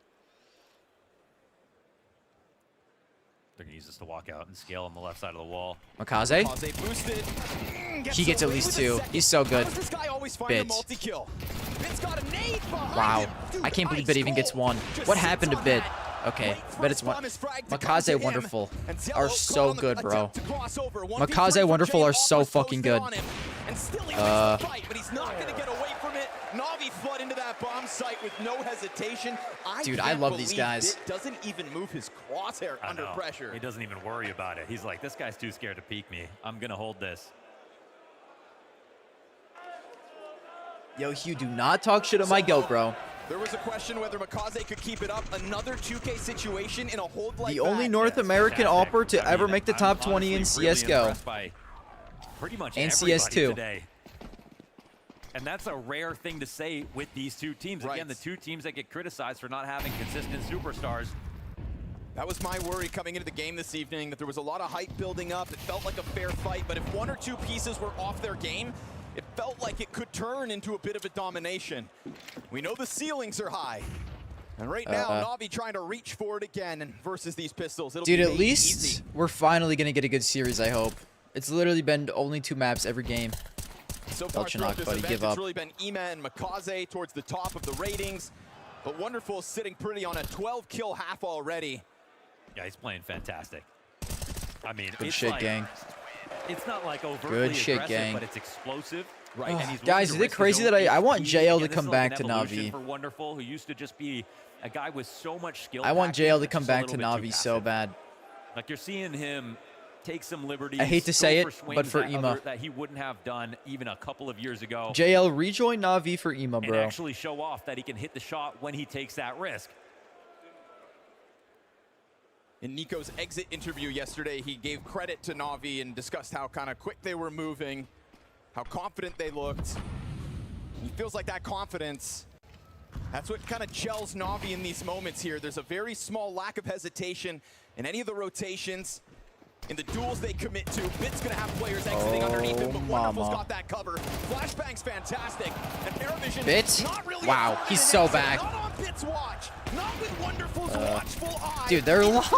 H: They're going to use this to walk out and scale on the left side of the wall.
D: Makaze?
U: Boosted.
D: He gets at least 2. He's so good.
U: This guy always find
D: Bit.
U: a multi-kill. Bit's got a nade behind
D: Wow.
U: him. Dude,
D: I can't believe
U: ice
D: Bit even
U: cold.
D: gets 1.
U: Just
D: What
U: sits
D: happened to
U: on
D: Bit?
U: that.
D: Okay,
U: Wait for
D: but
U: his
D: it's one.
U: bomb is fragged to come to
D: Makaze
U: him.
D: Wonderful
U: And Zello
D: are
U: caught
D: so
U: on the
D: good, bro.
U: attempt to cross over. 1v3
D: Makaze
U: for
D: Wonderful
U: Jay.
D: are so
U: Almost
D: fucking
U: posted
D: good.
U: on him. And still he wins the fight, but he's not going to get away from it. Navi flood into that bomb site with no hesitation.
D: Dude, I
U: can't
D: love these
U: believe
D: guys.
U: Bit doesn't even move his crosshair
H: I
U: under
H: know.
U: pressure.
H: He doesn't even worry about it. He's like, this guy's too scared to peek me. I'm going to hold this.
D: Yo, Hugh, do not talk shit on my goat, bro.
U: There was a question whether Makaze could keep it up. Another 2K situation in a hold like
D: The only
U: that.
D: North American
H: fantastic.
D: opper to
H: I
D: ever
H: mean,
D: make the
H: I'm
D: top 20 in
H: honestly really
D: CSGO.
H: impressed by pretty much
D: And
H: everybody
D: CS2.
H: today. And that's a rare thing to say with these two teams.
U: Right.
H: Again, the two teams that get criticized for not having consistent superstars.
U: That was my worry coming into the game this evening, that there was a lot of hype building up. It felt like a fair fight, but if one or two pieces were off their game, it felt like it could turn into a bit of a domination. We know the ceilings are high. And right now, Navi trying to reach for it again versus these pistols. It'll
D: Dude,
U: be
D: at
U: made
D: least
U: easy.
D: we're finally going to get a good series, I hope. It's literally been only 2 maps every game.
U: So far
D: Belchenok,
U: throughout this
D: buddy,
U: event,
D: give
U: it's
D: up.
U: really been Ima and Makaze towards the top of the ratings. But Wonderful is sitting pretty on a 12-kill half already.
H: Yeah, he's playing fantastic. I mean,
D: Good
H: it's
D: shit,
H: like,
D: gang.
H: It's not like overtly
D: Good shit,
H: aggressive,
D: gang.
H: but it's explosive.
D: Right.
H: And he's willing
D: Guys,
H: to
D: is it
H: risk his
D: crazy
H: own
D: that I want
H: HP.
D: JL
H: Again,
D: to
H: this
D: come
H: is like
D: back
H: an
D: to
H: evolution
D: Navi?
H: For Wonderful, who used to just be a guy with so much skill.
D: I want
H: packing,
D: JL to
H: that's
D: come
H: just a
D: back to
H: little bit too
D: Navi so
H: passive.
D: bad.
H: Like you're seeing him take some liberties.
D: I hate to
H: go
D: say
H: for
D: it,
H: swings
D: but for
H: that
D: Ima.
H: that he wouldn't have done even a couple of years ago.
D: JL, rejoin Navi for Ima,
H: And
D: bro.
H: actually show off that he can hit the shot when he takes that risk.
U: In Nico's exit interview yesterday, he gave credit to Navi and discussed how kind of quick they were moving, how confident they looked. He feels like that confidence, that's what kind of gels Navi in these moments here. There's a very small lack of hesitation in any of the rotations. In the duels they commit to, Bit's gonna have players exiting underneath him, but Wonderful's got that cover. Flashbang's fantastic, and Paravision
D: Bit?
U: not really
D: Wow, he's so back.
U: Bit's watch. Not with Wonderful's watchful eye.
D: Dude, they're locked.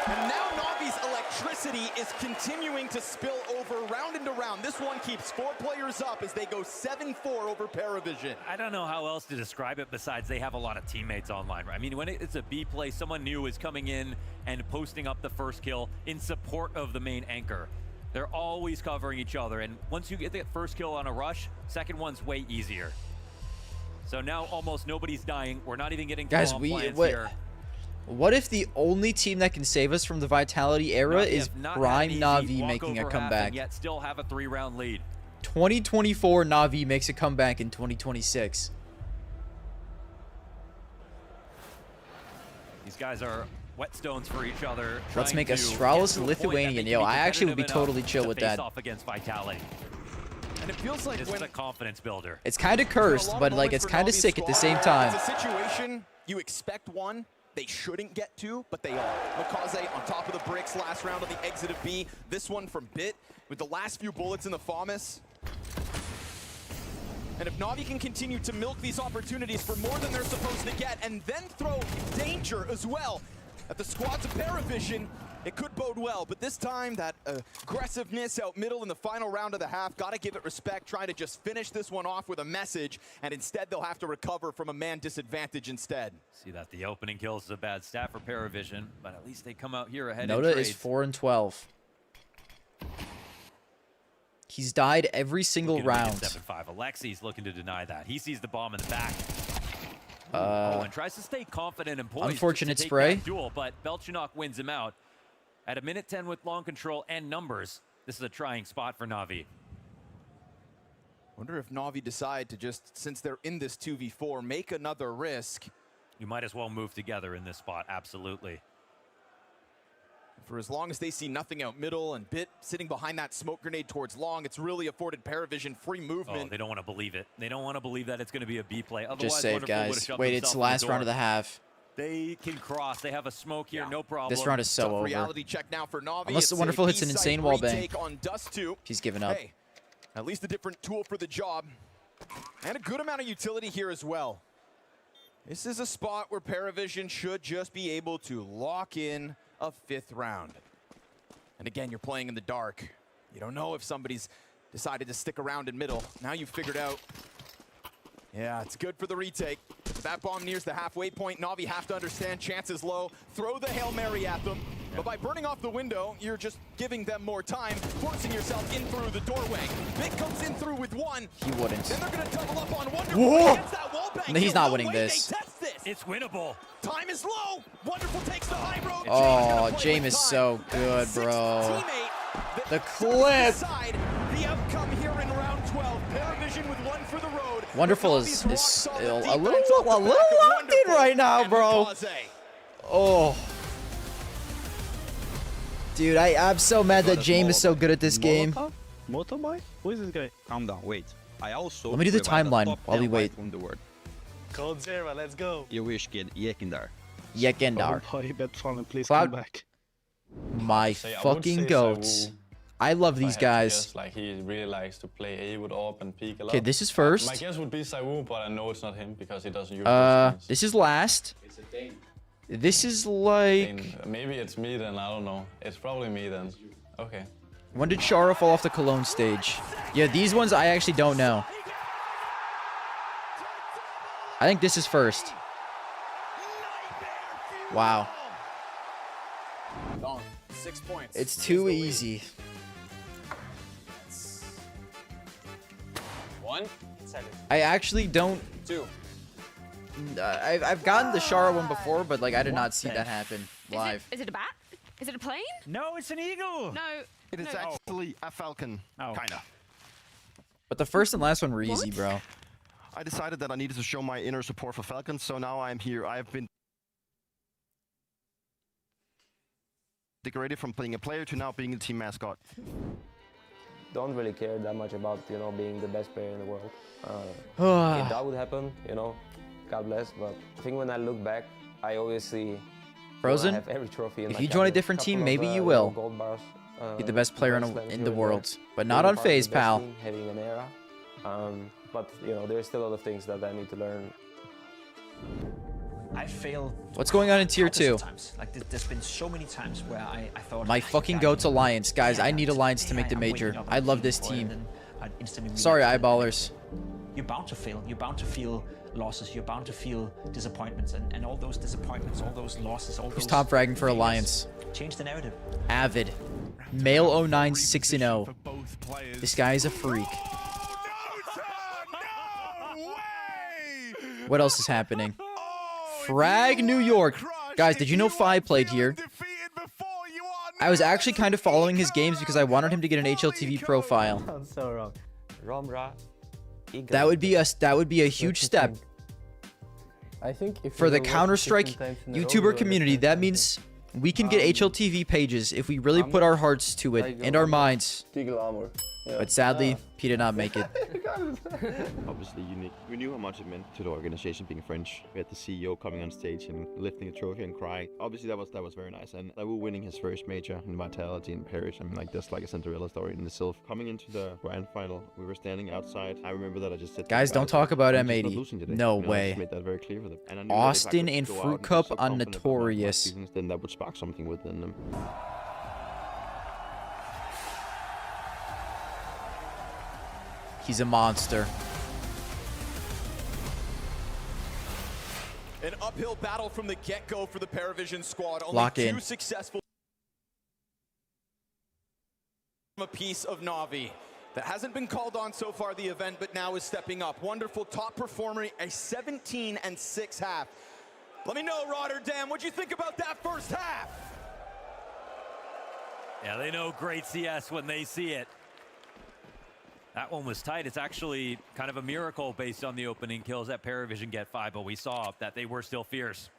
U: And now Navi's electricity is continuing to spill over round into round. This one keeps 4 players up as they go 7-4 over Paravision.
H: I don't know how else to describe it besides they have a lot of teammates online. I mean, when it's a B play, someone new is coming in and posting up the first kill in support of the main anchor. They're always covering each other, and once you get that first kill on a rush, second one's way easier. So now almost nobody's dying. We're not even getting
D: guys.
H: Here.
D: What if the only team that can save us from the Vitality era is Prime Navi making a comeback?
H: Yet still have a 3-round lead.
D: 2024 Navi makes a comeback in 2026.
H: These guys are whetstones for each other.
D: Let's make Astralis Lithuanian. Yo, I actually would be totally chill with that.
H: Off against Vitality.
U: And it feels like
H: this is a confidence builder.
D: It's kind of cursed, but like it's kind of sick at the same time.
U: It's a situation you expect one. They shouldn't get to, but they are. Makaze on top of the bricks last round on the exit of B. This one from Bit with the last few bullets in the FAMAS. And if Navi can continue to milk these opportunities for more than they're supposed to get and then throw danger as well at the squads of Paravision, it could bode well. But this time, that aggressiveness out middle in the final round of the half, gotta give it respect, trying to just finish this one off with a message, and instead they'll have to recover from a man disadvantage instead.
H: See that the opening kills is a bad stat for Paravision, but at least they come out here ahead.
D: Noda is 4-12. He's died every single round.
H: 7-5. Alexi's looking to deny that. He sees the bomb in the back. And tries to stay confident and poised.
D: Unfortunate
H: to take
D: spray.
H: That duel, but Belchinok wins him out. At a minute 10 with long control and numbers, this is a trying spot for Navi.
U: Wonder if Navi decide to just, since they're in this 2v4, make another risk.
H: You might as well move together in this spot, absolutely.
U: For as long as they see nothing out middle and Bit sitting behind that smoke grenade towards long, it's really afforded Paravision free movement.
H: Oh, they don't want to believe it. They don't want to believe that it's going to be a B play. Otherwise,
D: just save, guys. Wait, it's the last round of the half.
H: They can cross. They have a smoke here, no problem.
D: This round is so over.
U: Reality check now for Navi.
D: Unless the Wonderful hits an insane wall bang.
U: On Dust 2.
D: He's given up.
U: Hey, at least a different tool for the job. And a good amount of utility here as well. This is a spot where Paravision should just be able to lock in a 5th round. And again, you're playing in the dark. You don't know if somebody's decided to stick around in middle. Now you've figured out. Yeah, it's good for the retake. If that bomb nears the halfway point, Navi have to understand chances low. Throw the Hail Mary at them. But by burning off the window, you're just giving them more time, forcing yourself in through the doorway. Big comes in through with one.
D: He wouldn't.
U: Then they're going to double up on Wonderful against that wall bang.
D: No, he's not winning this.
H: It's winnable.
U: Time is low. Wonderful takes the high road.
D: Oh, James is so good, bro. The clip.
U: The outcome here in round 12. Paravision with one for the road.
D: Wonderful is a little locked in right now, bro. Oh. Dude, I'm so mad that James is so good at this game.
F: Motorbike? Who is this guy? Calm down, wait. I also
D: let me do the timeline while we wait.
F: From the word.
L: Code Zero, let's go.
F: You wish kid Yekindar.
D: Yekindar.
F: Please
D: Cloud.
F: come back.
D: My fucking goats. I love these guys.
E: Like he really likes to play A with AWP and peek a lot.
D: Okay, this is first.
E: My guess would be Saiwu, but I know it's not him because he doesn't use
D: this is last.
E: It's a Dane.
D: This is like...
E: Dane. Maybe it's me then, I don't know. It's probably me then. Okay.
D: When did Shara fall off the Cologne stage? Yeah, these ones I actually don't know. I think this is first. Wow.
U: 6 points.
D: It's too easy.
U: 1.
D: I actually don't...
U: 2.
D: I've gotten the Shara one before, but like I did not see that happen live.
O: Is it a bat? Is it a plane?
A: No, it's an eagle.
O: No.
A: It is actually a falcon. Kinda.
D: But the first and last one were easy, bro.
A: I decided that I needed to show my inner support for falcons, so now I'm here. I've been decorated from being a player to now being a team mascot.
V: Don't really care that much about, being the best player in the world. If that would happen, God bless. But I think when I look back, I always see
D: Frozen.
V: I have every trophy in
D: If
V: my
D: you join a
V: cabinet.
D: different team,
V: Couple
D: maybe
V: of,
D: you will
V: gold bars,
D: be the best player
V: Grand Slams
D: in
V: here
D: the
V: and
D: world,
V: there.
D: but
V: Being
D: not on
V: part of the
D: FaZe,
V: best
D: pal.
V: team, having an era. But there's still other things that I need to learn.
N: I failed.
D: What's going on in tier 2?
N: Times. Like there's been so many times where I thought
D: my fucking goat's Alliance. Guys, I need Alliance to make the major. I love this team. Sorry, eyeballers.
N: You're bound to fail. You're bound to feel losses. You're bound to feel disappointments, and all those disappointments, all those losses, all
D: Who's
N: those
D: top fragging for Alliance?
N: Change the narrative.
D: Avid. Male 09 6-0. This guy is a freak. What else is happening? Frag New York. Guys, did you know Fi played here? I was actually kind of following his games because I wanted him to get an HLTV profile.
V: Sounds so wrong. Romra.
D: That would be a huge step.
V: I think if
D: for the Counter-Strike YouTuber community, that means we can get HLTV pages if we really put our hearts to it and our minds. But sadly, he did not make it.
O: Obviously unique. We knew how much it meant to the organization being French. We had the CEO coming on stage and lifting a trophy and crying. Obviously that was very nice. And we were winning his first major in Vitality in Paris. I mean, like that's like a Cinderella story in itself. Coming into the grand final, we were standing outside. I remember that I just said,
D: guys, don't talk about M80. No way.
O: I made that very clear for them. And I knew
D: Austin and Fruit Cup on Notorious.
O: Then that would spark something within them.
D: He's a monster.
U: An uphill battle from the get-go for the Paravision squad. Only
D: Lock in.
U: two successful from a piece of Navi that hasn't been called on so far the event, but now is stepping up. Wonderful top performer, a 17-6 half. Let me know, Rotterdam, what'd you think about that first half?
H: Yeah, they know great CS when they see it. That one was tight. It's actually kind of a miracle based on the opening kills that Paravision get 5, but we saw that they were still fierce.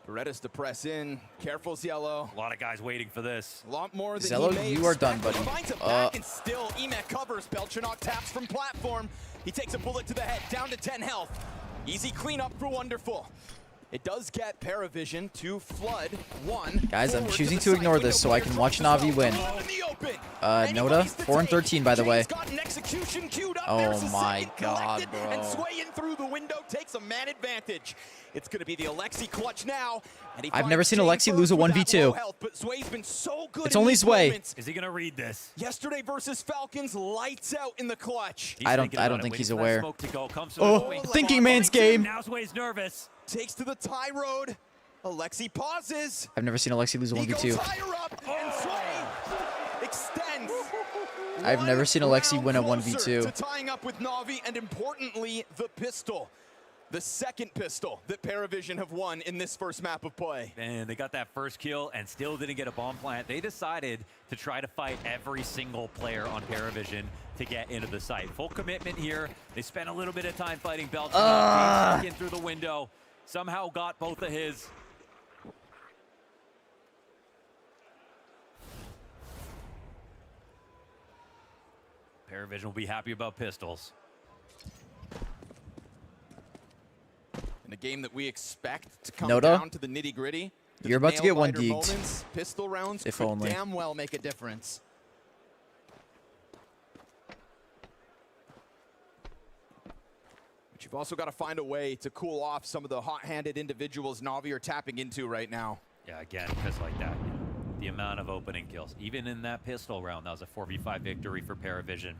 U: Berettas to press in. Careful, Yellow.
H: A lot of guys waiting for this.
U: A lot more than
D: Zello, you are done, buddy.
U: Finds a back and still Emek covers. Belchanok taps from platform. He takes a bullet to the head, down to 10 health. Easy cleanup for Wonderful. It does get Paravision to flood 1.
D: Guys, I'm choosing to ignore this so I can watch Navi win. Noda, 4-13 by the way. Oh my god, bro.
U: And swaying through the window takes a man advantage. It's going to be the Alexi clutch now. And
D: I've never seen Alexi lose a 1v2.
U: But Sway's been so good.
D: It's only Sway.
H: Is he going to read this?
U: Yesterday versus Falcons, lights out in the clutch.
D: I don't think he's aware.
U: Oh,
D: thinking man's game.
H: Now Sway's nervous.
U: Takes to the tie road. Alexi pauses.
D: I've never seen Alexi lose a 1v2.
U: Extends.
D: I've never seen Alexi win a 1v2.
U: To tying up with Navi, and importantly, the pistol. The second pistol that Paravision have won in this first map of play.
H: And they got that first kill and still didn't get a bomb plant. They decided to try to fight every single player on Paravision to get into the site. Full commitment here. They spent a little bit of time fighting Belchanok. In through the window. Somehow got both of his. Paravision will be happy about pistols.
U: In a game that we expect to come
D: Noda,
U: down to the nitty-gritty.
D: You're about to get 1-deeked.
U: Pistol rounds
D: if
U: could
D: only.
U: Damn well make a difference. But you've also got to find a way to cool off some of the hot-handed individuals Navi are tapping into right now.
H: Yeah, again, because like that, you know, the amount of opening kills. Even in that pistol round, that was a 4v5 victory for Paravision.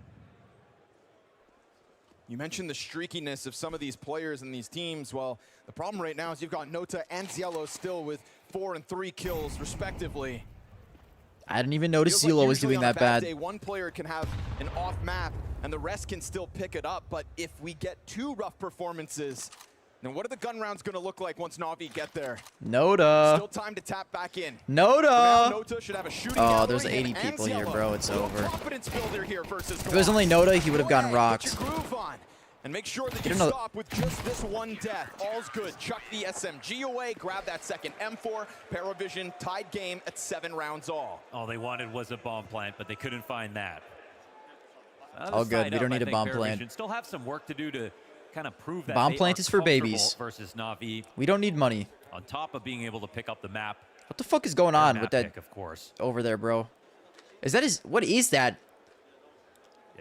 U: You mentioned the streakiness of some of these players and these teams. Well, the problem right now is you've got Nota and Ziello still with 4 and 3 kills, respectively.
D: I didn't even notice Ziello was doing that bad.
U: Day, one player can have an off map, and the rest can still pick it up. But if we get 2 rough performances, then what are the gun rounds going to look like once Navi get there?
D: Noda.
U: Still time to tap back in.
D: Noda.
U: Nota should have a shooting
D: oh, there's 80 people here, bro. It's over.
U: Here versus
D: if it was only Noda, he would have gotten rocked.
U: And make sure that you stop with just this one death. All's good. Chuck the SMG away. Grab that second M4. Paravision tied game at 7 rounds all.
H: All they wanted was a bomb plant, but they couldn't find that.
D: All good. We don't need a bomb plant.
H: Still have some work to do to kind of prove that
D: bomb plant is for babies.
H: Versus Navi.
D: We don't need money.
H: On top of being able to pick up the map.
D: What the fuck is going on with that
H: pick, of course.
D: over there, bro? Is that his? What is that?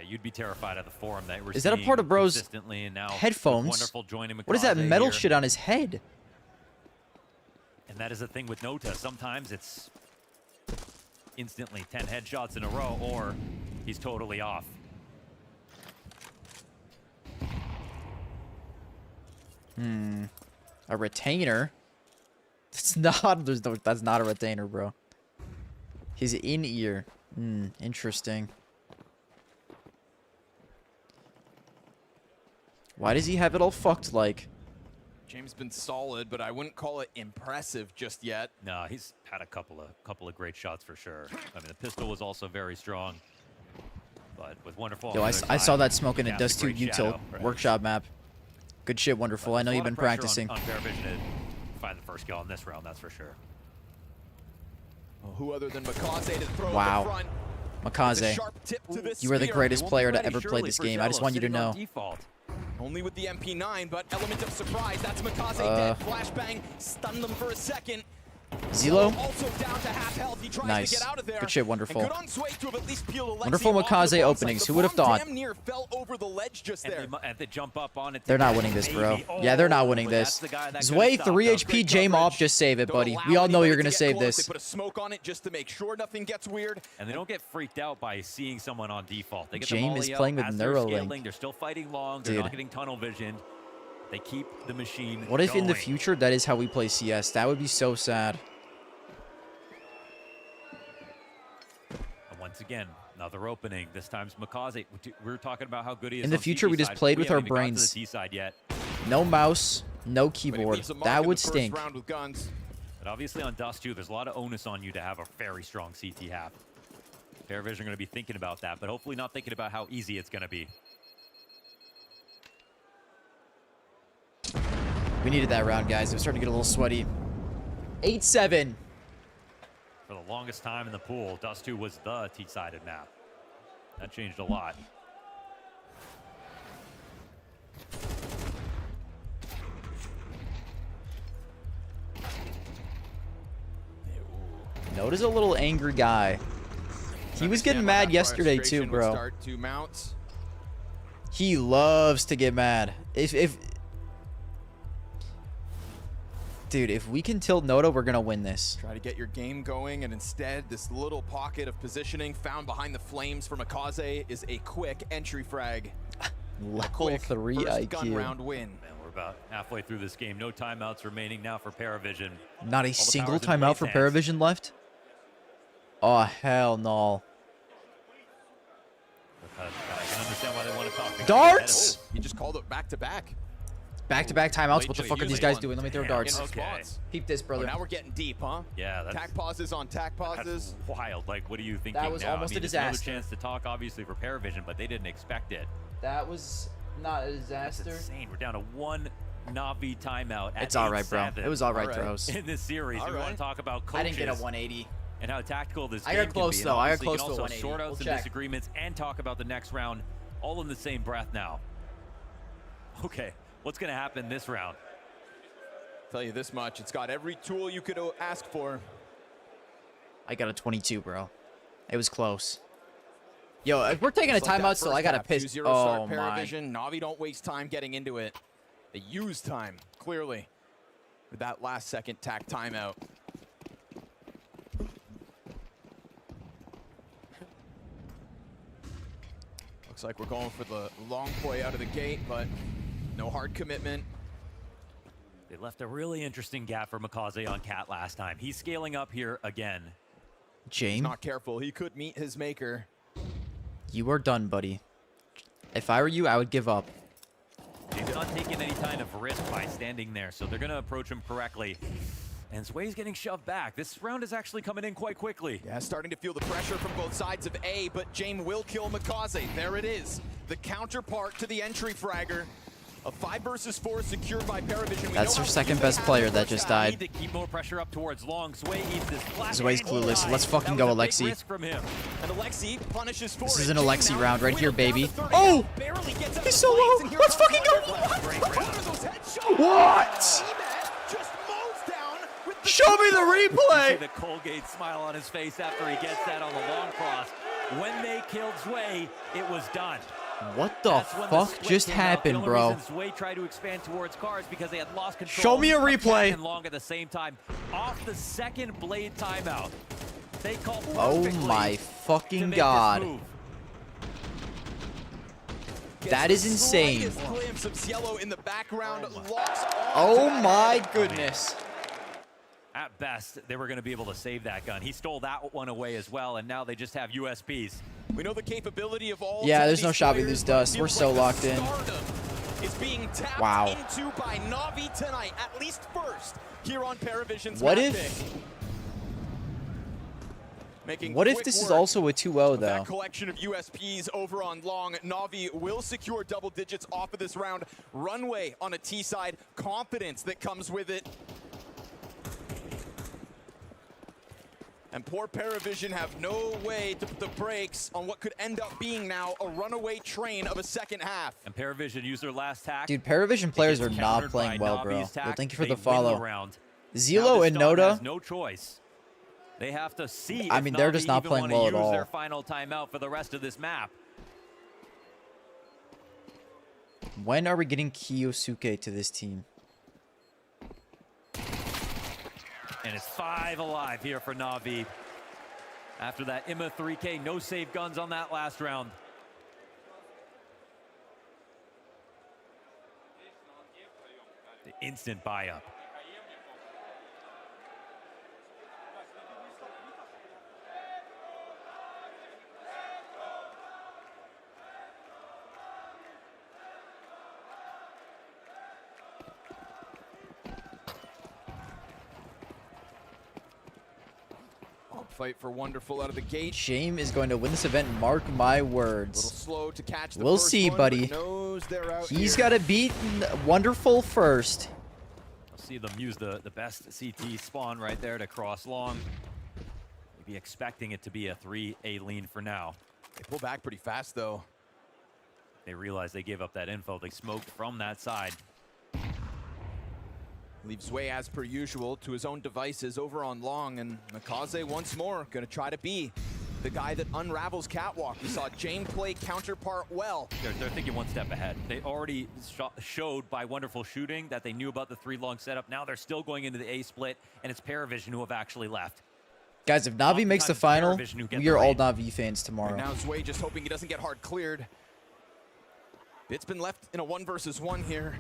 H: Yeah, you'd be terrified of the form that we're
D: Is that a
H: seeing
D: part of Bro's
H: consistently, and now
D: headphones?
H: wonderful joining
D: What is that
H: Makaze
D: metal
H: here.
D: shit on his head?
H: And that is the thing with Nota. Sometimes it's instantly 10 headshots in a row, or he's totally off.
D: A retainer? That's not. That's not a retainer, bro. His in-ear. Interesting. Why does he have it all fucked like?
U: James been solid, but I wouldn't call it impressive just yet.
H: No, he's had a couple of great shots for sure. I mean, the pistol was also very strong, but with Wonderful.
D: Yo, I saw that smoke in a Dust 2 util workshop map. Good shit, Wonderful. I know you've been practicing.
H: On Paravision to find the first kill in this round, that's for sure.
U: Well, who other than Makaze to throw
D: Wow.
U: at the front?
D: Makaze, you are the greatest player to ever play this game. I just want you to know.
U: Only with the MP9, but element of surprise. That's Makaze dead. Flashbang stunned them for a second.
D: Zelo?
U: Also down to half health. He tries
D: Nice.
U: to get out of there.
D: Good shit, Wonderful.
U: And good on Sway to have at least peeled Alexi
D: Wonderful
U: off the
D: Makaze
U: bomb
D: openings.
U: site.
D: Who would have
U: The bomb
D: thought?
U: damn near fell over the ledge just there.
H: And they jump up on it.
D: They're not winning this, bro. Yeah, they're not winning this. Zway, 3 HP, Jame off. Just save it, buddy. We all know you're going to save this.
U: They put a smoke on it just to make sure nothing gets weird.
H: And they don't get freaked out by seeing someone on default. They get
D: Jame
H: the
D: is
H: molly
D: playing
H: out
D: with
H: as they're
D: Neuralink.
H: scaling. They're still fighting long. They're
D: Dude.
H: not getting tunnel vision. They keep the machine
D: What if in the
H: going.
D: future that is how we play CS? That would be so sad.
H: And once again, another opening. This time's Makaze. We were talking about how good he is
D: In the
H: on
D: future,
H: CT
D: we just
H: side.
D: played with
H: haven't
D: our
H: even got to
D: brains.
H: the T side yet.
D: No mouse, no keyboard. That would stink.
H: But obviously on Dust 2, there's a lot of onus on you to have a very strong CT half. Paravision are going to be thinking about that, but hopefully not thinking about how easy it's going to be.
D: We needed that round, guys. It was starting to get a little sweaty. 8-7.
H: For the longest time in the pool, Dust 2 was the T-sided map. That changed a lot.
D: Nota's a little angry guy. He was getting mad yesterday too, bro. He loves to get mad. Dude, if we can tilt Nota, we're gonna win this.
U: Try to get your game going, and instead, this little pocket of positioning found behind the flames from Makaze is a quick entry frag.
D: Level 3
U: first gun
D: IQ.
U: round win.
H: And we're about halfway through this game. No timeouts remaining now for Paravision.
D: Not a
H: All the
D: single
H: power's in
D: timeout for
H: Blaze's hands.
D: Paravision left? Oh, hell no.
H: I can understand why they want to talk.
D: Darts!
U: He just called it back-to-back.
D: Back-to-back timeouts? What the fuck are these guys doing? Let me throw darts.
U: Okay.
D: Peep this, brother.
U: Now we're getting deep, huh?
H: Yeah, that's
U: Tack pauses on tack pauses.
H: That's wild. Like, what are you thinking
D: That was
H: now?
D: almost
H: I mean,
D: a
H: it's another
D: disaster.
H: chance to talk, obviously, for Paravision, but they didn't expect it.
D: That was not a
H: That's
D: disaster.
H: insane. We're down to one Navi timeout. At
D: It's all right, bro.
H: 8-7.
D: It was all right, Throws.
H: In this series, we want to talk about coaches.
D: I didn't get a 180.
H: And how tactical this
D: I
H: game
D: got close,
H: can be.
D: though.
H: And
D: I got
H: obviously
D: close
H: you
D: to
H: can also
D: 180.
H: sort out
D: We'll
H: some
D: check.
H: disagreements and talk about the next round all in the same breath now. Okay, what's going to happen this round?
U: Tell you this much, it's got every tool you could ask for.
D: I got a 22, bro. It was close. Yo, if we're taking a
U: Just like that
D: timeout still, I
U: first
D: got to
U: half,
D: piss.
U: 2-0
D: Oh,
U: start
D: my.
U: Paravision. Navi don't waste time getting into it. They use time, clearly, with that last second tack timeout. Looks like we're going for the long play out of the gate, but no hard commitment.
H: They left a really interesting gap for Makaze on Cat last time. He's scaling up here again.
U: He's
D: Jame,
U: not careful. He could meet his maker.
D: you are done, buddy. If I were you, I would give up.
H: He's not taking any kind of risk by standing there, so they're going to approach him correctly. And Sway's getting shoved back. This round is actually coming in quite quickly.
U: Yeah, starting to feel the pressure from both sides of A, but Jame will kill Makaze. There it is. The counterpart to the entry fragger. A 5 versus 4 secured by Paravision.
D: That's their second best player that just died.
H: Need to keep more pressure up towards long. Sway eats this flash.
D: Zway's clueless. Let's fucking go, Alexi.
H: Risk from him.
U: And Alexi punishes for
D: This
U: it.
D: is an
U: Jame
D: Alexi
U: now
D: round right here,
U: whittled down
D: baby.
U: to 30.
D: Oh!
U: Barely gets out
D: He's
U: of
D: so
U: the
D: low.
U: flames, and here
D: Let's
U: comes
D: fucking go. What?
U: Just mows down with the
D: Show me the
H: You see
D: replay.
H: the Colgate smile on his face after he gets that on the long cross. when they killed Zway, it was done.
D: What the fuck just happened, bro?
H: Zway tried to expand towards cars because they had lost control.
D: Show me a replay.
H: And long at the same time. Off the second blade timeout. They called
D: Oh my fucking god. That is insane.
U: Glimpse of Cielo in the background.
D: Oh my goodness.
H: At best, they were going to be able to save that gun. He stole that one away as well, and now they just have USPs.
U: We know the capability of all.
D: Yeah, there's no shot we lose dust. We're so locked in.
U: Is being tapped into by Navi tonight, at least first here on Paravision's
D: What
U: map
D: if this is also a 2-0 though?
U: That collection of USPs over on long. Navi will secure double digits off of this round. Runway on a T side. Confidence that comes with it. And poor Paravision have no way to put the brakes on what could end up being now a runaway train of a second half.
H: And Paravision used their last tack.
D: Dude, Paravision players are not playing well, bro. Yo, thank you for the follow. Zelo and Noda.
H: No choice. They have to see.
D: I mean, they're just not playing well at all.
H: Their final timeout for the rest of this map.
D: When are we getting Kiyosuke to this team?
H: And it's 5 alive here for Navi. After that IMA 3K, no save guns on that last round. The instant buy-up.
U: Fight for Wonderful out of the gate.
D: Shame is going to win this event, mark my words.
U: A little slow to catch the
D: we'll
U: first
D: see,
U: one,
D: buddy. He's got to beat Wonderful first.
H: I'll see them use the best CT spawn right there to cross long. Maybe expecting it to be a 3A lean for now.
U: They pull back pretty fast, though.
H: They realize they gave up that info. They smoked from that side.
U: Leaves Way as per usual to his own devices over on long, and Mikaze once more gonna try to be the guy that unravels Catwalk. We saw Jane play counterpart well.
H: They're thinking one step ahead. They already showed by Wonderful shooting that they knew about the 3-long setup. Now they're still going into the A split, and it's Paravision who have actually left.
D: Guys, if Navi makes the final, we are all Navi fans tomorrow.
U: And now Zway just hoping he doesn't get hard cleared. It's been left in a 1 versus 1 here.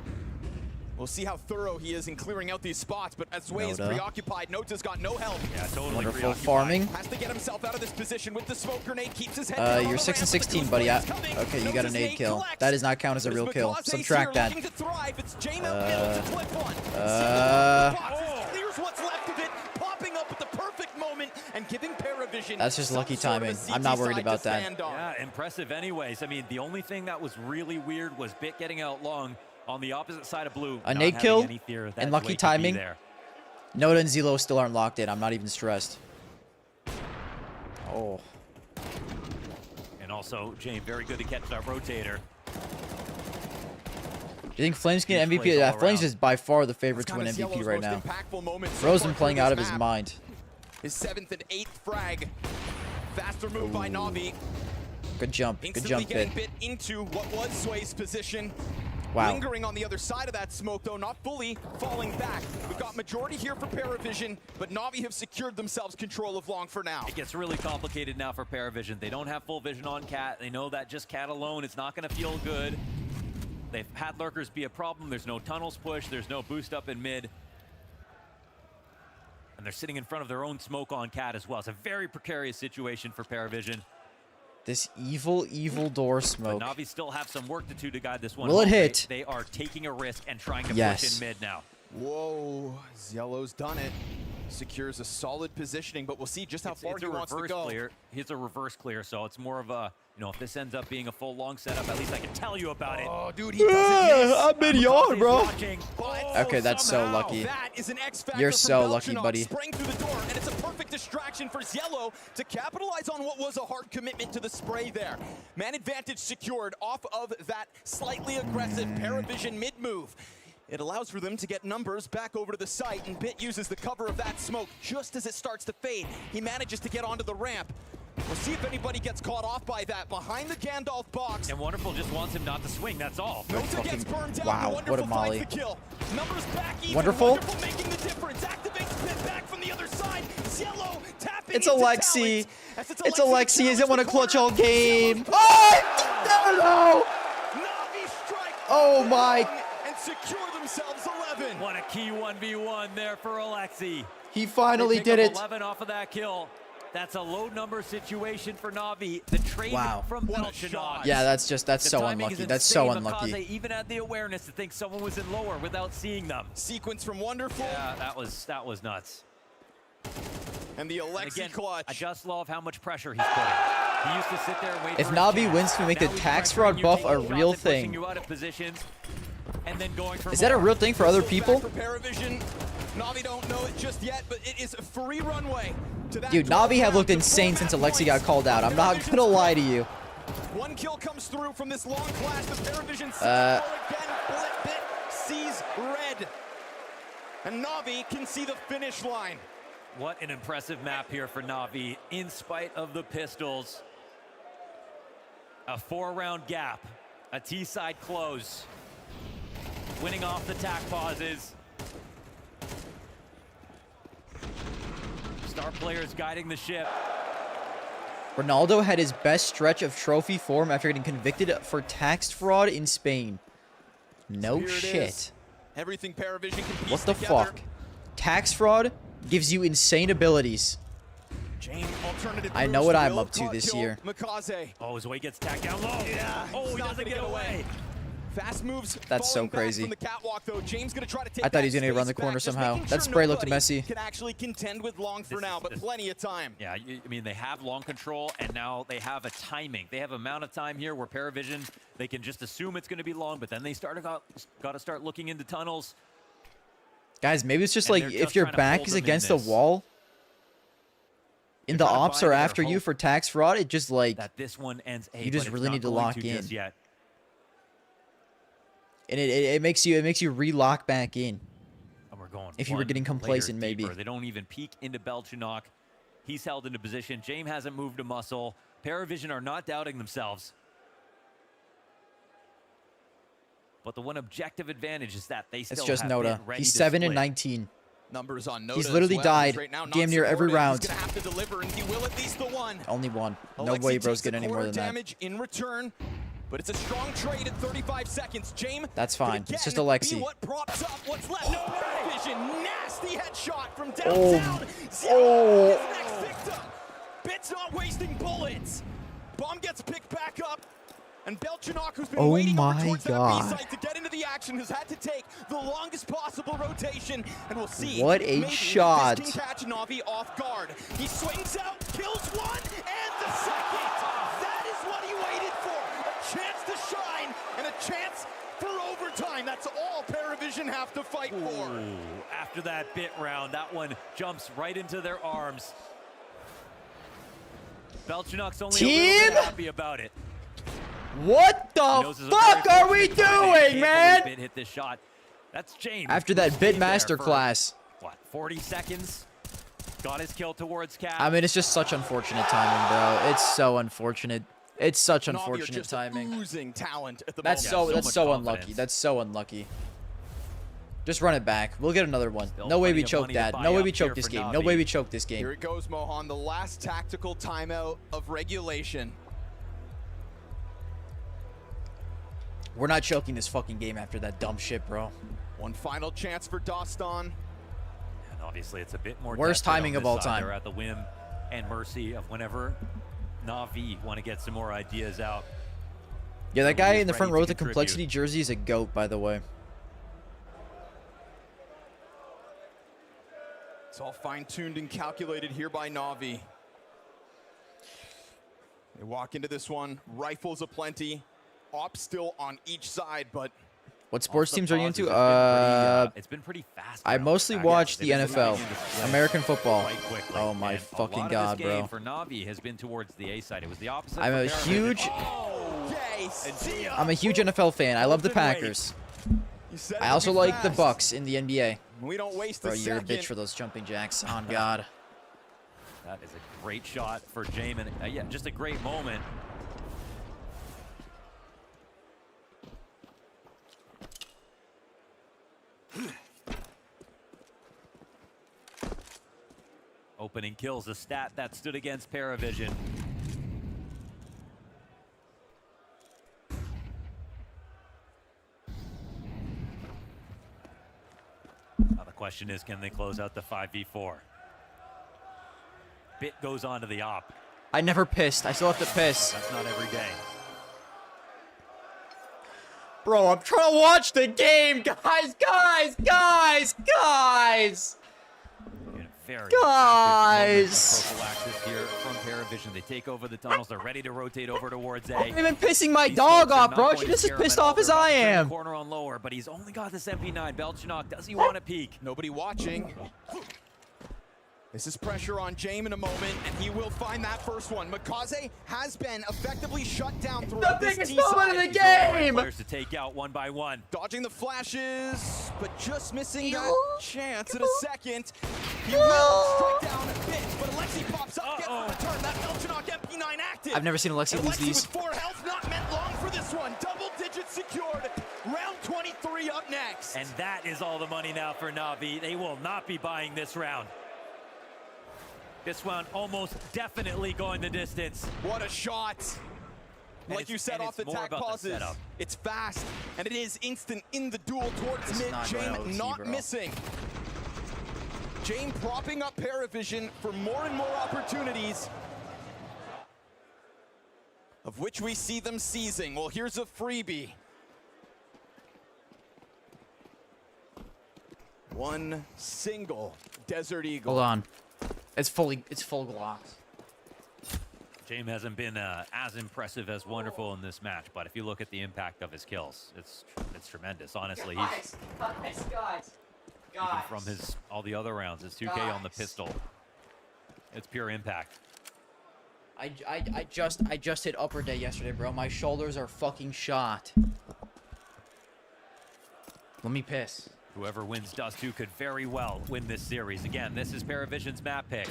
U: We'll see how thorough he is in clearing out these spots, but as Zway is preoccupied, Nota's got no help.
H: Yeah, totally
D: Wonderful farming.
U: Has to get himself out of this position with the smoke grenade, keeps his head
D: you're 6 and 16, buddy. Okay, you got a nade kill. That does not count as a real kill. Subtract that.
U: Clears what's left of it, popping up at the perfect moment and giving Paravision.
D: That's just lucky timing. I'm not worried about that.
H: Yeah, impressive anyways. I mean, the only thing that was really weird was Bit getting out long. On the opposite side of blue,
D: a nade kill and lucky timing. Noda and Zelo still aren't locked in. I'm not even stressed. Oh.
H: And also, Jane, very good to catch that rotator.
D: Do you think Flames can get MVP? Yeah, Flames is by far the favorite to win MVP right now. Rosen playing out of his mind.
U: His 7th and 8th frag. Faster move by Navi.
D: Good jump. Good jump,
U: Bit. Bit into what was Sway's position.
D: Wow.
U: Lingering on the other side of that smoke, though, not fully falling back. We've got majority here for Paravision, but Navi have secured themselves control of long for now.
H: It gets really complicated now for Paravision. They don't have full vision on Cat. They know that just Cat alone is not going to feel good. They've had lurkers be a problem. There's no tunnels push. There's no boost up in mid. And they're sitting in front of their own smoke on Cat as well. It's a very precarious situation for Paravision.
D: This evil door smoke.
H: But Navi still have some work to do to guide this one.
D: Will it hit?
H: They are taking a risk and trying to push in mid now.
U: Whoa, Zelo's done it. Secures a solid positioning, but we'll see just how far he wants to go.
H: Clear. He's a reverse clear, so it's more of a, you know, if this ends up being a full long setup, at least I can tell you about it.
U: Oh, dude, he doesn't miss.
D: I'm mid-yard, bro. Okay, that's so lucky.
U: That is an X-factor.
D: You're so lucky, buddy.
U: Spraying through the door, and it's a perfect distraction for Zelo to capitalize on what was a hard commitment to the spray there. Man advantage secured off of that slightly aggressive Paravision mid-move. It allows for them to get numbers back over to the site, and Bit uses the cover of that smoke just as it starts to fade. He manages to get onto the ramp. We'll see if anybody gets caught off by that. Behind the Gandalf box.
H: And Wonderful just wants him not to swing, that's all.
U: Nota gets burned down.
D: Wow,
U: Wonderful
D: what a molly.
U: finds the kill. Numbers back even.
D: Wonderful.
U: Wonderful making the difference. Activates pit back from the other side. Cielo tapping
D: It's
U: into
D: Alexi.
U: talent.
D: It's Alexi. He doesn't want to clutch all game. Oh, no. Oh, my.
U: And secure themselves 11.
H: What a key 1v1 there for Alexi.
D: He finally
H: They pick
D: did
H: up
D: it.
H: 11 off of that kill. That's a low number situation for Navi. The trade
D: Wow.
H: from Belchinok.
D: Yeah, that's so
H: timing
D: unlucky.
H: is
D: That's so
H: insane.
D: unlucky.
H: Makaze even had the awareness to think someone was in lower without seeing them.
U: Sequence from Wonderful.
H: Yeah, that was nuts.
U: And the Alexi
H: Again,
U: clutch.
H: I just love how much pressure he's putting. He used to sit there and wait
D: If
H: for his
D: Navi
H: chance.
D: wins, can we make the
H: Now he's
D: tax
H: pressuring
D: fraud
H: you,
D: buff
H: taking
D: a
H: shots
D: real
H: and pushing
D: thing?
H: you out of positions, and then going for
D: Is that a
H: more.
D: real thing for other people?
U: For Paravision. Navi don't know it just yet, but it is a free runway to that.
D: Dude, Navi have looked insane since Alexi got called out. I'm not gonna lie to you.
U: One kill comes through from this long clash. The Paravision again. Bit sees red. And Navi can see the finish line.
H: What an impressive map here for Navi, in spite of the pistols. A 4-round gap, a T-side close. Winning off the tack pauses. Star players guiding the ship.
D: Ronaldo had his best stretch of trophy form after getting convicted for tax fraud in Spain. No
U: Here it
D: shit.
U: is. Everything Paravision can piece
D: What the
U: together.
D: fuck? Tax fraud gives you insane abilities.
U: Jane, alternative
D: I know
U: moves
D: what
U: to
D: I'm
U: Will
D: up to
U: caught
D: this
U: kill
D: year.
U: Makaze.
H: Oh, his weight gets tacked down low.
U: Yeah.
H: Oh,
U: he's
H: he
U: not
H: doesn't
U: gonna
H: get away.
U: Fast moves.
D: That's so
U: falling back
D: crazy.
U: From the catwalk, though. James gonna try to take
D: I thought he was
U: that
D: gonna run the
U: space
D: corner
U: back, just
D: somehow.
U: making
D: That
U: sure
D: spray looked
U: nobody
D: messy.
U: Can actually contend with long for now, but plenty of time.
H: Yeah, I mean, they have long control, and now they have a timing. They have amount of time here where Paravision, they can just assume it's going to be long, but then they got to start looking into tunnels.
D: Guys, maybe it's just
H: And
D: like
H: they're
D: if
H: just
D: your
H: trying to
D: back
H: hold
D: is
H: them in
D: against the
H: this.
D: wall, in the
H: trying to
D: ops
H: buy
D: or
H: their
D: after you
H: hope
D: for tax fraud, it just like
H: That this one ends
D: you just really need to lock in.
H: Just yet.
D: And it makes you re-lock back in.
H: And we're going
D: If you were
H: one
D: getting complacent,
H: layer
D: maybe.
H: deeper. They don't even peek into Belchinok. He's held into position. James hasn't moved a muscle. Paravision are not doubting themselves. But the one objective advantage is that they still
D: It's just
H: have
D: Nota.
H: been ready
D: He's
H: to
D: 7 and
H: split.
D: 19.
U: Numbers on Nota
D: He's
U: as
D: literally
U: well.
D: died
U: Right now, not
D: damn near every
U: supported.
D: round.
U: He's gonna have to deliver, and he will at least the one.
D: Only one. No
U: Alexi
D: way bro's
U: takes
D: getting
U: a
D: any more
U: quarter
D: than that.
U: damage in return, but it's a strong trade at 35 seconds. James.
D: That's
U: could
D: fine. It's just
U: again
D: Alexi.
U: be what props up what's left. No vision. Nasty headshot from
D: Oh.
U: downtown.
D: Oh.
U: His next victim. Bit's not wasting bullets. Bomb gets picked back up. And Belchinok, who's been
D: Oh
U: waiting over
D: my
U: towards
D: God.
U: that B site to get into the action, has had to take the longest possible rotation. And we'll see.
D: What a
U: maybe
D: shot.
U: This can catch Navi off guard. He swings out, kills one, and the second. That is what he waited for. A chance to shine and a chance for overtime. That's all Paravision have to fight for.
H: Ooh, after that bit round, that one jumps right into their arms. Belchinok's only a little
D: Team?
H: bit happy about it.
D: What
H: He
D: the
H: knows this is a
D: fuck
H: very
D: are we
H: fortunate time. He
D: doing,
H: can't
D: man?
H: believe Bit hit this shot. That's James.
D: After
H: who
D: that bit
H: stayed there for,
D: masterclass.
H: what, 40 seconds? Got his kill towards Cap.
D: I mean, it's just such unfortunate timing, bro. It's so unfortunate. It's such
U: Navi are
D: unfortunate
U: just
D: timing.
U: oozing talent at the
D: That's
U: moment.
D: that's
H: much
D: so
H: confidence.
D: unlucky. That's so unlucky. Just run it back. We'll get another one.
H: Still
D: No way we
H: plenty of
D: choke
H: money to
D: that.
H: buy
D: No way
H: up
D: we
H: here
D: choke this
H: for
D: game. No
H: Navi.
D: way we choke this
U: Here
D: game.
U: it goes, Mohan, the last tactical timeout of regulation.
D: We're not choking this fucking game after that dumb shit, bro.
U: One final chance for Doston.
H: And obviously, it's a bit more
D: Worst
H: desperate
D: timing
H: on
D: of
H: this
D: all
H: side.
D: time.
H: They're at the whim and mercy of whenever Navi want to get some more ideas out.
D: Yeah, that guy in the
H: Ready
D: front
H: to
D: row with the
H: contribute.
D: complexity jersey is a goat, by the way.
U: It's all fine-tuned and calculated here by Navi. They walk into this one, rifles aplenty, ops still on each side, but
D: What sports
H: the
D: teams are you
H: pauses
D: into?
H: it's been pretty fast.
D: I
H: around
D: mostly
H: back.
D: watch
H: They've
D: the
H: been
D: NFL,
H: moving into split
D: American football.
H: quite quickly.
D: Oh my
H: And
D: fucking
H: a lot
D: god,
H: of this game
D: bro.
H: for Navi has been towards the A side. It was the opposite.
D: I'm
H: for
D: a
H: Paravision.
D: huge,
U: okay,
D: I'm a huge NFL fan. I love the
U: Golden
D: Packers.
U: you said
D: I
U: it
D: also
U: would be
D: like the
U: fast.
D: Bucks in the NBA.
U: We don't waste
D: Bro,
U: a
D: you're a
U: second.
D: bitch for those jumping jacks. On God.
H: That is a great shot for Jamin. Yeah, just a great moment. Opening kills, a stat that stood against Paravision. Now the question is, can they close out the 5v4? Bit goes on to the op.
D: I never pissed. I still have to piss.
H: That's not every day.
D: Bro, I'm trying to watch the game, guys.
H: Very
D: guys.
H: Prophylaxis here from Paravision. They take over the tunnels. They're ready to rotate over towards A.
D: I'm even pissing my dog off, bro. She's just as pissed off as I am.
H: Corner on lower, but he's only got this MP9. Belchinok, does he want to peek?
U: Nobody watching. This is pressure on Jamin in a moment, and he will find that first one. Makaze has been effectively shut down throughout this
D: biggest moment of the game!
H: Players to take out one by one.
U: Dodging the flashes, but just missing that chance in a second. He will strike down a bit, but Alexi pops up, gets the return. That Belchinok MP9 active.
D: I've never seen Alexi lose these.
U: With 4 health, not meant long for this one. Double digits secured. Round 23 up next.
H: And that is all the money now for Navi. They will not be buying this round. This round almost definitely going the distance.
U: What a shot.
H: And
U: like you said, off the tack pauses. It's fast, and it is instant in the duel towards mid. Jame not missing. Jame propping up Paravision for more and more opportunities, of which we see them seizing. Well, here's a freebie. One single Desert Eagle.
D: Hold on. It's full Glocks.
H: Jame hasn't been as impressive as wonderful in this match, but if you look at the impact of his kills, it's tremendous. Honestly,
D: guys.
H: Even from all the other rounds, his 2K on the pistol. It's pure impact.
D: I just hit upper day yesterday, bro. My shoulders are fucking shot. Let me piss.
H: Whoever wins Dust 2 could very well win this series. Again, this is Paravision's map pick.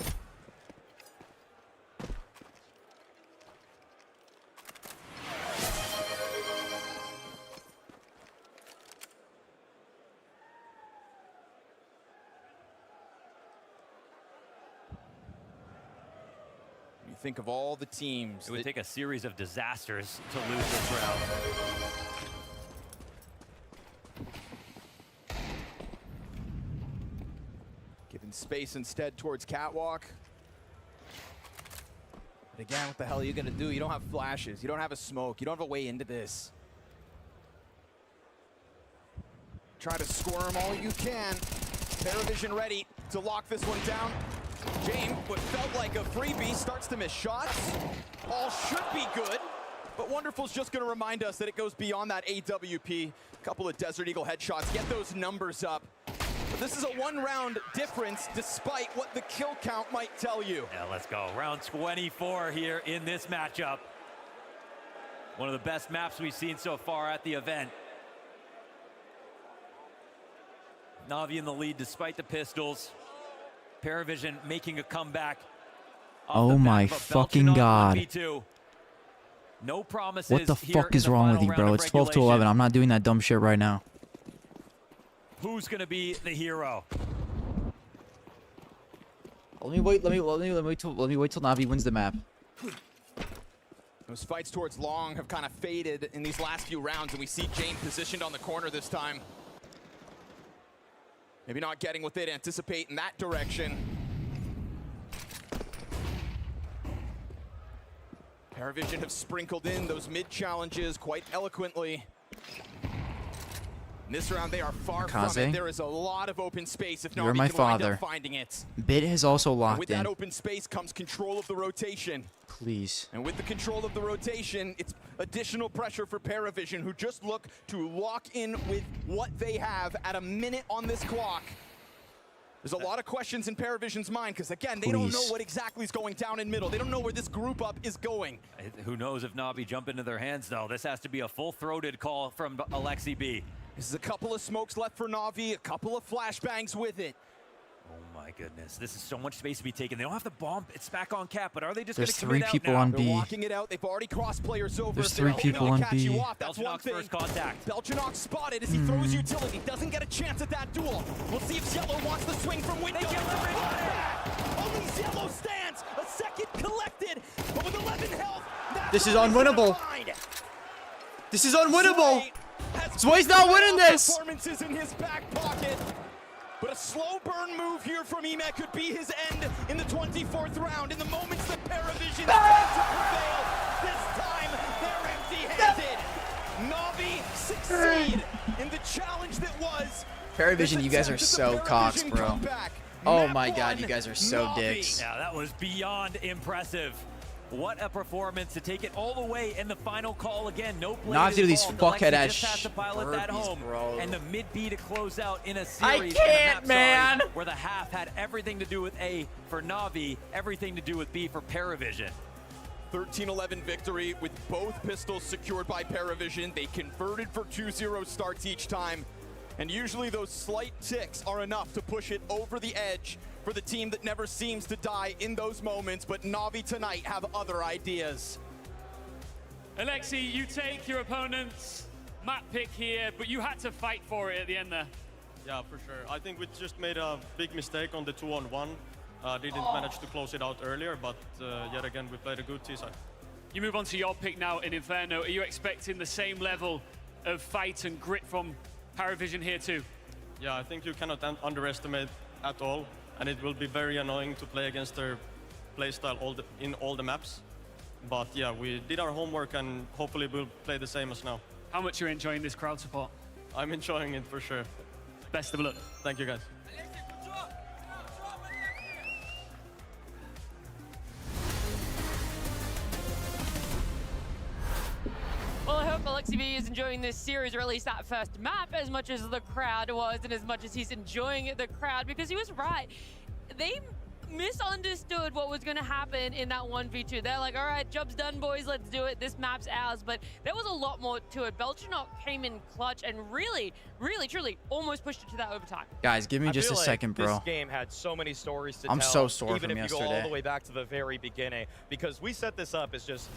U: You think of all the teams.
H: It would take a series of disasters to lose this round.
U: Giving space instead towards Catwalk. But again, what the hell are you gonna do? You don't have flashes, you don't have a smoke, you don't have a way into this. Try to squirm all you can. Paravision ready to lock this one down. Jame, what felt like a freebie, starts to miss shots. All should be good, but Wonderful's just gonna remind us that it goes beyond that AWP. A couple of Desert Eagle headshots, get those numbers up. But this is a 1-round difference, despite what the kill count might tell you.
H: Yeah, let's go. Round 24 here in this matchup. One of the best maps we've seen so far at the event. Navi in the lead despite the pistols. Paravision making a comeback.
D: Oh my fucking god.
H: No promises.
D: What the fuck is wrong with you, bro? It's 12 to 11. I'm not doing that dumb shit right now.
H: Who's gonna be the hero?
D: Let me wait till Navi wins the map.
U: Those fights towards long have kind of faded in these last few rounds, and we see Jame positioned on the corner this time. Maybe not getting what they'd anticipate in that direction. Paravision have sprinkled in those mid challenges quite eloquently. In this round, they are far from it. There is a lot of open space if
D: You're
U: Navi
D: my
U: can wind
D: father.
U: up finding it.
D: Bit has also locked
U: with
D: in.
U: that open space comes control of the rotation.
D: Please.
U: And with the control of the rotation, it's additional pressure for Paravision, who just look to lock in with what they have at a minute on this clock. There's a lot of questions in Paravision's mind, because again, they don't know what exactly is going down in middle. They don't know where this group up is going.
H: Who knows if Navi jump into their hands, though. This has to be a full-throated call from Alexi B.
U: This is a couple of smokes left for Navi, a couple of flashbangs with it.
H: Oh my goodness. This is so much space to be taken. They don't have the bomb. It's back on cap, but are they just going to
D: There's
H: commit
D: 3 people
H: out now?
D: on B.
U: They're walking it out. They've already crossed players over.
D: There's
U: They're
D: 3 people
U: hoping to
D: on
U: catch
D: B.
U: you off. That's one
H: Belchenok's
U: thing.
H: first contact.
U: Belchenok spotted as he throws utility. Doesn't get a chance at that duel. We'll see if Yellow wants the swing from window. Only Yellow stands. A second collected. But with 11 health,
D: This is unwinnable. This is unwinnable. Zway's not winning this.
U: Performances in his back pocket. But a slow burn move here from Emek could be his end in the 24th round. In the moments that Paravision stands to prevail, this time they're empty-handed. Navi succeed in the challenge that was.
D: Paravision, you guys are so cocks, bro. Oh my god, you guys are so dicks.
H: Yeah, that was beyond impressive. What a performance to take it all the way in the final call again. No play.
D: Navi to these fuckhead ass
H: just has to pilot that home,
D: bro.
H: and the mid B to close out in a series.
D: I can't, man.
H: Where the half had everything to do with A for Navi, everything to do with B for Paravision.
U: 13-11 victory with both pistols secured by Paravision. They converted for 2-0 starts each time. And usually those slight ticks are enough to push it over the edge for the team that never seems to die in those moments. But Navi tonight have other ideas.
G: Alexi, you take your opponent's map pick here, but you had to fight for it at the end there.
P: Yeah, for sure. I think we just made a big mistake on the 2-on-1. Didn't manage to close it out earlier, but yet again, we played a good T-side.
G: You move on to your pick now in Inferno. Are you expecting the same level of fight and grit from Paravision here too?
P: Yeah, I think you cannot underestimate at all, and it will be very annoying to play against their playstyle in all the maps. But yeah, we did our homework, and hopefully we'll play the same as now.
G: How much you're enjoying this crowd support?
P: I'm enjoying it for sure.
G: Best of luck.
P: Thank you, guys.
B: Well, I hope Alexi B is enjoying this series, or at least that first map, as much as the crowd was, and as much as he's enjoying the crowd, because he was right. They misunderstood what was going to happen in that 1v2. They're like, all right, job's done, boys, let's do it. This map's ours. But there was a lot more to it. Belchenok came in clutch and really, truly almost pushed it to that overtime.
D: Guys, give me just a second, bro.
C: This game had so many stories to tell.
D: I'm so sore
C: even
D: from
C: if
D: yesterday.
C: you go all the way back to the very beginning, because we set this up as just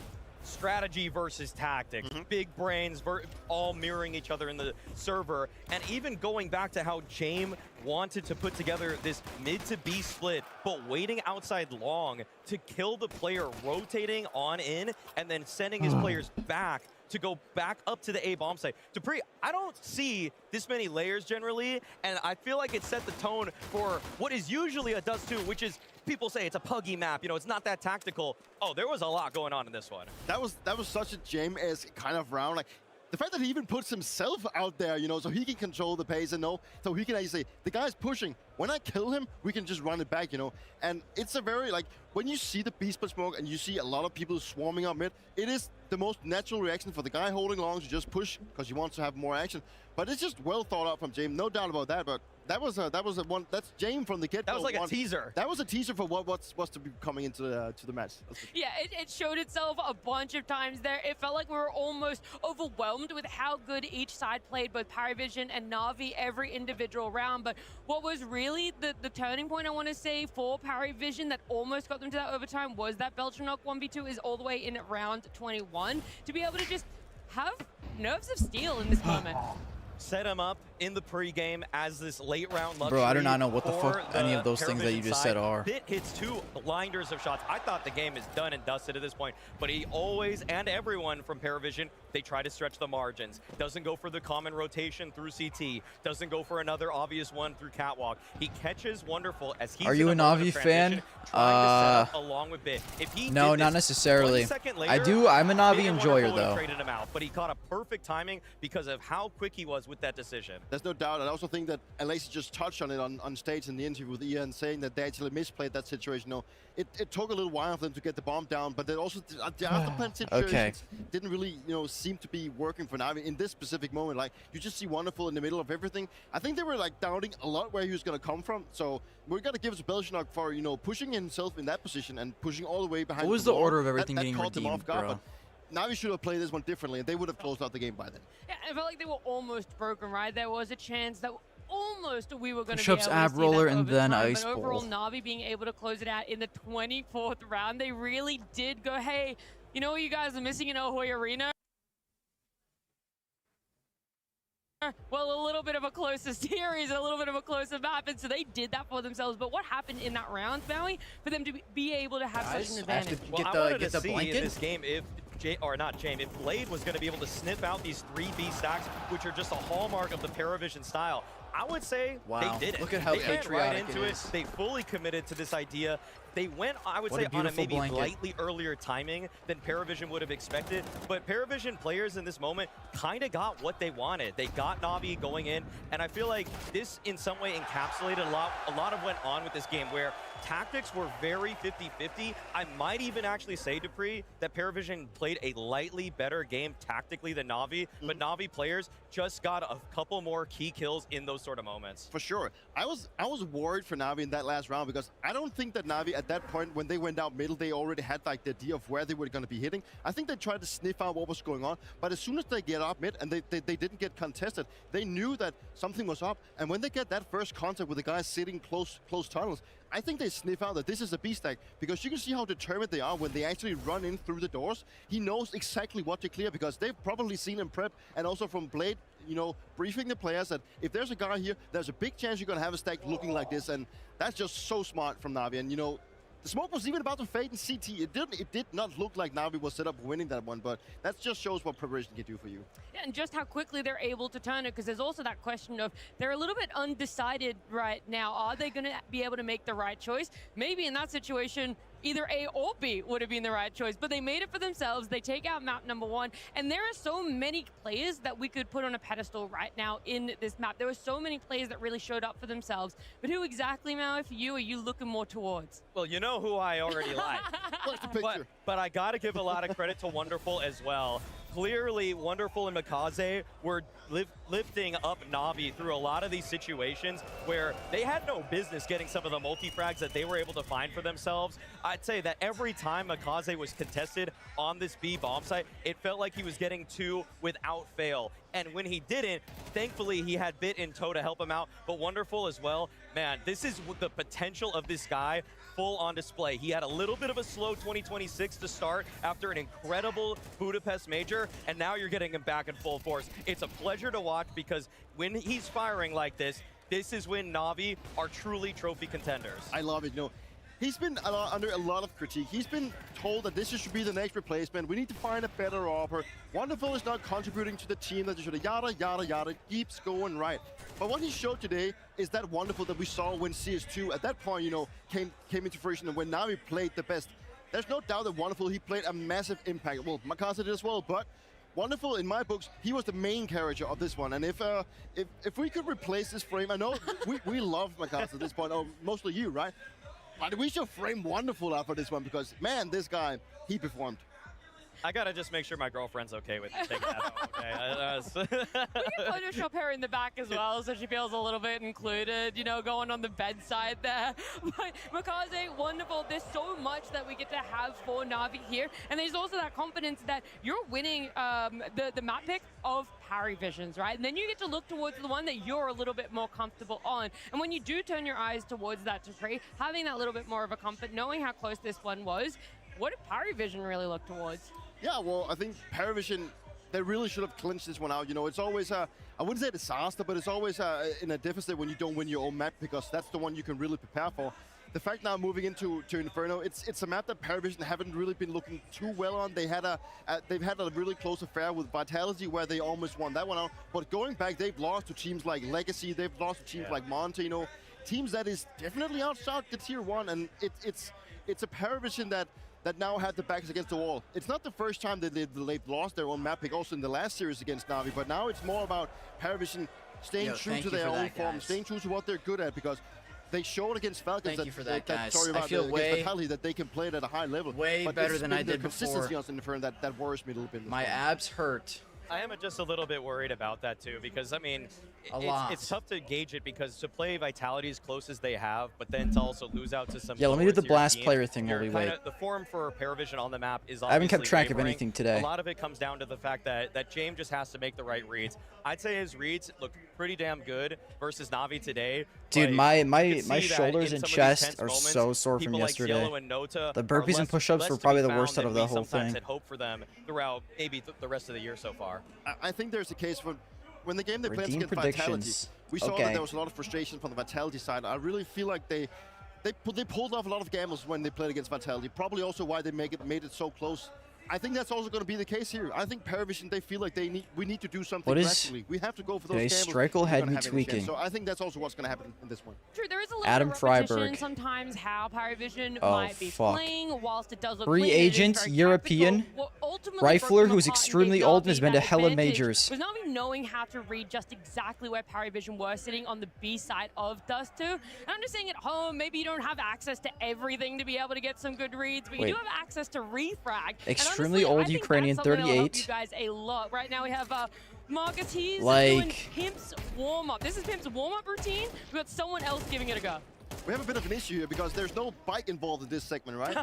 C: strategy versus tactics, big brains all mirroring each other in the server, and even going back to how James wanted to put together this mid to B split, but waiting outside long to kill the player, rotating on in, and then sending his players back to go back up to the A bomb site. Dupree, I don't see this many layers generally, and I feel like it set the tone for what is usually a Dust 2, which is, people say it's a puggy map, you know, it's not that tactical. Oh, there was a lot going on in this one.
A: That was such a James-esque kind of round. Like, the fact that he even puts himself out there, you know, so he can control the pace and know, so he can actually say, the guy's pushing. When I kill him, we can just run it back, you know. And it's a very, like, when you see the B split smoke and you see a lot of people swarming up mid, it is the most natural reaction for the guy holding long to just push because he wants to have more action. But it's just well thought out from James, no doubt about that. But that's James from the get-go.
C: That was like a teaser.
A: That was a teaser for what's to be coming into the match.
B: Yeah, it showed itself a bunch of times there. It felt like we were almost overwhelmed with how good each side played, both Paravision and Navi, every individual round. But what was really the turning point, I want to say, for Paravision that almost got them to that overtime was that Belchenok 1v2 is all the way in round 21 to be able to just have nerves of steel in this moment.
C: Set him up in the pregame as this late round luxury.
D: Bro, I do not know what the
C: for
D: fuck any of those things that you just said are.
C: Bit hits 2 blinders of shots. I thought the game is done and dusted at this point, but he always, and everyone from Paravision, they try to stretch the margins. Doesn't go for the common rotation through CT. Doesn't go for another obvious one through Catwalk. He catches wonderful as he's
D: Are you a Navi fan?
C: Along with Bit. If he
D: no,
C: did
D: not
C: this
D: necessarily.
C: 1 second later,
D: I'm a Navi
C: Bit
D: enjoyer
C: would've
D: though.
C: traded him out, but he caught a perfect timing because of how quick he was with that decision.
A: There's no doubt. I also think that Alexi just touched on it on stage in the interview with Ian, saying that they actually misplayed that situation. No, it took a little while for them to get the bomb down, but then also the afterplan situations didn't really, you know, seem to be working for Navi in this specific moment. Like, you just see Wonderful in the middle of everything. I think they were like doubting a lot where he was going to come from. So we got to give it to Belchenok for, you know, pushing himself in that position and pushing all the way behind.
D: What was the order of everything getting
A: caught them
D: redeemed,
A: off guard,
D: bro?
A: But Navi should have played this one differently, and they would have closed out the game by then.
B: Yeah, I felt like they were almost broken, right? There was a chance that almost we were going to be
D: Push-ups,
B: able to
D: ab
B: see
D: roller,
B: that
D: and then
B: overtime,
D: ice
B: but overall,
D: ball.
B: Navi being able to close it out in the 24th round, they really did go, hey, you know what you guys are missing in El Hoy Arena? Well, a little bit of a closer series, a little bit of a closer map, and so they did that for themselves. But what happened in that round, Maui, for them to be able to have such an advantage?
C: Well, I wanted to see in this game if if Blade was going to be able to sniff out these 3B stacks, which are just a hallmark of the Paravision style. I would say they did it.
D: Look at how
C: they went right
D: patriotic
C: into
D: it
C: it.
D: is.
C: They fully committed to this idea. They went, I would
D: What
C: say,
D: a
C: on a
D: beautiful
C: maybe
D: blanket.
C: slightly earlier timing than Paravision would have expected. But Paravision players in this moment kind of got what they wanted. They got Navi going in, and I feel like this in some way encapsulated a lot of went on with this game where tactics were very 50-50. I might even actually say, Dupree, that Paravision played a lightly better game tactically than Navi, but Navi players just got a couple more key kills in those sort of moments.
A: For sure. I was worried for Navi in that last round because I don't think that Navi at that point when they went out middle, they already had like the idea of where they were going to be hitting. I think they tried to sniff out what was going on, but as soon as they get up mid and they didn't get contested, they knew that something was up. And when they get that first contact with the guys sitting close tunnels, I think they sniff out that this is a B-stack because you can see how determined they are when they actually run in through the doors. He knows exactly what to clear because they've probably seen him prep and also from Blade, you know, briefing the players that if there's a guy here, there's a big chance you're going to have a stack looking like this. And that's just so smart from Navi. And, you know, the smoke was even about to fade in CT. It did not look like Navi was set up winning that one, but that just shows what Paravision can do for you.
B: Yeah, and just how quickly they're able to turn it, because there's also that question of they're a little bit undecided right now. Are they going to be able to make the right choice? Maybe in that situation, either A or B would have been the right choice, but they made it for themselves. They take out map number 1, and there are so many players that we could put on a pedestal right now in this map. There were so many players that really showed up for themselves, but who exactly, Maui, for you, are you looking more towards?
C: Well, you know who I already like.
A: What's the picture?
C: But I got to give a lot of credit to Wonderful as well. Clearly, Wonderful and Mikaze were lifting up Navi through a lot of these situations where they had no business getting some of the multi-frags that they were able to find for themselves. I'd say that every time Mikaze was contested on this B bomb site, it felt like he was getting 2 without fail. And when he didn't, thankfully he had Bit in tow to help him out, but Wonderful as well. Man, this is the potential of this guy full on display. He had a little bit of a slow 2026 to start after an incredible Budapest major, and now you're getting him back in full force. It's a pleasure to watch because when he's firing like this is when Navi are truly trophy contenders.
A: I love it. You know, he's been under a lot of critique. He's been told that this should be the next replacement. We need to find a better offer. Wonderful is not contributing to the team that they should have. Yada, yada, yada. Keeps going right. But what he showed today is that Wonderful that we saw when CS2 at that point, you know, came into fruition and when Navi played the best. There's no doubt that Wonderful, he played a massive impact. Well, Makaza did as well, but Wonderful, in my books, he was the main character of this one. And if we could replace this frame, I know we love Makaza at this point, or mostly you, right? But we should frame Wonderful out for this one because, man, this guy, he performed.
C: I gotta just make sure my girlfriend's okay with taking that out, okay?
B: We can Photoshop her in the back as well, so she feels a little bit included, you know, going on the bedside there. But Mikaze, Wonderful, there's so much that we get to have for Navi here, and there's also that confidence that you're winning the map pick of Parivisions, right? And then you get to look towards the one that you're a little bit more comfortable on. And when you do turn your eyes towards that Dupree, having that little bit more of a comfort, knowing how close this one was, what did Paravision really look towards?
A: Yeah, well, I think Paravision, they really should have clinched this one out. You know, it's always I wouldn't say a disaster, but it's always in a deficit when you don't win your own map because that's the one you can really prepare for. The fact now moving into Inferno, it's a map that Paravision haven't really been looking too well on. They've had a really close affair with Vitality where they almost won that one out. But going back, they've lost to teams like Legacy, they've lost to teams like Monte, you know, teams that is definitely outside the tier 1, and it's a Paravision that now have the backs against the wall. It's not the first time that they've lost their own map pick, also in the last series against Navi, but now it's more about Paravision staying true to their own form, staying true to what they're good at, because they showed against Falcons Vitality that they can play it at a high level.
D: Way
A: but
D: better than I did
A: consistency
D: before.
A: on Inferno that worries me a little bit.
D: My abs hurt.
C: I am just a little bit worried about that too, because I mean, it's tough to gauge it because to play Vitality as close as they have, but then to also lose out to some.
D: Yeah, let me do the
C: lower-tier
D: blast
C: teams,
D: player thing while we wait.
C: The form for Paravision on the map is.
D: I haven't kept track of
C: wavering.
D: anything today.
C: A lot of it comes down to the fact that James just has to make the right reads. I'd say his reads look pretty damn good versus Navi today.
D: Dude, my shoulders and chest are so sore from yesterday. The burpees and push-ups were probably the worst out of the whole thing.
C: Had hope for them throughout maybe the rest of the year so far.
A: I think there's a case for when the game they played
D: Redeem
A: against Vitality,
D: predictions.
A: we saw that there was a lot of frustration from the Vitality side. I really feel like they pulled off a lot of gambles when they played against Vitality. Probably also why they made it so close. I think that's also going to be the case here. I think Paravision, they feel like we need to do something drastically. We have to go for those gambles.
D: Strikel had me tweaking.
A: So I think that's also what's going to happen in this one.
B: True, there is a little
D: Adam
B: bit of repetition
D: Freiberg.
B: sometimes how Paravision might be playing, whilst it does look
D: Free
B: clean, it is
D: agent,
B: very
D: European, rifler who's extremely old and has been to hella majors.
B: Was Navi knowing how to read just exactly where Paravision were sitting on the B side of Dust 2. And I'm just saying at home, maybe you don't have access to everything to be able to get some good reads, but you do have access to refrag.
D: Extremely old Ukrainian,
B: that's something that'll help
D: 38.
B: you guys a lot. Right now we have Marcus, he's
D: Like-
B: doing Pimp's warm-up. This is Pimp's warm-up routine. We've got someone else giving it a go.
A: We have a bit of an issue here because there's no bike involved in this segment, right?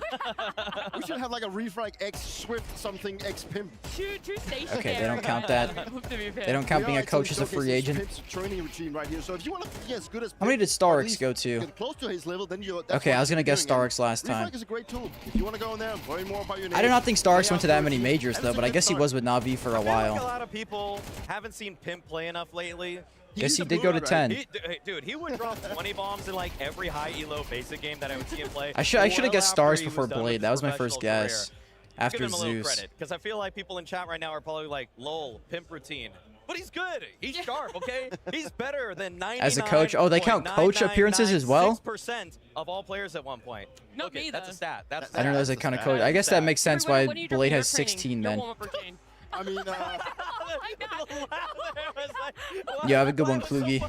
A: We should have like a refrag X Swift something X Pimp.
B: Two stations.
D: Okay, they don't count that. They don't count being a coach as a free agent.
A: Pimp's training routine right here. So if you want to be as good as
D: How many did Starix go to?
A: get close to his level, then you.
D: Okay, I was gonna guess Starix last time.
A: Refrag is a great tool. If you want to go in there, learn more about your name.
D: I do not think Starix went to that many majors though, but I guess he was with Navi for a
C: I feel like a
D: while.
C: lot of people haven't seen Pimp play enough lately.
D: Guess he did go to 10.
C: Dude, he would drop 20 bombs in like every high elo basic game that I would see him play.
D: I should have guessed
C: Well
D: Starix
C: after he
D: before
C: was done with
D: Blade.
C: his
D: That was my
C: professional
D: first guess.
C: career.
D: After
C: Give him a little
D: Zeus.
C: credit, because I feel like people in chat right now are probably like, lol, Pimp routine. But he's good. He's sharp, okay? He's better than 99.
D: As a coach, oh, they count coach appearances as well?
C: 6% of all players at one point.
B: Not me,
C: that's a stat. That's
D: I don't know as a kind of coach. I guess that makes sense why Blade has 16 then.
A: I mean,
D: You have a good one, Klugi.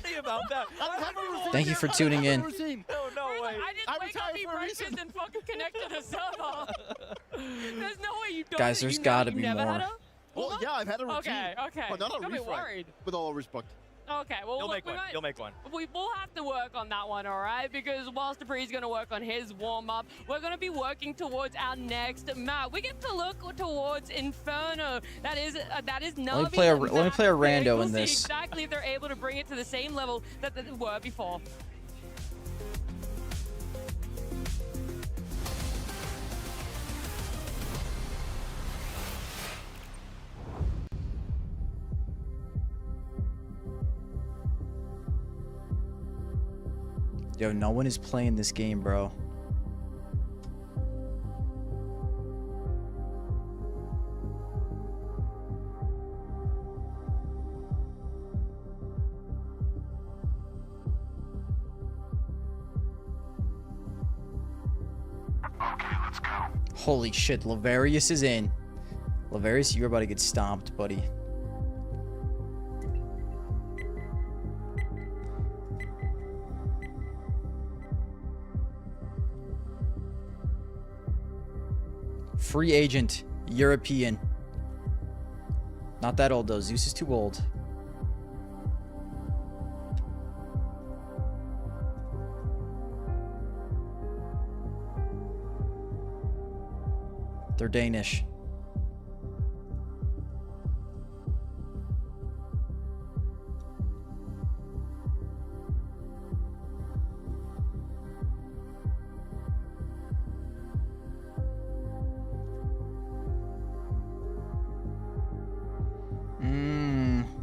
D: Thank you for tuning in.
B: No way. I didn't wake up, eat breakfast, and fucking connect to the server. There's no way you don't.
D: Guys, there's gotta be more.
A: Well, yeah, I've had a routine.
B: Okay.
A: But not a
B: Got me
A: refrag.
B: worried.
A: With all respect.
B: Okay, well,
C: You'll make one. You'll make one.
B: We will have to work on that one, all right? Because whilst Dupree's going to work on his warm-up, we're going to be working towards our next map. We get to look towards Inferno. That is Navi.
D: Let me play a rando
B: We'll
D: in
B: see
D: this.
B: exactly if they're able to bring it to the same level that they were before.
D: Yo, no one is playing this game, bro.
J: Okay, let's go.
D: Holy shit, Lavarius is in. Lavarius, you're about to get stomped, buddy. Free agent, European. Not that old though. Zeus is too old. They're Danish.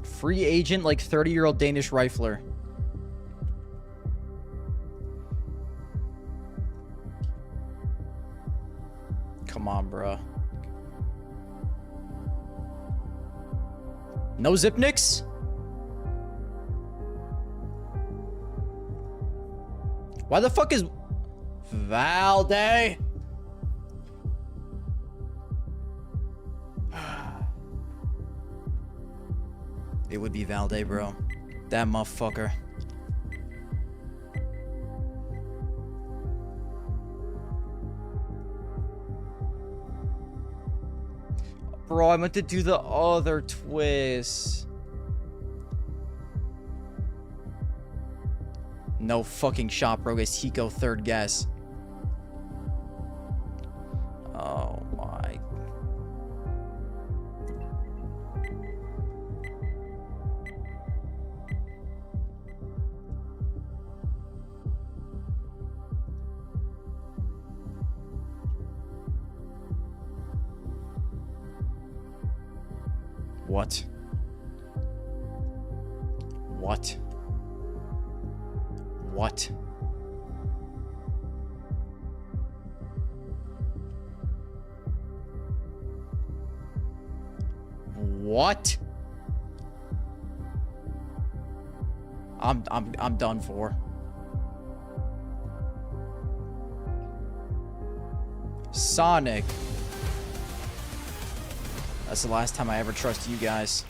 D: Free agent, like 30-year-old Danish rifler. Come on, bruh. No Zipniks? Why the fuck is Valde? It would be Valde, bro. That motherfucker. bro. I meant to do the other twist. No fucking shot, bro. Guys, Hiko third guess. Oh my. What? What? What? What? I'm done for. Sonic. That's the last time I ever trust you guys.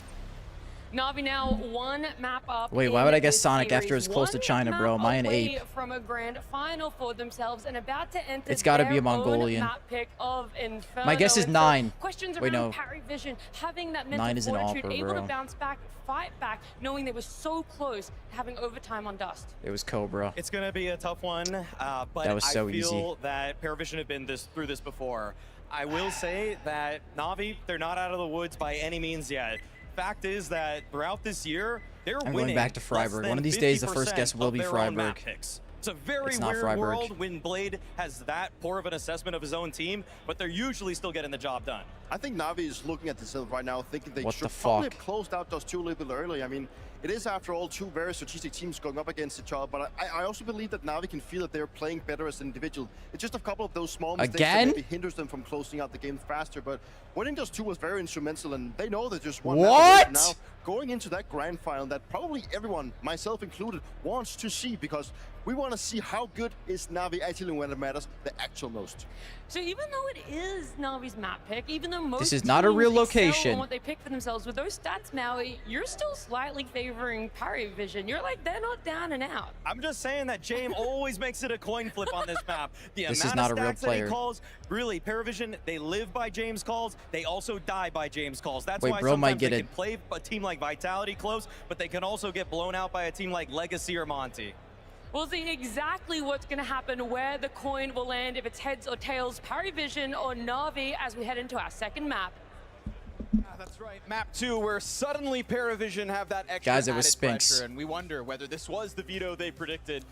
B: Navi now one map up.
D: Wait, why would I guess Sonic after it's close to China, bro? Am I an ape?
B: From a grand final for themselves and about to enter
D: It's got to be a
B: their
D: Mongolian.
B: own map pick of Inferno.
D: My guess is 9.
B: Questions
D: Wait,
B: around
D: no.
B: PARIVISION, having that
D: 9
B: mental
D: is an
B: fortitude,
D: offer,
B: able
D: bro.
B: to bounce back, fight back, knowing they were so close to having overtime on Dust.
D: It was Cobra.
C: It's going to be a tough one, but
D: That was so
C: I feel
D: easy.
C: that PARIVISION have been through this before. I will say that Navi, they're not out of the woods by any means yet. Fact is that throughout this year, they're
D: I'm
C: winning
D: going back to Freiburg. One of these days, the first guess will be Freiburg.
C: It's a very
D: It's not
C: weird
D: Freiburg.
C: world when Blade has that poor of an assessment of his own team, but they're usually still getting the job done.
A: I think Navi is looking at themselves right now thinking they
D: What
A: should
D: the
A: probably
D: fuck?
A: have closed out Dust 2 a little bit early. I mean, it is, after all, two very strategic teams going up against each other, but I also believe that Navi can feel that they're playing better as an individual. It's just a couple of those small mistakes
D: Again?
A: that maybe hinders them from closing out the game faster, but winning Dust 2 was very instrumental, and they know they just won.
D: What?
A: Now, going into that grand final that probably everyone, myself included, wants to see, because we want to see how good is Navi actually when it matters the actual most.
B: So even though it is Navi's map pick, even though most
D: is not a real
B: teams excel
D: location.
B: on what they pick for themselves, with those stats, Maui, you're still slightly favoring PARIVISION. You're like, they're not down and out.
C: I'm just saying that James always makes it a coin flip on this map. The
D: This is
C: amount
D: not
C: of
D: a real
C: stacks that he
D: player.
C: calls, really, PARIVISION, they live by James calls. They also die by James calls. That's
D: Wait,
C: why
D: bro might
C: sometimes
D: get
C: they
D: it.
C: can play a team like Vitality close, but they can also get blown out by a team like Legacy or Monty.
B: We'll see exactly what's going to happen, where the coin will land, if it's heads or tails, PARIVISION or Navi, as we head into our second map.
U: That's right. Map 2, where suddenly PARIVISION have that extra
D: Guys, it was
U: added
D: Spinks.
U: pressure, and we wonder whether this was the veto they predicted,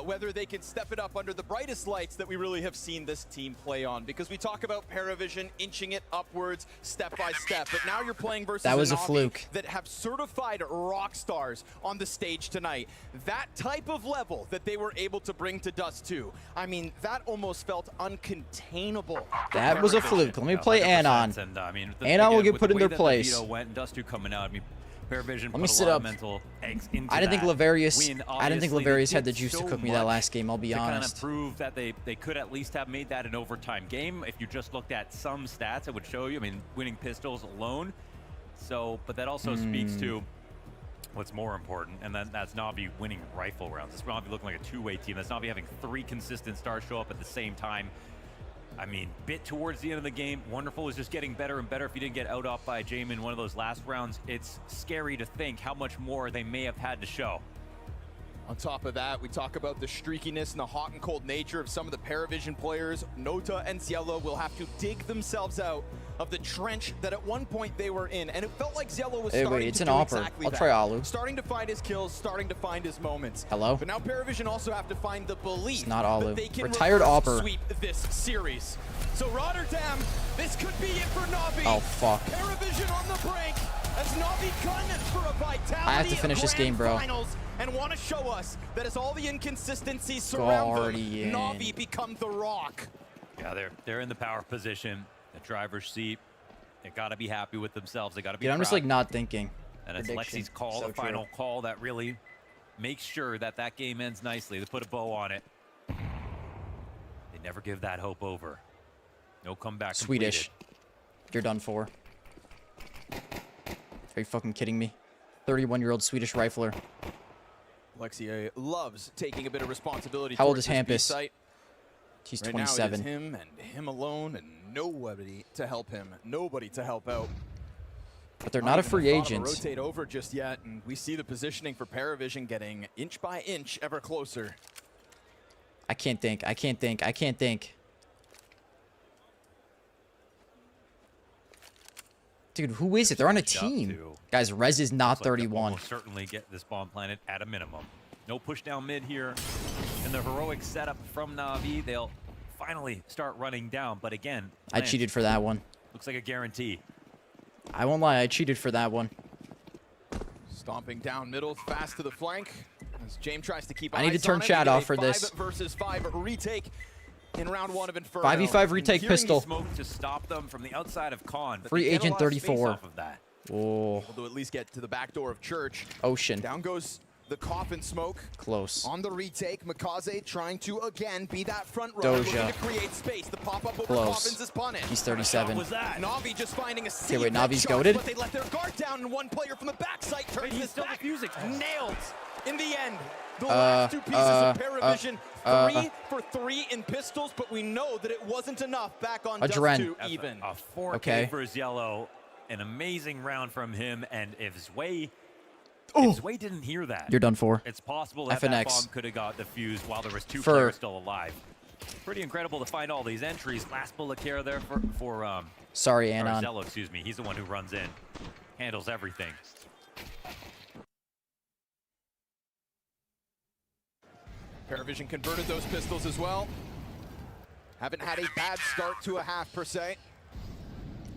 U: whether they can step it up under the brightest lights that we really have seen this team play on. Because we talk about PARIVISION inching it upwards step by step, but now you're playing versus
D: That was a
U: Navi
D: fluke.
U: that have certified rock stars on the stage tonight. That type of level that they were able to bring to Dust 2, I mean, that almost felt uncontainable.
D: That was a fluke. Let me play Anon.
H: And I mean,
D: Anon will
H: again,
D: get
H: with
D: put
H: the
D: in
H: way
D: their
H: that the
D: place.
H: veto went and Dust 2 coming out, I mean, PARIVISION
D: Let me
H: put
D: sit
H: a lot
D: up.
H: of mental eggs into
D: I didn't think
H: that
D: Laverius.
H: win.
D: I didn't think
H: Obviously, they
D: Laverius had the
H: did
D: juice to
H: so
D: cook me that
H: much
D: last game. I'll be
H: to
D: honest.
H: kind of prove that they could at least have made that an overtime game. If you just looked at some stats, it would show you. I mean, winning pistols alone. So, but that also speaks to what's more important, and that's Navi winning rifle rounds. It's Navi looking like a two-way team. That's Navi having 3 consistent stars show up at the same time. I mean, bit towards the end of the game, Wonderful is just getting better and better. If you didn't get out off by Jamin in one of those last rounds, it's scary to think how much more they may have had to show.
U: On top of that, we talk about the streakiness and the hot and cold nature of some of the PARIVISION players. Nota and Cielo will have to dig themselves out of the trench that at one point they were in, and it felt like Cielo was starting
D: it's
U: to
D: an
U: do
D: offer.
U: exactly
D: I'll
U: that.
D: try Alu.
U: Starting to find his kills, starting to find his moments.
D: Hello?
U: But now PARIVISION also have to find the belief
D: It's not Alu.
U: that they can
D: Retired
U: reverse
D: Opper.
U: sweep this series. So Rotterdam, this could be it for Navi.
D: Oh, fuck.
U: PARIVISION on the brink as Navi gun for a Vitality
D: I have to finish this game, bro.
U: Finals, and want to show us that as all the inconsistencies surround
D: Guardian.
U: them, Navi become the rock.
H: Yeah, they're in the power position, the driver's seat. They got to be happy with themselves. They got to be
D: Dude, I'm just
H: proud.
D: like not thinking.
H: And it's
D: Prediction.
H: Lexi's call,
D: So
H: the final
D: true.
H: call that really makes sure that that game ends nicely. They put a bow on it. They never give that hope over. No comeback
D: Swedish.
H: completed.
D: You're done for. Are you fucking kidding me? 31-year-old Swedish rifler.
U: Lexi loves taking a bit of responsibility.
D: How old
U: towards
D: is
U: this B
D: Hampus?
U: site.
D: He's
U: Right
D: 27.
U: now it is him and him alone, and nobody to help him, nobody to help out.
D: But they're not a free agent.
U: Rotate over just yet, and we see the positioning for Paravision getting inch by inch ever closer.
D: I can't think. I can't think. I can't think. Dude, who is it? They're on a team. Guys, Rez is not 31.
H: Will certainly get this bomb planted at a minimum. No push down mid here. And the heroic setup from Navi, they'll finally start running down. But again,
D: I cheated for that one.
H: Looks like a guarantee.
D: I won't lie, I cheated for that one.
U: Stomping down middle, fast to the flank. As James tries to keep
D: I need to
U: eyes
D: turn
U: on it.
D: chat
U: We get
D: off
U: a
D: for this.
U: 5 versus 5 retake in round 1 of Inferno.
D: 5v5 retake pistol.
H: Smoke to stop them from the outside of Con. But
D: Free
H: they get a
D: agent
H: lot of space
D: 34.
H: off of that.
D: Oh.
U: Able to at least get to the back door of Church.
D: Ocean.
U: Down goes the coffin smoke.
D: Close.
U: On the retake, Mikaze trying to again be that front runner,
D: Doja.
U: looking to create space. The pop-up over
D: Close.
U: coffins is punished.
D: He's 37.
U: What was that? Navi just finding a
D: Okay, wait, Navi's
U: shot,
D: goated?
U: but they let their guard down, and one player from the backside turns this back. Nailed in the end. The last 2 pieces of Paravision, 3 for 3 in pistols, but we know that it wasn't enough. Back on Dust 2 even.
H: A 4K for Yellow. An amazing round from him, and if Zwei didn't hear that,
D: You're done for.
H: It's possible that
D: FNX.
H: that bomb could have got defused while there was 2
D: For-
H: players still alive. Pretty incredible to find all these entries. Last bullet care there for
D: Sorry, Anon.
H: Zello, excuse me. He's the one who runs in, handles everything.
U: Paravision converted those pistols as well. Haven't had a bad start to a half per se.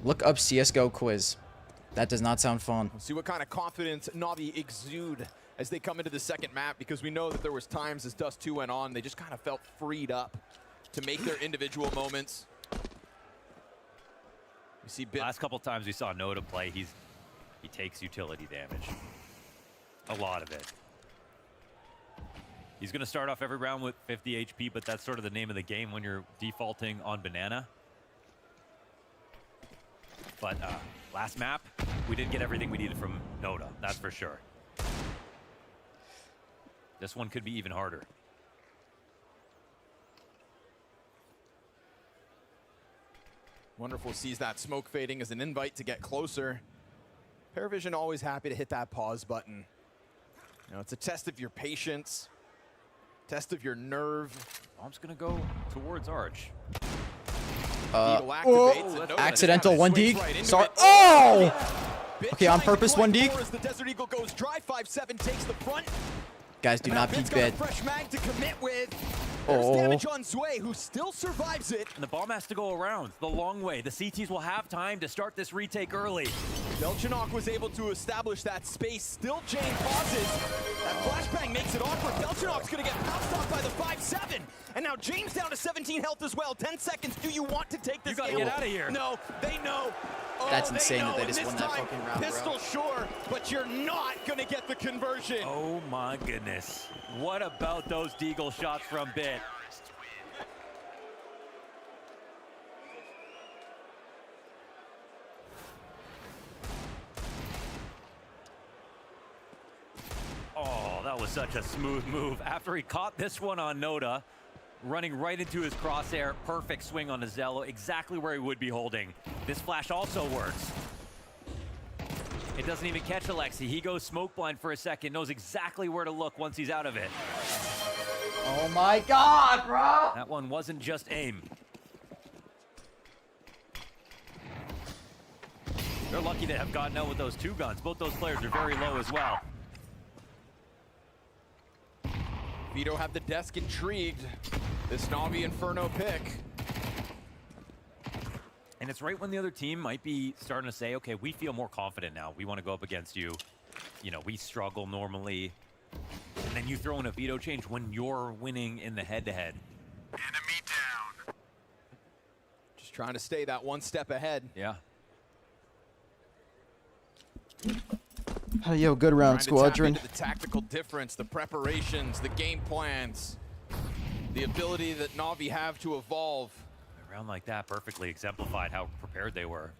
D: Look up CSGO quiz. That does not sound fun.
U: We'll see what kind of confidence Navi exude as they come into the second map, because we know that there was times as Dust 2 went on, they just kind of felt freed up to make their individual moments. We see
H: Last couple times we saw Noda play, he takes utility damage. A lot of it. He's going to start off every round with 50 HP, but that's sort of the name of the game when you're defaulting on Banana. But last map, we didn't get everything we needed from Noda, that's for sure. This one could be even harder.
U: Wonderful sees that smoke fading as an invite to get closer. Paravision always happy to hit that pause button. You know, it's a test of your patience, test of your nerve.
H: Bomb's gonna go towards Arch.
D: Accidental 1 dig. Sorry. Oh! Okay, on purpose 1 dig.
U: As the Desert Eagle goes dry, 5-7 takes the front.
D: Guys, do not peek bid.
U: Fresh mag to commit with. There's damage on Zwei, who still survives it.
H: And the bomb has to go around the long way. The CTs will have time to start this retake early.
U: Delchinok was able to establish that space. Still Jane pauses. That flashbang makes it awkward. Delchinok's gonna get pounced off by the 5-7. And now James down to 17 health as well. 10 seconds. Do you want to take this?
H: You gotta get out of here.
U: No, they know.
D: That's insane that they just won that
U: time,
D: fucking round,
U: pistol
D: bro.
U: sure, but you're not gonna get the conversion.
H: Oh my goodness. What about those Deagle shots from Bit? Oh, that was such a smooth move. After he caught this one on Noda, running right into his crosshair, perfect swing on the Zello, exactly where he would be holding. This flash also works. It doesn't even catch Alexi. He goes smoke blind for a second, knows exactly where to look once he's out of it.
D: Oh my god, bro!
H: That one wasn't just aim. They're lucky to have gotten out with those 2 guns. Both those players are very low as well.
U: Vito have the desk intrigued. This Navi Inferno pick.
H: And it's right when the other team might be starting to say, okay, we feel more confident now. We want to go up against you. You know, we struggle normally. And then you throw in a veto change when you're winning in the head-to-head.
U: Enemy down. Just trying to stay that 1 step ahead.
H: Yeah.
D: Yo, good round, Squadron.
U: The tactical difference, the preparations, the game plans, the ability that Navi have to evolve.
H: A round like that perfectly exemplified how prepared they were.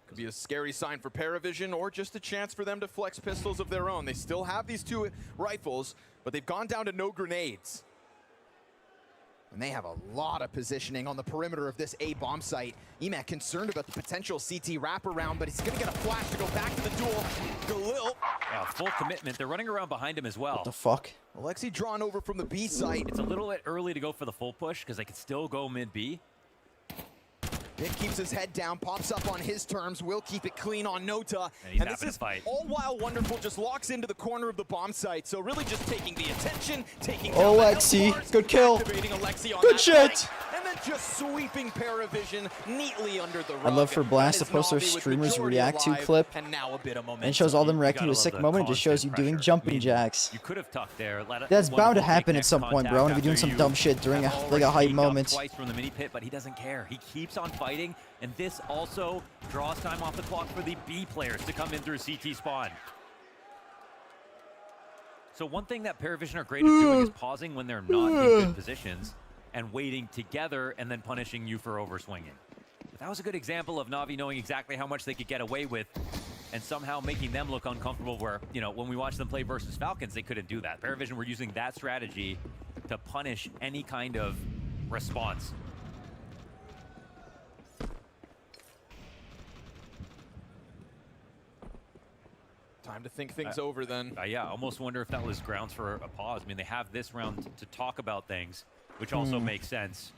U: Could be a scary sign for Paravision, or just a chance for them to flex pistols of their own. They still have these 2 rifles, but they've gone down to no grenades. And they have a lot of positioning on the perimeter of this A bomb site. Emek concerned about the potential CT wraparound, but he's going to get a flash to go back to the duel. Galil.
H: Yeah, full commitment. They're running around behind him as well.
D: What the fuck?
U: Alexi drawn over from the B site.
H: It's a little bit early to go for the full push because they could still go mid-B.
U: Vic keeps his head down, pops up on his terms, will keep it clean on Nota.
H: And
U: this is all while Wonderful just locks into the corner of the bomb site. So really just taking the attention, taking down
D: Alexi, good kill.
U: activating Alexi on
D: Good
U: that
D: shit.
U: flank, and then just sweeping Paravision neatly under the rug.
D: I'd love for Blast
U: That
D: to
U: is
D: post their
U: Navi with
D: streamers
U: majority
D: react to
U: alive,
D: clip.
U: and now a bit of momentum.
D: And shows all them reacting to a
H: gotta
D: sick
H: love the
D: moment. It just shows you
H: constant
D: doing
H: pressure.
D: jumping
H: I mean,
D: jacks.
H: You could have tucked there.
D: That's bound to
H: Wonderful
D: happen
H: make
D: at some
H: next
D: point, bro. And if you're doing
H: contact
D: some
H: after
D: dumb shit during
H: have
D: a
H: already
D: hype
H: peaked up
D: moment.
H: Twice from the mini pit, but he doesn't care. He keeps on fighting, and this also draws time off the clock for the B players to come in through CT spawn. So one thing that Paravision are great at doing is pausing when they're not in good positions and waiting together and then punishing you for overswinging. But that was a good example of Navi knowing exactly how much they could get away with and somehow making them look uncomfortable where, you know, when we watched them play versus Falcons, they couldn't do that. Paravision were using that strategy to punish any kind of response.
U: Time to think things over then.
H: Yeah, I almost wonder if that was grounds for a pause. I mean, they have this round to talk about things, which also makes sense.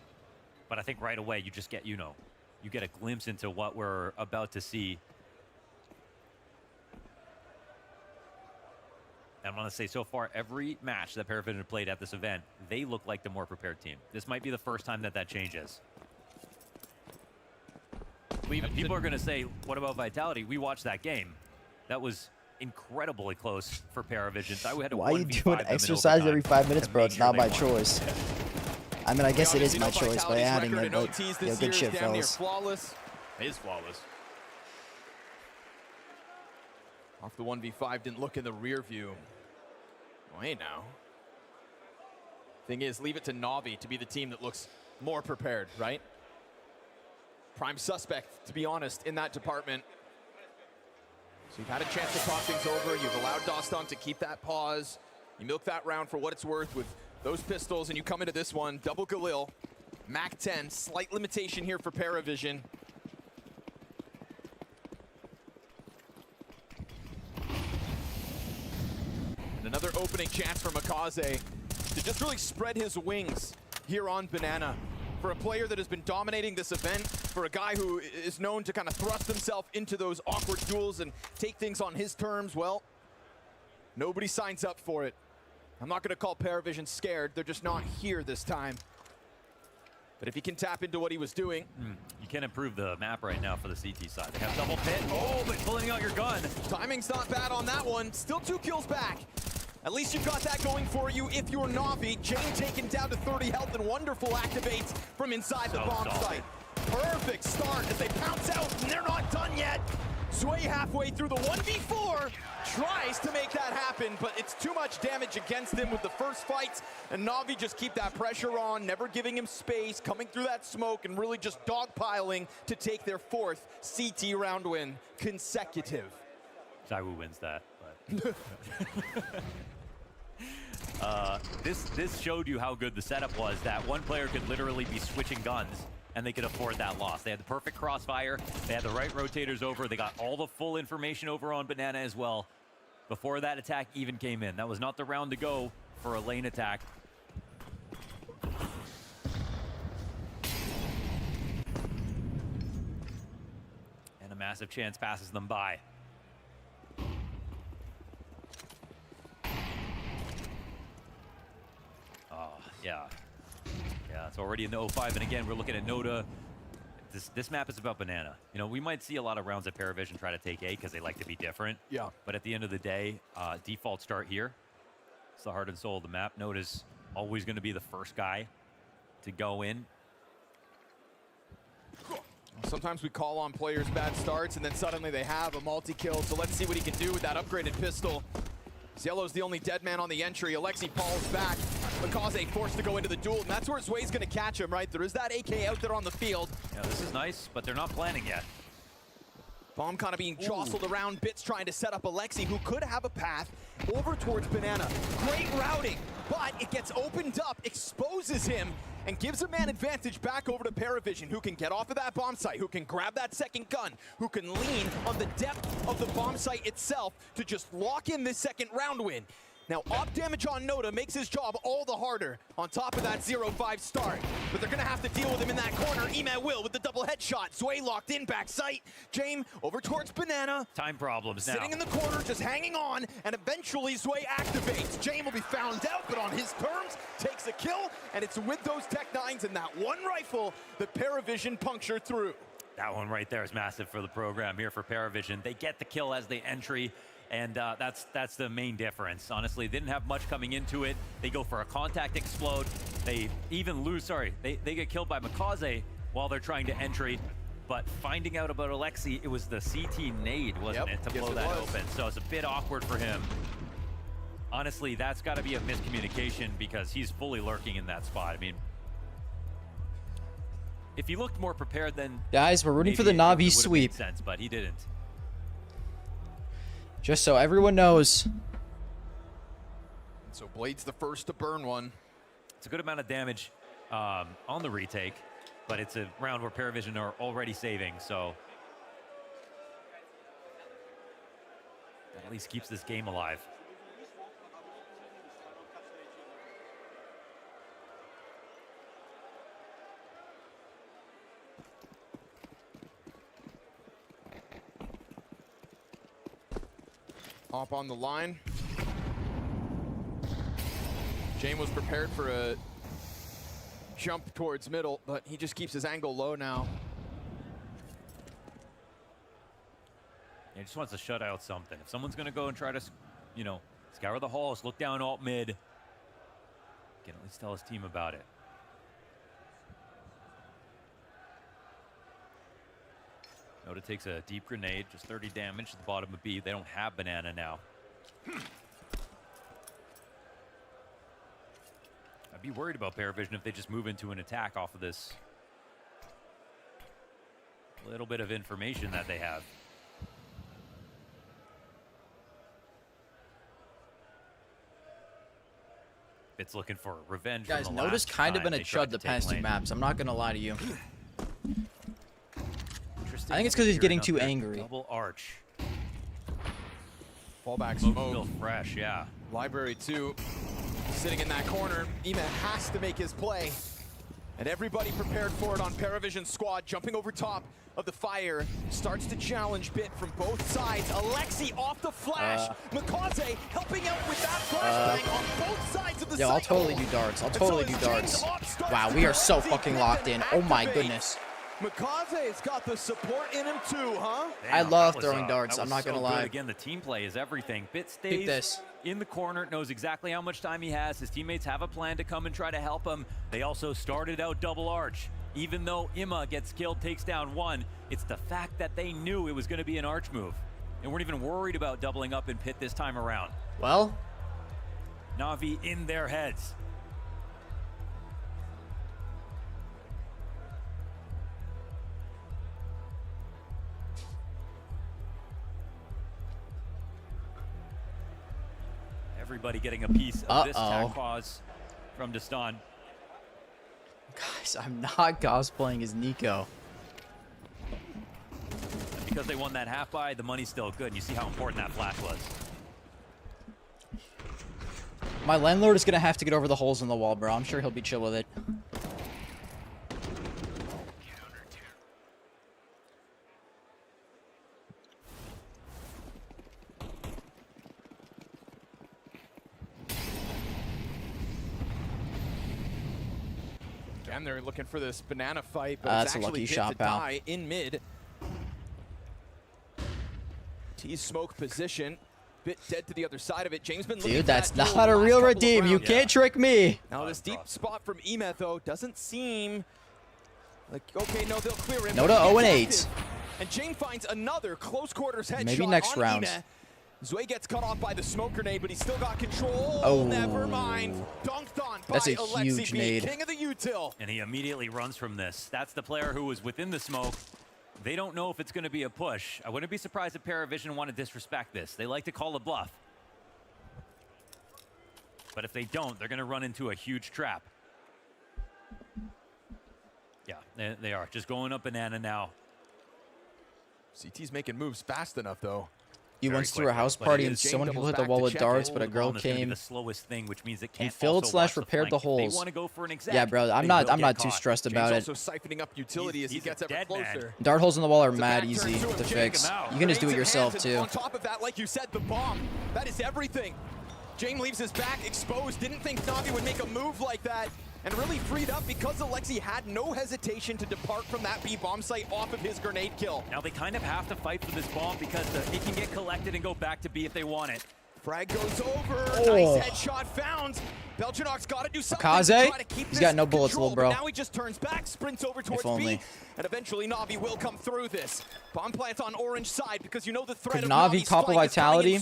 H: But I think right away you just get, you know, you get a glimpse into what we're about to see. And I'm going to say so far, every match that Paravision have played at this event, they look like the more prepared team. This might be the first time that that changes. And people are going to say, what about Vitality? We watched that game. That was incredibly close for Paravision. So I had to
D: Why are you doing exercise every 5 minutes, bro? It's not by choice. I mean, I guess it is my choice by adding it, but yeah, good shit, fellas.
U: Flawless.
C: It is flawless.
U: Off the 1v5, didn't look in the rear view. Oh, hey now. Thing is, leave it to Navi to be the team that looks more prepared, right? Prime suspect, to be honest, in that department. So you've had a chance to talk things over. You've allowed Doston to keep that pause. You milk that round for what it's worth with those pistols, and you come into this one, double Galil, Mac 10, slight limitation here for Paravision. And another opening chance for Makaze to just really spread his wings here on Banana. For a player that has been dominating this event, for a guy who is known to kind of thrust himself into those awkward duels and take things on his terms, well, nobody signs up for it. I'm not going to call Paravision scared. They're just not here this time. But if he can tap into what he was doing.
H: You can improve the map right now for the CT side. They have double pit. Oh, but pulling out your gun.
U: Timing's not bad on that one. Still 2 kills back. At least you've got that going for you if you're Navi. Jane taken down to 30 health, and Wonderful activates from inside the bomb site. Perfect start as they pounce out, and they're not done yet. Sway halfway through the 1v4, tries to make that happen, but it's too much damage against him with the first fight, and Navi just keep that pressure on, never giving him space, coming through that smoke, and really just dogpiling to take their 4th CT round win consecutive.
H: Zaiwu wins that, but... this showed you how good the setup was, that one player could literally be switching guns and they could afford that loss. They had the perfect crossfire, they had the right rotators over, they got all the full information over on Banana as well before that attack even came in. That was not the round to go for a lane attack. And a massive chance passes them by. Yeah, it's already in the 05, and again, we're looking at Noda. This map is about Banana. You know, we might see a lot of rounds at Paravision try to take A because they like to be different.
U: Yeah.
H: But at the end of the day, default start here. It's the heart and soul of the map. Noda's always going to be the first guy to go in.
U: Sometimes we call on players bad starts, and then suddenly they have a multi-kill, so let's see what he can do with that upgraded pistol. Yellow's the only dead man on the entry. Alexi falls back. Makaze forced to go into the duel, and that's where Zway's going to catch him, right? There is that AK out there on the field.
H: Yeah, this is nice, but they're not planning yet.
U: Bomb kind of being jostled around. Bits trying to set up Alexi, who could have a path over towards Banana. Great routing, but it gets opened up, exposes him, and gives a man advantage back over to Paravision, who can get off of that bomb site, who can grab that second gun, who can lean on the depth of the bomb site itself to just lock in this second round win. Now, op damage on Noda makes his job all the harder on top of that 0-5 start. But they're going to have to deal with him in that corner. Emet will with the double headshot. Zwei locked in, back sight. James over towards Banana.
H: Time problems now.
U: Sitting in the corner, just hanging on, and eventually Zwei activates. James will be found out, but on his terms, takes a kill, and it's with those Tech 9s and that one rifle that Paravision punctured through.
H: That one right there is massive for the program here for Paravision. They get the kill as they entry. And that's the main difference. Honestly, they didn't have much coming into it. They go for a contact explode. They even lose, they get killed by Makaze while they're trying to entry. But finding out about Alexi, it was the CT nade, wasn't it, to blow that open. So it's a bit awkward for him. Honestly, that's got to be a miscommunication because he's fully lurking in that spot. I mean, if he looked more prepared, then
D: guys, we're rooting for the Navi sweep.
H: Sense, but he didn't.
D: Just so everyone knows.
U: So Blade's the first to burn one.
H: It's a good amount of damage on the retake, but it's a round where Paravision are already saving, so that at least keeps this game alive.
U: Hop on the line. James was prepared for a jump towards middle, but he just keeps his angle low now.
H: He just wants to shut out something. If someone's going to go and try to, you know, scour the halls, look down alt mid, can at least tell his team about it. Noda takes a deep grenade, just 30 damage to the bottom of B. They don't have Banana now. I'd be worried about Paravision if they just move into an attack off of this little bit of information that they have. It's looking for revenge.
D: Guys, Noda's kind of been a chud the past two maps. I'm not going to lie to you. I think it's because he's getting too angry.
H: Double arch.
U: Fallback smoke.
H: Still fresh, yeah.
U: Library 2 sitting in that corner. Emet has to make his play. And everybody prepared for it on Paravision's squad, jumping over top of the fire. Starts to challenge Bit from both sides. Alexi off the flash. Makaze helping out with that flashbang on both sides of the cycle.
D: I'll totally do darts. I'll totally do darts. Wow, we are so fucking locked in. Oh my goodness.
U: Makaze's got the support in him too, huh?
H: Damn,
D: I love throwing darts. I'm not going to lie.
H: Again, the team play is everything. Bit stays in the corner, knows exactly how much time he has. His teammates have a plan to come and try to help him. They also started out double arch. Even though Imma gets killed, takes down one, it's the fact that they knew it was going to be an arch move. And weren't even worried about doubling up in pit this time around.
D: Well,
H: Navi in their heads. Everybody getting a piece of this tag pause from Destan.
D: Guys, I'm not cosplaying as Nico.
H: And because they won that half buy, the money's still good. And you see how important that flash was.
D: My landlord is going to have to get over the holes in the wall, bro. I'm sure he'll be chill with it.
U: And they're looking for this banana fight, but
D: that's
U: it's
D: a lucky
U: actually
D: shot,
U: to
D: pal.
U: die in mid. T smoke position. Bit dead to the other side of it. James been looking.
D: Dude, that's not a real redeem. You can't trick me.
U: Now this deep spot from Emet though doesn't seem like okay. No, they'll clear him.
D: Noda 0-8.
U: And James finds another close quarters headshot.
D: Maybe next
U: on
D: round.
U: Emet. Zwei gets cut off by the smoke grenade, but he's still got control.
D: Oh,
U: never mind. Dunked on by
D: that's a
U: Alexi
D: huge
U: B,
D: nade.
U: king of the util.
H: And he immediately runs from this. That's the player who was within the smoke. They don't know if it's going to be a push. I wouldn't be surprised if Paravision want to disrespect this. They like to call a bluff. But if they don't, they're going to run into a huge trap. Yeah, they are. Just going up banana now.
J: CT's making moves fast enough, though.
D: You once threw a house party and so many people hit the wall with darts, but a girl came
H: the slowest thing, which means it
D: and filled / repaired the holes. Yeah, bro, I'm not too stressed about it.
J: Also siphoning up utility as he gets ever closer.
D: Dart holes in the wall are mad easy to fix. You can just do it yourself too.
J: On top of that, like you said, the bomb. That is everything. Jane leaves his back exposed. Didn't think Navi would make a move like that. And really freed up because Alexi had no hesitation to depart from that B bomb site off of his grenade kill.
H: Now they kind of have to fight for this bomb because it can get collected and go back to B if they want it.
J: Frag goes over. Nice headshot found. Belchinok's got to do something.
D: Akaze? He's got no bullets, little bro.
J: Now he just turns back, sprints over towards B, and eventually Navi will come through this. Bomb plants on orange side because you know the threat
D: Could
J: of
D: Navi top of Vitality?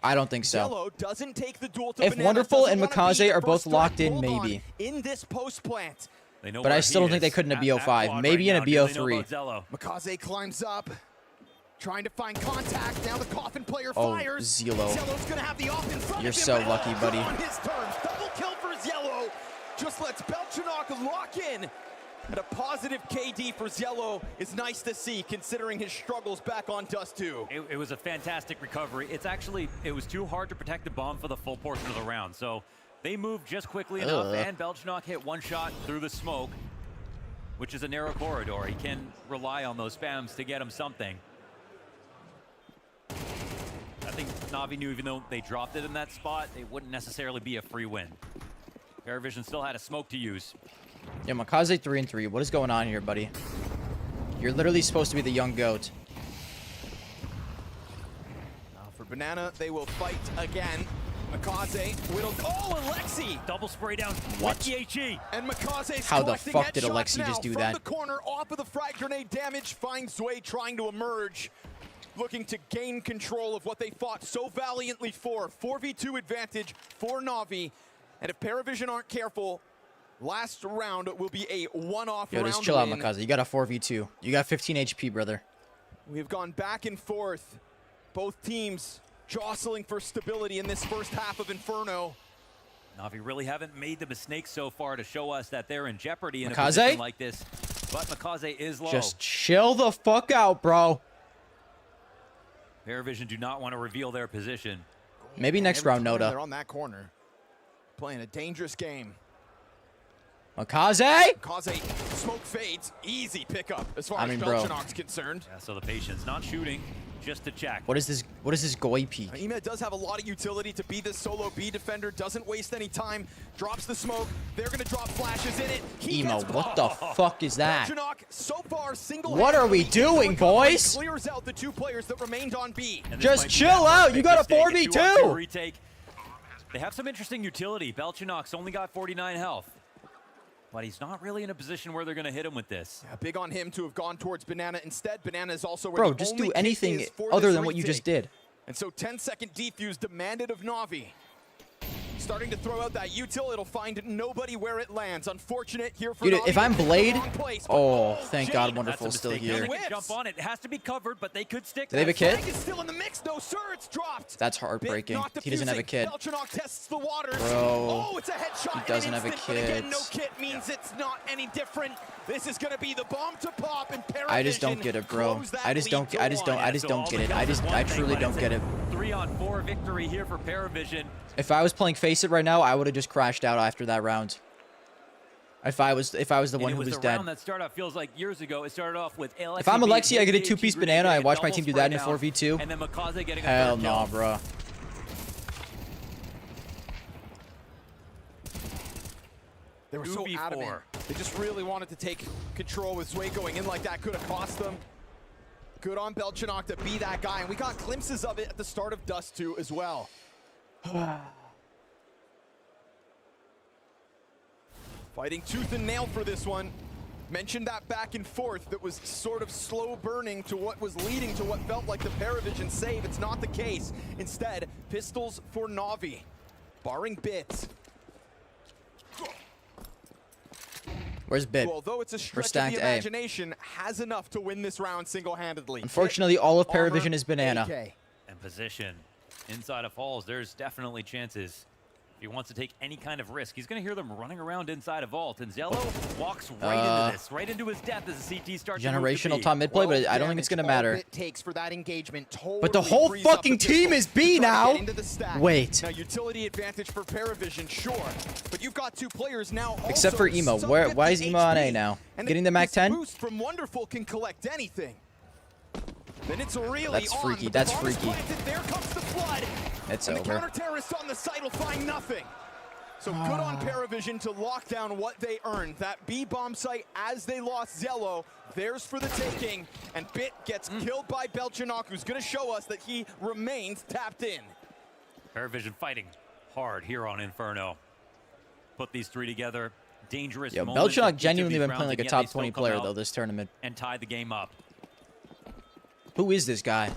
J: I
D: don't think so.
J: Yellow doesn't take the duel to
D: If
J: Banana,
D: Wonderful and
J: doesn't wanna be
D: Makaze
J: the
D: are both
J: first
D: locked
J: threat
D: in,
J: pulled on
D: maybe.
J: in this post plant.
D: But I still don't think they could in a BO5. Maybe in a BO3.
J: Makaze climbs up, trying to find contact. Now the Coffin player
D: Oh,
J: fires.
D: Zelo.
J: Zelo's gonna have the off in front
D: You're
J: of him,
D: so
J: but
D: lucky, buddy.
J: On his terms, double kill for Zelo. Just lets Belchinok lock in. And a positive KD for Zelo is nice to see, considering his struggles back on Dust 2.
H: It was a fantastic recovery. It was too hard to protect the bomb for the full portion of the round. So they moved just quickly enough, and Belchinok hit one shot through the smoke, which is a narrow corridor. He can rely on those spams to get him something. I think Navi knew even though they dropped it in that spot, it wouldn't necessarily be a free win. Paravision still had a smoke to use.
D: Yeah, Makaze 3-3. What is going on here, buddy? You're literally supposed to be the young goat.
J: Now for Banana, they will fight again. Makaze whittled. Oh, Alexi!
H: Double spray down.
D: What?
H: With the HE.
J: And Makaze's
D: How the
J: collecting
D: fuck did
J: headshots
D: Alexi
J: now
D: just do
J: from
D: that?
J: the corner, off of the frag grenade damage, finds Zway trying to emerge, looking to gain control of what they fought so valiantly for. 4v2 advantage for Navi. And if Paravision aren't careful, last round will be a one-off round.
D: Yo, just chill out,
J: win.
D: Makaze. You got a 4v2. You got 15 HP, brother.
J: We've gone back and forth. Both teams jostling for stability in this first half of Inferno.
H: Navi really haven't made the mistakes so far to show us that they're in jeopardy in a
D: Makaze?
H: position like this. But Makaze is low.
D: Just chill the fuck out, bro.
H: Paravision do not want to reveal their position.
D: Maybe next round,
J: They're
D: Noda.
J: on that corner, playing a dangerous game.
D: Makaze?
J: Makaze, smoke fades, easy pickup as far as
D: bro.
J: Belchinok's concerned.
H: Yeah, so the patience, not shooting, just to check.
D: What is this? What is this Goi peek?
J: Ime does have a lot of utility to be this solo B defender, doesn't waste any time, drops the smoke, they're gonna drop flashes in it.
D: Emo, what the fuck is that?
J: Belchinok so far
D: What are we doing, boys?
J: Clears out the two players that remained on B.
D: Just chill out, you got a 4v2!
H: Retake. They have some interesting utility. Belchinok's only got 49 health. But he's not really in a position where they're going to hit him with this.
J: Yeah, big on him to have gone towards Banana instead. Banana is also where
D: Bro,
J: the
D: just
J: only
D: do
J: kick
D: anything
J: is for
D: other
J: this
D: than what you just
J: retake.
D: did.
J: And so 10-second defuse demanded of Navi. Starting to throw out that util, it'll find nobody where it lands. Unfortunate here for
D: Dude,
J: Navi.
D: if I'm Blade,
J: Wrong place, but
D: oh, thank
J: Jane,
D: God Wonderful's still here.
H: They can jump on it. It has to be covered, but they could stick.
D: Do they have a kid?
J: Flag is still in the mix. No, sir, it's dropped.
D: That's heartbreaking. He doesn't have a kid.
J: Belchinok tests the waters.
D: Bro,
J: oh, it's a headshot.
D: he doesn't have a
J: instant, but
D: kid.
J: again, no kit means it's not any different. This is going to be the bomb to pop, and Paravision
D: I just don't get it, bro. I just don't get it. I truly don't get it.
H: 3-on-4 victory here for Paravision.
D: If I was playing Face It right now, I would have just crashed out after that round. If I was the one who was dead.
H: Round that started off feels like years ago. It started off with Alexi.
D: If I'm Alexi, I get a 2-piece banana. I watch my
H: double
D: team do that in a
H: spray
D: 4v2.
H: And then Makaze getting a
D: Hell
H: third
D: no,
H: kill.
D: bro.
J: They were so
H: 2v4.
J: adamant. They just really wanted to take control with Zway going in like that. Could have cost them. Good on Belchinok to be that guy. And we got glimpses of it at the start of Dust 2 as well. Fighting tooth and nail for this one. Mentioned that back and forth that was sort of slow burning to what was leading to what felt like the Paravision save. It's not the case. Instead, pistols for Navi. Barring bits.
D: Where's Bit?
J: Who, although it's a stretch of
D: stacked
J: the
D: A.
J: imagination, has enough to win this round single-handedly.
D: Unfortunately, all of
J: Armor,
D: Paravision is banana.
J: AK.
H: And position inside of Falls, there's definitely chances. If he wants to take any kind of risk, he's going to hear them running around inside of Vault. And Zello walks right into this, right into his death as the CT starts to move to
D: Generational
H: B.
D: top mid play, but I don't think it's going to matter.
J: It takes for that engagement totally
D: But the whole
J: frees up
D: fucking
J: the
D: team
J: pistol
D: is
J: to
D: B
J: try to
D: now.
J: get into the stack.
D: Wait.
J: Now, utility advantage for Paravision, sure. But you've got two players now
D: Except
J: also
D: for Emo.
J: sunk
D: Why
J: at
D: is
J: the
D: Emo on A
J: HP.
D: now?
J: And
D: Getting the Mac
J: this
D: 10?
J: boost from Wonderful can collect anything. Then it's really
D: That's
J: on,
D: freaky.
J: but
D: That's
J: the bomb is
D: freaky.
J: planted. There comes the flood.
D: It's
J: and
D: over.
J: the counter-terrorist on the site will find nothing. So good on Paravision to lock down what they earned. That B bomb site as they lost Zello, theirs for the taking. And Bit gets killed by Belchanok, who's going to show us that he remains tapped in.
H: Paravision fighting hard here on Inferno. Put these three together. Dangerous
D: Yo,
H: moment.
D: Belchanok
H: Each of
D: genuinely
H: these
D: been
H: rounds,
D: playing like a
H: and yet
D: top
H: they still
D: 20
H: come
D: player,
H: out
D: though, this tournament.
H: and tie the game up.
D: Who is this guy?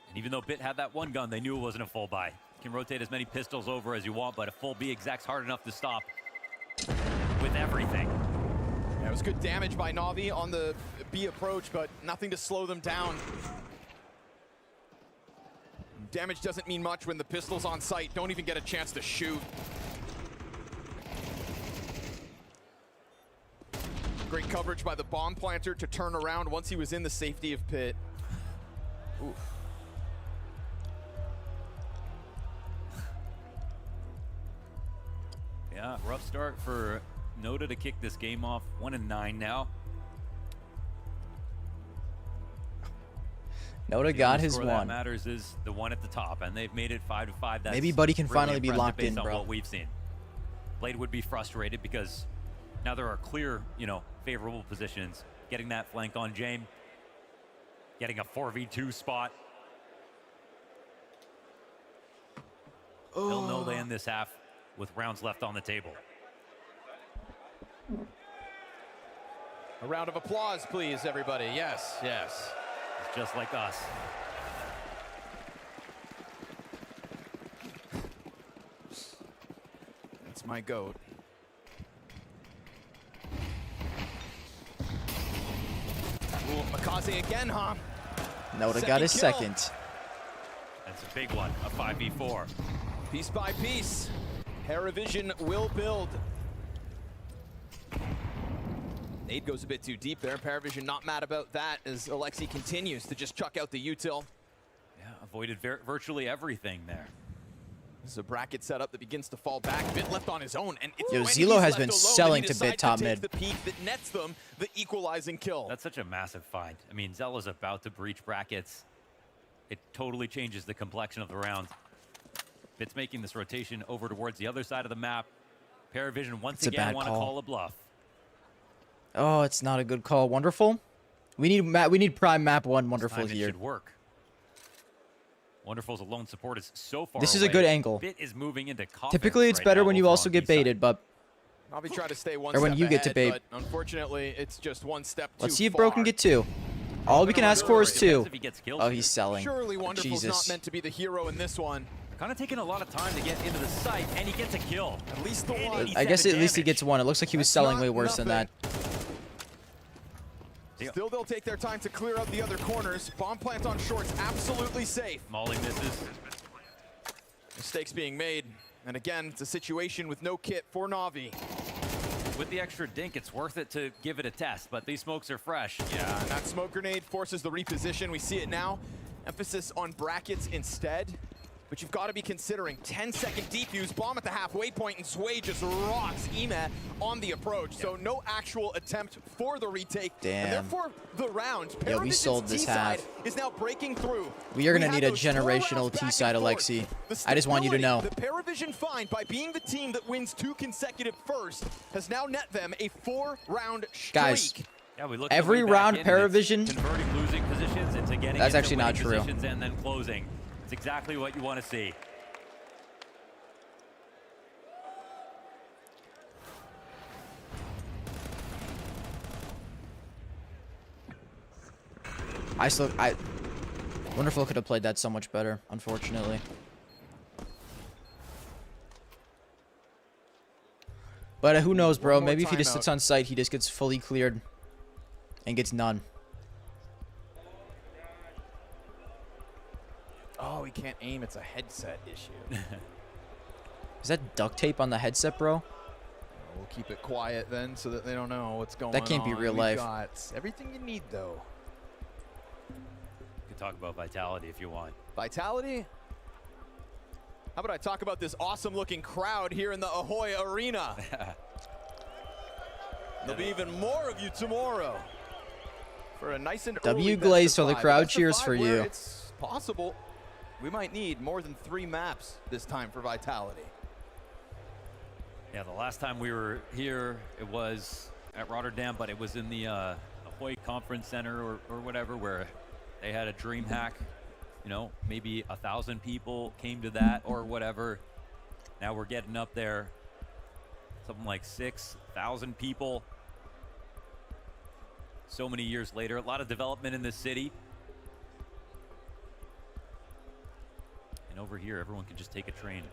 H: And even though Bit had that one gun, they knew it wasn't a full buy. You can rotate as many pistols over as you want, but a full B exec's hard enough to stop with everything.
J: Yeah, it was good damage by Navi on the B approach, but nothing to slow them down. Damage doesn't mean much when the pistols on site don't even get a chance to shoot. Great coverage by the bomb planter to turn around once he was in the safety of pit. Oof.
H: Yeah, rough start for Noda to kick this game off. 1-9 now.
D: Noda got his
H: That
D: one.
H: matters is the one at the top, and they've made it 5-5. That's
D: Maybe Buddy can
H: really
D: finally be
H: impressive
D: locked
H: based
D: in,
H: on
D: bro.
H: What we've seen. Blade would be frustrated because now there are clear, favorable positions. Getting that flank on James, getting a 4v2 spot. They'll know they end this half with rounds left on the table.
J: A round of applause, please, everybody. Yes, yes.
H: It's just like us.
J: That's my goat. Ooh, Makaze again, huh?
D: Noda got his
J: kill.
D: second.
H: That's a big one, a 5v4.
J: Piece by piece, Paravision will build. Nade goes a bit too deep there. Paravision not mad about that as Alexi continues to just chuck out the util.
H: Yeah, avoided virtually everything there.
J: This is a bracket setup that begins to fall back. Bit left on his own, and it's
D: Yo,
J: when
D: Zelo
J: he's
D: has
J: left
D: been
J: alone
D: selling
J: that he
D: to Bit
J: decides
D: top
J: take
D: mid.
J: The peak that nets them the equalizing kill.
H: That's such a massive find. I mean, Zella's about to breach brackets. It totally changes the complexion of the round. Bit's making this rotation over towards the other side of the map. Paravision once
D: It's a
H: again
D: bad
H: want to
D: call.
H: call a bluff.
D: Oh, it's not a good call. Wonderful. We need prime map 1 Wonderful
H: This time
D: here.
H: It should work. Wonderful's alone support is so far
D: This is a
H: away.
D: good angle.
H: Bit is moving into coffins
D: Typically, it's
H: right
D: better
H: now
D: when you
H: over
D: also
H: on
D: get
H: B side.
D: baited, but
J: Navi try to stay one
D: Or when
J: step
D: you get to
J: ahead,
D: bait.
J: but unfortunately, it's just one step too
D: let's see if
J: far.
D: Bro can get 2. All we can ask for is 2.
H: If he gets killed
D: Oh,
H: here.
D: he's selling.
J: Surely Wonderful's
D: Jesus.
J: not meant to be the hero in this one.
H: Kind of taking a lot of time to get into the site, and he gets a kill.
J: At least the one.
D: I guess at least he gets 1. It looks like he was selling way worse than that.
J: Still, they'll take their time to clear out the other corners. Bomb plant on shorts, absolutely safe.
H: Molly misses.
J: Mistakes being made. And again, it's a situation with no kit for Navi.
H: With the extra dink, it's worth it to give it a test, but these smokes are fresh.
J: Yeah, and that smoke grenade forces the reposition. We see it now. Emphasis on brackets instead. But you've got to be considering 10-second defuse, bomb at the halfway point, and Sway just rocks Ema on the approach. So no actual attempt for the retake.
D: Damn.
J: And therefore, the round,
D: Yo, we sold this half.
J: is now breaking through.
D: We are going to
J: had
D: need a
J: those 4
D: generational
J: rounds back and
D: T-side,
J: forth.
D: Alexi.
J: The
D: I just want you to know.
J: stability The Paravision find by being the team that wins 2 consecutive firsts has now net them a 4-round streak.
D: Guys,
H: Yeah, we look
D: every
H: at the way back
D: round
H: in, and it's
D: Paravision-
H: converting losing positions into getting
D: That's
H: into
D: actually not
H: winning
D: true.
H: positions and then closing. It's exactly what you want to see.
D: Wonderful could have played that so much better, unfortunately. But who knows, bro?
U: One more
D: Maybe if he just
U: timeout.
D: sits on site, he just gets fully cleared and gets none.
U: Oh, he can't aim. It's a headset issue.
D: Is that duct tape on the headset, bro?
U: We'll keep it quiet then so that they don't know what's going on.
D: That can't be real life.
U: We've got everything you need, though.
H: You can talk about Vitality if you want.
U: Vitality? How about I talk about this awesome-looking crowd here in the Ahoy Arena? There'll be even more of you tomorrow for a nice and early
D: W
U: best of
D: Glaze, so the
U: five.
D: crowd
U: Best of
D: cheers
U: five
D: for
U: where
D: you.
U: It's possible we might need more than 3 maps this time for Vitality.
H: Yeah, the last time we were here, it was at Rotterdam, but it was in the Ahoy Conference Center or whatever, where they had a dream hack. You know, maybe 1,000 people came to that or whatever. Now we're getting up there, something like 6,000 people. So many years later, a lot of development in this city. And over here, everyone can just take a train.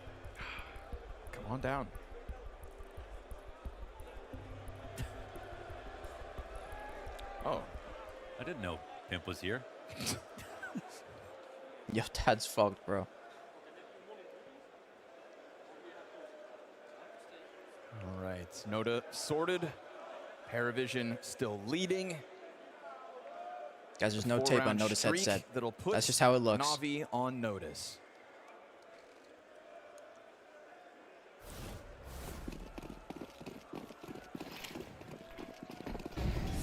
U: Come on down.
H: Oh, I didn't know Pimp was here.
D: Yo, that's fucked, bro.
U: All right, Noda sorted. Paravision still leading.
D: Guys, there's no tape on Noda's headset. That's just how it looks.
U: Navi on notice.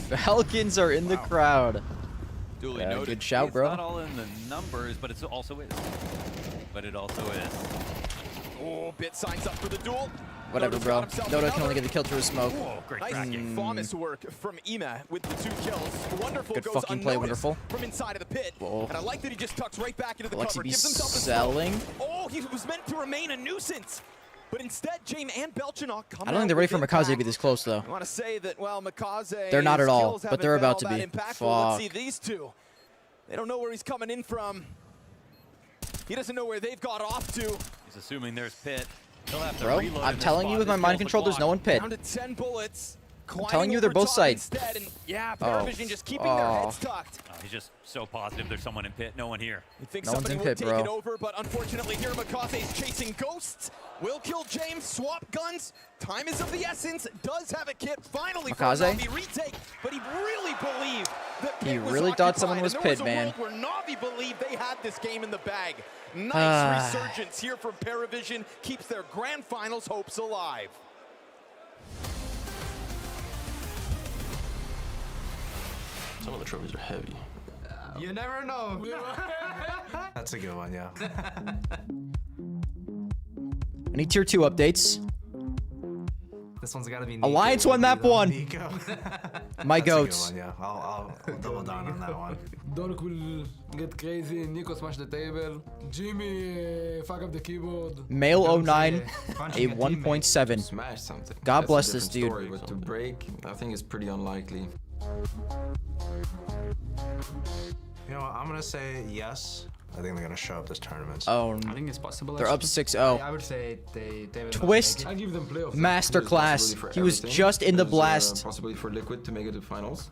D: Falcons are in the crowd.
U: Duly noted.
D: Good shout,
H: It's
D: bro.
H: not all in the numbers, but it also is.
U: Oh, Bit signs up for the duel.
D: Whatever,
U: Noda's
D: bro.
U: got himself
D: Noda can
U: another.
D: only get the kill through a smoke.
U: Nice famous work from Ima with the 2 kills. Wonderful
D: Good
U: goes
D: fucking play,
U: unnoticed
D: wonderful.
U: from inside of the pit.
D: Whoa.
U: And I like that he just tucks right back into the
D: Alexi
U: cover.
D: be
U: Gives himself a
D: selling.
U: smoke. Oh, he was meant to remain a nuisance. But instead, James and Belchenok come
D: I don't think they're ready for Makaze to be this close, though.
U: I want to say that, well, Makaze.
D: They're not at all,
U: skills
D: but
U: haven't
D: they're
U: been
D: about
U: all
D: to
U: that
D: be.
U: impactful. Let's see
D: Fuck.
U: these two. They don't know where he's coming in from. He doesn't know where they've got off to.
H: He's assuming there's pit. He'll have to
D: Bro,
H: reload
D: I'm
H: in this
D: telling
H: spot.
D: you with
H: This
D: my mind
H: kills the
D: control, there's
H: clock.
D: no one pit.
U: Down to 10 bullets.
D: I'm telling you, they're both sides.
U: Instead, and yeah,
D: Oh,
U: Paravision just keeping their heads tucked.
H: Oh, he's just so positive there's someone in pit. No one here.
U: He thinks
D: No one's
U: somebody
D: in
U: will
D: pit,
U: take
D: bro.
U: it over, but unfortunately here Makaze's chasing ghosts. Will kill James, swap guns. Time is of the essence. Does have a kit finally for a
D: Makaze?
U: Navi retake, but he really believed that
D: He
U: pit was
D: really thought
U: occupied,
D: someone was
U: and there
D: pit, man.
U: a world where Navi believed they had this game in the bag. Nice resurgence here from Paravision, keeps their grand finals hopes alive.
R: Some of the trophies are heavy.
T: You never know.
R: That's a good one, yeah.
D: I need tier 2 updates.
R: This one's got to be
D: Alliance won map 1.
R: Nico.
D: My
R: That's
D: goats.
R: A good one, yeah. I'll double down on that one.
T: Dork will get crazy. Nico smash the table. Jimmy fuck up the keyboard.
D: Male 09, a
R: Punching
D: 1.7.
R: Smash something.
D: God
R: That's
D: bless
R: a
D: this
R: different
D: dude.
R: Story, but to break, I think it's pretty unlikely. You know what, I'm gonna say yes. I think they're gonna show up this tournament.
D: Oh,
T: I think it's possible.
D: they're up 6-0.
T: I would say they will
D: Twist
T: I give them playoffs.
D: masterclass. He was
R: Everything.
D: just in the
R: There's,
D: blast.
R: possibility for Liquid to make it to finals,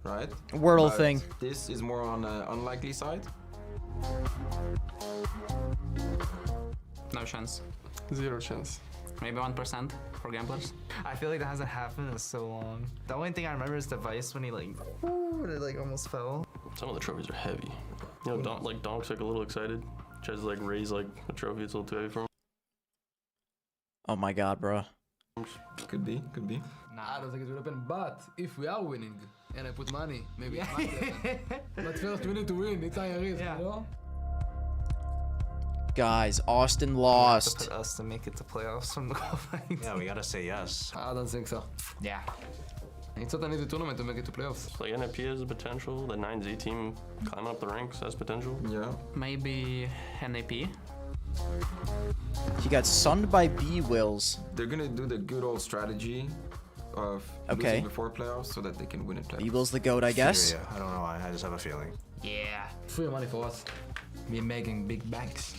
R: right?
D: Wordle
R: But
D: thing.
R: This is more on the unlikely side.
T: No chance. 0 chance. Maybe 1% for gamblers.
W: I feel like that hasn't happened in so long. The only thing I remember is the Vice when he like almost fell.
R: Some of the trophies are heavy. You know, Donk's like a little excited. Tries to like raise like a trophy. It's a little too heavy for him.
D: Oh my god, bro.
R: Could be, could be.
T: Nah, I don't think it will happen. But if we are winning and I put money, maybe it might happen. But first we need to win. It's higher risk, you know?
D: Guys, Austin
W: To
D: lost.
W: put us to make it to playoffs from the qualifying.
R: Yeah, we gotta say yes.
T: I don't think so.
W: Yeah.
T: It's not an easy tournament to make it to playoffs.
R: Like NFP has a potential. The 9Z team climbing up the ranks has potential. Yeah.
W: Maybe NAP.
D: He got sunned by B-Wills.
R: They're gonna do the good old strategy of losing before playoffs so that they can win in playoffs.
D: B-Will's the GOAT, I guess.
R: Yeah, I don't know. I just have a feeling.
W: Yeah.
T: Free money for us.
W: We're making big banks.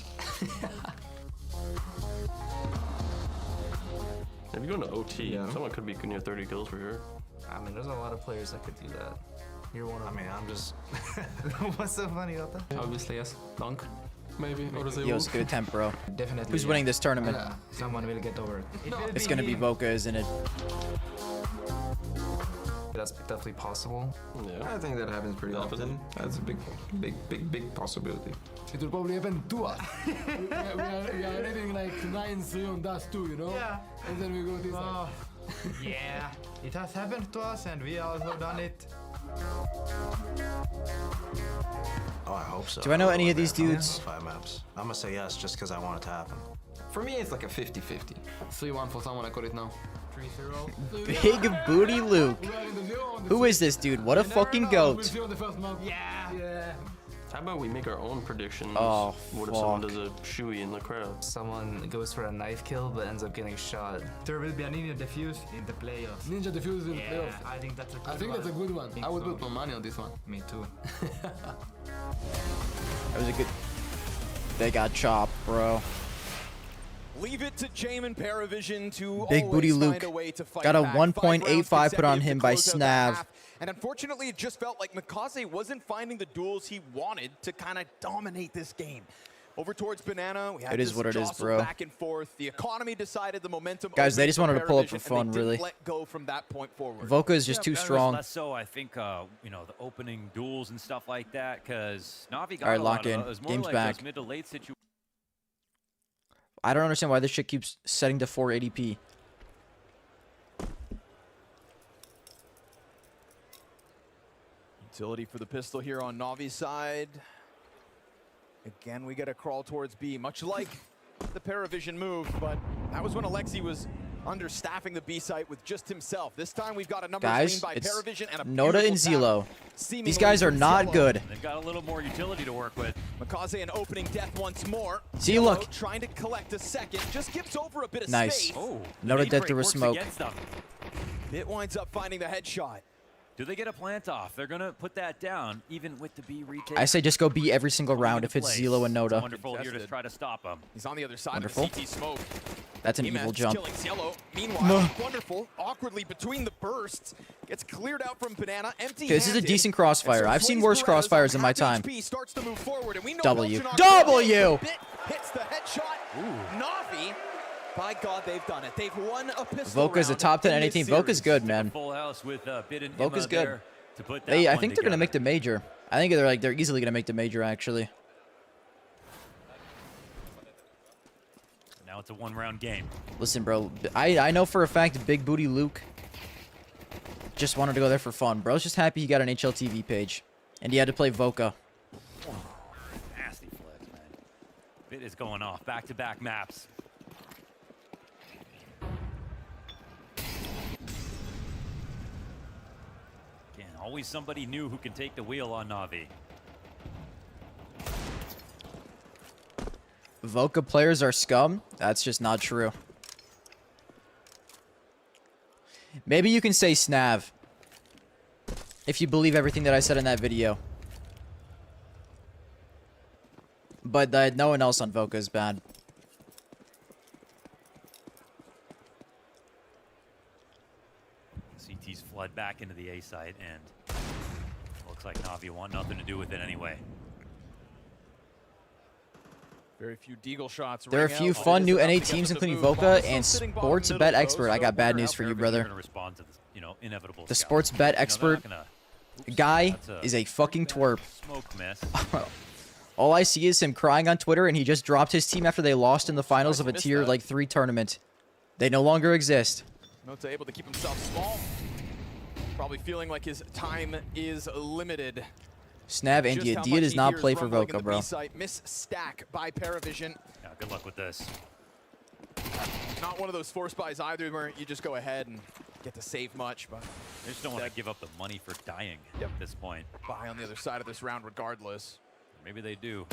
R: If you go into OT, someone could be near 30 kills for sure.
W: I mean, there's a lot of players that could do that. You're one of them. I mean, I'm just... What's so funny about that?
E: Obviously, yes. Dunk, maybe. Or does it
D: Yo, it's good attempt, bro.
W: Definitely.
D: Who's winning this tournament?
W: Yeah. Someone will get over it.
D: It's gonna be Voka, isn't it?
W: That's definitely possible.
E: Yeah, I think that happens pretty often. That's a big possibility.
T: It will probably happen to us. we are living like 9-3 on Dust 2, you know? Yeah. And then we go this side.
W: Yeah, it has happened to us and we also done it.
I: Oh, I hope so.
D: Do I know any of these dudes?
I: 5 maps. I'm gonna say yes just because I want it to happen.
E: For me, it's like a 50-50.
T: 3-1 for someone, I call it now. 3-0.
D: Big Booty Luke. Who is this dude? What a fucking goat.
W: Yeah.
R: How about we make our own predictions?
D: Oh,
R: what if someone does a shoey in the crowd?
W: Someone goes for a knife kill but ends up getting shot. There will be a ninja defuse in the playoffs.
T: Ninja defuse in the playoffs.
W: I think that's a good one.
T: I think that's a good one. I would put my money on this one.
W: Me too.
D: That was a good... They got chopped, bro.
J: Leave it to Jamin Paravision to
D: Big Booty Luke
J: find a way to fight
D: got a
J: back.
D: 1.85 put on him by
J: Consecutive to close out the
D: Snav.
J: half. And unfortunately, it just felt like Mikaze wasn't finding the duels he wanted to kind of dominate this game. Over towards Banana, we had
D: It is
J: this
D: what it is,
J: jostle
D: bro.
J: back and forth. The economy decided the momentum.
D: Guys, they just wanted to pull up for
J: Paravision,
D: fun,
J: and they
D: really.
J: didn't let go from that point forward.
D: Voka is just too strong.
H: Less so, I think, you know, the opening duels and stuff like that, because Navi got
D: All right,
H: a
D: lock
H: lot
D: in.
H: of those. More
D: Game's
H: like
D: back.
H: those mid to late situations.
D: I don't understand why this shit keeps setting to 480p.
J: Utility for the pistol here on Navi's side. Again, we get a crawl towards B, much like the Paravision move, but that was when Alexi was understaffing the B site with just himself. This time we've got a number
D: Guys,
J: lean by
D: it's
J: Paravision and a
D: Noda and Zelo. These guys are not good.
H: They've got a little more utility to work with.
J: Mikaze an opening death once more.
D: See, look.
J: Trying to collect a second, just gives over a bit of
D: Nice.
J: space.
H: Oh,
D: Noda dead through a smoke.
J: It winds up finding the headshot.
H: Do they get a plant off? They're going to put that down, even with the B retake.
D: I say just go B every single round if it's Zelo and Noda.
H: Wonderful here to try to stop him.
J: He's on the other side
D: Wonderful.
J: of the CT smoke.
D: That's an evil jump.
J: Killing Cielo. Meanwhile, Wonderful, awkwardly between the bursts, gets cleared out from Banana, empty.
D: Okay, this is a decent crossfire. I've seen worse crossfires in my time.
J: Starts to move forward, and we know
D: W.
J: Belgian
D: W!
J: Hits the headshot. Navi, by God, they've done it. They've won a pistol
D: Voka's a
J: round
D: top 10
J: in
D: any
J: this
D: team.
J: series.
D: Voka's good, man.
H: Full house with Bid and
D: Voka's
H: Emma
D: good.
H: there to put that
D: I
H: one
D: think they're gonna make the major. I think they're easily gonna make the major actually.
H: Now it's a one-round game.
D: Listen, bro, I know for a fact Big Booty Luke just wanted to go there for fun. Bro's just happy he got an HLTV page, and he had to play Voka.
H: Nasty flex, man. Bid is going off. Back-to-back maps. Again, always somebody new who can take the wheel on Navi.
D: Voka players are scum? That's just not true. Maybe you can say Snav. If you believe everything that I said in that video. But no one else on Voka is bad.
H: CT's flood back into the A site, and looks like Navi want nothing to do with it anyway.
J: Very few Deagle shots.
D: There are a few fun new NA teams, including Voka and Sports Bet Expert. I got bad news for you, brother. The Sports Bet Expert guy is a fucking twerp.
H: Smoke miss.
D: All I see is him crying on Twitter, and he just dropped his team after they lost in the finals of a tier 3 tournament. They no longer exist.
J: Nota able to keep himself small. Probably feeling like his time is limited.
D: Snav and Dia does not play for Voka, bro.
J: Miss stack by Paravision.
H: Yeah, good luck with this.
J: Not one of those force buys either where you just go ahead and get to save much, but
H: They just don't want to give up the money for dying at this point.
J: buy on the other side of this round regardless.
H: Maybe they do.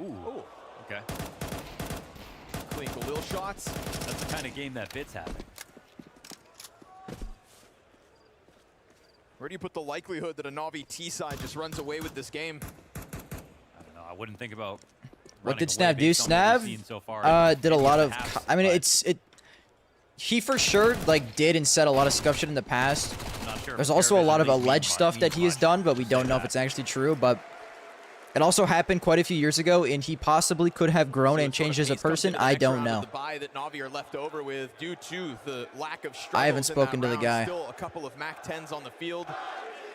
H: Ooh. Okay.
J: Clean Khalil shots.
H: That's the kind of game that Bid's having.
J: Where do you put the likelihood that a Navi T side just runs away with this game?
H: I don't know. I wouldn't think about.
D: What did
H: running away
D: Snav do?
H: based on what we've
D: Snav
H: seen so far.
D: did a lot of. I mean, he for sure like did and said a lot of scuff shit in the past.
H: Sure
D: There's also a lot of alleged stuff that he has done, but we don't know if it's actually true. But it also happened quite a few years ago, and he possibly could have grown and changed as a person. I don't know.
U: The bye that Navi are left over with due to the lack of
D: I haven't spoken to the guy.
U: Still a couple of Mac 10s on the field.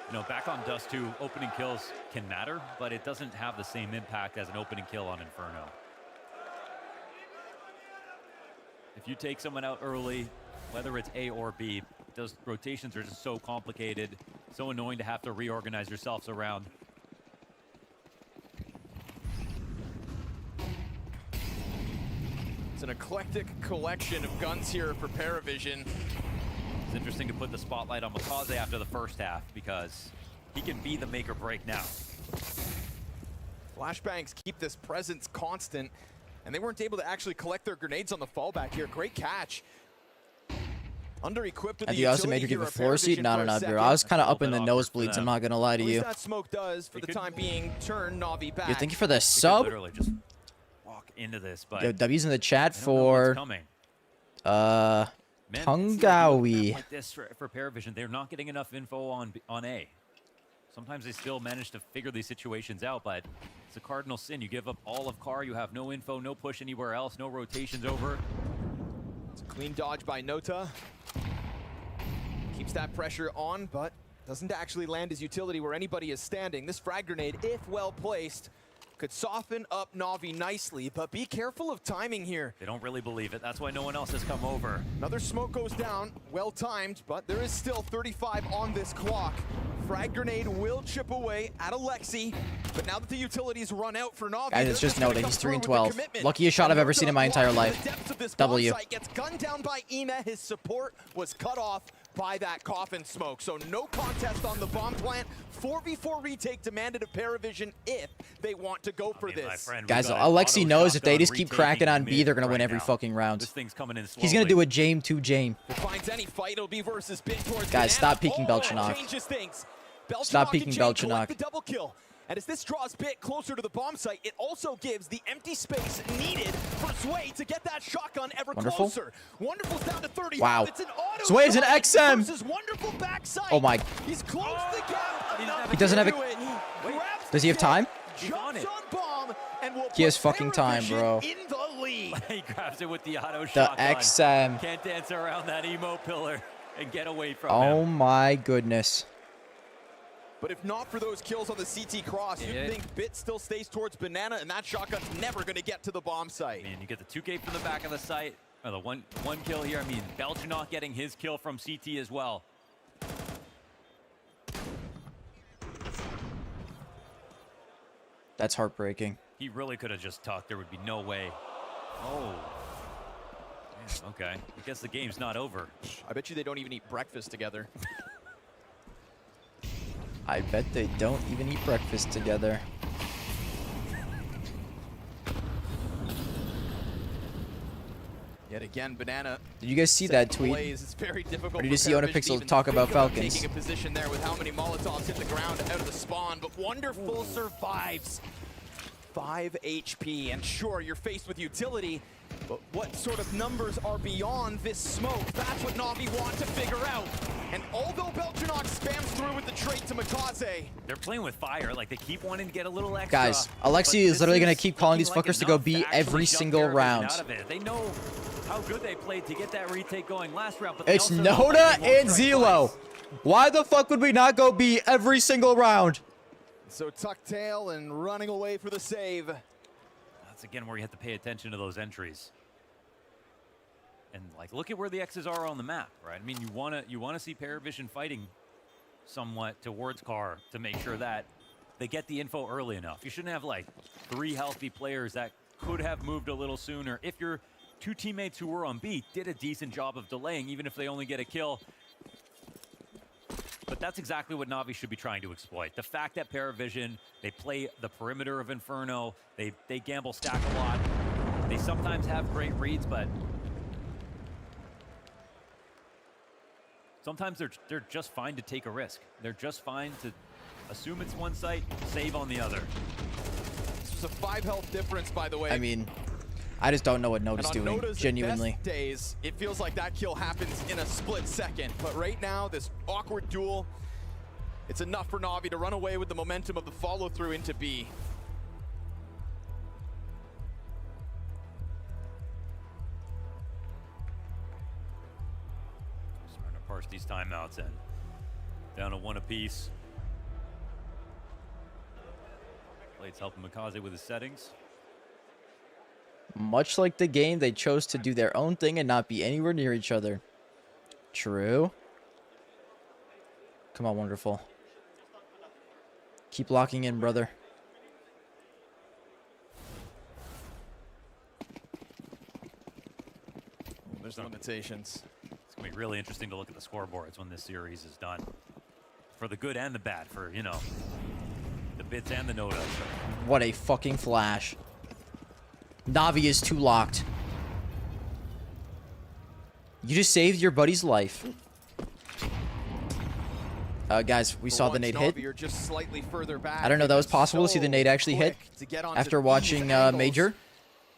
H: You know, back on Dust 2, opening kills can matter, but it doesn't have the same impact as an opening kill on Inferno. If you take someone out early, whether it's A or B, those rotations are just so complicated, so annoying to have to reorganize yourselves around.
U: It's an eclectic collection of guns here for Paravision.
H: It's interesting to put the spotlight on Makaze after the first half because he can be the make or break now.
U: Flashbangs keep this presence constant, and they weren't able to actually collect their grenades on the fallback here. Great catch. Under-equipped with
D: the also made you give a floor seat? No, bro. I was kind of up in the nosebleeds. I'm not gonna lie to you.
U: That smoke does, for the time being, turn Navi back.
D: Yo, thank you for the sub.
H: Literally just walk into this, but
D: yo, W's in the chat for Tungawi.
H: Like this for Paravision, they're not getting enough info on A. Sometimes they still manage to figure these situations out, but it's a cardinal sin. You give up all of car, you have no info, no push anywhere else, no rotations over.
U: It's a clean dodge by Nota. Keeps that pressure on, but doesn't actually land his utility where anybody is standing. This frag grenade, if well placed, could soften up Navi nicely, but be careful of timing here.
H: They don't really believe it. That's why no one else has come over.
U: Another smoke goes down, well timed, but there is still 35 on this clock. Frag grenade will chip away at Alexi, but now that the utilities run out for Navi,
D: guys, it's just noted he's 3-12. Luckiest shot I've ever seen in my entire life. W.
U: Gets gunned down by Ina. His support was cut off by that coffin smoke. So no contest on the bomb plant. 4v4 retake demanded of Paravision if they want to go for this.
D: Guys, Alexi knows if they just keep cracking on B, they're going to win every fucking round.
H: This thing's coming in slowly.
D: He's going to do a Jame to Jame.
U: If it finds any fight, it'll be versus Bin towards
D: guys, stop peeking Belchanok. Stop peeking Belchanok.
U: Double kill. And as this draws Bit closer to the bomb site, it also gives the empty space needed for Sway to get that shotgun ever closer. Wonderful's down to 30.
D: Wow.
U: It's an auto
D: Sway's an XM.
U: Wonderful backside.
D: Oh my.
U: He's closed the gap.
D: He doesn't have it. Does he have time?
U: Jumps on bomb and will
D: he has fucking time, bro.
U: In the lead.
H: He grabs it with the auto
D: the
H: shotgun.
D: XM.
H: Can't dance around that emo pillar and get away from
D: oh
H: him.
D: My goodness.
U: But if not for those kills on the CT cross, you'd think Bit still stays towards Banana, and that shotgun's never going to get to the bomb site.
H: Man, you get the 2K from the back of the site, or the one kill here. I mean, Belchanok getting his kill from CT as well.
D: That's heartbreaking.
H: He really could have just tucked. There would be no way. Oh. Man, okay. I guess the game's not over.
U: I bet you they don't even eat breakfast together.
D: I bet they don't even eat breakfast together.
U: Yet again, Banana.
D: Did you guys see that tweet?
U: It's very difficult.
D: Or did you see Onapixel talk about Falcons?
U: Taking a position there with how many Molotovs hit the ground out of the spawn, but Wonderful survives. 5 HP, and sure, you're faced with utility, but what sort of numbers are beyond this smoke? That's what Navi want to figure out. And although Belchanok spams through with the trait to Makaze,
H: they're playing with fire, like they keep wanting to get a little extra.
D: Guys, Alexi is literally going to keep calling these fuckers to go B every single round.
H: They know how good they played to get that retake going last round, but
D: it's Noda and Zelo. Why the fuck would we not go B every single round?
U: So tuck tail and running away for the save.
H: That's again where you have to pay attention to those entries. And like, look at where the X's are on the map, right? I mean, you wanna see Paravision fighting somewhat towards Car to make sure that they get the info early enough. You shouldn't have like 3 healthy players that could have moved a little sooner. If your 2 teammates who were on B did a decent job of delaying, even if they only get a kill. But that's exactly what Navi should be trying to exploit. The fact that Paravision, they play the perimeter of Inferno, they gamble stack a lot. They sometimes have great reads, but sometimes they're just fine to take a risk. They're just fine to assume it's one site, save on the other.
U: This was a 5 health difference, by the way.
D: I mean, I just don't know what Noda's
U: And on
D: doing,
U: Noda's
D: genuinely.
U: best days, it feels like that kill happens in a split second. But right now, this awkward duel, it's enough for Navi to run away with the momentum of the follow-through into B.
H: Starting to parse these timeouts in. Down to 1 apiece. Blade's helping Mikaze with his settings.
D: Much like the game, they chose to do their own thing and not be anywhere near each other. True. Come on, wonderful. Keep locking in, brother.
U: There's limitations.
H: It's going to be really interesting to look at the scoreboards when this series is done. For the good and the bad, for, you know, the bits and the Nodas.
D: What a fucking flash. Navi is too locked. You just saved your buddy's life. Guys, we saw the nade hit.
U: Just slightly further back.
D: I don't know, that was possible to see the nade actually hit after watching Major.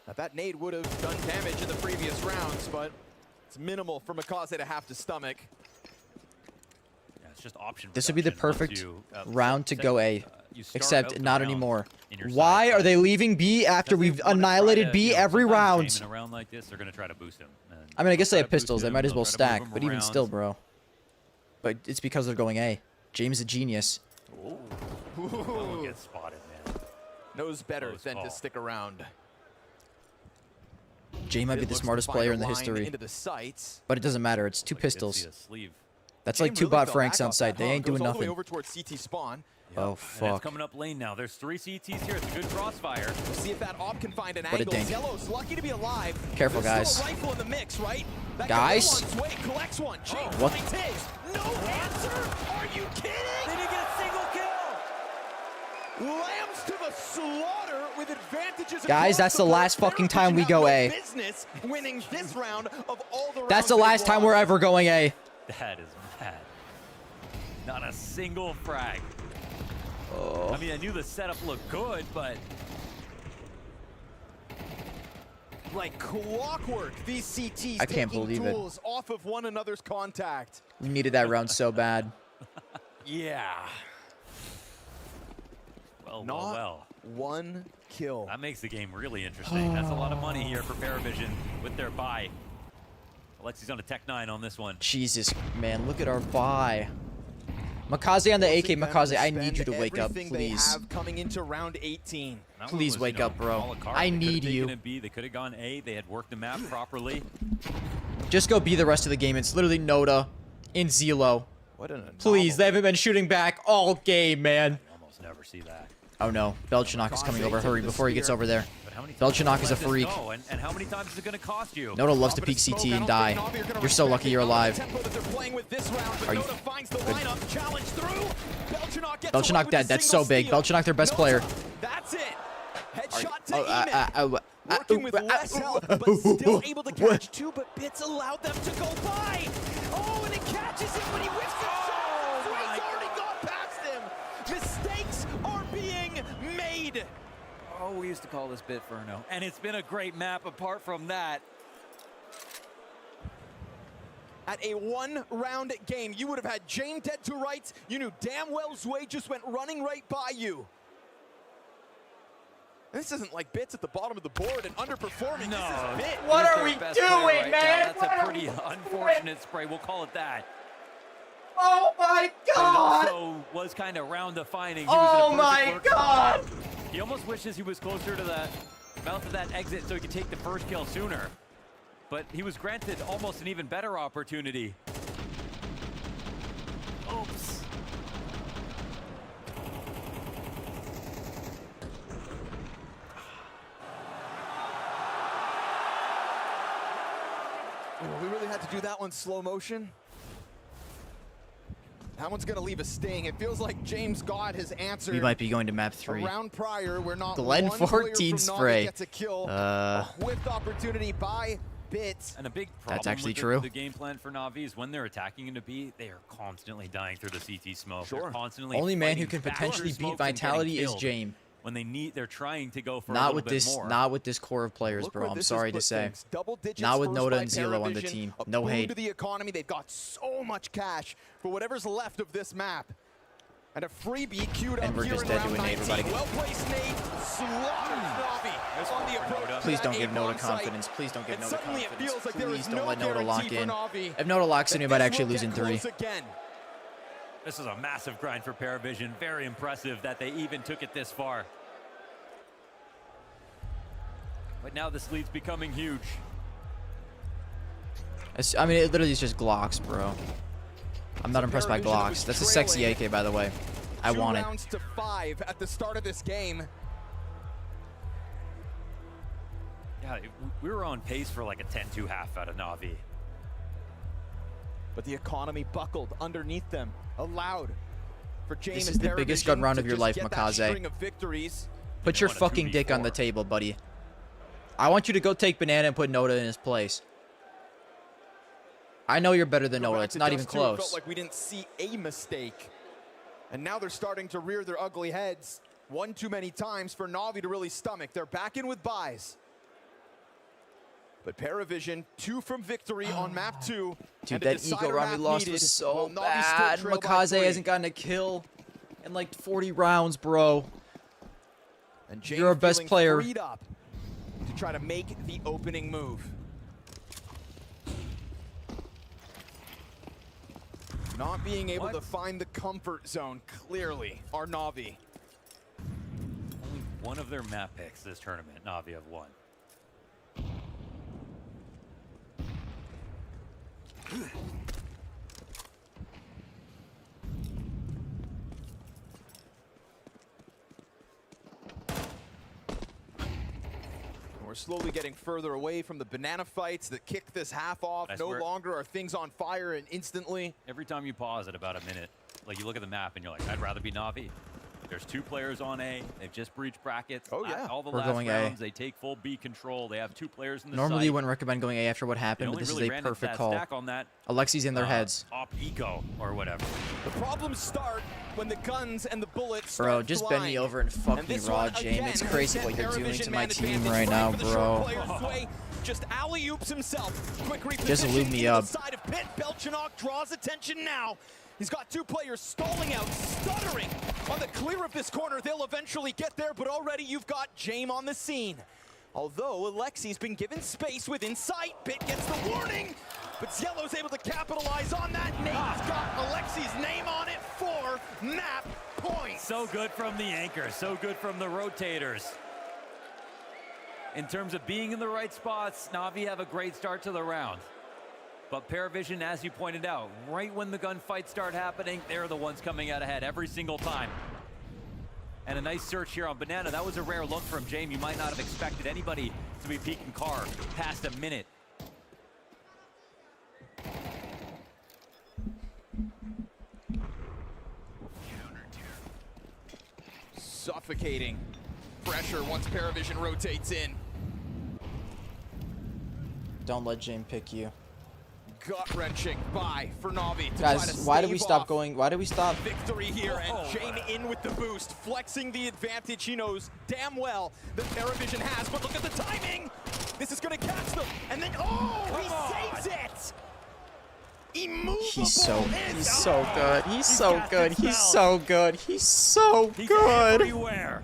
U: Now, that nade would have done damage in the previous rounds, but it's minimal for Mikaze to have to stomach.
H: Yeah, it's just option.
D: This would be the perfect round to go A,
H: you start out
D: except
H: the
D: not
H: round
D: anymore.
H: in your
D: Why
H: side
D: are they leaving B after we've annihilated B every round?
H: In a round like this, they're going to try to boost him. And
D: I mean, I guess they
H: they'll
D: have
H: try to
D: pistols.
H: boost
D: They
H: him,
D: might as
H: they'll
D: well
H: try to move
D: stack,
H: him
D: but even
H: around.
D: still, bro. But it's because they're going A. James is a genius.
H: Don't get spotted, man.
U: Knows better
H: Close
U: than
H: call.
U: to stick around.
D: Jay might be the smartest player in the history.
U: Into the sights.
D: But it doesn't matter. It's 2
H: Like, you can
D: pistols.
H: see a sleeve.
D: That's like 2
U: really
D: bot
U: fell
D: Franks
U: back
D: on
U: off
D: site.
U: that,
D: They ain't doing
U: Goes all the way
D: nothing.
U: over towards CT spawn.
D: Oh,
H: And it's
D: fuck.
H: coming up lane now. There's 3 CTs here. It's a good crossfire.
U: We'll see if that op can find an
D: What a
U: angle.
D: dink.
U: Yellow's lucky to be alive.
D: Careful,
U: There's
D: guys.
U: still a rifle in the mix, right? That
D: Guys.
U: guy wants way, collects one. Jake
D: What?
U: finds his. No answer. Are you kidding?
C: They didn't get a single kill.
U: Lambs to the slaughter with advantages.
D: Guys, that's the last fucking time we go A.
U: Business winning this round of all the
D: That's the
U: rounds
D: last
U: they've
D: time
U: won.
D: we're ever going A.
H: That is mad. Not a single frag.
D: Oh.
H: I mean, I knew the setup looked good, but
U: Like clockwork, these CTs
D: I can't
U: taking
D: believe it.
U: tools off of one another's contact.
D: We needed that round so bad.
U: Yeah.
H: well,
U: Not
H: well.
U: one kill.
H: That makes the game really interesting. That's a lot of money here for Paravision with their buy. Alexi's on a Tech 9 on this one.
D: Jesus, man, look at our buy. Mikaze on the AK. Mikaze, I need you to wake up,
U: Everything they
D: please.
U: have coming into round 18.
H: That one
D: Please
H: was,
D: wake
H: you know,
D: up, bro.
H: a la carte.
D: I
H: They could've
D: need
H: taken
D: you.
H: it B. They could have gone A. They had worked the map properly.
D: Just go B the rest of the game. It's literally Noda in Zelo.
U: What an
D: Please, they haven't been shooting back all game, man.
H: Almost never see that.
D: Oh no, Belchanok is coming over. Hurry before he gets over there.
H: But how many times
D: Belchanok is a
H: let this
D: freak.
H: go? And how many times is it going to cost you?
D: Noda loves to peek CT and die. You're so lucky you're alive. Are you Belchanok dead. That's so big. Belchanok their best player.
U: That's it. Headshot to
D: Working
U: with less help, but still able to catch 2, but Bits allowed them to go by. Oh, and it catches him when he whiffs his shot. He's already got past him. Mistakes are being made.
H: Oh, we used to call this Bitferno. And it's been a great map apart from that.
U: At a one-round game, you would have had Jane dead to rights. You knew damn well Zway just went running right by you. This isn't like Bits at the bottom of the board and underperforming.
H: No.
U: This is Bit.
D: What
H: He's
D: are
H: their
D: we
H: best player
D: doing,
H: right now.
D: man?
H: That's
D: What
H: a
D: are
H: pretty
D: we doing?
H: unfortunate spray. We'll call it that.
D: Oh my
H: But it
D: god!
H: also was kind of round defining. He
D: Oh
H: was in a
D: my
H: perfect work
D: god!
H: spot. He almost wishes he was closer to the mouth of that exit so he could take the first kill sooner. But he was granted almost an even better opportunity. Oops.
U: Oh, we really had to do that one slow motion. That one's gonna leave a sting. It feels like James got his answer.
D: We might be going to map 3.
U: A round prior, we're not
D: Glen
U: one player
D: 14
U: from Navi
D: spray.
U: gets a kill. A whiffed opportunity by Bits.
H: And a big problem
D: That's actually
H: with
D: true.
H: the game plan for Navi is when they're attacking into B, they are constantly dying through the CT smoke.
U: Sure.
H: They're constantly
D: Only man who
H: fighting
D: can
H: back
D: potentially
H: through
D: beat
H: smoke and getting
D: Vitality is
H: killed.
D: Jame.
H: when they're trying to go for a
D: Not
H: little
D: with
H: bit
D: this,
H: more.
D: not with this core of players,
U: Look
D: bro.
U: where
D: I'm
U: this
D: sorry
U: has
D: to
U: put
D: say.
U: things. Double digits
D: Not with
U: first
D: Noda
U: by
D: and Zelo on the
U: Paravision.
D: team.
U: A
D: No
U: boon
D: hate.
U: to the economy. They've got so much cash for whatever's left of this map. And a freebie queued
D: And
U: up
D: we're
U: here
D: just
U: in
D: dead
U: round
D: to a nade.
U: 19.
D: We're about to get-
U: Well-placed nade slaughters Navi on the approach.
D: Please
U: to
D: don't
U: that
D: give
U: A
D: Noda
U: bomb site.
D: confidence. Please don't give
U: And
D: Noda
U: suddenly
D: confidence.
U: it feels like there
D: Please
U: is
D: don't
U: no
D: let Noda lock
U: guarantee
D: in.
U: for Navi.
D: If Noda locks in, we might
U: This
D: actually
U: will
D: lose
U: get
D: in 3.
U: close again.
H: This is a massive grind for Paravision. Very impressive that they even took it this far. But now this lead's becoming huge.
D: I mean, it literally is just Glocks, bro. I'm not impressed by
U: Paravision
D: Glocks.
U: was
D: That's a sexy
U: trailing
D: AK, by the way. I
U: 2
D: want it.
U: rounds to 5 at the start of this game.
H: Yeah, we were on pace for like a 10-2 half out of Navi.
U: But the economy buckled underneath them, allowed for James.
D: This is the biggest gun round of your life, Makaze. Put your fucking dick on the table, buddy. I want you to go take Banana and put Noda in his place. I know you're better than Noda. It's not even close.
U: It felt like we didn't see a mistake. And now they're starting to rear their ugly heads one too many times for Navi to really stomach. They're back in with buys. But Paravision, 2 from victory on map 2.
D: Dude, that eco round we lost was so bad. Makaze hasn't gotten a kill in like 40 rounds, bro.
U: And James
D: You're our best
U: feeling
D: player.
U: freed up to try to make the opening move. Not being able to find the comfort zone, clearly, are Navi.
H: Only one of their map picks this tournament, Navi have won.
U: We're slowly getting further away from the banana fights that kick this half off. No longer are things on fire and instantly.
H: Every time you pause at about a minute, like you look at the map and you're like, I'd rather be Navi. There's 2 players on A. They've just breached brackets.
U: Oh, yeah.
H: All the
D: We're
H: last
D: going A.
H: rounds, they take full B control. They have 2 players in the
D: Normally
H: site.
D: you wouldn't recommend going A after what happened, but this is a perfect call.
H: On that,
D: Alexi's in their heads.
H: Op eco or whatever.
U: The problems start when the guns and the bullets
D: Bro,
U: start
D: just
U: flying.
D: bend me over and fuck me raw, James. It's crazy what you're doing to my team right now, bro.
U: Just alley-oops himself. Quick repositioning
D: Just lube me up.
U: Side of pit. Belchanok draws attention now. He's got 2 players stalling out, stuttering on the clear of this corner. They'll eventually get there, but already you've got Jame on the scene. Although Alexi's been given space within sight, Pit gets the warning, but Zielo's able to capitalize on that. Nate's got Alexi's name on it for map points.
H: So good from the anchor, so good from the rotators. In terms of being in the right spots, Navi have a great start to the round. But Paravision, as you pointed out, right when the gunfights start happening, they're the ones coming out ahead every single time. And a nice search here on Banana. That was a rare look from James. You might not have expected anybody to be peeking car past a minute.
U: Suffocating pressure once Paravision rotates in.
D: Don't let James pick you.
U: Gut-wrenching buy for Navi to
D: Guys,
U: try to
D: why did we
U: stave
D: stop
U: off
D: going? Why did we stop?
U: victory here, and Jame in with the boost, flexing the advantage he knows damn well that Paravision has. But look at the timing. This is going to catch them, and then he saves it. Immovable.
D: He's so good. He's so good. He's so good. He's so good.
H: Everywhere.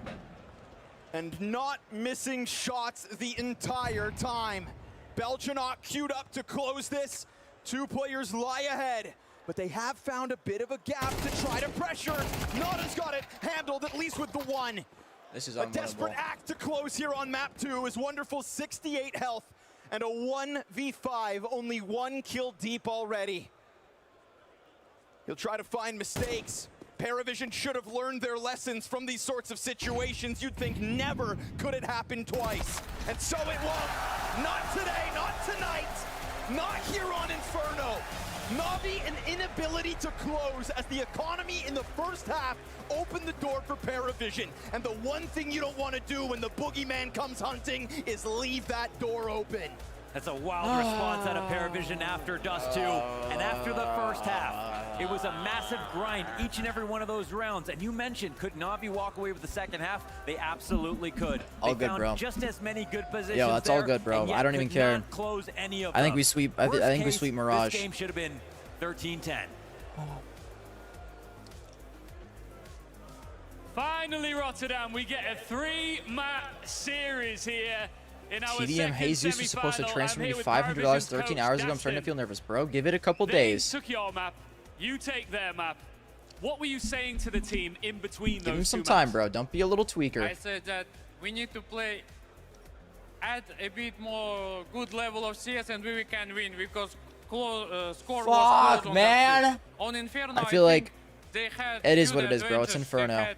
U: And not missing shots the entire time. Belchanok queued up to close this. 2 players lie ahead, but they have found a bit of a gap to try to pressure. Nada's got it handled, at least with the 1.
D: This is
U: a desperate act to close here on map 2 is wonderful. 68 health and a 1v5, only 1 kill deep already. He'll try to find mistakes. Paravision should have learned their lessons from these sorts of situations. You'd think never could it happen twice. And so it won't. Not today, not tonight, not here on Inferno. Navi, an inability to close as the economy in the first half opened the door for Paravision. And the one thing you don't want to do when the boogeyman comes hunting is leave that door open.
H: That's a wild response out of Paravision after Dust 2. And after the first half, it was a massive grind each and every one of those rounds. And you mentioned, could Navi walk away with the second half? They absolutely could.
D: All
H: they
D: good,
H: found
D: bro.
H: just as many good positions.
D: Yo, that's all good, bro. I don't even care.
H: Close any of
D: I think
H: them.
D: we sweep. I think we sweep Mirage.
H: This game should have been 13-10.
G: Finally, Rotterdam, we get a 3-match series here in our
D: TDM
G: second
D: Jesus was supposed to
G: semi-final.
D: transfer
G: I'm
D: me
G: here with
D: $500
G: Paravision's
D: 13
G: coach,
D: hours ago. I'm starting to
G: Gaston.
D: feel nervous, bro. Give it a couple
G: They
D: days.
G: took your map. You take their map. What were you saying to the team in between those
D: Give him some
G: two
D: time,
G: maps?
D: bro. Don't be a little tweaker.
K: I said that we need to play at a bit more good level of CS and we can win because score was close on
D: man.
K: that switch. On Inferno,
D: I feel like
K: they had
D: it is
K: good
D: what it is, bro. It's
K: advantage. They
D: Inferno.
K: had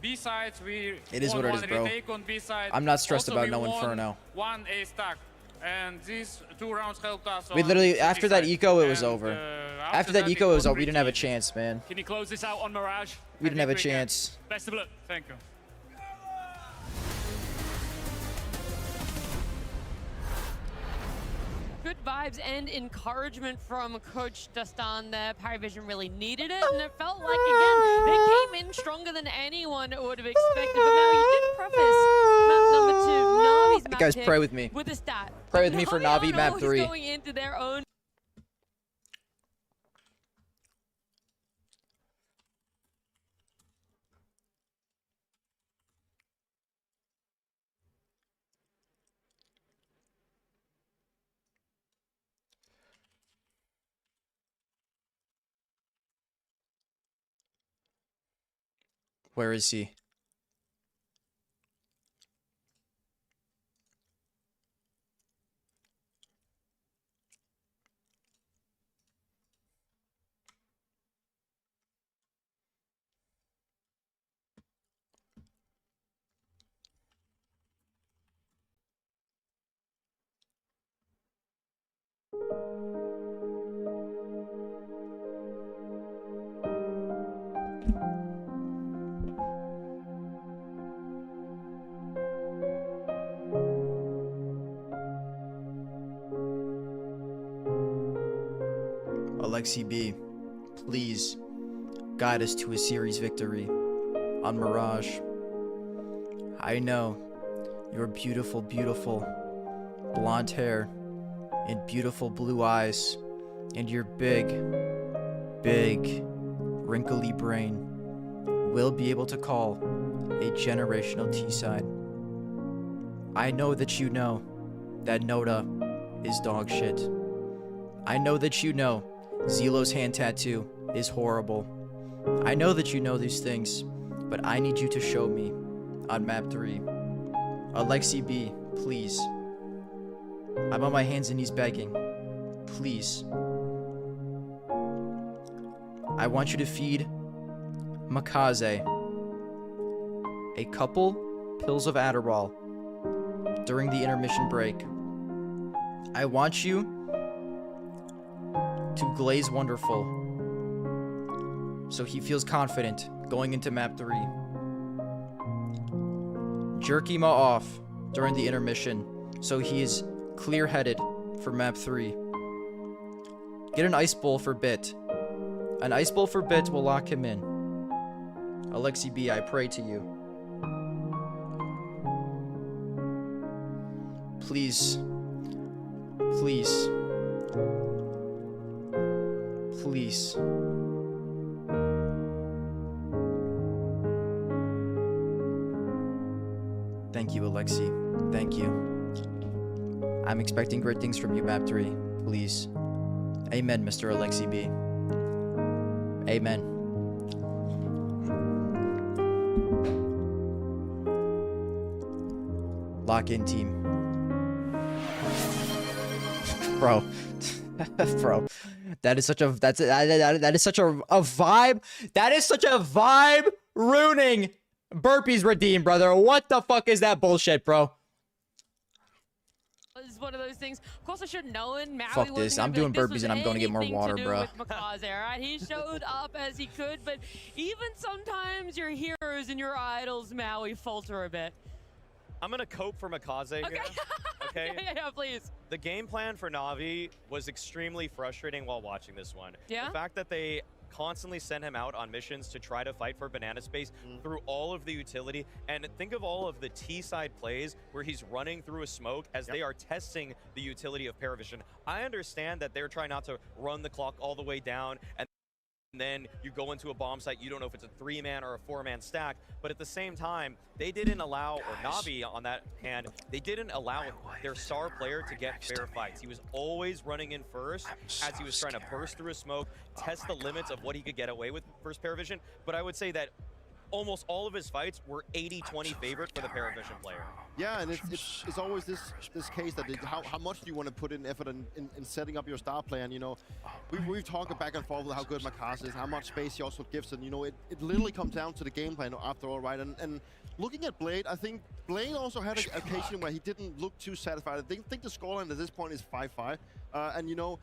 K: B-sides, we
D: It is
K: won
D: what it is,
K: one
D: bro.
K: retake on B-side.
D: I'm not stressed
K: Also,
D: about
K: we
D: no
K: won
D: Inferno.
K: one A stack. And these 2 rounds helped us.
D: We
K: on
D: literally, after that
K: C-side.
D: eco, it was
K: And,
D: over.
K: after
D: After that
K: it
D: eco, it was over. We
K: pretty
D: didn't have a
K: easy.
D: chance, man.
G: Can you close this out on Mirage?
D: We didn't have a
K: think we can.
D: chance.
G: Best of luck.
K: Thank you.
B: Good vibes and encouragement from Coach Dastan there. Paravision really needed it, and it felt like, again, they came in stronger than anyone would have expected. But now you did preface map number 2, Navi's map
D: Guys,
B: pick,
D: pray with me.
B: with a stat.
D: Pray with me for Navi
B: Navi
D: map 3.
B: going into their own.
D: Where is he? Alexi B, please guide us to a series victory on Mirage. I know your beautiful, beautiful blonde hair and beautiful blue eyes and your big, big, wrinkly brain will be able to call a generational T-side. I know that you know that Noda is dog shit. I know that you know Zelo's hand tattoo is horrible. I know that you know these things, but I need you to show me on map 3. Alexi B, please. I'm on my hands and knees begging. Please. I want you to feed Makaze a couple pills of Adderall during the intermission break. I want you to glaze wonderful so he feels confident going into map 3. Jerk Ema off during the intermission so he is clear-headed for map 3. Get an ice bowl for Bit. An ice bowl for Bit will lock him in. Alexi B, I pray to you. Please. Please. Please. Thank you, Alexi. Thank you. I'm expecting great things from you, map 3. Please. Amen, Mr. Alexi B. Amen. Lock in, team. Bro. Bro. That is such a that is such a vibe. That is such a vibe ruining burpees redeem, brother. What the fuck is that bullshit, bro?
B: It's one of those things. Of course, I should know it. Maui
D: Fuck this. I'm doing burpees and I'm going to get more water, bro.
B: Right? He showed up as he could, but even sometimes your heroes and your idols, Maui, falter a bit.
C: I'm gonna cope for Makaze here. okay?
B: Yeah, please.
C: The game plan for Navi was extremely frustrating while watching this one.
B: Yeah?
C: The fact that they constantly send him out on missions to try to fight for banana space through all of the utility. And think of all of the T-side plays where he's running through a smoke as they are testing the utility of Paravision. I understand that they're trying not to run the clock all the way down and then you go into a bomb site, you don't know if it's a 3-man or a 4-man stack, but at the same time, they didn't allow, or Navi on that hand, they didn't allow their star player to get fair fights. He was always running in first as he was trying to burst through a smoke, test the limits of what he could get away with first Paravision, but I would say that almost all of his fights were 80-20 favorite for the Paravision player.
A: Yeah, and it's always this case that how much do you want to put in effort in setting up your star plan, you know. We've talked back and forth with how good Makas is, how much space he also gives, and you know, it literally comes down to the game plan after all, right? And looking at Blade, I think Blade also had an occasion where he didn't look too satisfied. I think the scoreline at this point is 5-5. And you know,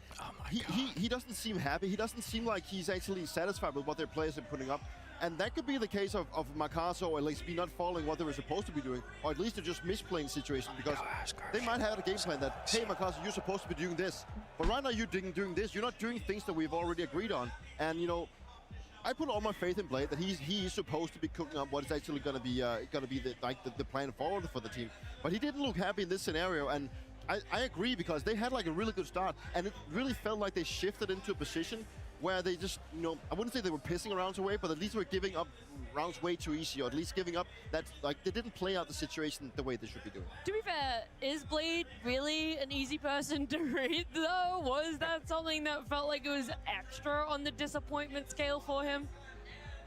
A: he doesn't seem happy. He doesn't seem like he's actually satisfied with what their players are putting up. And that could be the case of Makaso, or at least be not following what they were supposed to be doing, or at least they're just misplaying the situation, because they might have a game plan that, hey Makaso, you're supposed to be doing this, but right now you're doing this. You're not doing things that we've already agreed on. And you know, I put all my faith in Blade that he is supposed to be cooking up what is actually going to be the plan forward for the team. But he didn't look happy in this scenario, and I agree, because they had like a really good start, and it really felt like they shifted into a position where they just, you know, I wouldn't say they were pissing rounds away, but at least were giving up rounds way too easy, or at least giving up that, like, they didn't play out the situation the way they should be doing.
B: To be fair, is Blade really an easy person to read, though? Was that something that felt like it was extra on the disappointment scale for him?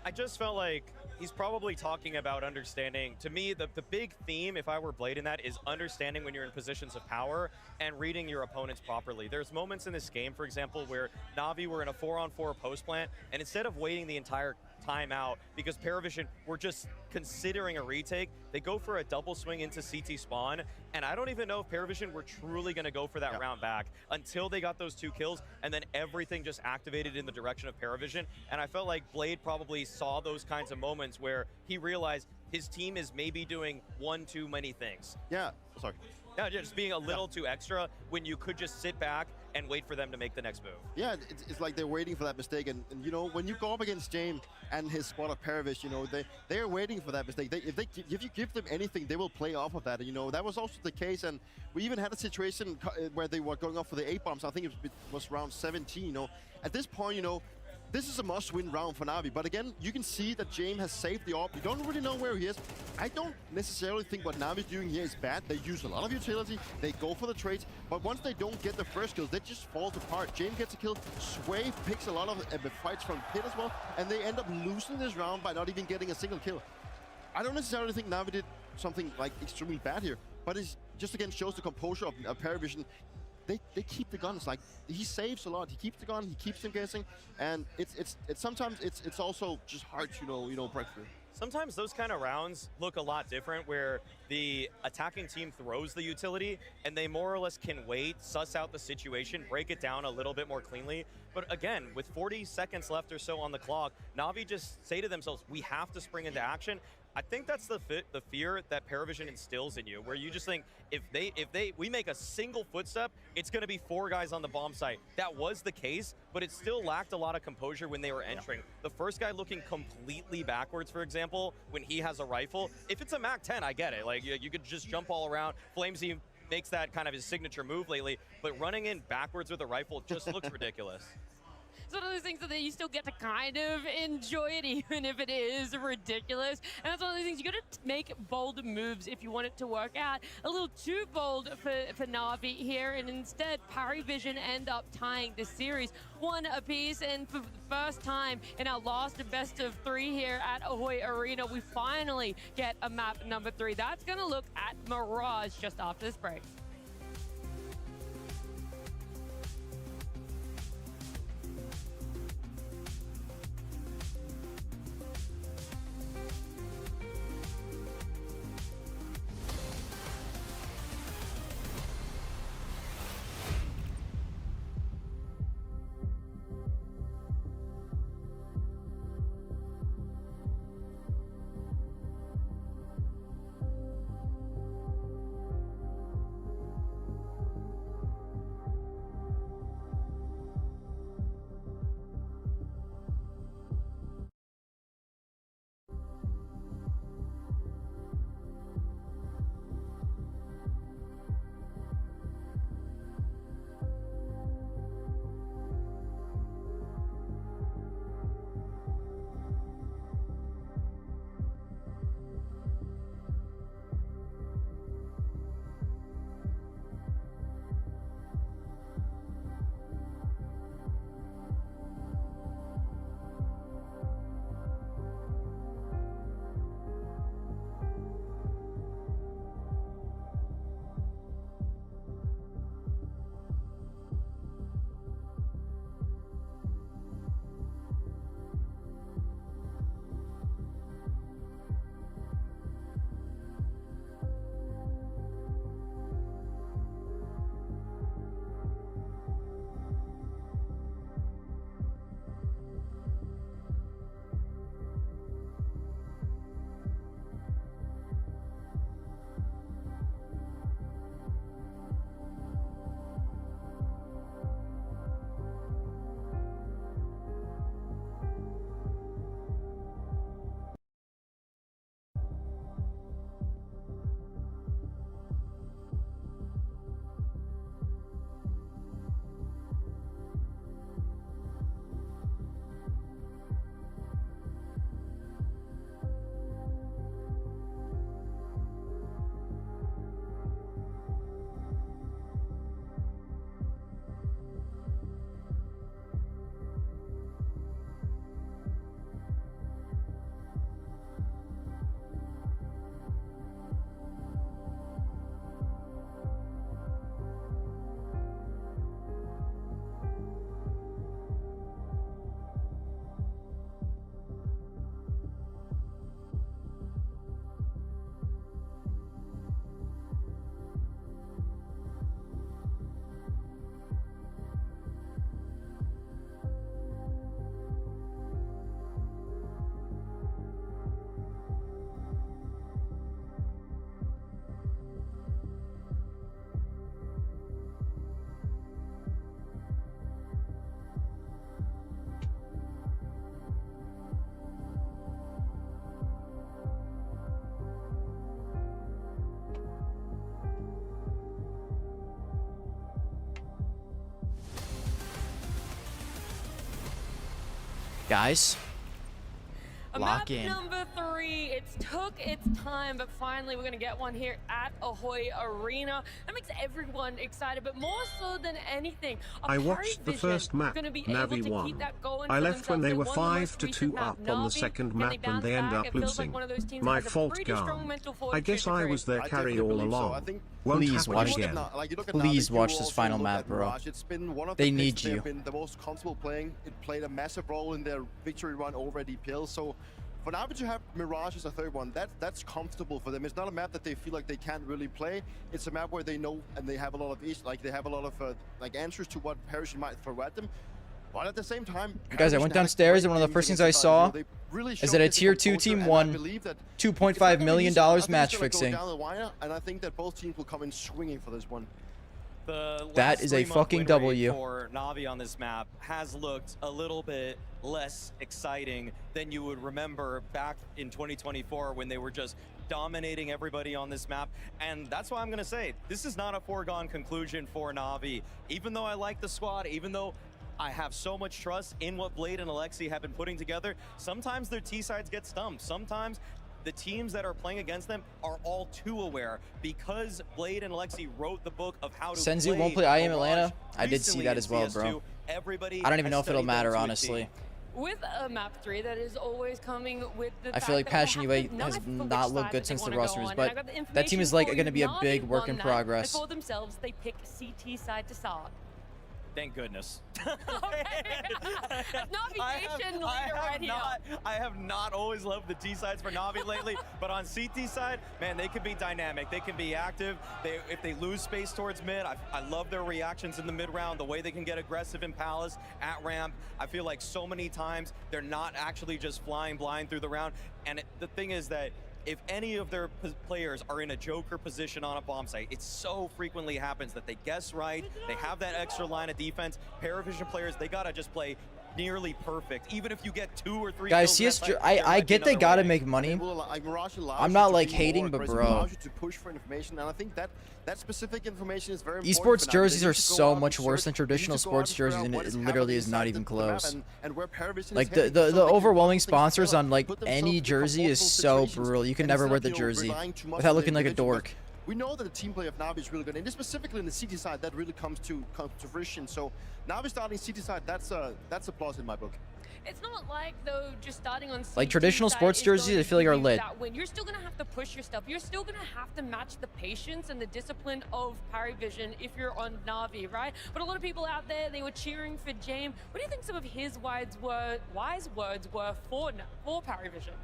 C: I just felt like he's probably talking about understanding. To me, the big theme, if I were Blade in that, is understanding when you're in positions of power and reading your opponents properly. There's moments in this game, for example, where Navi were in a 4-on-4 post plant, and instead of waiting the entire time out because Paravision were just considering a retake, they go for a double swing into CT spawn, and I don't even know if Paravision were truly going to go for that round back until they got those 2 kills, and then everything just activated in the direction of Paravision. And I felt like Blade probably saw those kinds of moments where he realized his team is maybe doing one too many things.
A: Yeah, sorry.
C: Yeah, just being a little too extra when you could just sit back and wait for them to make the next move.
A: Yeah, it's like they're waiting for that mistake, and you know, when you go up against James and his squad of Paravision, you know, they're waiting for that mistake. If you give them anything, they will play off of that. And, you know, that was also the case, and we even had a situation where they were going off for the 8 bombs. I think it was round 17. You know, at this point, you know, this is a must-win round for Navi, but again, you can see that James has saved the AWP. You don't really know where he is. I don't necessarily think what Navi's doing here is bad. They use a lot of utility, they go for the trades, but once they don't get the first kills, they just fall apart. James gets a kill, Sway picks a lot of fights from Pit as well, and they end up losing this round by not even getting a single kill. I don't necessarily think Navi did something like extremely bad here, but it just again shows the composure of Paravision. They keep the guns. Like, he saves a lot. He keeps the gun. He keeps them guessing, and it's sometimes it's also just hard to you know break through.
C: Sometimes those kind of rounds look a lot different, where the attacking team throws the utility and they more or less can wait, suss out the situation, break it down a little bit more cleanly. But again, with 40 seconds left or so on the clock, Navi just say to themselves, we have to spring into action. I think that's the fear that Paravision instills in you, where you just think, if we make a single footstep, it's going to be 4 guys on the bomb site. That was the case, but it still lacked a lot of composure when they were entering. The first guy looking completely backwards, for example, when he has a rifle, if it's a MAC-10, I get it. Like, you could just jump all around. Flamesy makes that kind of his signature move lately, but running in backwards with a rifle just looks ridiculous.
B: It's one of those things that you still get to kind of enjoy it, even if it is ridiculous. And that's one of those things, you got to make bold moves if you want it to work out. A little too bold for Navi here, and instead Paravision end up tying the series 1 apiece. And for the first time in our last best of 3 here at Ahoy Arena, we finally get a map number 3. That's going to look at Mirage just after this break.
D: guys.
B: Map
D: Lock in.
B: number 3. It took its time, but finally we're going to get one here at Ahoy Arena. That makes everyone excited, but more so than anything,
M: I watched the first map, Navi won. I left when they were 5-2 up on the second map and they end up losing. My fault, Gar. I guess I was their carry all along.
D: Please watch again. Please watch this final map, bro.
A: It's been one of
D: They
A: the
D: need
A: picks
D: you.
A: They've been the most comfortable playing. It played a massive role in their victory run over DPL. So for Navi to have Mirage as a third one, that's comfortable for them. It's not a map that they feel like they can't really play. It's a map where they know and they have a lot of they have a lot of answers to what Paravision might throw at them. But at the same time,
D: Guys, I went downstairs and one of the first things I saw is that a tier 2 team won $2.5 million match fixing.
A: And I think that both teams will come in swinging for this one.
D: That is a fucking W.
C: For Navi on this map has looked a little bit less exciting than you would remember back in 2024 when they were just dominating everybody on this map. And that's why I'm going to say this is not a foregone conclusion for Navi. Even though I like the squad, even though I have so much trust in what Blade and Alexi have been putting together, sometimes their T-sides get stumped. Sometimes the teams that are playing against them are all too aware because Blade and Alexi wrote the book of how to
D: Senzu
C: play
D: won't play IM
C: Mirage.
D: Atlanta. I did see that as well, bro.
C: Everybody
D: I don't even know if it'll
C: has
D: matter,
C: studied them to a
D: honestly.
B: With a map 3 that is always coming with the
D: I feel like Passion UA has not looked good since the rosters, but that team is like going to be a big work in progress.
B: For themselves, they pick CT side to start.
C: Thank goodness. I have not always loved the T sides for Navi lately, but on CT side, man, they can be dynamic. They can be active. If they lose space towards mid, I love their reactions in the mid round, the way they can get aggressive in Palace, at ramp. I feel like so many times they're not actually just flying blind through the round. And the thing is that if any of their players are in a joker position on a bomb site, it so frequently happens that they guess right, they have that extra line of defense. Paravision players, they gotta just play nearly perfect. Even if you get 2 or 3
D: guys,
C: kills,
D: CS, I get they gotta make money. I'm not like hating, but bro,
A: to push for information, and I think that specific information is very important.
D: esports jerseys are so much worse than traditional sports jerseys, and it literally is not even close. Like the overwhelming sponsors on like any jersey is so brutal. You can never wear the jersey without looking like a dork.
A: We know that the team play of Navi is really good, and specifically in the CT side, that really comes to fruition. So Navi starting CT side, that's a plus in my book.
B: It's not like though just starting on
D: like traditional sports jerseys, I feel like are lit.
B: You're still gonna have to push your stuff. You're still gonna have to match the patience and the discipline of PARIVISION if you're on Navi, right? But a lot of people out there, they were cheering for James. What do you think some of his wise words were for PARIVISION?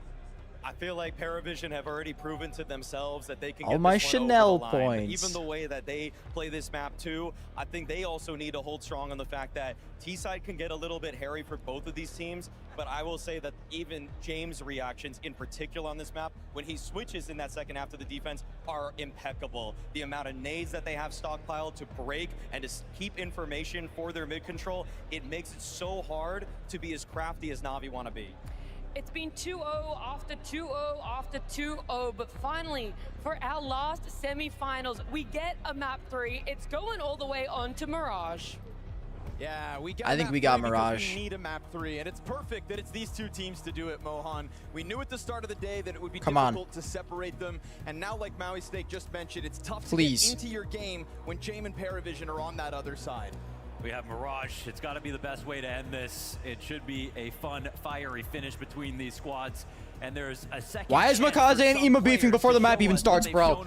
C: I feel like Paravision have already proven to themselves that they can
D: all
C: get
D: my
C: this one
D: Chanel
C: over the line.
D: points.
C: Even the way that they play this map too, I think they also need to hold strong on the fact that T-side can get a little bit hairy for both of these teams, but I will say that even James' reactions in particular on this map, when he switches in that second half to the defense, are impeccable. The amount of nades that they have stockpiled to break and to keep information for their mid control, it makes it so hard to be as crafty as Navi want to be.
B: It's been 2-0 after 2-0 after 2-0, but finally, for our last semi-finals, we get a map 3. It's going all the way on to Mirage.
J: Yeah,
D: I think we got Mirage.
J: We need a map 3, and it's perfect that it's these two teams to do it, Mohan. We knew at the start of the day that it would be difficult to separate them, and now, like Maui Snake just mentioned, it's tough to get into your game when Jame and Paravision are on that other side.
H: We have Mirage. It's got to be the best way to end this. It should be a fun, fiery finish between these squads. And there's a second.
D: Why is Makaze and Ema beefing before the map even starts, bro?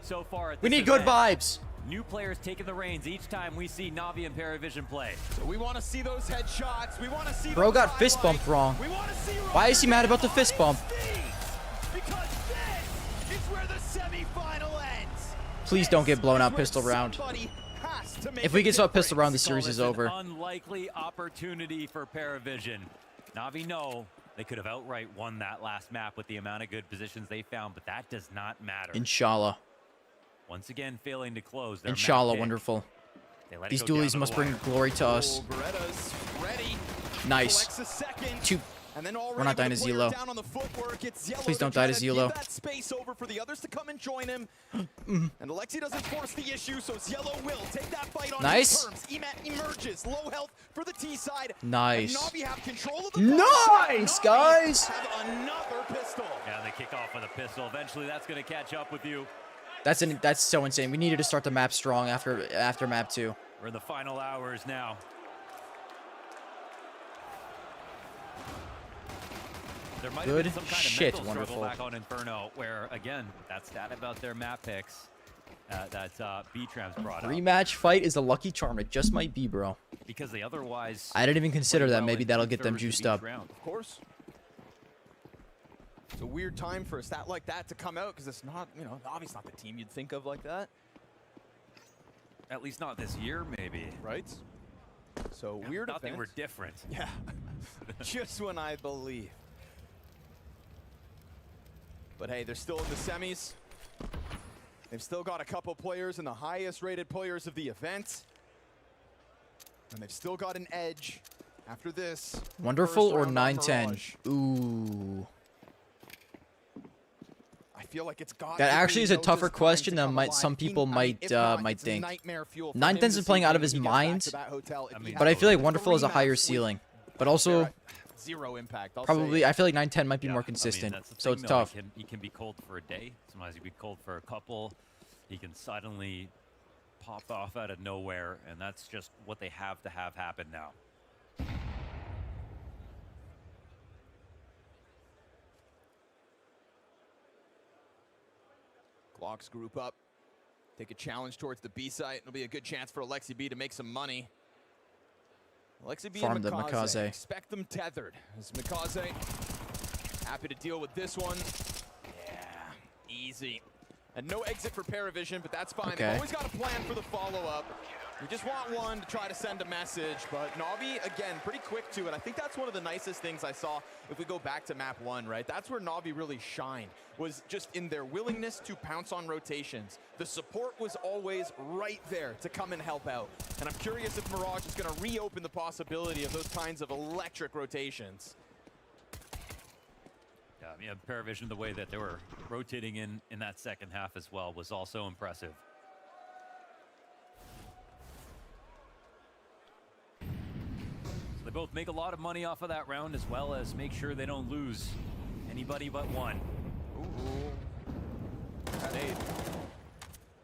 H: So far
D: we need good vibes.
H: New players taking the reins each time we see Navi and Paravision play.
J: So we want to see those headshots. We want to see.
D: Bro got fist bumped wrong. Why is he mad about the fist bump?
J: Because this is where the semi-final ends.
D: Please don't get blown out pistol round. If we get saw pistol round, the series is over.
H: Unlikely opportunity for Paravision. Navi know they could have outright won that last map with the amount of good positions they found, but that does not matter.
D: Inshallah.
H: Once again, failing to close their
D: Inshallah,
H: map
D: wonderful. These dualies must bring glory to us. Nice.
U: And then
D: We're not dying to Zelo.
U: down on the footwork. It's Yellow.
D: Please don't die to Zelo.
U: Give that space over for the others to come and join him. And Alexi doesn't force the issue, so Yellow will take that fight on his terms. Emat emerges. Low health for the T side.
D: Nice.
U: And Navi have control of the
D: Nice, guys.
U: Have another pistol.
H: Yeah, they kick off with a pistol. Eventually, that's going to catch up with you.
D: That's so insane. We needed to start the map strong after map 2.
H: We're in the final hours now. There might have been some kind of mental struggle back on Inferno, where, again, that stat about their map picks that B-Trams brought up.
D: Rematch fight is a lucky charm. It just might be, bro.
H: Because they otherwise...
D: I didn't even consider that. Maybe that'll get them juiced up.
U: Of course. It's a weird time for a stat like that to come out, because it's not, you know, Navi's not the team you'd think of like that.
H: At least not this year, maybe.
U: Right? So weird
H: Thought they
U: event.
H: were different.
U: Yeah. Just when I believe. But hey, they're still in the semis. They've still got a couple players in the highest rated players of the event. And they've still got an edge after this.
D: Wonderful or 9-10? Ooh.
U: I feel like it's got
D: that actually is a tougher question than some people might think. 9-10's been playing out of his mind, but I feel like Wonderful has a higher ceiling. But also,
U: zero impact.
D: Probably, I feel like 9-10 might be more consistent, so it's tough.
H: He can be cold for a day. Sometimes he can be cold for a couple. He can suddenly pop off out of nowhere, and that's just what they have to have happen now.
U: Glocks group up. Take a challenge towards the B site. It'll be a good chance for Alexi B to make some money. Alexi B and Mikaze. Expect them tethered. As Mikaze happy to deal with this one. Yeah, easy. And no exit for Paravision, but that's fine. They've always got a plan for the follow-up. We just want one to try to send a message, but Navi, again, pretty quick to it. I think that's one of the nicest things I saw if we go back to map 1, right? That's where Navi really shined, was just in their willingness to pounce on rotations. The support was always right there to come and help out. And I'm curious if Mirage is going to reopen the possibility of those kinds of electric rotations.
H: Yeah, Paravision, the way that they were rotating in that second half as well was also impressive. So they both make a lot of money off of that round, as well as make sure they don't lose anybody but one.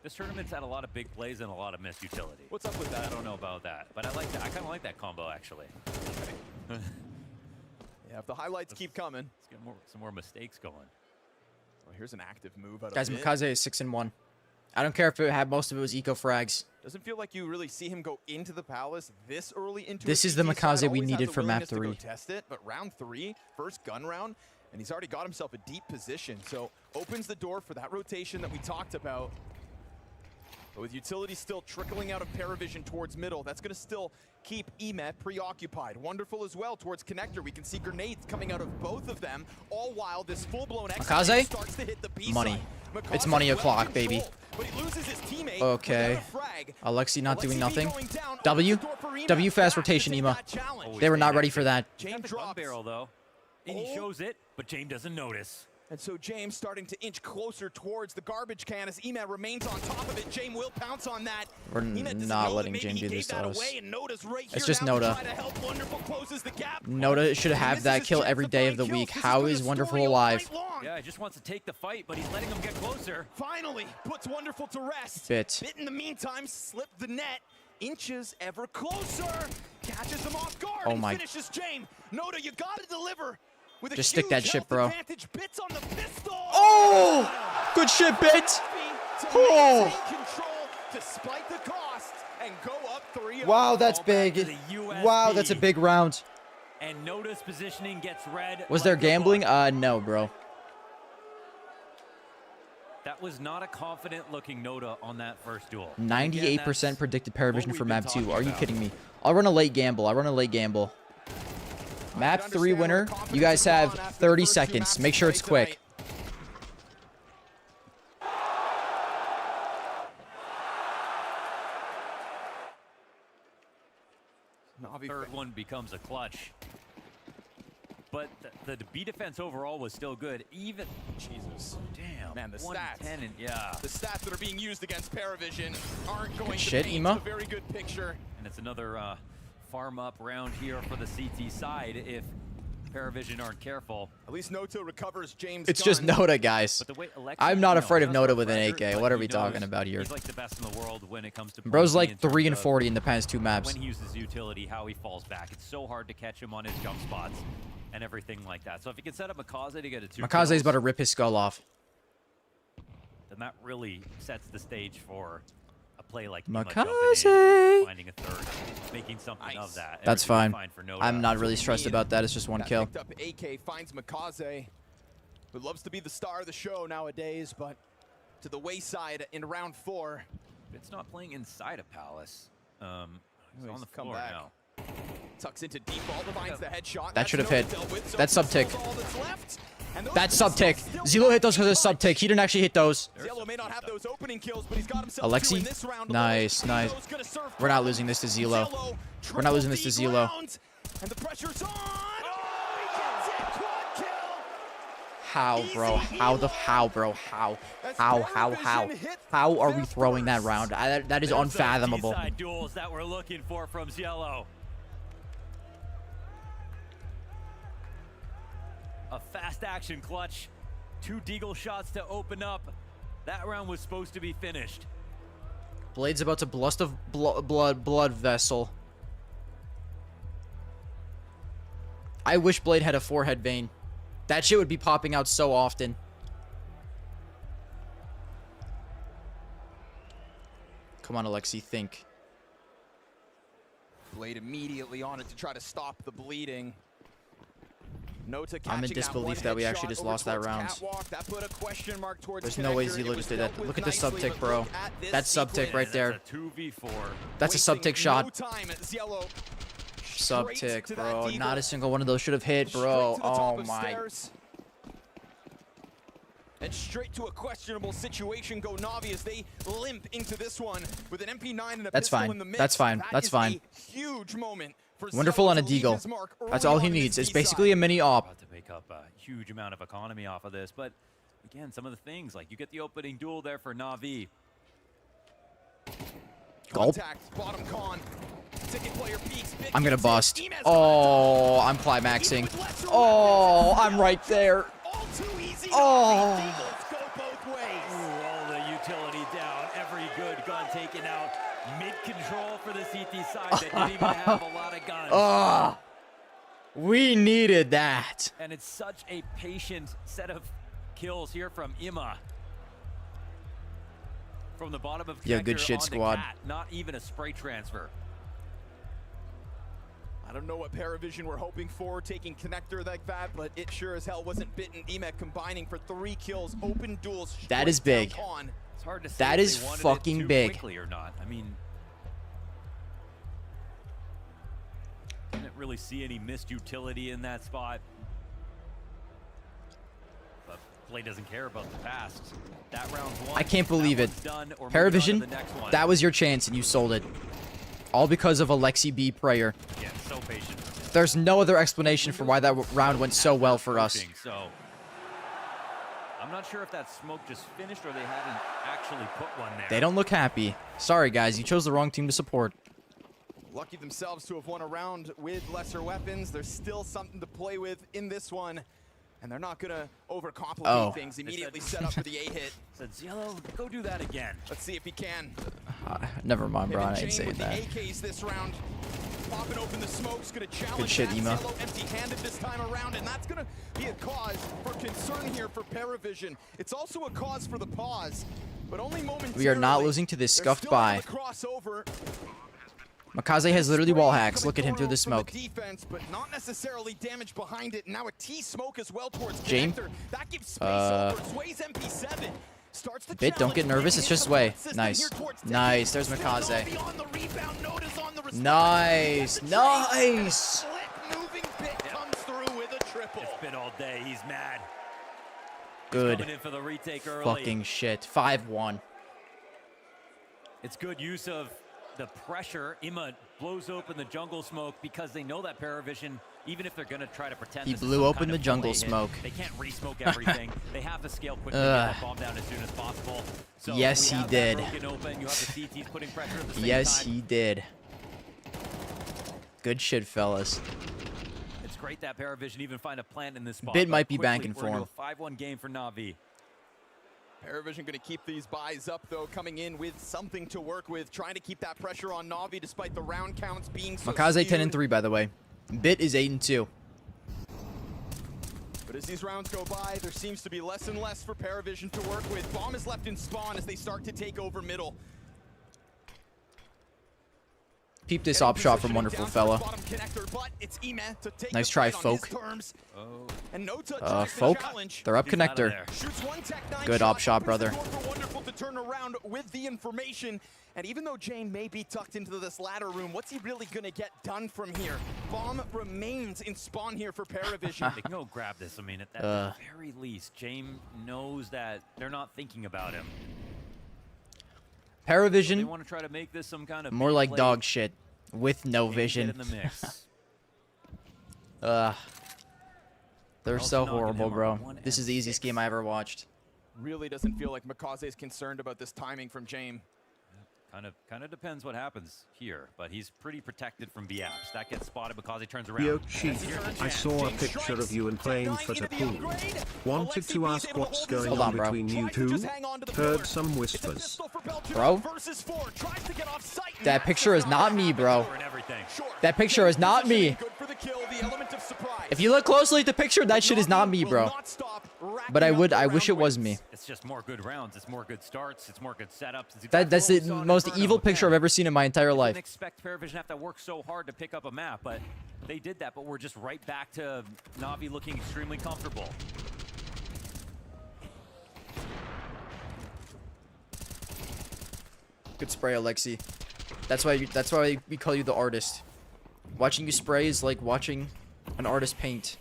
H: This tournament's had a lot of big plays and a lot of missed utility.
U: What's up with that?
H: I don't know about that, but I like that. I kind of like that combo, actually.
U: Yeah, if the highlights keep coming.
H: Let's get some more mistakes going.
U: Well, here's an active move out
D: Guys,
U: of
D: Mikaze is 6-1. I don't care if it had most of it was eco frags.
U: Doesn't feel like you really see him go into the palace this early into
D: This is the Mikaze we needed for map 3.
U: Test it, but round 3, first gun round, and he's already got himself a deep position. So opens the door for that rotation that we talked about. But with utility still trickling out of Paravision towards middle, that's going to still keep Emet preoccupied. Wonderful as well towards connector. We can see grenades coming out of both of them, all while this full-blown
D: Mikaze?
U: starts to hit the B
D: Money.
U: side.
D: It's money o'clock, baby.
U: But he loses his teammate.
D: Okay. Alexi not doing nothing. W fast rotation, Ema. They were not ready for that.
U: James drops.
H: Barrel, though. And he shows it, but James doesn't notice.
U: And so James starting to inch closer towards the garbage can as Emet remains on top of it. James will pounce on that.
D: We're not letting James do this to us. It's just Noda. Noda should have that kill every day of the week. How is Wonderful alive?
H: Yeah, he just wants to take the fight, but he's letting him get closer.
U: Finally puts Wonderful to rest.
D: Bit
U: in the meantime, slipped the net. Inches ever closer. Catches him off guard.
D: Oh my.
U: Finishes James. Noda, you gotta deliver.
D: Just stick that shit, bro.
U: Bits on the pistol.
D: Oh! Good shit, Bit! Oh!
U: Despite the cost and go up 3-0.
D: Wow, that's big. Wow, that's a big round.
H: And Noda's positioning gets red.
D: Was there gambling? No, bro.
H: That was not a confident-looking Noda on that first duel.
D: 98% predicted Paravision for map 2. Are you kidding me? I'll run a late gamble. Map 3 winner, you guys have 30 seconds. Make sure it's quick.
H: Third one becomes a clutch. but the B defense overall was still good. Even
J: Jesus,
H: damn,
J: man, the
H: 110
J: stats,
H: and yeah,
J: the stats that are being used against Paravision aren't going
D: Good
J: to
D: shit,
J: paint
D: Ema.
J: a very good picture.
H: and it's another farm up round here for the CT side if Paravision aren't careful.
J: At least Noto recovers James.
D: It's just Noda, guys.
H: But the way Alexi,
D: I'm not
H: you know,
D: afraid of
H: just
D: Noda
H: for
D: with an
H: record,
D: AK.
H: like,
D: What are
H: he
D: we talking
H: knows
D: about here?
H: He's like the best in the world when it comes to
D: Bro's
H: playing
D: like
H: in
D: 3 and
H: terms of
D: 40 in the past 2 maps.
H: when he uses utility, how he falls back. It's so hard to catch him on his jump spots and everything like that. So if he can set up Makaze to get a 2
D: Makaze's
H: kills,
D: about to rip his skull off.
H: then that really sets the stage for a play like
D: Makaze!
H: finding a third, making something of that.
D: That's
H: Everything
D: fine.
H: was for Noda.
D: I'm not really stressed about that. It's just 1 kill.
J: Picked up AK, finds Makaze, who loves to be the star of the show nowadays, but to the wayside in round 4.
H: It's not playing inside a palace. He's on the
J: come
H: floor
J: back.
H: now.
J: Tucks into default, finds the headshot.
D: That should have hit.
J: With, so
D: That's sub-tick.
J: all that's left. And those
D: That's
J: kills
D: sub-tick.
J: still
D: Zelo hit those because of sub-tick. He didn't actually hit those.
J: Zelo may not have those opening kills, but he's got himself 2 in this
D: Alexi?
J: round.
D: Nice, nice. We're not losing this to Zelo. We're not losing this to Zelo.
J: And the pressure's on. Oh, he gets it. Quad kill.
D: How, bro? How, bro? How are we throwing that round? That is unfathomable.
H: Side duels that we're looking for from Zelo. A fast action clutch. 2 deagle shots to open up. That round was supposed to be finished.
D: Blade's about to blust of blood vessel. I wish Blade had a forehead vein. That shit would be popping out so often. Come on, Alexi, think.
J: Blade immediately on it to try to stop the bleeding. Nota
D: I'm in disbelief that we actually just lost that round.
J: That put a question mark towards
D: There's no way Zelo just did that. Look at the sub-tick, bro. That's sub-tick right there.
H: That's a 2v4.
D: That's a sub-tick shot.
J: Zelo
D: Sub-tick, bro. Not a single one of those should have hit, bro. Oh my.
J: And straight to a questionable situation go Navi as they limp into this one with an MP9 and a pistol in the mix.
D: That's fine. That's fine.
J: Huge moment for
D: Wonderful
J: Zelo
D: on a
J: to leave
D: deagle.
J: his mark
D: That's
J: early
D: all he
J: on in
D: needs.
J: this
D: It's
J: B
D: basically
J: side.
D: a mini op.
H: About to make up a huge amount of economy off of this, but again, some of the things like you get the opening duel there for Navi.
D: Gulp.
J: Contact, bottom con. Ticket player peeks,
D: I'm gonna bust. Oh, I'm climaxing. Oh, I'm right there. Oh.
H: All the utility down, every good gun taken out. Mid-control for the CT side that didn't even have a lot of guns.
D: Oh, we needed that.
H: And it's such a patient set of kills here from Ima. From the bottom of
D: Yeah, good shit,
H: onto
D: squad.
H: Cat, not even a spray transfer.
J: I don't know what Paravision were hoping for, taking connector like that, but it sure as hell wasn't bitten. Emek combining for 3 kills, open duels.
D: That is big.
H: It's hard to say
D: That
H: if
D: is
H: they wanted
D: fucking
H: it too
D: big.
H: quickly or not. I mean, didn't really see any missed utility in that spot. But Blade doesn't care about the past. That round's won.
D: I can't believe it.
H: Done, or moving on to
D: Paravision,
H: the next one.
D: that was your chance and you sold it. All because of Alexi B prayer.
H: Yeah, so patient.
D: There's no other explanation for why that round went so well for us.
H: So I'm not sure if that smoke just finished or they hadn't actually put one there.
D: They don't look happy. Sorry, guys. You chose the wrong team to support.
J: Lucky themselves to have won a round with lesser weapons. There's still something to play with in this one. And they're not going to overcomplicate things. Immediately set up for the A-hit.
H: Said, Zelo, go do that again.
J: Let's see if he can.
D: Never mind, bro.
J: Him and
D: I ain't
J: Jane
D: saying
J: with
D: that.
J: the AKs this round. Popping open the smokes, going to challenge
D: Good shit,
J: that.
D: Ema.
J: Zelo empty-handed this time around, and that's going to be a cause for concern here for Paravision. It's also a cause for the pause, but only momentarily.
D: We are not losing to this
J: They're
D: scuffed
J: still
D: by.
J: on the crossover.
D: Makaze has literally wall hacks. Look at him through the smoke.
J: Defense, but not necessarily damage behind it. Now a T smoke as well towards
D: Jane?
J: connector. That gives space over. Sway's MP7 starts the
D: Bit, don't get nervous. It's just Sway.
J: System
D: Nice.
J: here towards
D: Nice. There's
J: Ticket.
D: Makaze.
J: Navi on the rebound. Noda's on the response.
D: Nice. Nice.
J: Slick moving Bit comes through with a triple.
H: It's been all day. He's mad.
D: Good.
H: Coming in for the retake early.
D: Fucking shit. 5-1.
H: It's good use of the pressure. Ima blows open the jungle smoke because they know that Paravision, even if they're going to try to pretend
D: He
H: this is
D: blew
H: some
D: open
H: kind
D: the
H: of
D: jungle
H: delay hit,
D: smoke.
H: they can't re-smoke everything. They have to scale quickly, get that bomb down as soon as possible. So
D: Yes,
H: we
D: he
H: have
D: did.
H: that broken open, you have the CTs putting pressure at the same
D: Yes,
H: time.
D: he did. Good shit, fellas.
H: It's great that Paravision even find a plant in this spot.
D: Bit
H: but
D: might be
H: quickly,
D: banking
H: we're
D: for
H: into
D: him.
H: a 5-1 game for Navi.
U: Paravision going to keep these buys up, though, coming in with something to work with, trying to keep that pressure on Navi despite the round counts being so
D: Makaze
U: skewed.
D: 10-3, by the way. Bit is 8-2.
U: But as these rounds go by, there seems to be less and less for Paravision to work with. Bomb is left in spawn as they start to take over middle.
D: Peep this op shot from Wonderful Fella. Nice try, Folk. Folk, they're up connector. Good op shot, brother.
U: Wonderful to turn around with the information. And even though Jane may be tucked into this ladder room, what's he really going to get done from here? Bomb remains in spawn here for Paravision.
H: They can go grab this. I mean, at the very least, James knows that they're not thinking about him.
D: Paravision,
H: They want to try to make this some kind of
D: more
H: big
D: like
H: play.
D: dog shit with no
H: Maybe
D: vision.
H: get in the mix.
D: They're so
H: knocking
D: horrible,
H: him
D: bro.
H: on 1
D: This is the easiest
H: 6.
D: game I ever watched.
U: Really doesn't feel like Makaze is concerned about this timing from Jame.
H: Kind of depends what happens here, but he's pretty protected from BAPs. That gets spotted because he turns around.
M: Yo, Chief, I saw a picture of you and playing for Tapu. Wanted to ask what's going on between you two. Heard some whispers.
D: Bro, that picture is not me, bro. That picture is not me. If you look closely at the picture, that shit is not me, bro. But I wish it was me.
H: It's just more good rounds. It's more good starts. It's more good setups. It's
D: That's the most evil picture I've ever seen in my entire
H: I
D: life.
H: didn't expect Paravision to have to work so hard to pick up a map, but they did that. But we're just right back to Navi looking extremely comfortable.
D: Good spray, Alexi. That's why we call you the artist. Watching you spray is like watching an artist paint.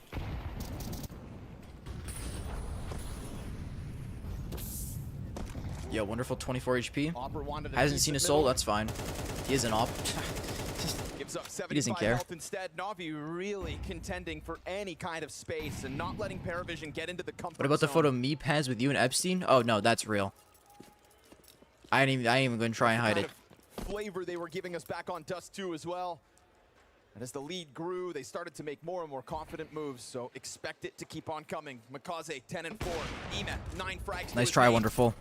D: Yo, Wonderful 24 HP. Hasn't seen a soul, that's fine. He is an op.
U: Gives up
D: He doesn't
U: 75
D: care.
U: health instead. Navi really contending for any kind of space and not letting Paravision get into the comfort
D: What about the
U: zone.
D: photo Meep has with you and Epstein? Oh no, that's real. I ain't even gonna try and hide it.
U: Flavor they were giving us back on Dust 2 as well. And as the lead grew, they started to make more and more confident moves, so expect it to keep on coming. Makaze 10-4, Ema 9 frags.
D: Nice try, Wonderful.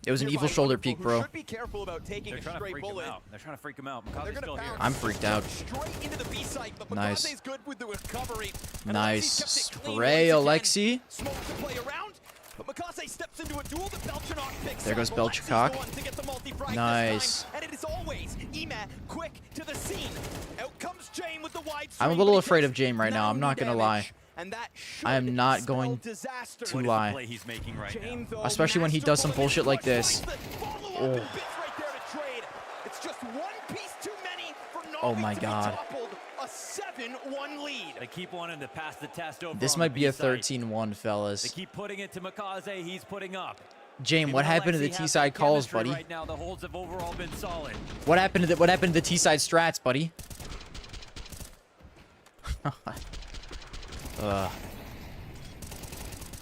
D: It was an evil shoulder peek, bro.
U: Should be careful about taking
H: They're
U: a
H: trying to
U: stray
H: freak
U: bullet.
H: him out. They're trying to freak him out.
U: They're
H: Makaze's
U: gonna
H: still here.
U: bounce
D: I'm freaked out.
U: straight into the B site, but
D: Nice.
U: Makaze's good with the recovery. And
D: Nice
U: Alexi's kept it clean
D: spray,
U: once again.
D: Alexi.
U: Smoke to play around, but Makaze steps into a duel that Belchanock picks
D: There goes
U: up. Alexi's
D: Belchakok.
U: the one to get the multi-frag this
D: Nice.
U: time, and it is always Ema quick to the scene. Out comes Jame with the wide
D: I'm a
U: swing,
D: little
U: but he
D: afraid
U: takes
D: of Jame right now. I'm not gonna lie.
U: and that should
D: I am not
U: spell
D: going
U: disaster.
D: to lie.
H: Play he's making right
U: Jame,
H: now.
U: though,
D: Especially when he does some bullshit like this.
U: follow-up and bits right there to trade. It's just one piece too many for Navi
D: Oh my
U: to be
D: God.
U: toppled. A 7-1 lead.
H: They keep wanting to pass the test over.
D: This
H: on
D: might
H: the
D: be a
H: B-side.
D: 13-1,
H: They
D: fellas.
H: keep putting it to Makaze. He's putting up.
D: Jame, what happened to the T-side calls, buddy?
H: Right now, the holds have overall been solid.
D: What happened to the T-side strats, buddy?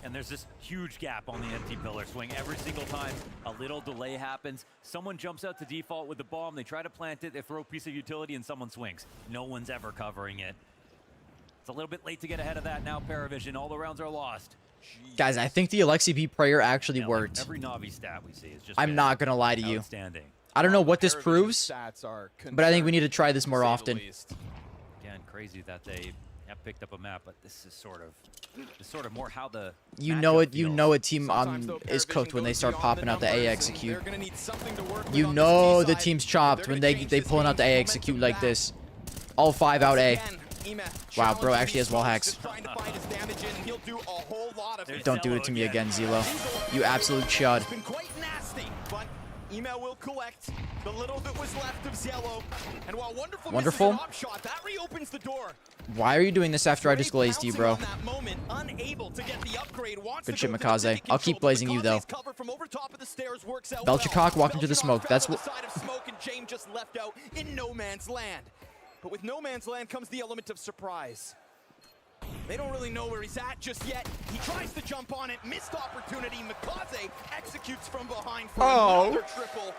H: And there's this huge gap on the empty pillar swing. Every single time a little delay happens, someone jumps out to default with the bomb. They try to plant it. They throw a piece of utility, and someone swings. No one's ever covering it. It's a little bit late to get ahead of that now, Paravision. All the rounds are lost.
D: Guys, I think the Alexi B prayer actually
H: Yeah, like
D: worked.
H: every Navi stat we see is just
D: I'm
H: been
D: not gonna lie to you.
H: outstanding.
D: I don't know what this proves,
U: Stats are
D: but I think we need to try this more often.
H: Again, crazy that they have picked up a map, but this is sort of more how the
D: You
H: matchup
D: know it.
H: feels.
D: You know a team is cooked when they start popping out the A execute. You know the team's chopped when they pulling out the A execute like this. All 5 out A. Wow, bro actually has wall hacks. Don't do it to me again, Zelo. You absolute chud.
U: Been quite nasty, but Ema will collect the little that was left of Zello. And while Wonderful misses an op shot, that reopens the door.
D: Why are you doing this after I just glazed you, bro?
U: On that moment, unable to get the upgrade, wants
D: Good
U: to
D: shit,
U: go to
D: Makaze.
U: the
D: I'll keep blazing you, though.
U: cover from over top of the stairs works out
D: Belchakok walking to the smoke. That's
U: what.
D: what.
U: Side of smoke, and Jame just left out in no man's land. But with no man's land comes the element of surprise.
J: They don't really know where he's at just yet. He tries to jump on it, missed opportunity. Mikaze executes from behind for another triple.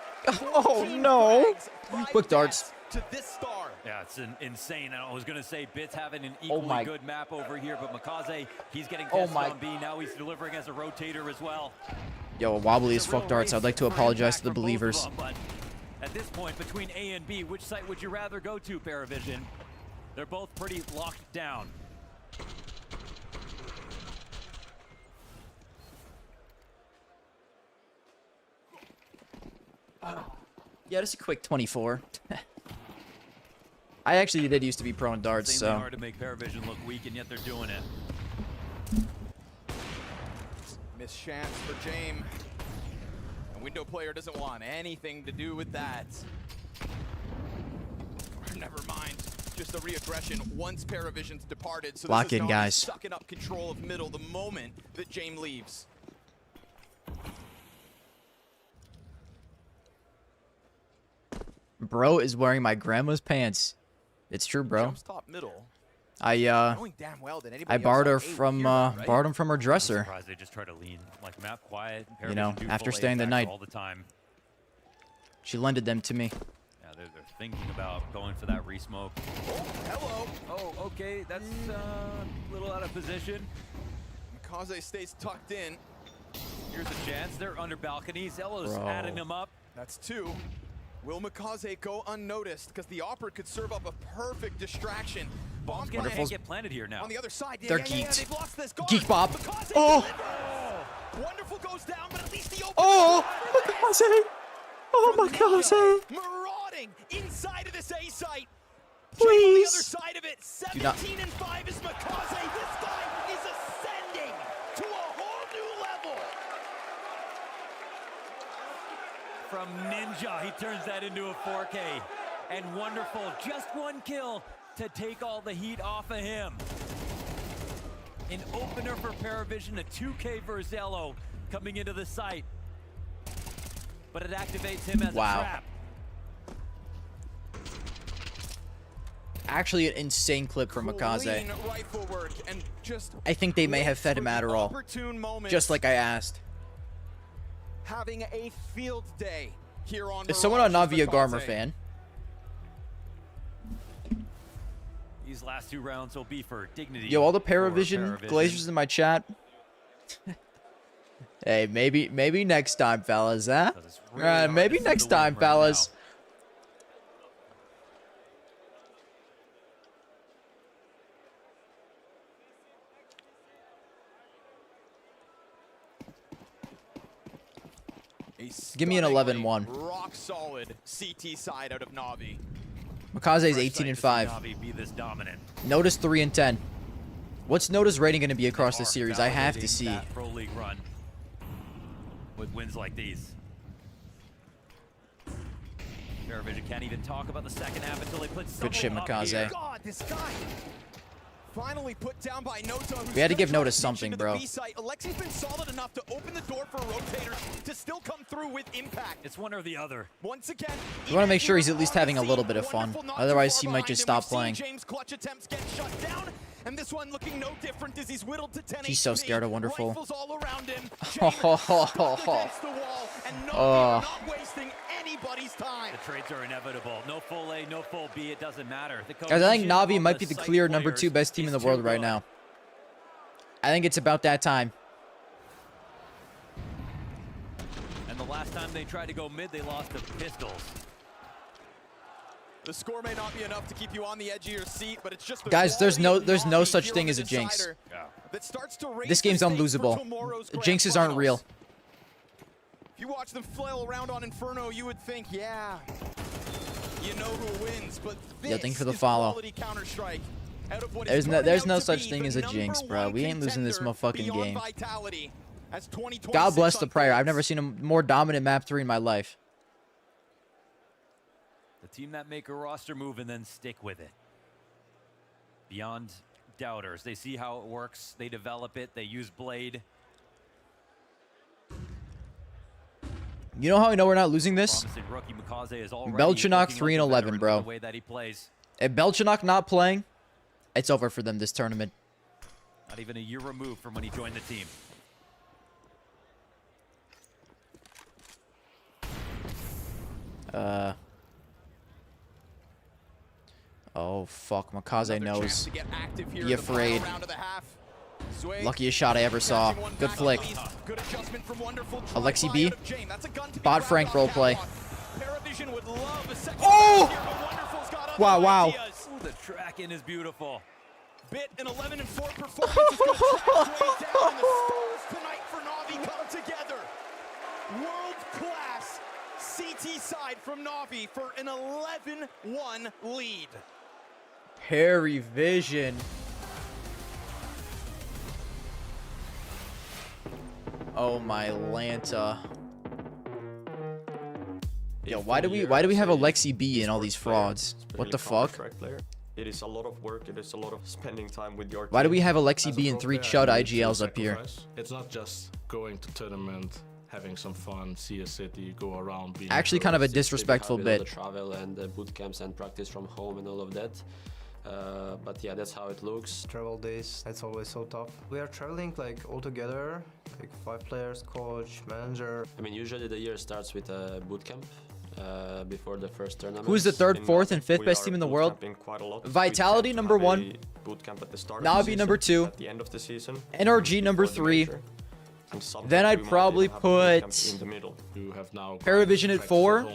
D: Oh no! Quick darts.
J: To this star.
H: Yeah, it's insane. I was going to say Bits having an equally good map over here, but Mikaze, he's getting tested on B. Now he's delivering as a rotator as well.
D: Yo, wobbly as fuck darts. I'd like to apologize to the believers.
H: But at this point, between A and B, which site would you rather go to, Paravision? They're both pretty locked down.
D: Yeah, just a quick 24. I actually did used to be pro in darts,
H: It's
D: so.
H: hard to make Paravision look weak, and yet they're doing it.
J: Miss chance for James. A window player doesn't want anything to do with that. Or never mind. Just a reaggression once Paravision's departed. So
D: Lock
J: this is
D: in,
J: Navi
D: guys.
J: sucking up control of middle the moment that James leaves.
D: Bro is wearing my grandma's pants. It's true, bro.
J: Jumps top middle.
D: I borrowed her from borrowed him from her dresser.
H: I'm surprised they just try to lean like map quiet.
D: You know,
H: Paravision do
D: after
H: full
D: staying the
H: AFX
D: night.
H: all the time.
D: She lended them to me.
H: Yeah, they're thinking about going for that resmoke.
J: Oh, hello.
H: Oh, okay, that's a little out of position.
J: Mikaze stays tucked in.
H: Here's a chance. They're under balconies. Elo's
D: Bro.
H: adding them up.
J: That's two. Will Mikaze go unnoticed? Because the Opera could serve up a perfect distraction.
H: Bombs
J: Bomb
H: get planted here now.
J: on the other side.
D: They're geeked.
J: They've lost this guard.
D: Geek Bob.
J: Mikaze
D: Oh!
J: delivers. Wonderful goes down, but at least the open.
D: Oh! Mikaze! Oh, Mikaze!
J: Marauding inside of this A site.
D: Please.
J: On the other side of it,
D: Do not-
J: 17 and 5 is Mikaze. This guy is ascending to a whole new level.
H: From Ninja, he turns that into a 4K. And wonderful, just one kill to take all the heat off of him. An opener for Paravision, a 2K versus Elo coming into the site. But it activates him as a trap.
D: Actually, an insane clip from Mikaze.
J: Clean rifle work and just
D: I think they may have fed him Adderall.
J: opportune moment.
D: Just like I asked.
J: Having a field day here on
D: Is someone on
J: Mirage's
D: Navi a Garmer
J: Mikaze.
D: fan?
H: These last two rounds will be for dignity.
D: Yo, all the
H: for
D: Paravision Glazers in my chat. Hey, maybe next time, fellas, huh?
H: really
D: Maybe
H: hard to
D: next
H: see the win
D: time,
H: right
D: fellas. Give me an 11-1.
J: Rock solid CT side out of Navi.
D: Mikaze's
H: First
D: 18
H: sight
D: and
H: to see
D: 5.
H: Navi be this dominant.
D: Notice 3 and 10. What's Noda's rating going to be across the series? I have to
H: Validating
D: see.
H: that Pro League run with wins like these. Paravision can't even talk about the second half until they put
D: Good shit,
H: someone up
D: Mikaze.
H: here.
J: God, this guy finally put down by Nota.
D: We had to give Noda something, bro.
J: Alexi's been solid enough to open the door for rotators to still come through with impact.
H: It's one or the other.
J: Once again,
D: We want to make sure he's at least having a little bit of fun. Otherwise, he might just stop playing.
J: James' clutch attempts get shut down, and this one looking no different as he's whittled to 10
D: He's so
J: HP.
D: scared of Wonderful.
J: Rifles all around him.
D: Oh,
J: against the wall, and Navi are not wasting anybody's time.
H: The trades are inevitable. No full A, no full B, it doesn't matter. The
D: Guys, I think
H: cohesion
D: Navi
H: on
D: might be the
H: site
D: clear number
H: players
D: 2 best team in the
H: is
D: world
H: too
D: right
H: good.
D: now. I think it's about that time.
H: And the last time they tried to go mid, they lost to Pistols.
J: The score may not be enough to keep you on the edge of your seat, but it's just the
D: Guys, there's
J: quality
D: no
J: of Navi
D: such
J: here
D: thing
J: on
D: as
J: the
D: a jinx.
J: decider that starts to raise
D: This
J: the
D: game's
J: stakes for
D: unlosable.
J: tomorrow's grand
D: Jinxes aren't
J: finals.
D: real.
J: If you watch them flail around on Inferno, you would think, yeah, you know who wins, but this
D: Yeah, thank you for the
J: is
D: follow.
J: quality Counter-Strike. Out of what
D: There's
J: is
D: no
J: turning out to
D: such
J: be
D: thing
J: the
D: as a jinx,
J: number
D: bro.
J: one
D: We ain't losing this
J: contender
D: motherfucking
J: beyond
D: game.
J: Vitality as 2026
D: God bless the prayer. I've
J: unfolds.
D: never seen a more dominant map 3 in my life.
H: The team that make a roster move and then stick with it. Beyond doubters. They see how it works. They develop it. They use Blade.
D: You know how I know we're not losing this?
H: Promising rookie Mikaze is already
D: Belchanok
H: looking
D: 3
H: like
D: and
H: a
D: 11,
H: veteran
D: bro.
H: with the way that he plays.
D: If Belchanok not playing, it's over for them this tournament.
H: Not even a year removed from when he joined the team.
D: Oh, fuck. Makaze knows. Be afraid. Luckiest shot I ever saw. Good flick. Alexi B. Bot Frank roleplay. Oh! Wow, wow.
H: Ooh, the track-in is beautiful.
U: Bit an 11-4 performance is going to track way down, and the stars tonight for Navi come together. World-class CT side from Navi for an 11-1 lead.
D: PARIVIsion. Oh my Lanta. Yo, why do we have Alexi B in all these frauds? What the fuck?
P: It is a lot of work. It is a lot of spending time with your team.
D: Why do we have Alexi B and 3 Chud IGLs up here?
M: It's not just going to tournament, having some fun, see a city, go around. Being
D: Actually, kind of a disrespectful bit.
L: Travel and boot camps and practice from home and all of that. But yeah, that's how it looks.
W: Travel days, it's always so tough. We are traveling like all together, like 5 players, coach, manager.
L: I mean, usually the year starts with a boot camp before the first tournament.
D: Who's the 3rd, 4th, and 5th best team in the world? Vitality number 1, Navi number 2,
P: at the end of the season,
D: NRG number 3. Then I'd probably put Paravision at 4.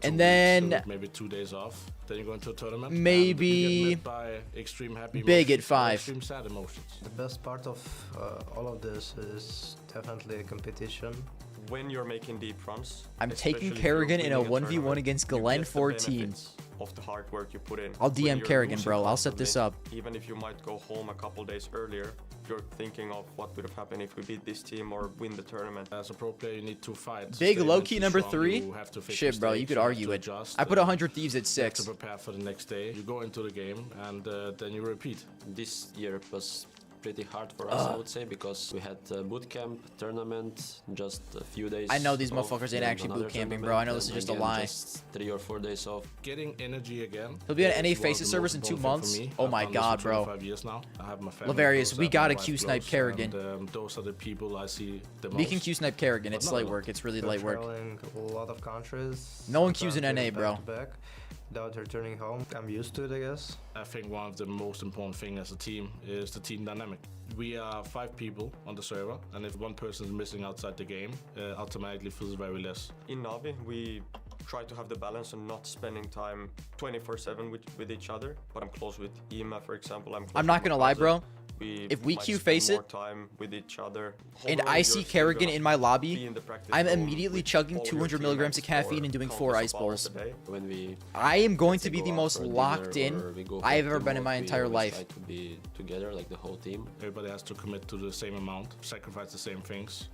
D: And then
M: maybe 2 days off. Then you go into a tournament.
D: Maybe Big at 5.
W: The best part of all of this is definitely a competition.
P: When you're making deep runs,
D: I'm taking Kerrigan in a 1v1 against Glenn 14.
P: Of the hard work you put in.
D: I'll DM Kerrigan, bro. I'll set this up.
P: Even if you might go home a couple days earlier, you're thinking of what would have happened if we beat this team or win the tournament.
M: As a pro player, you need 2 fights.
D: Big low-key number 3? Shit, bro, you could argue it. I put 100 Thieves at 6.
M: To prepare for the next day. You go into the game and then you repeat.
L: This year was pretty hard for us, I would say, because we had boot camp, tournament, just a few days.
D: I know these motherfuckers ain't actually boot camping, bro. I know this is just a lie.
L: Just 3 or 4 days off.
M: Getting energy again.
D: He'll be at NA Faces servers in 2 months. Oh my god, bro. Lavarius, we gotta Q-snipe Kerrigan.
M: Those are the people I see the most.
D: We can Q-snipe Kerrigan. It's light work. It's really light work.
W: A lot of countries.
D: No one Q's in NA, bro.
W: Without returning home, I'm used to it, I guess.
M: I think one of the most important things as a team is the team dynamic. We are 5 people on the server, and if one person is missing outside the game, automatically feels very less.
P: In Navi, we try to have the balance and not spending time 24/7 with each other. But I'm close with Ima, for example. I'm
D: not gonna lie, bro. If we Q face it,
P: with each other,
D: and I see Kerrigan in my lobby, I'm immediately chugging 200 milligrams of caffeine and doing 4 ice bowls. I am going to be the most locked in I've ever been in my entire life.
L: To be together, like the whole team.
M: Everybody has to commit to the same amount, sacrifice the same things,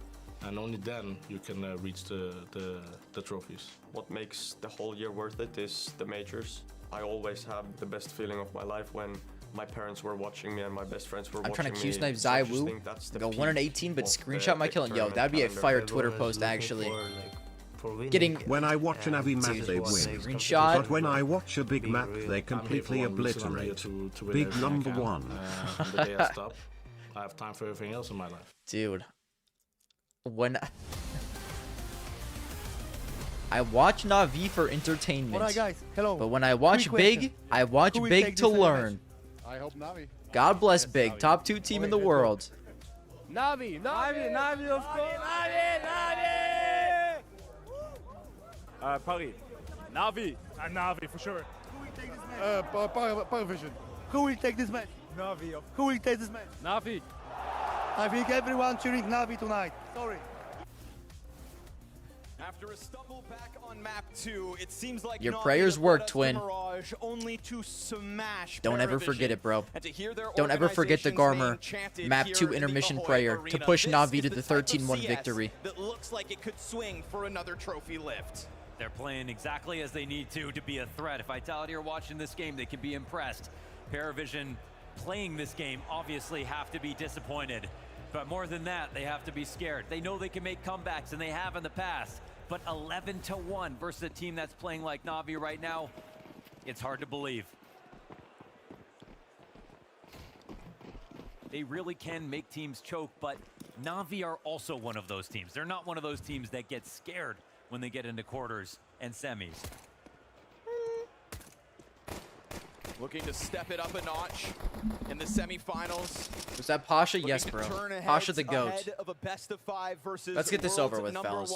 M: and only then you can reach the trophies.
P: What makes the whole year worth it is the majors. I always have the best feeling of my life when my parents were watching me and my best friends were watching me.
D: I'm trying to Q-snipe Zai Wu, go 1-18, but screenshot my kill. Yo, that'd be a fire Twitter post, actually. Getting...
M: When I watch a Navi map, they win.
D: Screenshot.
M: But when I watch a big map, they completely obliterate. Big number 1. The day I stop, I have time for everything else in my life.
D: Dude. When... I watch Navi for entertainment.
Q: Alright, guys. Hello.
D: But when I watch Big, I watch Big to learn.
Q: I hope Navi.
D: God bless Big, top 2 team in the world.
Q: Navi, Navi, of course. Navi.
S: Paris. Navi. Navi for sure.
Q: Paravision. Who will take this match?
S: Navi.
Q: Who will take this match?
S: Navi.
Q: I think everyone cheering Navi tonight. Sorry.
U: After a stumble back on map 2, it seems like
D: your prayers work, twin.
U: Only to smash
D: Don't ever forget it, bro. Don't ever forget the Garmer map 2 intermission prayer to push Navi to the 13-1 victory.
U: That looks like it could swing for another trophy lift.
H: They're playing exactly as they need to be a threat. If Vitality are watching this game, they can be impressed. Paravision playing this game obviously have to be disappointed. But more than that, they have to be scared. They know they can make comebacks, and they have in the past. But 11-1 versus a team that's playing like Navi right now, it's hard to believe. They really can make teams choke, but Navi are also one of those teams. They're not one of those teams that get scared when they get into quarters and semis.
J: Looking to step it up a notch in the semifinals.
D: Was that Pasha? Yes, bro. Pasha the GOAT.
J: Of a best of 5 versus
D: Let's get this over with, fellas.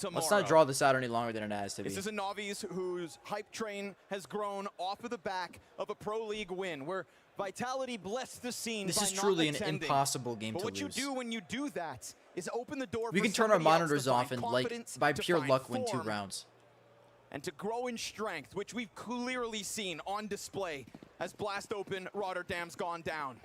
D: Let's not draw this out any longer than it has to be.
J: This is a Navi's whose hype train has grown off of the back of a Pro League win, where Vitality blessed the scene.
D: This is truly an impossible game to lose.
J: But what you do when you do that is open the door.
D: We can turn our monitors off and, like, by pure luck, win 2 rounds.
J: And to grow in strength, which we've clearly seen on display as Blast Open Rotterdam's gone down.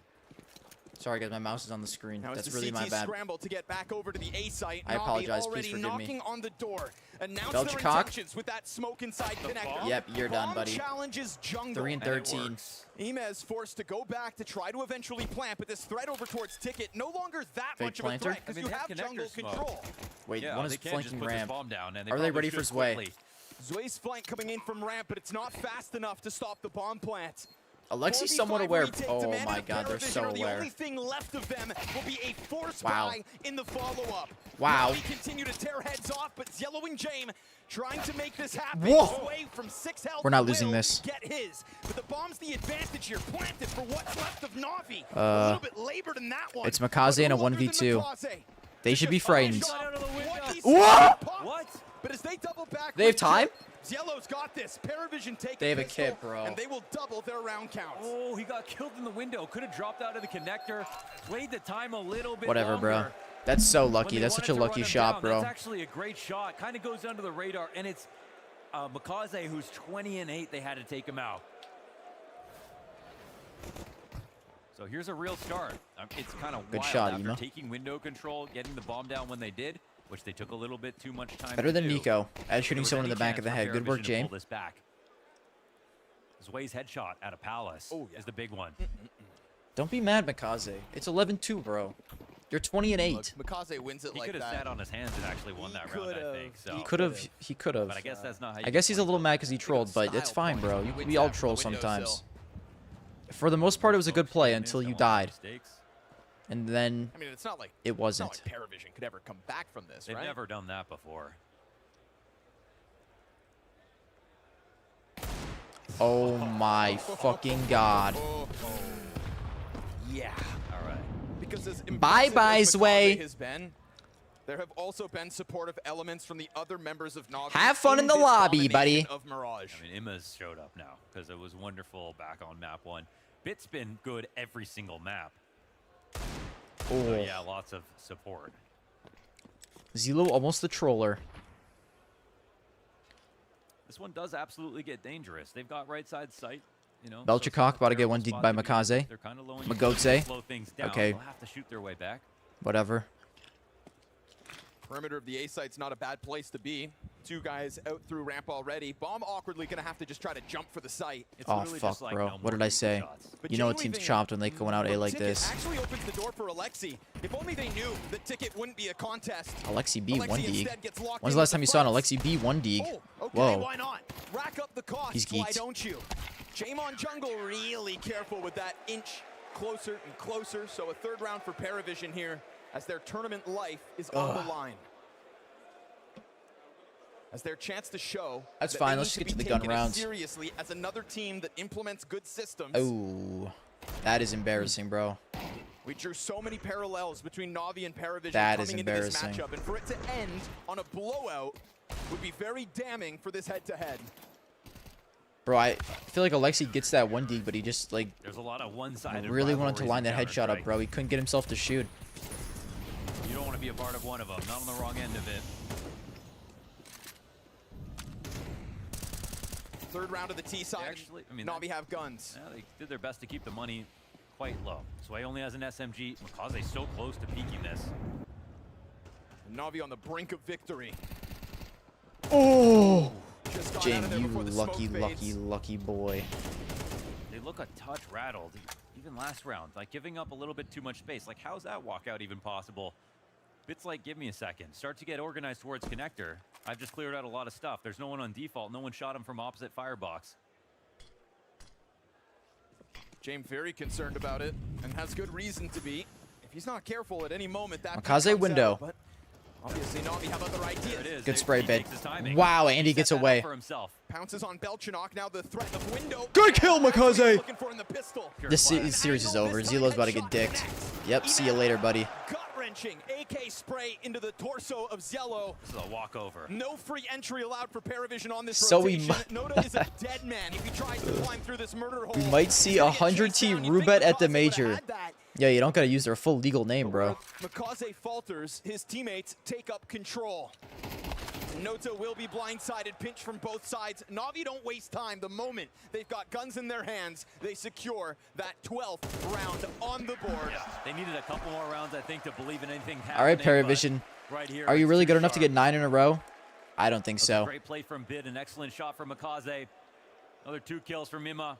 D: Sorry, guys, my mouse is on the screen.
J: Now
D: That's
J: it's
D: really my bad.
J: Scramble to get back over to the A site.
D: I apologize. Please forgive me.
J: Knocking on the door. Announce their intentions with that smoke inside connector.
D: Yep, you're done, buddy.
J: Challenges jungle.
D: 3 and 13.
J: Imez forced to go back to try to eventually plant, but this threat over towards Ticket no longer that much of a threat because you have jungle control.
D: Wait, one is flanking ramp.
H: Down,
D: Are they ready for Zwei?
J: Zwei's flank coming in from ramp, but it's not fast enough to stop the bomb plant.
D: Alexi's somewhat aware. Oh my god, they're so aware.
J: The only thing left of them will be a force buy in the follow-up.
D: Wow.
J: We continue to tear heads off, but Yellow and Jame trying to make this happen.
D: Whoa.
J: From 6 health.
D: We're not losing this.
J: Get his, but the bomb's the advantage here. Planted for what's left of Navi. A little bit labored in that one.
D: It's Makaze and a 1v2.
J: They
D: should be frightened.
J: What? But as they double back,
D: they have time?
J: Yellow's got this. Paravision take
D: They have a kit, bro.
J: And they will double their round count.
H: Oh, he got killed in the window. Could have dropped out of the connector. Played the time a little bit
D: Whatever,
H: longer.
D: bro. That's so lucky. That's such a lucky shot, bro.
H: That's actually a great shot. Kind of goes under the radar, and it's Makaze, who's 20 and 8. They had to take him out. So here's a real start. It's kind of wild
D: shot,
H: after
D: Ema.
H: taking window control, getting the bomb down when they did, which they took a little bit too much time.
D: Better than
H: to do.
D: Nico at shooting someone in the back of the head. Good work, James.
H: This back. Zwei's headshot at a Palace is the big one.
D: Don't be mad, Makaze. It's 11-2, bro. You're 20 and 8.
J: Look, Makaze wins it
H: He
J: like
H: could
J: that.
H: have sat on his hands and actually won that round, I think. So.
D: He could have.
H: But I guess that's not how you
D: I guess he's a little mad because he trolled, but it's fine, bro. We all troll sometimes. For the most part, it was a good play until you died. And then
J: I mean, it's not like
D: it wasn't.
J: It's not like Paravision could ever come back from this,
H: They've
J: right?
H: never done that before.
D: Oh my fucking god.
J: Yeah.
H: All right.
J: Because as
D: Bye-bye, Zwei.
J: has been, there have also been supportive elements from the other members of Navi.
D: Have fun in the lobby, buddy.
J: Of Mirage.
H: I mean, Imma's showed up now because it was wonderful back on map 1. Bit's been good every single map. So, yeah, lots of support.
D: Zilo almost the troller.
H: This one does absolutely get dangerous. They've got right side sight, you know.
D: Belchikov about to get 1-D'd by Makaze.
H: They're kind of low.
D: Magotze.
H: Slow things down.
D: Okay.
H: They'll have to shoot their way back.
D: Whatever.
J: Perimeter of the A site's not a bad place to be. 2 guys out through ramp already. Bomb awkwardly gonna have to just try to jump for the site.
D: Oh fuck, bro. What did I say? You know a team's chopped when they going out A like this.
J: Actually opens the door for Alexi. If only they knew the Ticket wouldn't be a contest.
D: Alexi B 1D.
J: When's
D: When's the last time you saw an Alexi B 1D?
J: Okay,
D: Whoa.
J: why not? Rack up the cost.
D: He's
J: Why
D: geeked.
J: don't you? Jamon Jungle really careful with that inch closer and closer. So a 3rd round for Paravision here as their tournament life is on the line. As their chance to show
D: That's
J: that
D: fine.
J: they
D: Let's
J: need
D: get to the
J: be
D: gun
J: taken
D: rounds.
J: seriously as another team that implements good systems.
D: Oh, that is embarrassing, bro.
J: We drew so many parallels between Navi and Paravision
D: That is
J: coming into this
D: embarrassing.
J: matchup, and for it to end on a blowout would be very damning for this head-to-head.
D: Bro, I feel like Alexi gets that 1D, but he just like
H: There's a lot of one-sided.
D: really wanted to
H: rivalries
D: line
H: in
D: that headshot up,
H: Counter-Strike.
D: bro. He couldn't get himself to shoot.
H: You don't want to be a part of one of them. Not on the wrong end of it.
J: 3rd round of the T side.
H: Actually, I mean,
J: Navi have guns.
H: Yeah, they did their best to keep the money quite low. Zwei only has an SMG. Makaze's so close to peaking this.
J: Navi on the brink of victory.
D: Oh,
J: Just got out
D: James,
J: of there
D: you
J: before the
D: lucky,
J: smoke
D: lucky,
J: fades.
D: lucky boy.
H: They look a touch rattled, even last round. Like giving up a little bit too much space. Like how's that walkout even possible? Bits like, give me a second. Start to get organized towards connector. I've just cleared out a lot of stuff. There's no one on default. No one shot him from opposite firebox.
U: James very concerned about it and has good reason to be. If he's not careful at any moment, that
D: Makaze window.
U: out, but obviously Navi have other ideas.
D: Good spray bid. Wow, Andy gets away.
U: Pounces on Belchinok, now the threat of window.
D: Good kill, Makaze!
U: Looking for in the pistol.
D: This series is over. Zilo's about to get dicked. Yep, see you later, buddy.
U: Gut-wrenching AK spray into the torso of Zielo.
H: This is a walkover.
U: No free entry allowed for Paravision on this
D: So
U: rotation. Noda is a dead man if he tries to climb through this murder hole.
D: We might see 100T Rubet at the major. Yeah, you don't gotta use their full legal name, bro.
U: Makaze falters, his teammates take up control. Nota will be blindsided, pinch from both sides. Navi don't waste time. The moment they've got guns in their hands, they secure that 12th round on the board.
H: Yeah, they needed a couple more rounds, I think, to believe in anything happening.
D: All right, Paravision.
H: Right here,
D: are you really good enough to get 9 in a row? I don't think so.
H: Great play from Bid, an excellent shot from Makaze. Another 2 kills from Mima.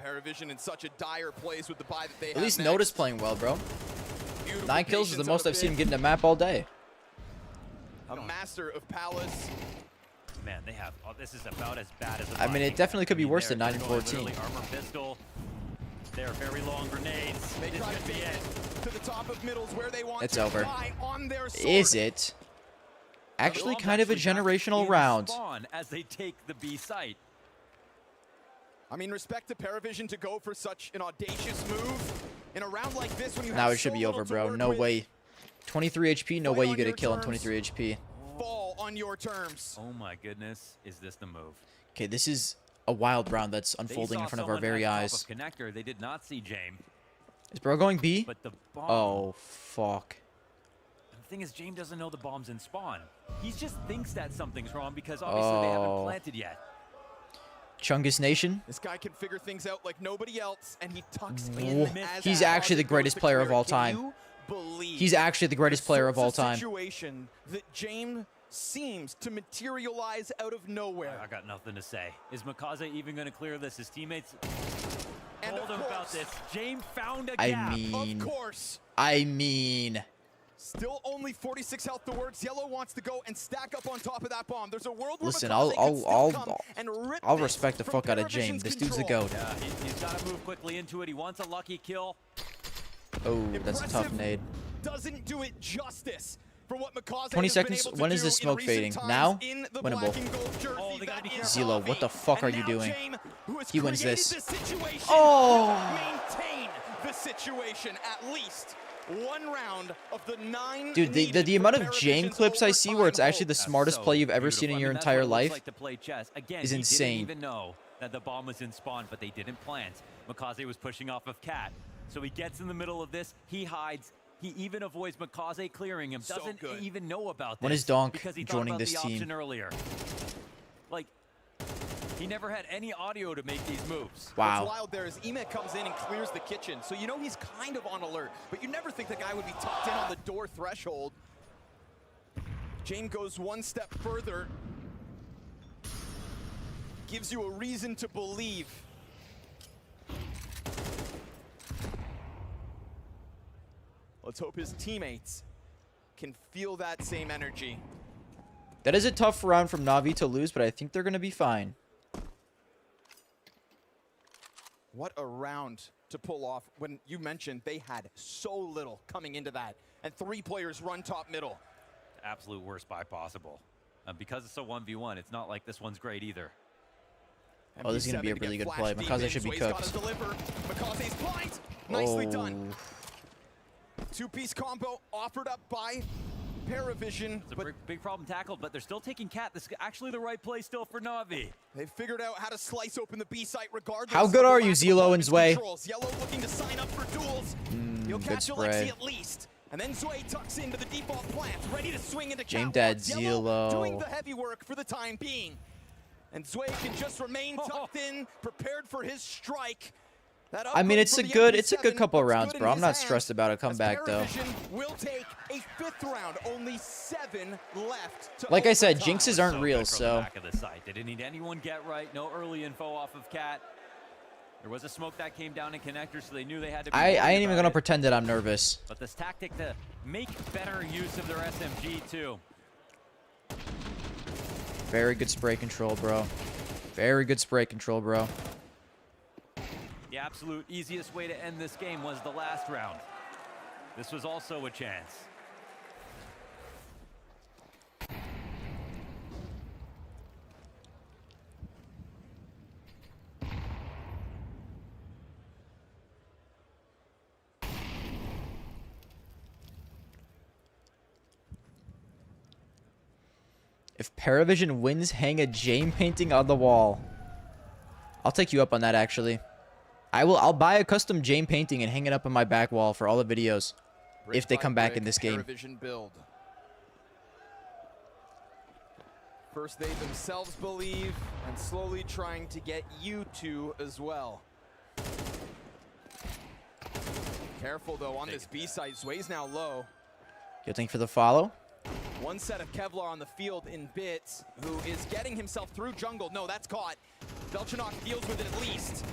U: Paravision in such a dire place with the buy that they have.
D: At least
U: next.
D: Noda's playing well, bro.
U: Beautiful
D: 9 kills is the most I've seen him
U: Bid.
D: get in a map all day.
U: A master of Palace.
H: Man, they have. Oh, this is about as bad as.
D: I mean, it definitely could be worse than 9 and 14.
H: Armor pistol. They're very long grenades.
U: They
H: This
U: try
H: could
U: to
H: be
U: get
H: it.
U: to the top of middles where they want
D: It's
U: to
D: over.
U: die on their sword.
D: Is it? Actually, kind of a generational round.
H: Spawn as they take the B site.
U: I mean, respect to Paravision to go for such an audacious move in a round like this when you
D: Now
U: have
D: it should
U: so
D: be over,
U: little to
D: bro.
U: work
D: No
U: with.
D: way. 23 HP, no
U: Play
D: way you
U: on
D: get a
U: your
D: kill on
U: terms.
D: 23 HP.
U: Fall on your terms.
H: Oh my goodness, is this the move?
D: Okay, this is a wild round that's unfolding in front of our very eyes.
H: Connector. They did not see James.
D: Is bro going B?
H: But the bomb.
D: Oh, fuck.
H: The thing is, James doesn't know the bomb's in spawn. He just thinks that something's wrong because obviously they haven't planted yet.
D: Chungus Nation.
U: This guy can figure things out like nobody else, and he tucks in as
D: He's
U: that
D: actually the
U: goes
D: greatest
U: to
D: player
U: clear.
D: of all
U: Can
D: time.
U: you believe
D: He's actually the greatest player of all
U: sorts
D: time.
U: Situation that James seems to materialize out of nowhere.
H: I got nothing to say. Is Makaze even going to clear this? His teammates
U: And
H: told
U: of
H: him about
U: course-
H: this. James found a
D: I
H: gap.
D: mean,
U: Of course. Still only 46 health to work. Yellow wants to go and stack up on top of that bomb. There's a world where
D: Listen,
U: Makaze could still come and rip
D: I'll
U: this
D: respect the
U: from
D: fuck out of
U: Paravision's
D: James. This dude's the
U: control.
D: goat.
H: Yeah, he's got to move quickly into it. He wants a lucky kill.
D: Oh, that's a tough
U: Impressive
D: nade.
U: Doesn't do it justice for what Makaze
D: 20
U: has been
D: seconds.
U: able to
D: When is
U: do
D: the smoke
U: in recent
D: fading?
U: times
D: Now?
U: in the
D: Winnable.
U: black and gold jersey.
H: Oh, they gotta be
U: That is
D: Zelo, what the fuck are
U: And
D: you
U: now
D: doing?
U: James, who has
D: He wins
U: created
D: this.
U: Situation,
D: Oh!
U: will maintain the situation at least. One round of the 9
D: Dude, the amount of Jane clips I see where it's actually the
H: That's
D: smartest
H: so
D: play you've ever
H: beautiful.
D: seen in
H: I
D: your
H: mean, that's
D: entire
H: what it looks
D: life
H: like to play chess. Again,
D: is
H: he
D: insane.
H: didn't even know that the bomb was in spawn, but they didn't plant. Makaze was pushing off of Cat. So he gets in the middle of this. He hides. He even avoids Makaze clearing him. Doesn't even know about this.
D: When is Donk
H: because he
D: joining
H: thought about
D: this
H: the
D: team?
H: option earlier. Like, he never had any audio to make these moves.
D: Wow.
U: What's wild there is Emet comes in and clears the kitchen. So you know he's kind of on alert, but you never think the guy would be tucked in on the door threshold. Jane goes one step further. Gives you a reason to believe. Let's hope his teammates can feel that same energy.
D: That is a tough round from Navi to lose, but I think they're going to be fine.
U: What a round to pull off when you mentioned they had so little coming into that. And 3 players run top middle.
H: Absolute worst buy possible. Because it's a 1v1, it's not like this one's great either.
D: Oh, this is going to be a really good play. Makaze should be cooked.
U: Makaze's blind. Nicely done.
D: Oh.
U: 2-piece combo offered up by Paravision.
H: It's a big problem tackled, but they're still taking Cat. This is actually the right play still for Navi.
U: They've figured out how to slice open the B site regardless.
D: How good
U: of the
D: are you,
U: lack of
D: Zelo and
U: opponent's
D: Zwei?
U: controls. Yellow looking to sign up for duels. He'll
D: Good
U: catch
D: spray.
U: Alexi at least. And then Zwei tucks into the default plant, ready to swing into
D: Jame
U: catwalks.
D: Dad,
U: Yellow doing
D: Zelo.
U: the heavy work for the time being. And Zwei can just remain tucked in, prepared for his strike. That
D: I mean,
U: upgrade
D: it's a
U: from the
D: good
U: MP7
D: couple
U: looks
D: rounds,
U: good
D: bro.
U: in
D: I'm
U: his
D: not
U: hands,
D: stressed about a
U: as
D: comeback, though.
U: Paravision will take a 5th round. Only 7 left to
D: Like I said,
U: overtime.
D: jinxes aren't real,
H: good from the
D: so.
H: back of the site. They didn't need anyone get right. No early info off of Cat. There was a smoke that came down in connector, so they knew they had to be
D: I
H: worried
D: ain't even
H: about
D: going to
H: it.
D: pretend that I'm nervous.
H: But this tactic to make better use of their SMG too.
D: Very good spray control, bro. Very good spray control, bro.
H: The absolute easiest way to end this game was the last round. This was also a chance.
D: If Paravision wins, hang a Jane painting on the wall. I'll take you up on that, actually. I'll buy a custom Jane painting and hang it up on my back wall for all the videos if they come back in this game.
U: Paravision build. First they themselves believe, and slowly trying to get you to as well. Careful though on this B side. Zway's now low.
D: Good thing for the follow.
U: One set of Kevlar on the field in bits, who is getting himself through jungle. No, that's caught. Belchanok deals with it at least.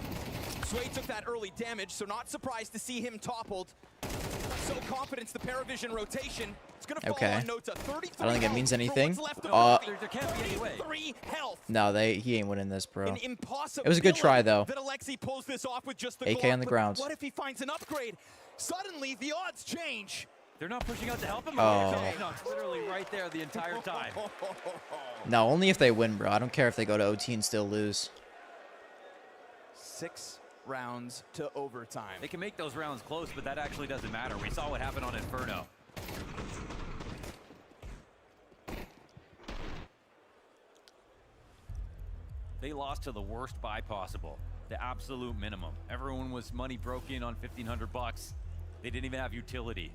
U: Sway took that early damage, so not surprised to see him toppled. So confident the Paravision rotation. It's gonna fall on Nota. 33
D: I don't think it means anything. No, he ain't winning this, bro. It was a good try though.
U: That Alexi pulls this off with just the
D: AK on the ground.
U: What if he finds an upgrade? Suddenly the odds change.
H: They're not pushing out to help him.
D: Oh.
H: No, it's literally right there the entire time.
D: No, only if they win, bro. I don't care if they go to OT and still lose.
U: 6 rounds to overtime.
H: They can make those rounds close, but that actually doesn't matter. We saw what happened on Inferno. They lost to the worst buy possible, the absolute minimum. Everyone was money broke in on 1,500 bucks. They didn't even have utility.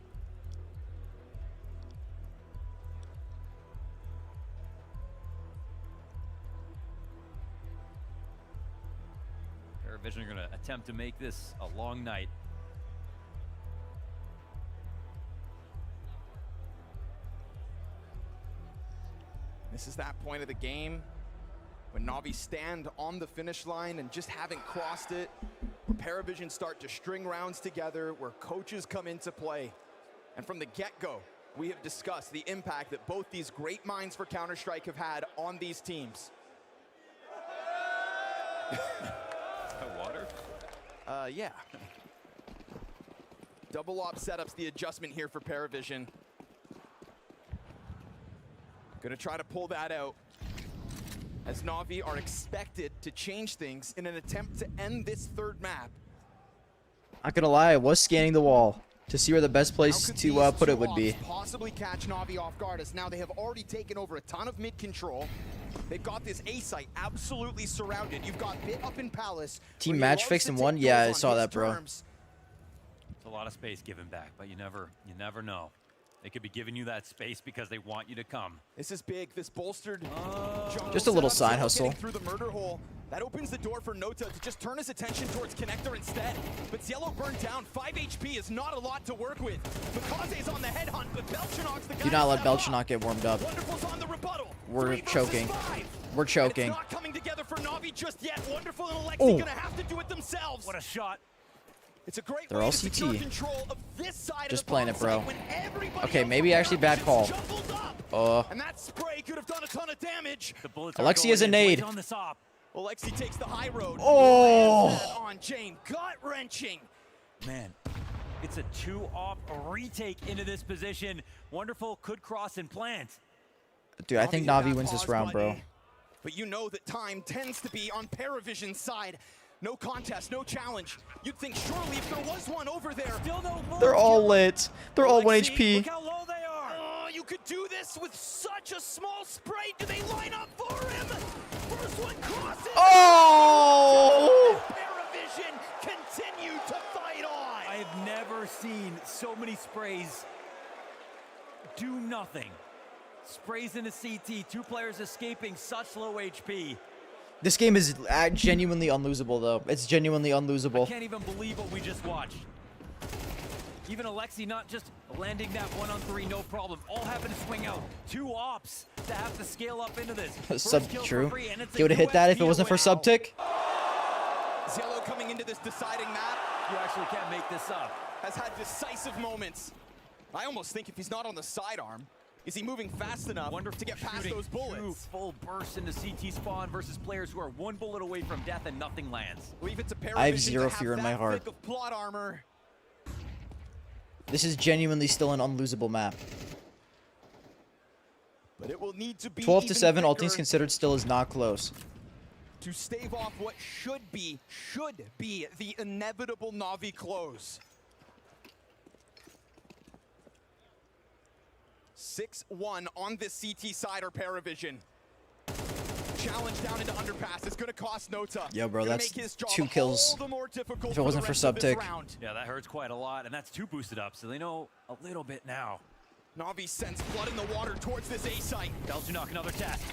H: Paravision are going to attempt to make this a long night.
U: This is that point of the game when Navi stand on the finish line and just haven't crossed it, where Paravision start to string rounds together, where coaches come into play. And from the get-go, we have discussed the impact that both these great minds for Counter-Strike have had on these teams.
H: Water?
U: Yeah. Double op setups the adjustment here for Paravision. Gonna try to pull that out, as Navi are expected to change things in an attempt to end this third map.
D: Not gonna lie, I was scanning the wall to see where the best place to put it would be.
U: Possibly catch Navi off guard, as now they have already taken over a ton of mid control. They've got this A site absolutely surrounded. You've got Bit up in Palace.
D: Team match fixed in one? Yeah, I saw that, bro.
H: It's a lot of space given back, but you never know. They could be giving you that space because they want you to come.
U: This is big. This bolstered
D: just a little side hustle.
U: Through the murder hole. That opens the door for Nota to just turn his attention towards Connector instead. But Cielo burned down. 5 HP is not a lot to work with. Mikaze's on the headhunt, but Belchanok's the guy.
D: Do not let Belchanok get warmed up.
U: Wonderful's on the rebuttal.
D: We're choking. We're choking.
U: It's not coming together for Navi just yet. Wonderful and Alexi gonna have to do it themselves.
H: What a shot.
U: It's a great
D: They're all CT.
U: Just
D: Just playing it, bro. Okay, maybe actually bad call.
U: And that spray could have done a ton of damage.
D: Alexi has a nade.
U: Alexi takes the high road.
D: Oh!
U: On Jane, gut-wrenching.
H: Man, it's a 2-op retake into this position. Wonderful could cross and plant.
D: Dude, I think Navi wins this round, bro.
U: But you know that time tends to be on Paravision's side. No contest, no challenge. You'd think surely if there was one over there.
H: Still no
D: They're all lit. They're all 1 HP.
H: Look how low they are.
U: Oh, you could do this with such a small spray. Do they line up for him? First one crosses.
D: Oh!
U: Paravision continue to fight on.
H: I have never seen so many sprays do nothing. Sprays into CT, 2 players escaping such low HP.
D: This game is genuinely unlosable, though. It's genuinely unlosable.
H: I can't even believe what we just watched. Even Alexi not just landing that 1-on-3, no problem. All having to swing out. 2 ops to have to scale up into this.
D: True. He would have hit that if it wasn't for sub tick.
U: Zello coming into this deciding map.
H: You actually can't make this up.
U: Has had decisive moments. I almost think if he's not on the sidearm,
J: Is he moving fast enough to get past those bullets?
H: Two full bursts into CT spawn versus players who are one bullet away from death and nothing lands.
J: Leave it to
D: I have
J: Paravision
D: zero
J: to have
D: fear in my
J: that
D: heart.
J: thick of plot armor.
D: This is genuinely still an unlosable map.
J: But it will need to be
D: 12 to
J: even
D: 7, all
J: quicker
D: things considered, still is not close.
J: to stave off what should be the inevitable Navi close. 6-1 on this CT side or Paravision. Challenge down into underpass. It's going to cost Nota.
D: Yo, bro,
J: Gonna
D: that's
J: make his job
D: 2 kills.
J: all the more difficult
D: If it wasn't for
J: the rest of this
D: sub-tick.
J: round.
H: Yeah, that hurts quite a lot, and that's 2 boosted up, so they know a little bit now.
J: Navi sends blood in the water towards this A site.
H: Beltunok, another test.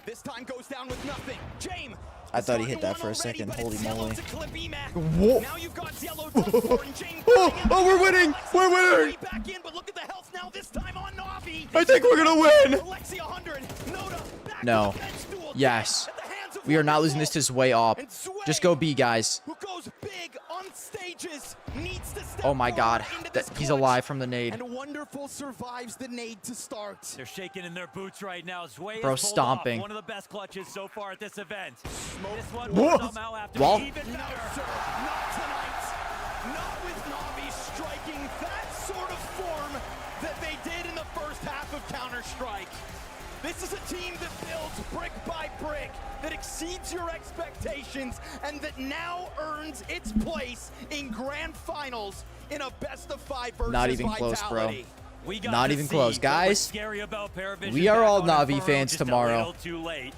J: This time goes down with nothing. James.
D: I thought he hit that for a second. Holy moly.
J: Whoa. Now you've got Yellow and James.
D: Oh, we're winning! We're winning!
J: Back in, but look at the health now. This time on Navi.
D: I think we're gonna win!
J: Alexi 100. Nota back
D: No.
J: to the bench duel.
D: Yes.
J: At the hands of
D: We are not losing
J: Wonderful.
D: this to Sway op. Just go B, guys.
J: Who goes big on stages needs to step
D: Oh my god.
J: forward into this
D: He's
J: clutch.
D: alive from the nade.
J: And Wonderful survives the nade to start.
H: They're shaking in their boots right now. Zway
D: Bro,
H: has pulled
D: stomping.
H: off one of the best clutches so far at this event.
J: Smoke.
H: This one
D: Whoa.
H: will somehow have to
D: Wall.
H: be even
J: No,
H: better.
J: sir, not tonight. Not with Navi striking that sort of form that they did in the first half of Counter-Strike. This is a team that builds brick by brick, that exceeds your expectations, and that now earns its place in grand finals in a best-of-5 versus
D: Not even close, bro.
J: Vitality.
H: We got
D: Not
H: to
D: even
H: see
D: close.
H: what
D: Guys,
H: was scary about Paravision
D: we are
H: back
D: all
H: on
D: Navi
H: Inferno
D: fans
H: just
D: tomorrow.
H: A little too late.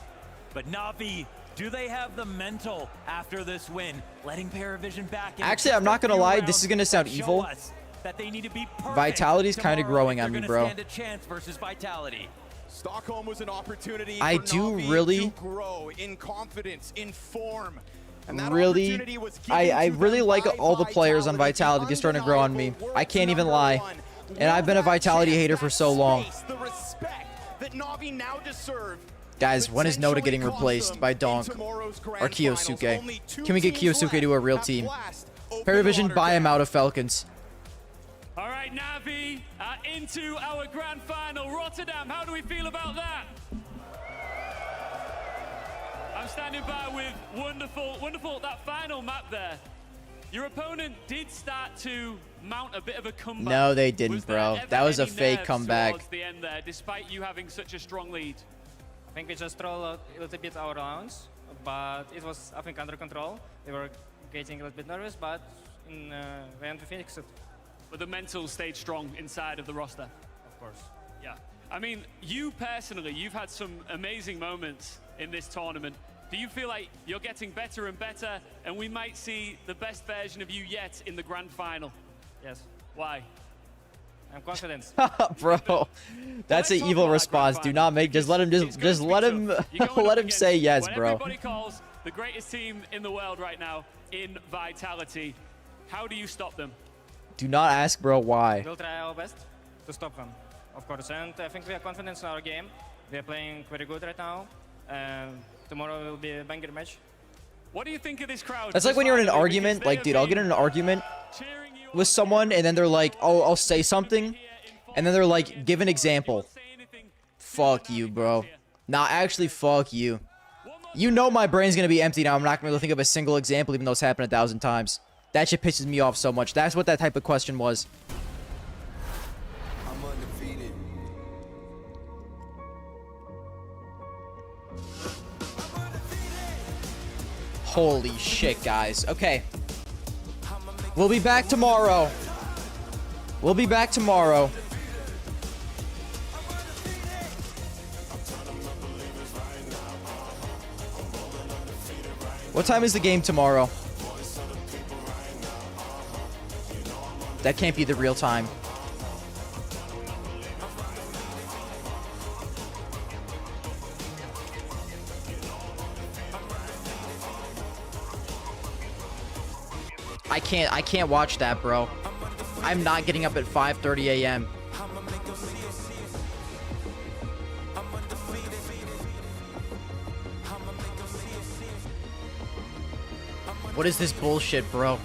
H: But Navi, do they have the mental after this win, letting Paravision back in?
D: Actually, I'm not gonna lie, this is gonna sound
H: Show
D: evil.
H: us that they need to be perfect
D: Vitality's kinda
H: tomorrow
D: growing
H: if
D: on
H: they're
D: me,
H: gonna
D: bro.
H: Stand a chance versus Vitality.
J: Stockholm was an opportunity
D: I
J: for
D: do
J: Navi
D: really-
J: to grow in confidence, in form. And that
D: Really,
J: opportunity was given
D: I
J: to
D: really
J: them
D: like
J: by
D: all the players on Vitality. They're starting to grow on me.
J: undeniable
D: I can't even
J: world's
D: lie.
J: number one.
D: And I've been a
J: Will that
D: Vitality
J: chance,
D: hater for
J: that
D: so long.
J: space, the respect that Navi now deserve
D: Guys, when is Nota getting
J: potentially
D: replaced
J: cost
D: by
J: them
D: Donk
J: in tomorrow's
D: or
J: grand finals.
D: Kiyosuke?
J: Only 2
D: Can we get
J: teams
D: Kiyosuke to a real
J: left
D: team?
J: at Blast. Open
D: Paravision,
J: water
D: buy him
J: down.
D: out of Falcons.
G: All right, Navi, into our grand final. Rotterdam, how do we feel about that? I'm standing by with wonderful, that final map there. Your opponent did start to mount a bit of a comeback.
D: No, they didn't,
G: Was there
D: bro.
G: ever
D: That was a
G: any
D: fake
G: nerves
D: comeback.
G: towards the end there, despite you having such a strong lead?
F: I think we just rolled a little bit our rounds, but it was, I think, under control. They were getting a little bit nervous, but in the end we fixed it.
G: But the mental stayed strong inside of the roster.
F: Of course.
G: Yeah. I mean, you personally, you've had some amazing moments in this tournament. Do you feel like you're getting better and better, and we might see the best version of you yet in the grand final?
F: Yes.
G: Why?
F: I'm confident.
D: Bro, that's an evil response. Do not make. Just let him. Just let him. Let him say yes,
G: What
D: bro.
G: everybody calls the greatest team in the world right now in Vitality. How do you stop them?
D: Do not ask, bro. Why?
F: We'll try our best to stop them, of course. And I think we are confident in our game. We are playing very good right now. And tomorrow will be a banger match.
G: What do you think of this crowd?
D: That's like when you're in an argument. Like, dude, I'll get in an argument with someone, and then they're like, "Oh, I'll say something," and then they're like, "Give an example." Fuck you, bro. Nah, actually, fuck you. You know my brain's gonna be empty now. I'm not gonna be able to think of a single example, even though it's happened 1,000 times. That shit pisses me off so much. That's what that type of question was.
N: I'm undefeated.
D: Holy shit, guys. Okay. We'll be back tomorrow. We'll be back tomorrow. What time is the game tomorrow? That can't be the real time. I can't watch that, bro. I'm not getting up at 5:30 a.m. What is this bullshit, bro?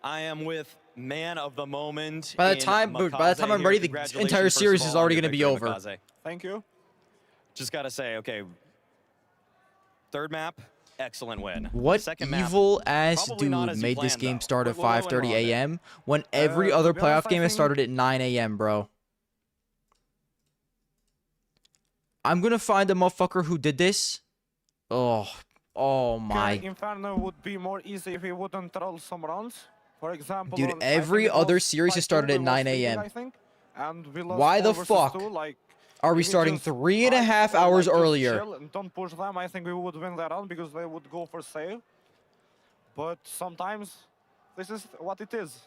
C: I am with man of the moment.
D: By the time I'm ready, the entire series is already going to be over.
C: Makaze. Thank you. Just got to say, okay, third map, excellent win.
D: What
C: Second
D: evil
C: map,
D: ass dude made this game start at 5:30 a.m. when every other playoff game has started at 9 a.m., bro? I'm going to find the motherfucker who did this. Oh my.
N: Inferno would be more easy if he wouldn't roll some rounds. For example,
D: Dude, every other series has started at 9 a.m. Why the fuck are we starting 3.5 hours earlier?
N: Don't push them. I think we would win that round because they would go for save. But sometimes this is what it is.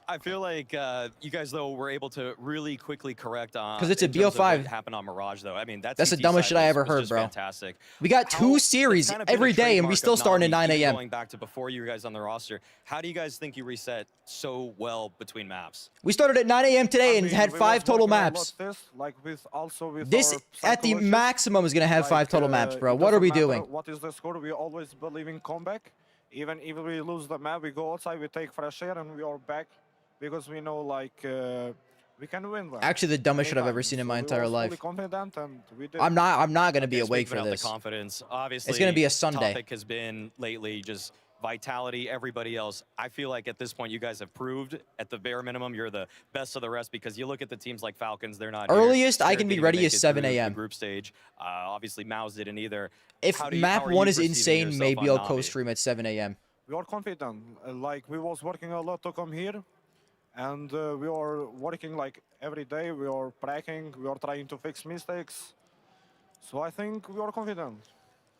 C: I feel like you guys, though, were able to really quickly correct on...
D: Because it's a BO5.
C: What happened on Mirage, though. I mean,
D: that's the dumbest shit I ever heard, bro.
C: Fantastic.
D: We got two series every day, and we still starting at 9 a.m.
C: Going back to before you guys on the roster, how do you guys think you reset so well between maps?
D: We started at 9 a.m. today and had 5 total maps. This, at the maximum, is going to have 5 total maps, bro. What are we doing?
N: What is the score? We always believe in comeback. Even if we lose the map, we go outside, we take fresh air, and we are back. Because we know, like, we can win them.
D: Actually, the dumbest shit I've ever seen in my entire life.
N: Confident and we did.
D: I'm not gonna be awake for this.
C: The confidence, obviously,
D: it's gonna be a Sunday.
C: Topic has been lately just vitality. Everybody else, I feel like at this point, you guys have proved at the bare minimum you're the best of the rest because you look at the teams like Falcons, they're not.
D: Earliest I can be ready is 7 a.m.
C: Group stage. Obviously, Mouse didn't either.
D: If map 1 is insane, maybe I'll co-stream at 7 a.m.
N: We are confident. Like we was working a lot to come here. And we are working like every day, we are practicing, we are trying to fix mistakes. So I think we are confident.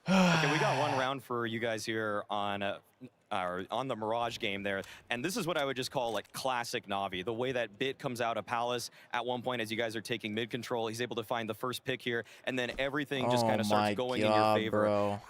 C: Okay, we got one round for you guys here on the Mirage game there. And this is what I would just call like classic Navi. The way that Bit comes out of Palace at one point as you guys are taking mid control, he's able to find the first pick here, and then everything just kind of starts going in your favor.
D: Bro.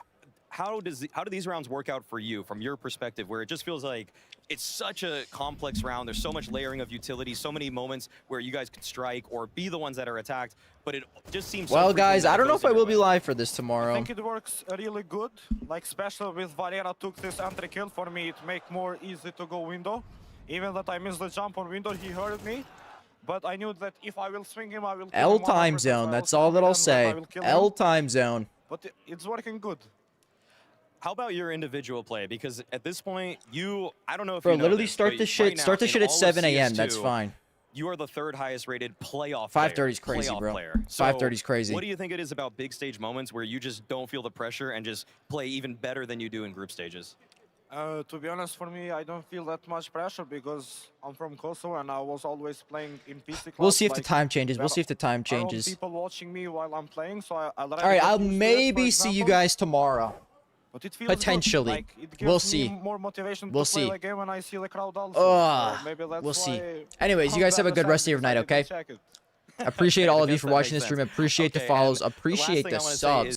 C: How do these rounds work out for you from your perspective, where it just feels like it's such a complex round, there's so much layering of utility, so many moments where you guys could strike or be the ones that are attacked, but it just seems
D: well, guys, I don't know if I will be live for this tomorrow.
N: I think it works really good, like especially with Valera took this entry kill. For me, it make more easy to go window. Even that I missed the jump on window, he heard me. But I knew that if I will swing him, I will kill
D: L
N: him
D: time zone, that's all that I'll say. L time zone.
N: But it's working good.
C: How about your individual play? Because at this point, I don't know if
D: bro,
C: you know
D: literally
C: this,
D: start the shit at 7 a.m. That's fine.
C: You are the 3rd highest rated playoff
D: 5:30 is crazy, bro. 5:30 is crazy.
C: What do you think it is about big stage moments where you just don't feel the pressure and just play even better than you do in group stages?
N: To be honest, for me, I don't feel that much pressure because I'm from Kosovo and I was always playing in PC class.
D: We'll see if the time changes. We'll see if the time changes.
N: People watching me while I'm playing, so I
D: all right, I'll maybe see you guys tomorrow.
N: But it feels
D: potentially,
N: like it gives
D: we'll see.
N: Me more motivation
D: we'll
N: to
D: see.
N: Play the game when I see the crowd also. Maybe that's
D: we'll see.
N: why
D: Anyways, you guys have a good rest of your night, okay? Appreciate all of you for watching this stream. Appreciate the follows. Appreciate the subs.